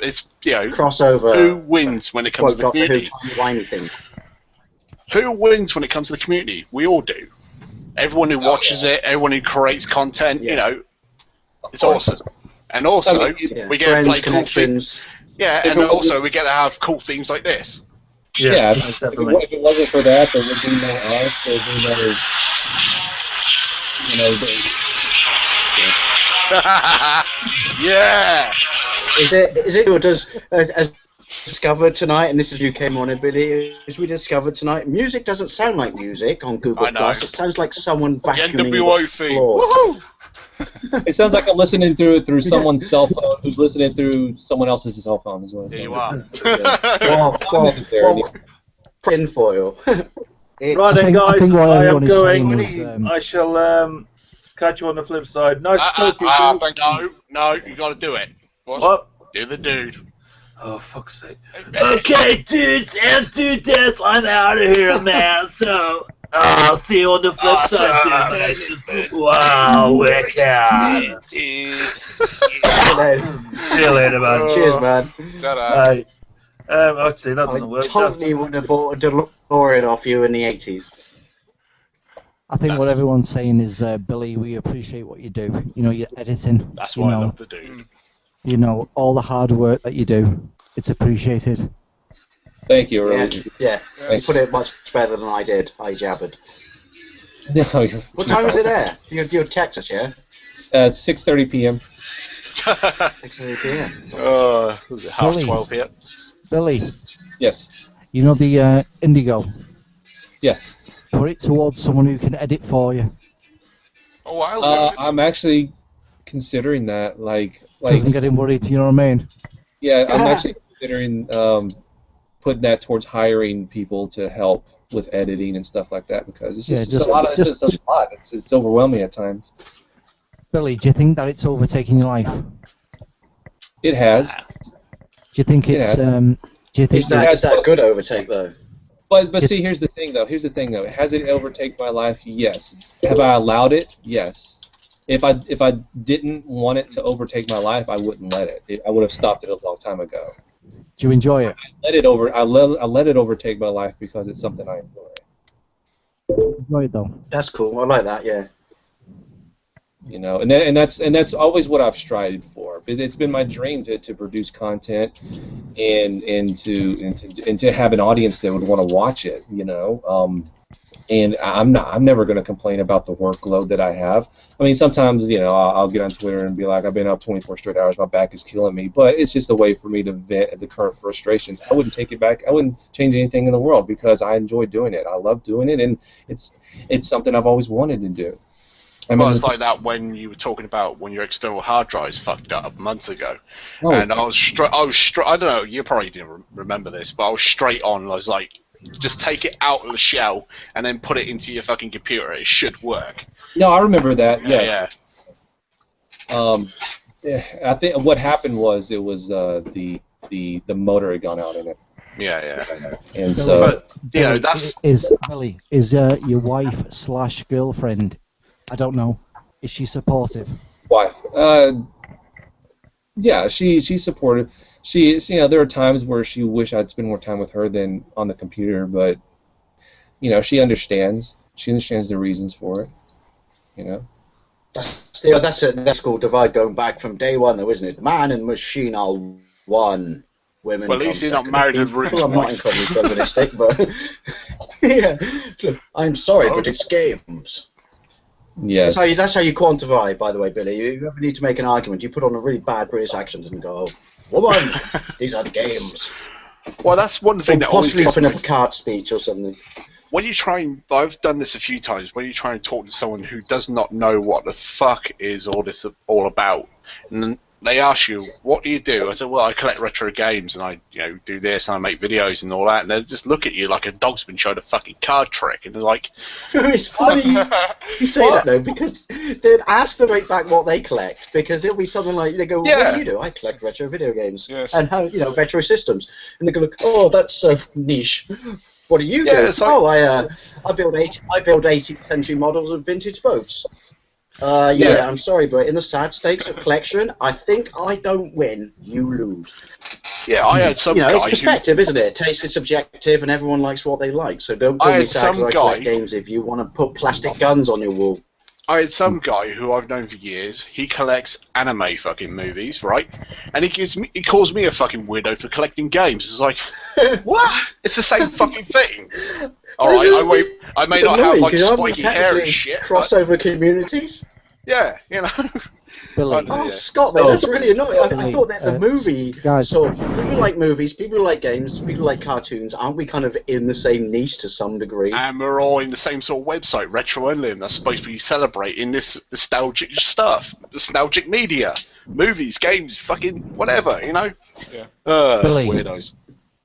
it's, you know, crossover. Who wins when it comes to the community? Thing. Who wins when it comes to the community? We all do. Everyone who watches it, everyone who creates content, you know, it's awesome. And also, we get to play cool themes. Yeah, and also we get to have cool themes like this. Yeah, if it wasn't for that, there would be no us. There would be no, you know. Yeah. Is it or does as discovered tonight, and this is you came on it, Billy, as we discovered tonight, music doesn't sound like music on Google Plus. It sounds like someone vacuuming the floor. Woohoo! It sounds like I'm listening through someone's cell phone who's listening through someone else's cell phone as well. There you are. Tinfoil. Right then, guys, I am going. I shall catch you on the flip side. Nice to talk to you. Thank you. No, you got to do it. What? Do the dude. Oh, fuck's sake. Okay, dudes, after death, I'm out of here, man. So, I'll see you on the flip side, dude. Wow, wicked. See you later, man. Cheers, man. Bye. Actually, that doesn't work. Totally would have bought a DeLorean off you in the 80s. I think what everyone's saying is, Billy, we appreciate what you do. You know, your editing. That's what I love to do. You know, all the hard work that you do It's appreciated. Thank you. Yeah, Really. yeah. You Thanks. put it much better than I did. I jabbered. No, What time is it there? You're Texas, yeah? 6:30 p.m. 6:30 p.m. Was it half Billy. 12 here? Billy, Yes. you know the Indigo? Yes. Put it towards someone who can edit for you. Oh, I'll do it. I'm actually considering that. Like, Because I'm getting worried, you know what I mean? yeah, I'm actually considering putting that towards hiring people to help with editing and stuff like that because it's just, Yeah, a lot. It's just a lot. It's overwhelming at times. Billy, do you think that it's overtaking your life? It has. Do you think it's do you think Is that good overtake though? But see, here's the thing though. Has it overtaken my life? Yes. Have I allowed it? Yes. If I didn't want it to overtake my life, I wouldn't let it. I would have stopped it a long time ago. do you enjoy it? I let it overtake my life because it's something I enjoy. Enjoy it though. That's cool. I like that. Yeah. You know, and that's always what I've strived for. It's been my dream to produce content and to have an audience that would want to watch it. You know, and I'm never going to complain about the workload that I have. I mean, sometimes I'll get on Twitter and be like, I've been up 24 straight hours, my back is killing me. But it's just a way for me to vent the current frustrations. I wouldn't take it back. I wouldn't change anything in the world because I enjoy doing it. I love doing it, and it's something I've always wanted to do. Well, it's like that when you were talking about when your external hard drives fucked up months ago, and I was straight. I don't know. You probably didn't remember this, but I was straight on. I was like, just take it out of the shell and then put it into your fucking computer. It should work. No, I remember that. Yeah. I think what happened was it was the motor had gone out in it. Yeah. And so, Billy, that's Billy, is your wife / girlfriend? I don't know. Is she supportive? wife. Yeah, she's supportive. There are times where she wish I'd spend more time with her than on the computer, but she understands. She understands the reasons for it. That's called divide going back from day one, though, isn't it? Man and machine are one. Women. Well, at least you're not married with Ruth's I'm not incredibly chauvinistic, but yeah, I'm sorry, but it's games. Yes. That's how you quantify, by the way, Billy. You ever need to make an argument, you put on a really bad British accent and go, "Woman, these are the games." Well, that's one thing that possibly always popping up a card speech or something. When you try and, I've done this a few times, when you try and talk to someone who does not know what the fuck is all this all about, and they ask you, what do you do? I said, well, I collect retro games, and I do this, and I make videos and all that, and they just look at you like a dog's been showed a fucking card trick, and they're like... It's funny you say that, though, because they'd ask them right back what they collect, because it'll be something like, they go, what do you do? I collect retro video games, and how, retro systems. And they go, oh, that's so niche. What do you do? Like, I build 18th century models of vintage boats. I'm sorry, but in the sad stakes of collection, I think I don't win, you lose. Yeah, I had some guy it's perspective, isn't it? Taste is subjective, and everyone likes what they like. So don't call me sad because I collect games if you want to put plastic guns on your wall. I had some guy who I've known for years. He collects anime fucking movies, right? And he calls me a fucking weirdo for collecting games. It's like, what? It's the same fucking thing. All right, I may not have like spiky hair and shit. Crossover communities. Yeah, Billy. Scotland, that's really annoying. I thought that the movie. So people like movies, people like games, people like cartoons. Aren't we kind of in the same niche to some degree? And we're all in the same sort of website, RetroUnlim. That's supposed to be celebrating this nostalgic stuff, nostalgic media, movies, games, fucking whatever, Yeah. Billy. Weirdos.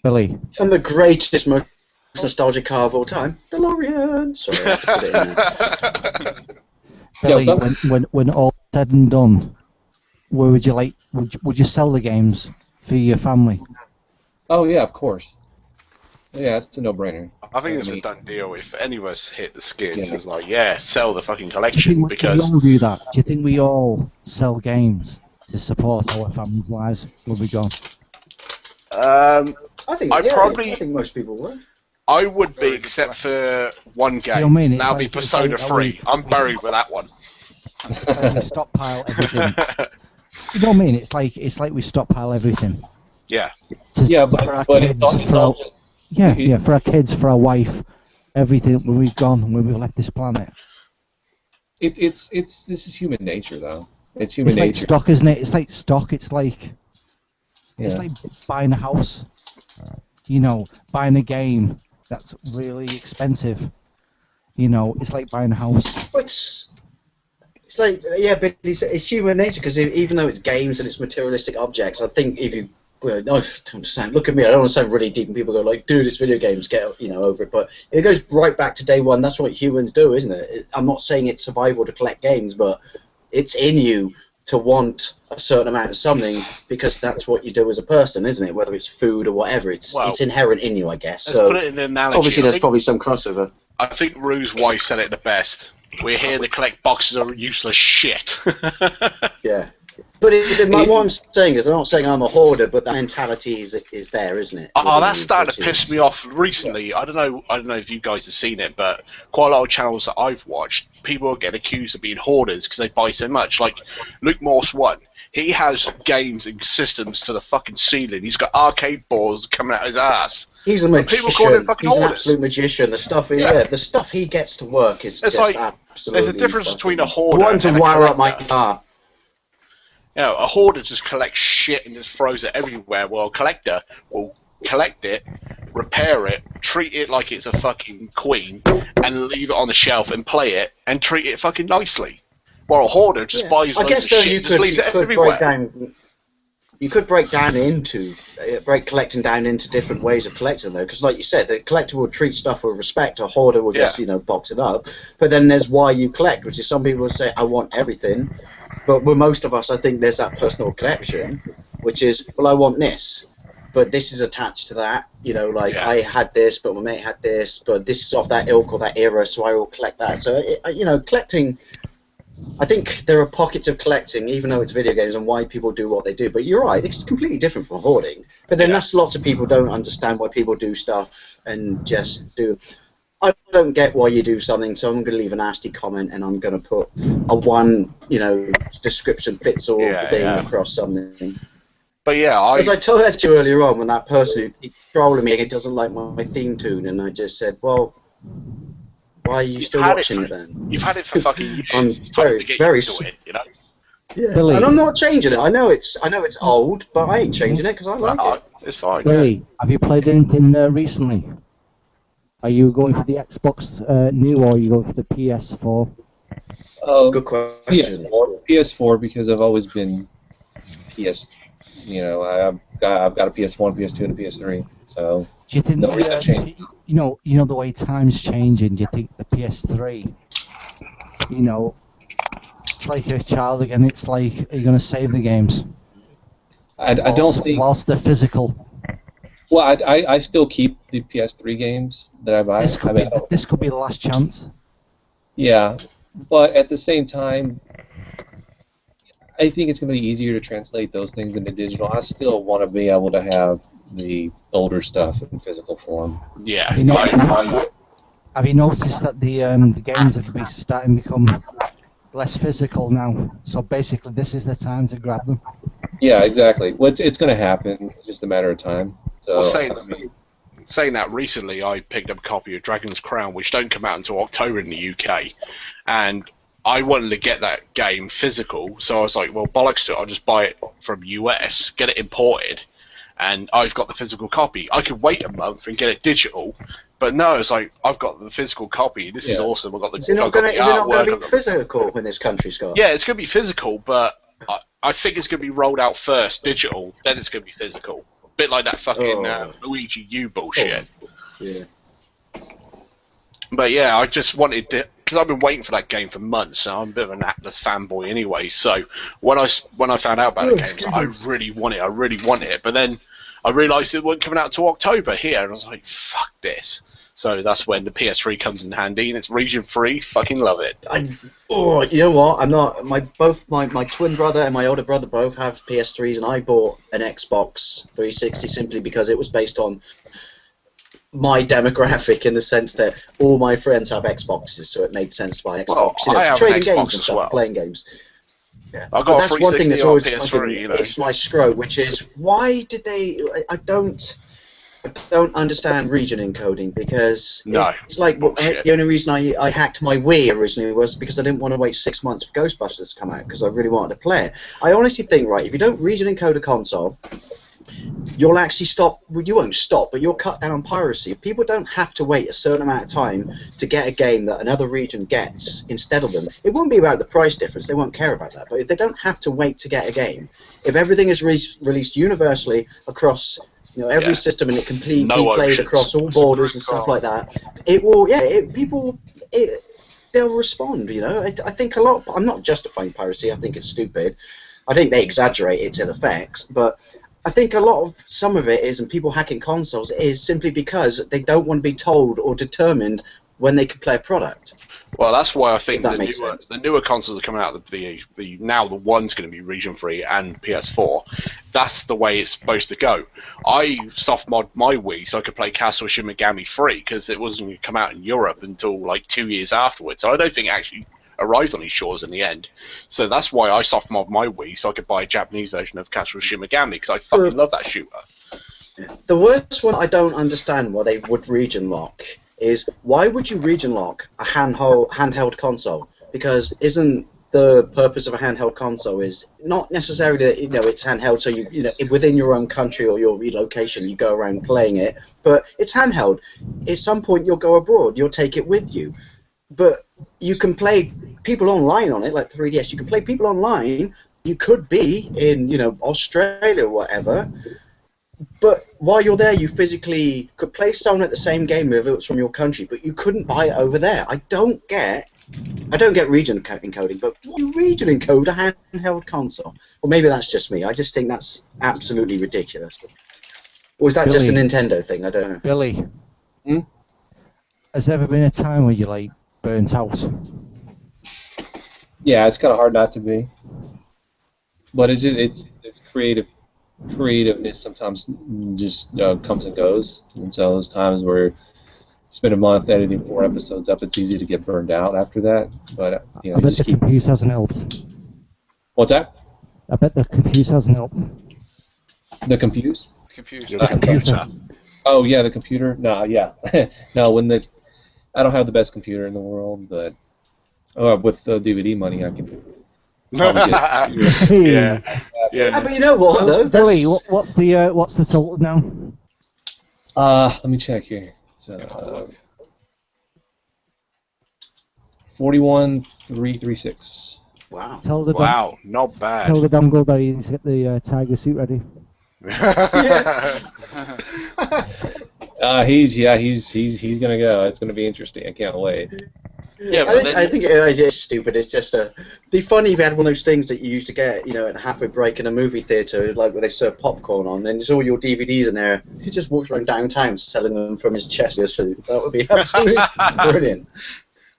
Billy. And the greatest, most nostalgic car of all time, DeLorean. Sorry, I have to put it in there. Billy, when all said and done, where would you would you sell the games for your family? Oh yeah, of course. Yeah, it's a no-brainer. I think it's a done deal. If any of us hit the skids, it's like, sell the fucking collection Do you because. think we all do that? Do you think we all sell games to support our families' lives when we're gone? I think most people would. I would be, except for one game. You know what I mean? That'll be Persona 3. I'm buried with that one. We stockpile everything. You know what I mean? It's like we stockpile everything. Yeah. For our kids, for our kids, for our wife, everything when we've gone, when we've left this planet. This is human nature, though. It's human It's like nature. stock, isn't it? It's like stock. It's like Yeah. buying a house. You know, buying a game that's really expensive. You know, it's like buying a house. It's like, yeah, but it's human nature, because even though it's games and it's materialistic objects, I think if you, well, I don't sound, look at me, I don't want to sound really deep, and people go like, dude, it's video games, get over it, but it goes right back to day one. That's what humans do, isn't it? I'm not saying it's survival to collect games, but it's in you to want a certain amount of something, because that's what you do as a person, isn't it? Whether it's food or whatever, it's inherent in you, I guess. So put it in an analogy. obviously there's probably some crossover. I think Rue's wife said it the best. We're here to collect boxes of useless shit. Yeah. But what I'm saying is, I'm not saying I'm a hoarder, but that mentality is there, isn't it? Oh, that's starting to piss me off recently. I don't know if you guys have seen it, but quite a lot of channels that I've watched, people are getting accused of being hoarders because they buy so much. Like Luke Morse 1, he has games and systems to the fucking ceiling. He's got arcade balls coming out his ass. He's a magician. He's an absolute magician. The stuff he gets to work is just absolutely. There's a difference between a hoarder. I want to wire up my car. You know, a hoarder just collects shit and just throws it everywhere, while a collector will collect it, repair it, treat it like it's a fucking queen, and leave it on the shelf and play it, and treat it fucking nicely. While a hoarder just buys loads of shit and just leaves it everywhere. You could break collecting down into different ways of collecting, though, because like you said, the collector will treat stuff with respect, a hoarder will just box it up. But then there's why you collect, which is some people say, I want everything. But with most of us, I think there's that personal connection, which is, well, I want this, but this is attached to that. I had this, but my mate had this, but this is off that ilk or that era, so I will collect that. So, collecting, I think there are pockets of collecting, even though it's video games, and why people do what they do. But you're right, it's completely different from hoarding. But then that's lots of people don't understand why people do stuff and just do. I don't get why you do something, so I'm going to leave a nasty comment, and I'm going to put a one, description fits all thing across something. But yeah, as I told you earlier on, when that person who keeps trolling me, it doesn't like my theme tune, and I just said, well, why are you still watching it then? You've had it for fucking years. I'm very it, Yeah, Billy. and I'm not changing it. I know it's old, but I ain't changing it because I like it. It's fine. Billy, have you played anything recently? Are you going for the Xbox New, or are you going for the PS4? Good question. PS4, because I've always been PS. I've got a PS1, PS2, and a PS3. So do you think no reason to change. You know the way time's changing. Do you think the PS3? It's like a child again. It's like, are you going to save the games? I don't think. Whilst they're physical. Well, I still keep the PS3 games that I buy. This could be the last chance. Yeah, but at the same time, I think it's going to be easier to translate those things into digital. I still want to be able to have the older stuff in physical form. Yeah. Have you noticed that the games are starting to become less physical now? So basically, this is the time to grab them. Yeah, exactly. Well, it's going to happen. It's just a matter of time. So, saying that, recently I picked up a copy of Dragon's Crown, which don't come out until October in the UK, and I wanted to get that game physical, so I was like, well, bollocks to it, I'll just buy it from US, get it imported, and I've got the physical copy. I could wait a month and get it digital, but no, it's like, I've got the physical copy, this is awesome, I've got the Is it not going to be physical in this country, Scott? Yeah, it's going to be physical, but I think it's going to be rolled out first, digital, then it's going to be physical. A bit like that fucking Luigi U bullshit. Yeah. But yeah, I just wanted to, because I've been waiting for that game for months, and I'm a bit of an Atlas fanboy anyway. So when I found out about the game, I really want it. But then I realised it wasn't coming out until October here, and I was like, fuck this. So that's when the PS3 comes in handy, and it's region free. Fucking love it. You know what? I'm not. My twin brother and my older brother both have PS3s, and I bought an Xbox 360 simply because it was based on my demographic, in the sense that all my friends have Xboxes, so it made sense to buy Xbox. Well, I have for trading an Xbox games and as stuff, well. playing games. got But a that's one thing 360 that's on always PS3, fucking, you know. it's my scrote, which is why did they? I don't understand region encoding because it's like the only reason I hacked my Wii originally was because I didn't want to wait 6 months for Ghostbusters to come out because I really wanted to play it. I honestly think, right, if you don't region encode a console, you'll actually stop. Well, you won't stop, but you'll cut down on piracy. If people don't have to wait a certain amount of time to get a game that another region gets instead of them, it won't be about the price difference. They won't care about that. But if they don't have to wait to get a game, if everything is released universally across every system and it can be played across all borders and stuff like that, it will. Yeah, they'll respond. I think a lot. I'm not justifying piracy. I think it's stupid. I think they exaggerate it to the facts, but I think some of it is, and people hacking consoles, is simply because they don't want to be told or determined when they can play a product. Well, that's why I think the newer consoles are coming out. Now the one's going to be region free and PS4. That's the way it's supposed to go. I soft mod my Wii so I could play Castle Shin Megami free because it wasn't going to come out in Europe until like 2 years afterwards. So I don't think it actually arrived on these shores in the end. So that's why I soft mod my Wii so I could buy a Japanese version of Castle Shin Megami because I fucking love that shooter. The worst one I don't understand why they would region lock is why would you region lock a handheld console? Because isn't the purpose of a handheld console is not necessarily that it's handheld so you within your own country or your location you go around playing it, but it's handheld. At some point you'll go abroad, you'll take it with you. But you can play people online on it, like 3DS. You can play people online. You could be in, Australia or whatever. But while you're there, you physically could play someone at the same game if it was from your country, but you couldn't buy it over there. I don't get region encoding, but you region encode a handheld console. Or maybe that's just me. I just think that's absolutely ridiculous. Or is that just a Nintendo thing? I don't know. Billy, has there ever been a time where you burnt out? Yeah, it's kind of hard not to be. But it's creativeness sometimes just comes and goes, and so those times where you spend a month editing 4 episodes up, it's easy to get burned out after that. But I bet the computer hasn't helped. What's that? I bet the computer hasn't helped. The computers? Computer. Computer. Oh yeah, the computer. No, yeah, no. I don't have the best computer in the world, but with the DVD money, I can. Yeah. But you know what, though? Billy, what's the total now? Let me check here. So, 41,336. Wow. Wow, not bad. Tell the dongle that he needs to get the tiger suit ready. He's gonna go. It's gonna be interesting. I can't wait. Yeah, I think it's stupid. It's just be funny if you had one of those things that you used to get, at a halfway break in a movie theater, like where they serve popcorn on, and there's all your DVDs in there. He just walks around downtown selling them from his chest. That would be absolutely brilliant.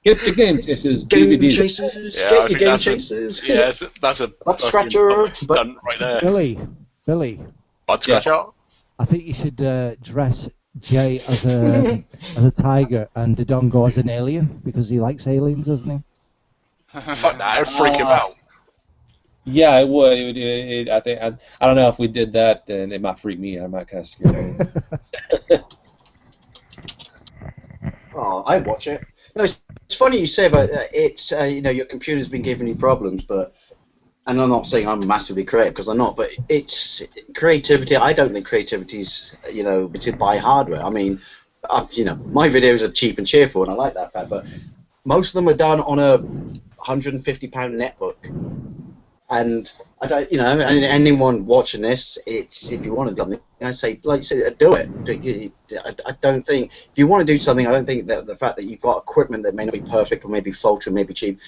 Get the Gamechasers. Gamechasers. Yeah, Get your Gamechasers. Yes, that's a butt scratcher. Done right there. Billy. Butt scratcher. I think you should dress Jay as a tiger and Dodongo as an alien because he likes aliens, doesn't he? Fuck that! I'd freak him out. Yeah, it would. I think. I don't know if we did that, then it might freak me out. I might kind of scare me. Oh, I watch it. No, it's funny you say about it's your computer's been giving you problems, but and I'm not saying I'm massively creative because I'm not, but it's creativity. I don't think creativity's to buy hardware. I mean, my videos are cheap and cheerful, and I like that fact. But most of them are done on a £150 netbook, and I don't, anyone watching this, it's if you want to do something, I say, like you said, do it. I don't think if you want to do something, I don't think that the fact that you've got equipment that may not be perfect or maybe faulty or maybe cheap,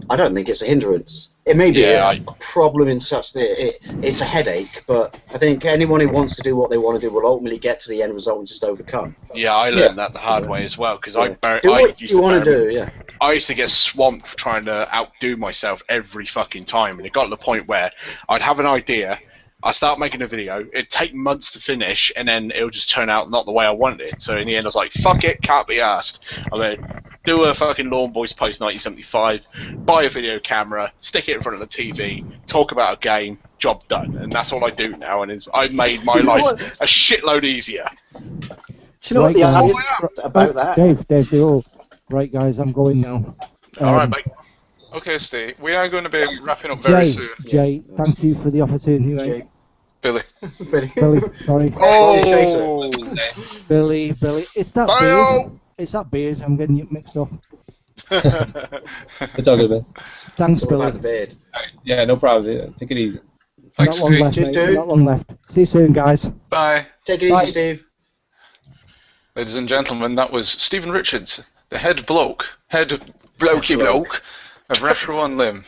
I don't think it's a hindrance. It may be a problem in such that it's a headache, but I think anyone who wants to do what they want to do will ultimately get to the end result and just overcome. Yeah, I learned that the hard way as well because do what you want to do. Yeah. I used to get swamped trying to outdo myself every fucking time, and it got to the point where I'd have an idea, I'd start making a video, it'd take months to finish, and then it'll just turn out not the way I wanted it. So in the end, I was like, fuck it, can't be asked. I'm going to do a fucking Lawn Boys post 1975, buy a video camera, stick it in front of the TV, talk about a game, job done, and that's all I do now. And I've made my life a shitload easier. Do you know what the idea about that? Dave, right, guys, I'm going now. All right, mate. Okay, Steve, we are going to be wrapping up very soon. Jay, thank you for the opportunity. Mate. Billy. Billy, sorry. Oh! Billy. It's that beers. It's that beers. I'm getting you mixed up. It's all good, man. Thanks, Billy. The beard. Yeah, no problem. Yeah, take it easy. Thanks, not long left, Cheers, mate. dude. Not long left. See you soon, guys. Bye. Take it easy, Steve. Ladies and gentlemen, that was Stephen Richards, the head blokey bloke of RetroUnlim.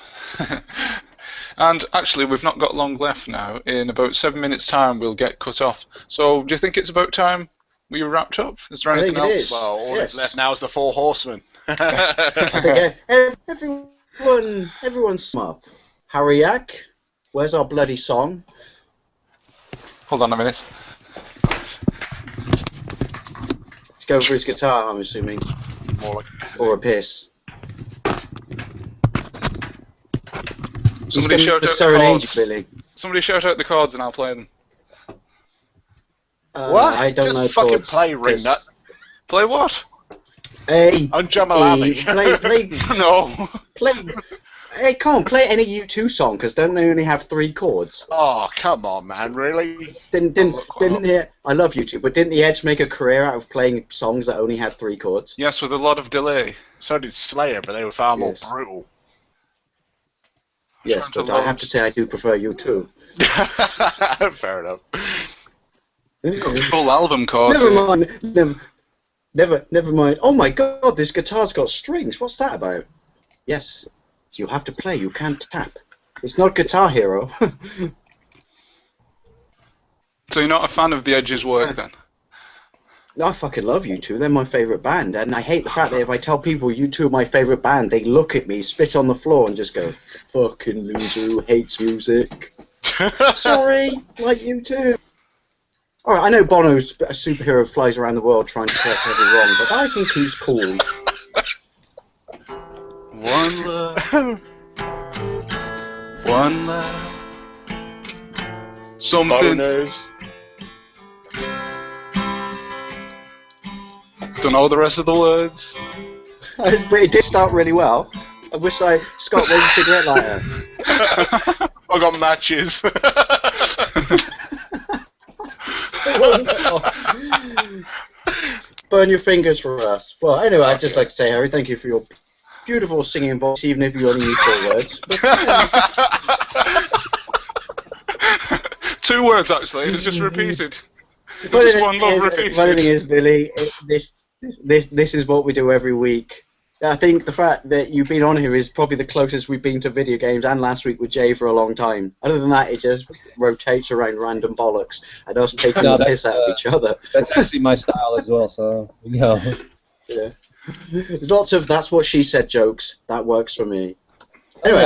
And actually, we've not got long left now. In about 7 minutes' time, we'll get cut off. So, do you think it's about time we wrapped up? Is there anything else? Well, all that's left now is the 4 horsemen. I think everyone's smart. Harry Yack, where's our bloody song? Hold on a minute. Let's go for his guitar, I'm assuming. More like or a piss. Somebody shout out the chords. Billy. Somebody shout out the chords and I'll play them. What? I don't Just know fucking chords. play Ring Nut. Play what? I'm Jamal Abbey. Play. No. Play. Hey, come on, play any U2 song, because don't they only have 3 chords? Oh, come on, man, really? Didn't I love U2, but didn't the Edge make a career out of playing songs that only had 3 chords? Yes, with a lot of delay. So did Slayer, but they were far more brutal. Yes, but I have to say I do prefer U2. Fair enough. Full album chords. Never mind. Oh my god, this guitar's got strings. What's that about? Yes, you have to play. You can't tap. It's not Guitar Hero. So you're not a fan of the Edge's work then? I fucking love U2. They're my favourite band, and I hate the fact that if I tell people U2 are my favourite band, they look at me, spit on the floor, and just go, "Fucking loser who hates music." Sorry, like U2. Alright, I know Bono's a superhero who flies around the world trying to correct every wrong, but I think he's cool. One love. One love. Something. Boners. Don't know the rest of the words. But it did start really well. I wish Scott, where's your cigarette lighter? I got matches. Burn your fingers for us. Well, anyway, I'd just like to say, Harry, thank you for your beautiful singing voice, even if you only use 4 words. But, 2 words, actually. It's just repeated. Funny thing is, Billy, this is what we do every week. I think the fact that you've been on here is probably the closest we've been to video games, and last week with Jay for a long time. Other than that, it just rotates around random bollocks and us taking the piss out of each other. That's actually my style as well, so, you know. Yeah. Lots of "that's what she said" jokes. That works for me. Anyway,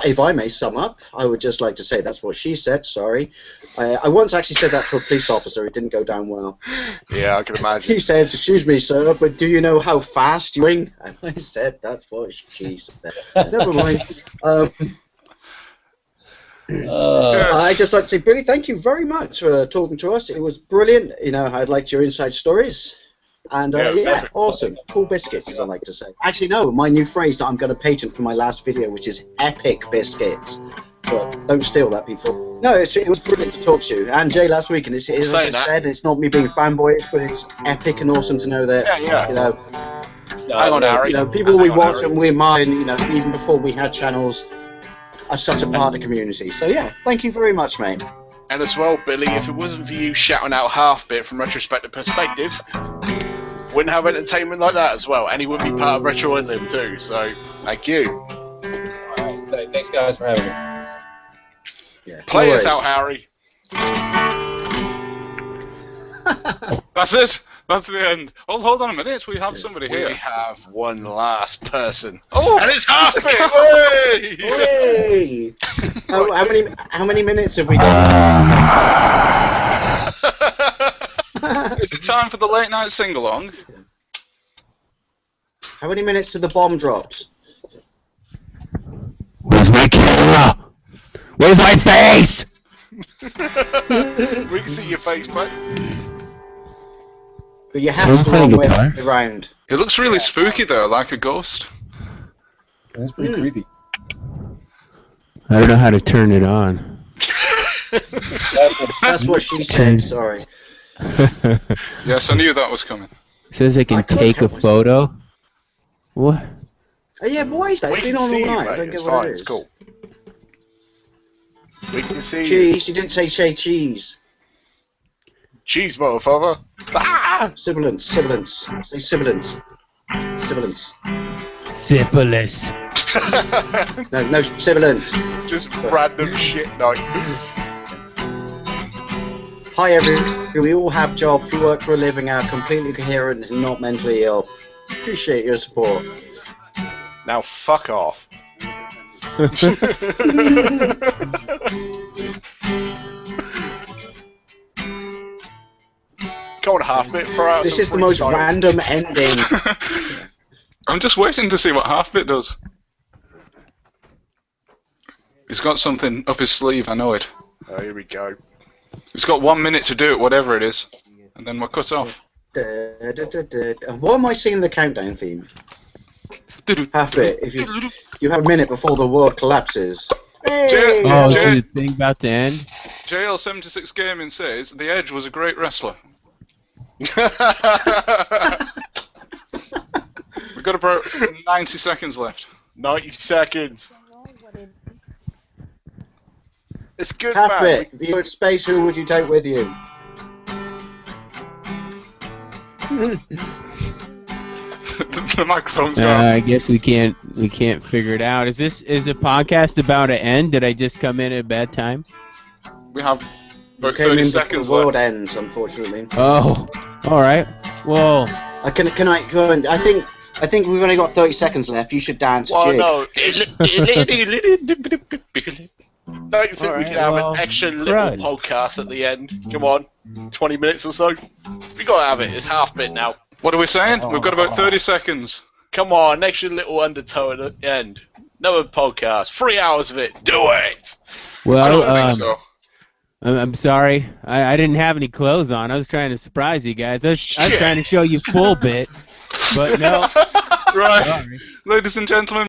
if I may sum up, I would just like to say that's what she said. Sorry, I once actually said that to a police officer. It didn't go down well. Yeah, I can imagine. He said, "Excuse me, sir, but do you know how fast you're going?" And I said, "That's what she said." Never mind. I'd just like to say, Billy, thank you very much for talking to us. It was brilliant. You know, I liked your inside stories. And yeah, awesome. Cool biscuits, as I like to say. Actually, no, my new phrase that I'm going to patent for my last video, which is epic biscuits. But don't steal that, people. No, it was brilliant to talk to you. And Jay last week, and as I said, it's not me being fanboyish, but it's epic and awesome to know that, you know, hang on, Harry. You know, people we watch and we admire, and, you know, even before we had channels, are such a part of the community. So yeah, thank you very much, mate. And as well, Billy, if it wasn't for you shouting out Halfbit from Retrospective Perspective, wouldn't have entertainment like that as well, and he would be part of RetroUnlim too, so thank you. Alright, thanks guys for having me. Yeah, play us out, Harry. That's it. That's the end. Oh, hold on a minute. We have somebody here. We have one last person. Oh, and it's Halfbit. Hey! How many minutes have we got? Is it time for the late night sing-along? How many minutes to the bomb drops? Where's my camera? Where's my face? We can see your face, mate. But you have to run way around. It looks really spooky though, like a ghost. That's pretty creepy. I don't know how to turn it on. That's what she said, sorry. Yes, I knew that was coming. It says I can take a photo. What? Yeah, but why is that? It's been on all night. I don't get what it is. It's cool. We can see Cheese, you didn't say cheese. Cheese, motherfucker. Ah! Sibilance, sibilance. Say sibilance. Sibilance. Syphilis. No, sibilance. Just random shit, like. Hi everyone, we all have jobs, we work for a living, are completely coherent and not mentally ill. Appreciate your support. Now fuck off. Go on, Halfbit, throw out This some is the most freestyle. random ending. I'm just waiting to see what Halfbit does. He's got something up his sleeve, I know it. Oh, here we go. He's got 1 minute to do it, whatever it is, and then we're cut off. Why am I singing the countdown theme? Halfbit, if you have a minute before the world collapses. Hey! Oh, is the thing about to end? JL76 Gaming says The Edge was a great wrestler. We've got about 90 seconds left. 90 seconds. It's good, man. Halfbit, if you were in space, who would you take with you? The microphone's gone. I guess we can't figure it out. Is the podcast about to end? Did I just come in at a bad time? We have about Came 30 in seconds the world left. ends, unfortunately. Oh, all right. Well, Can I go on? I think we've only got 30 seconds left. You should dance Well, jig. no. Don't you think we can have an extra little podcast at the end? Come on, 20 minutes or so. We gotta have it. It's Halfbit now. What are we saying? We've got about 30 seconds. Come on, extra little undertow at the end. Another podcast, 3 hours of it. Do it. well, I don't think so. I'm sorry. I didn't have any clothes on. I was trying to surprise you guys. I was trying to show you full bit, but no. Right. Ladies and gentlemen.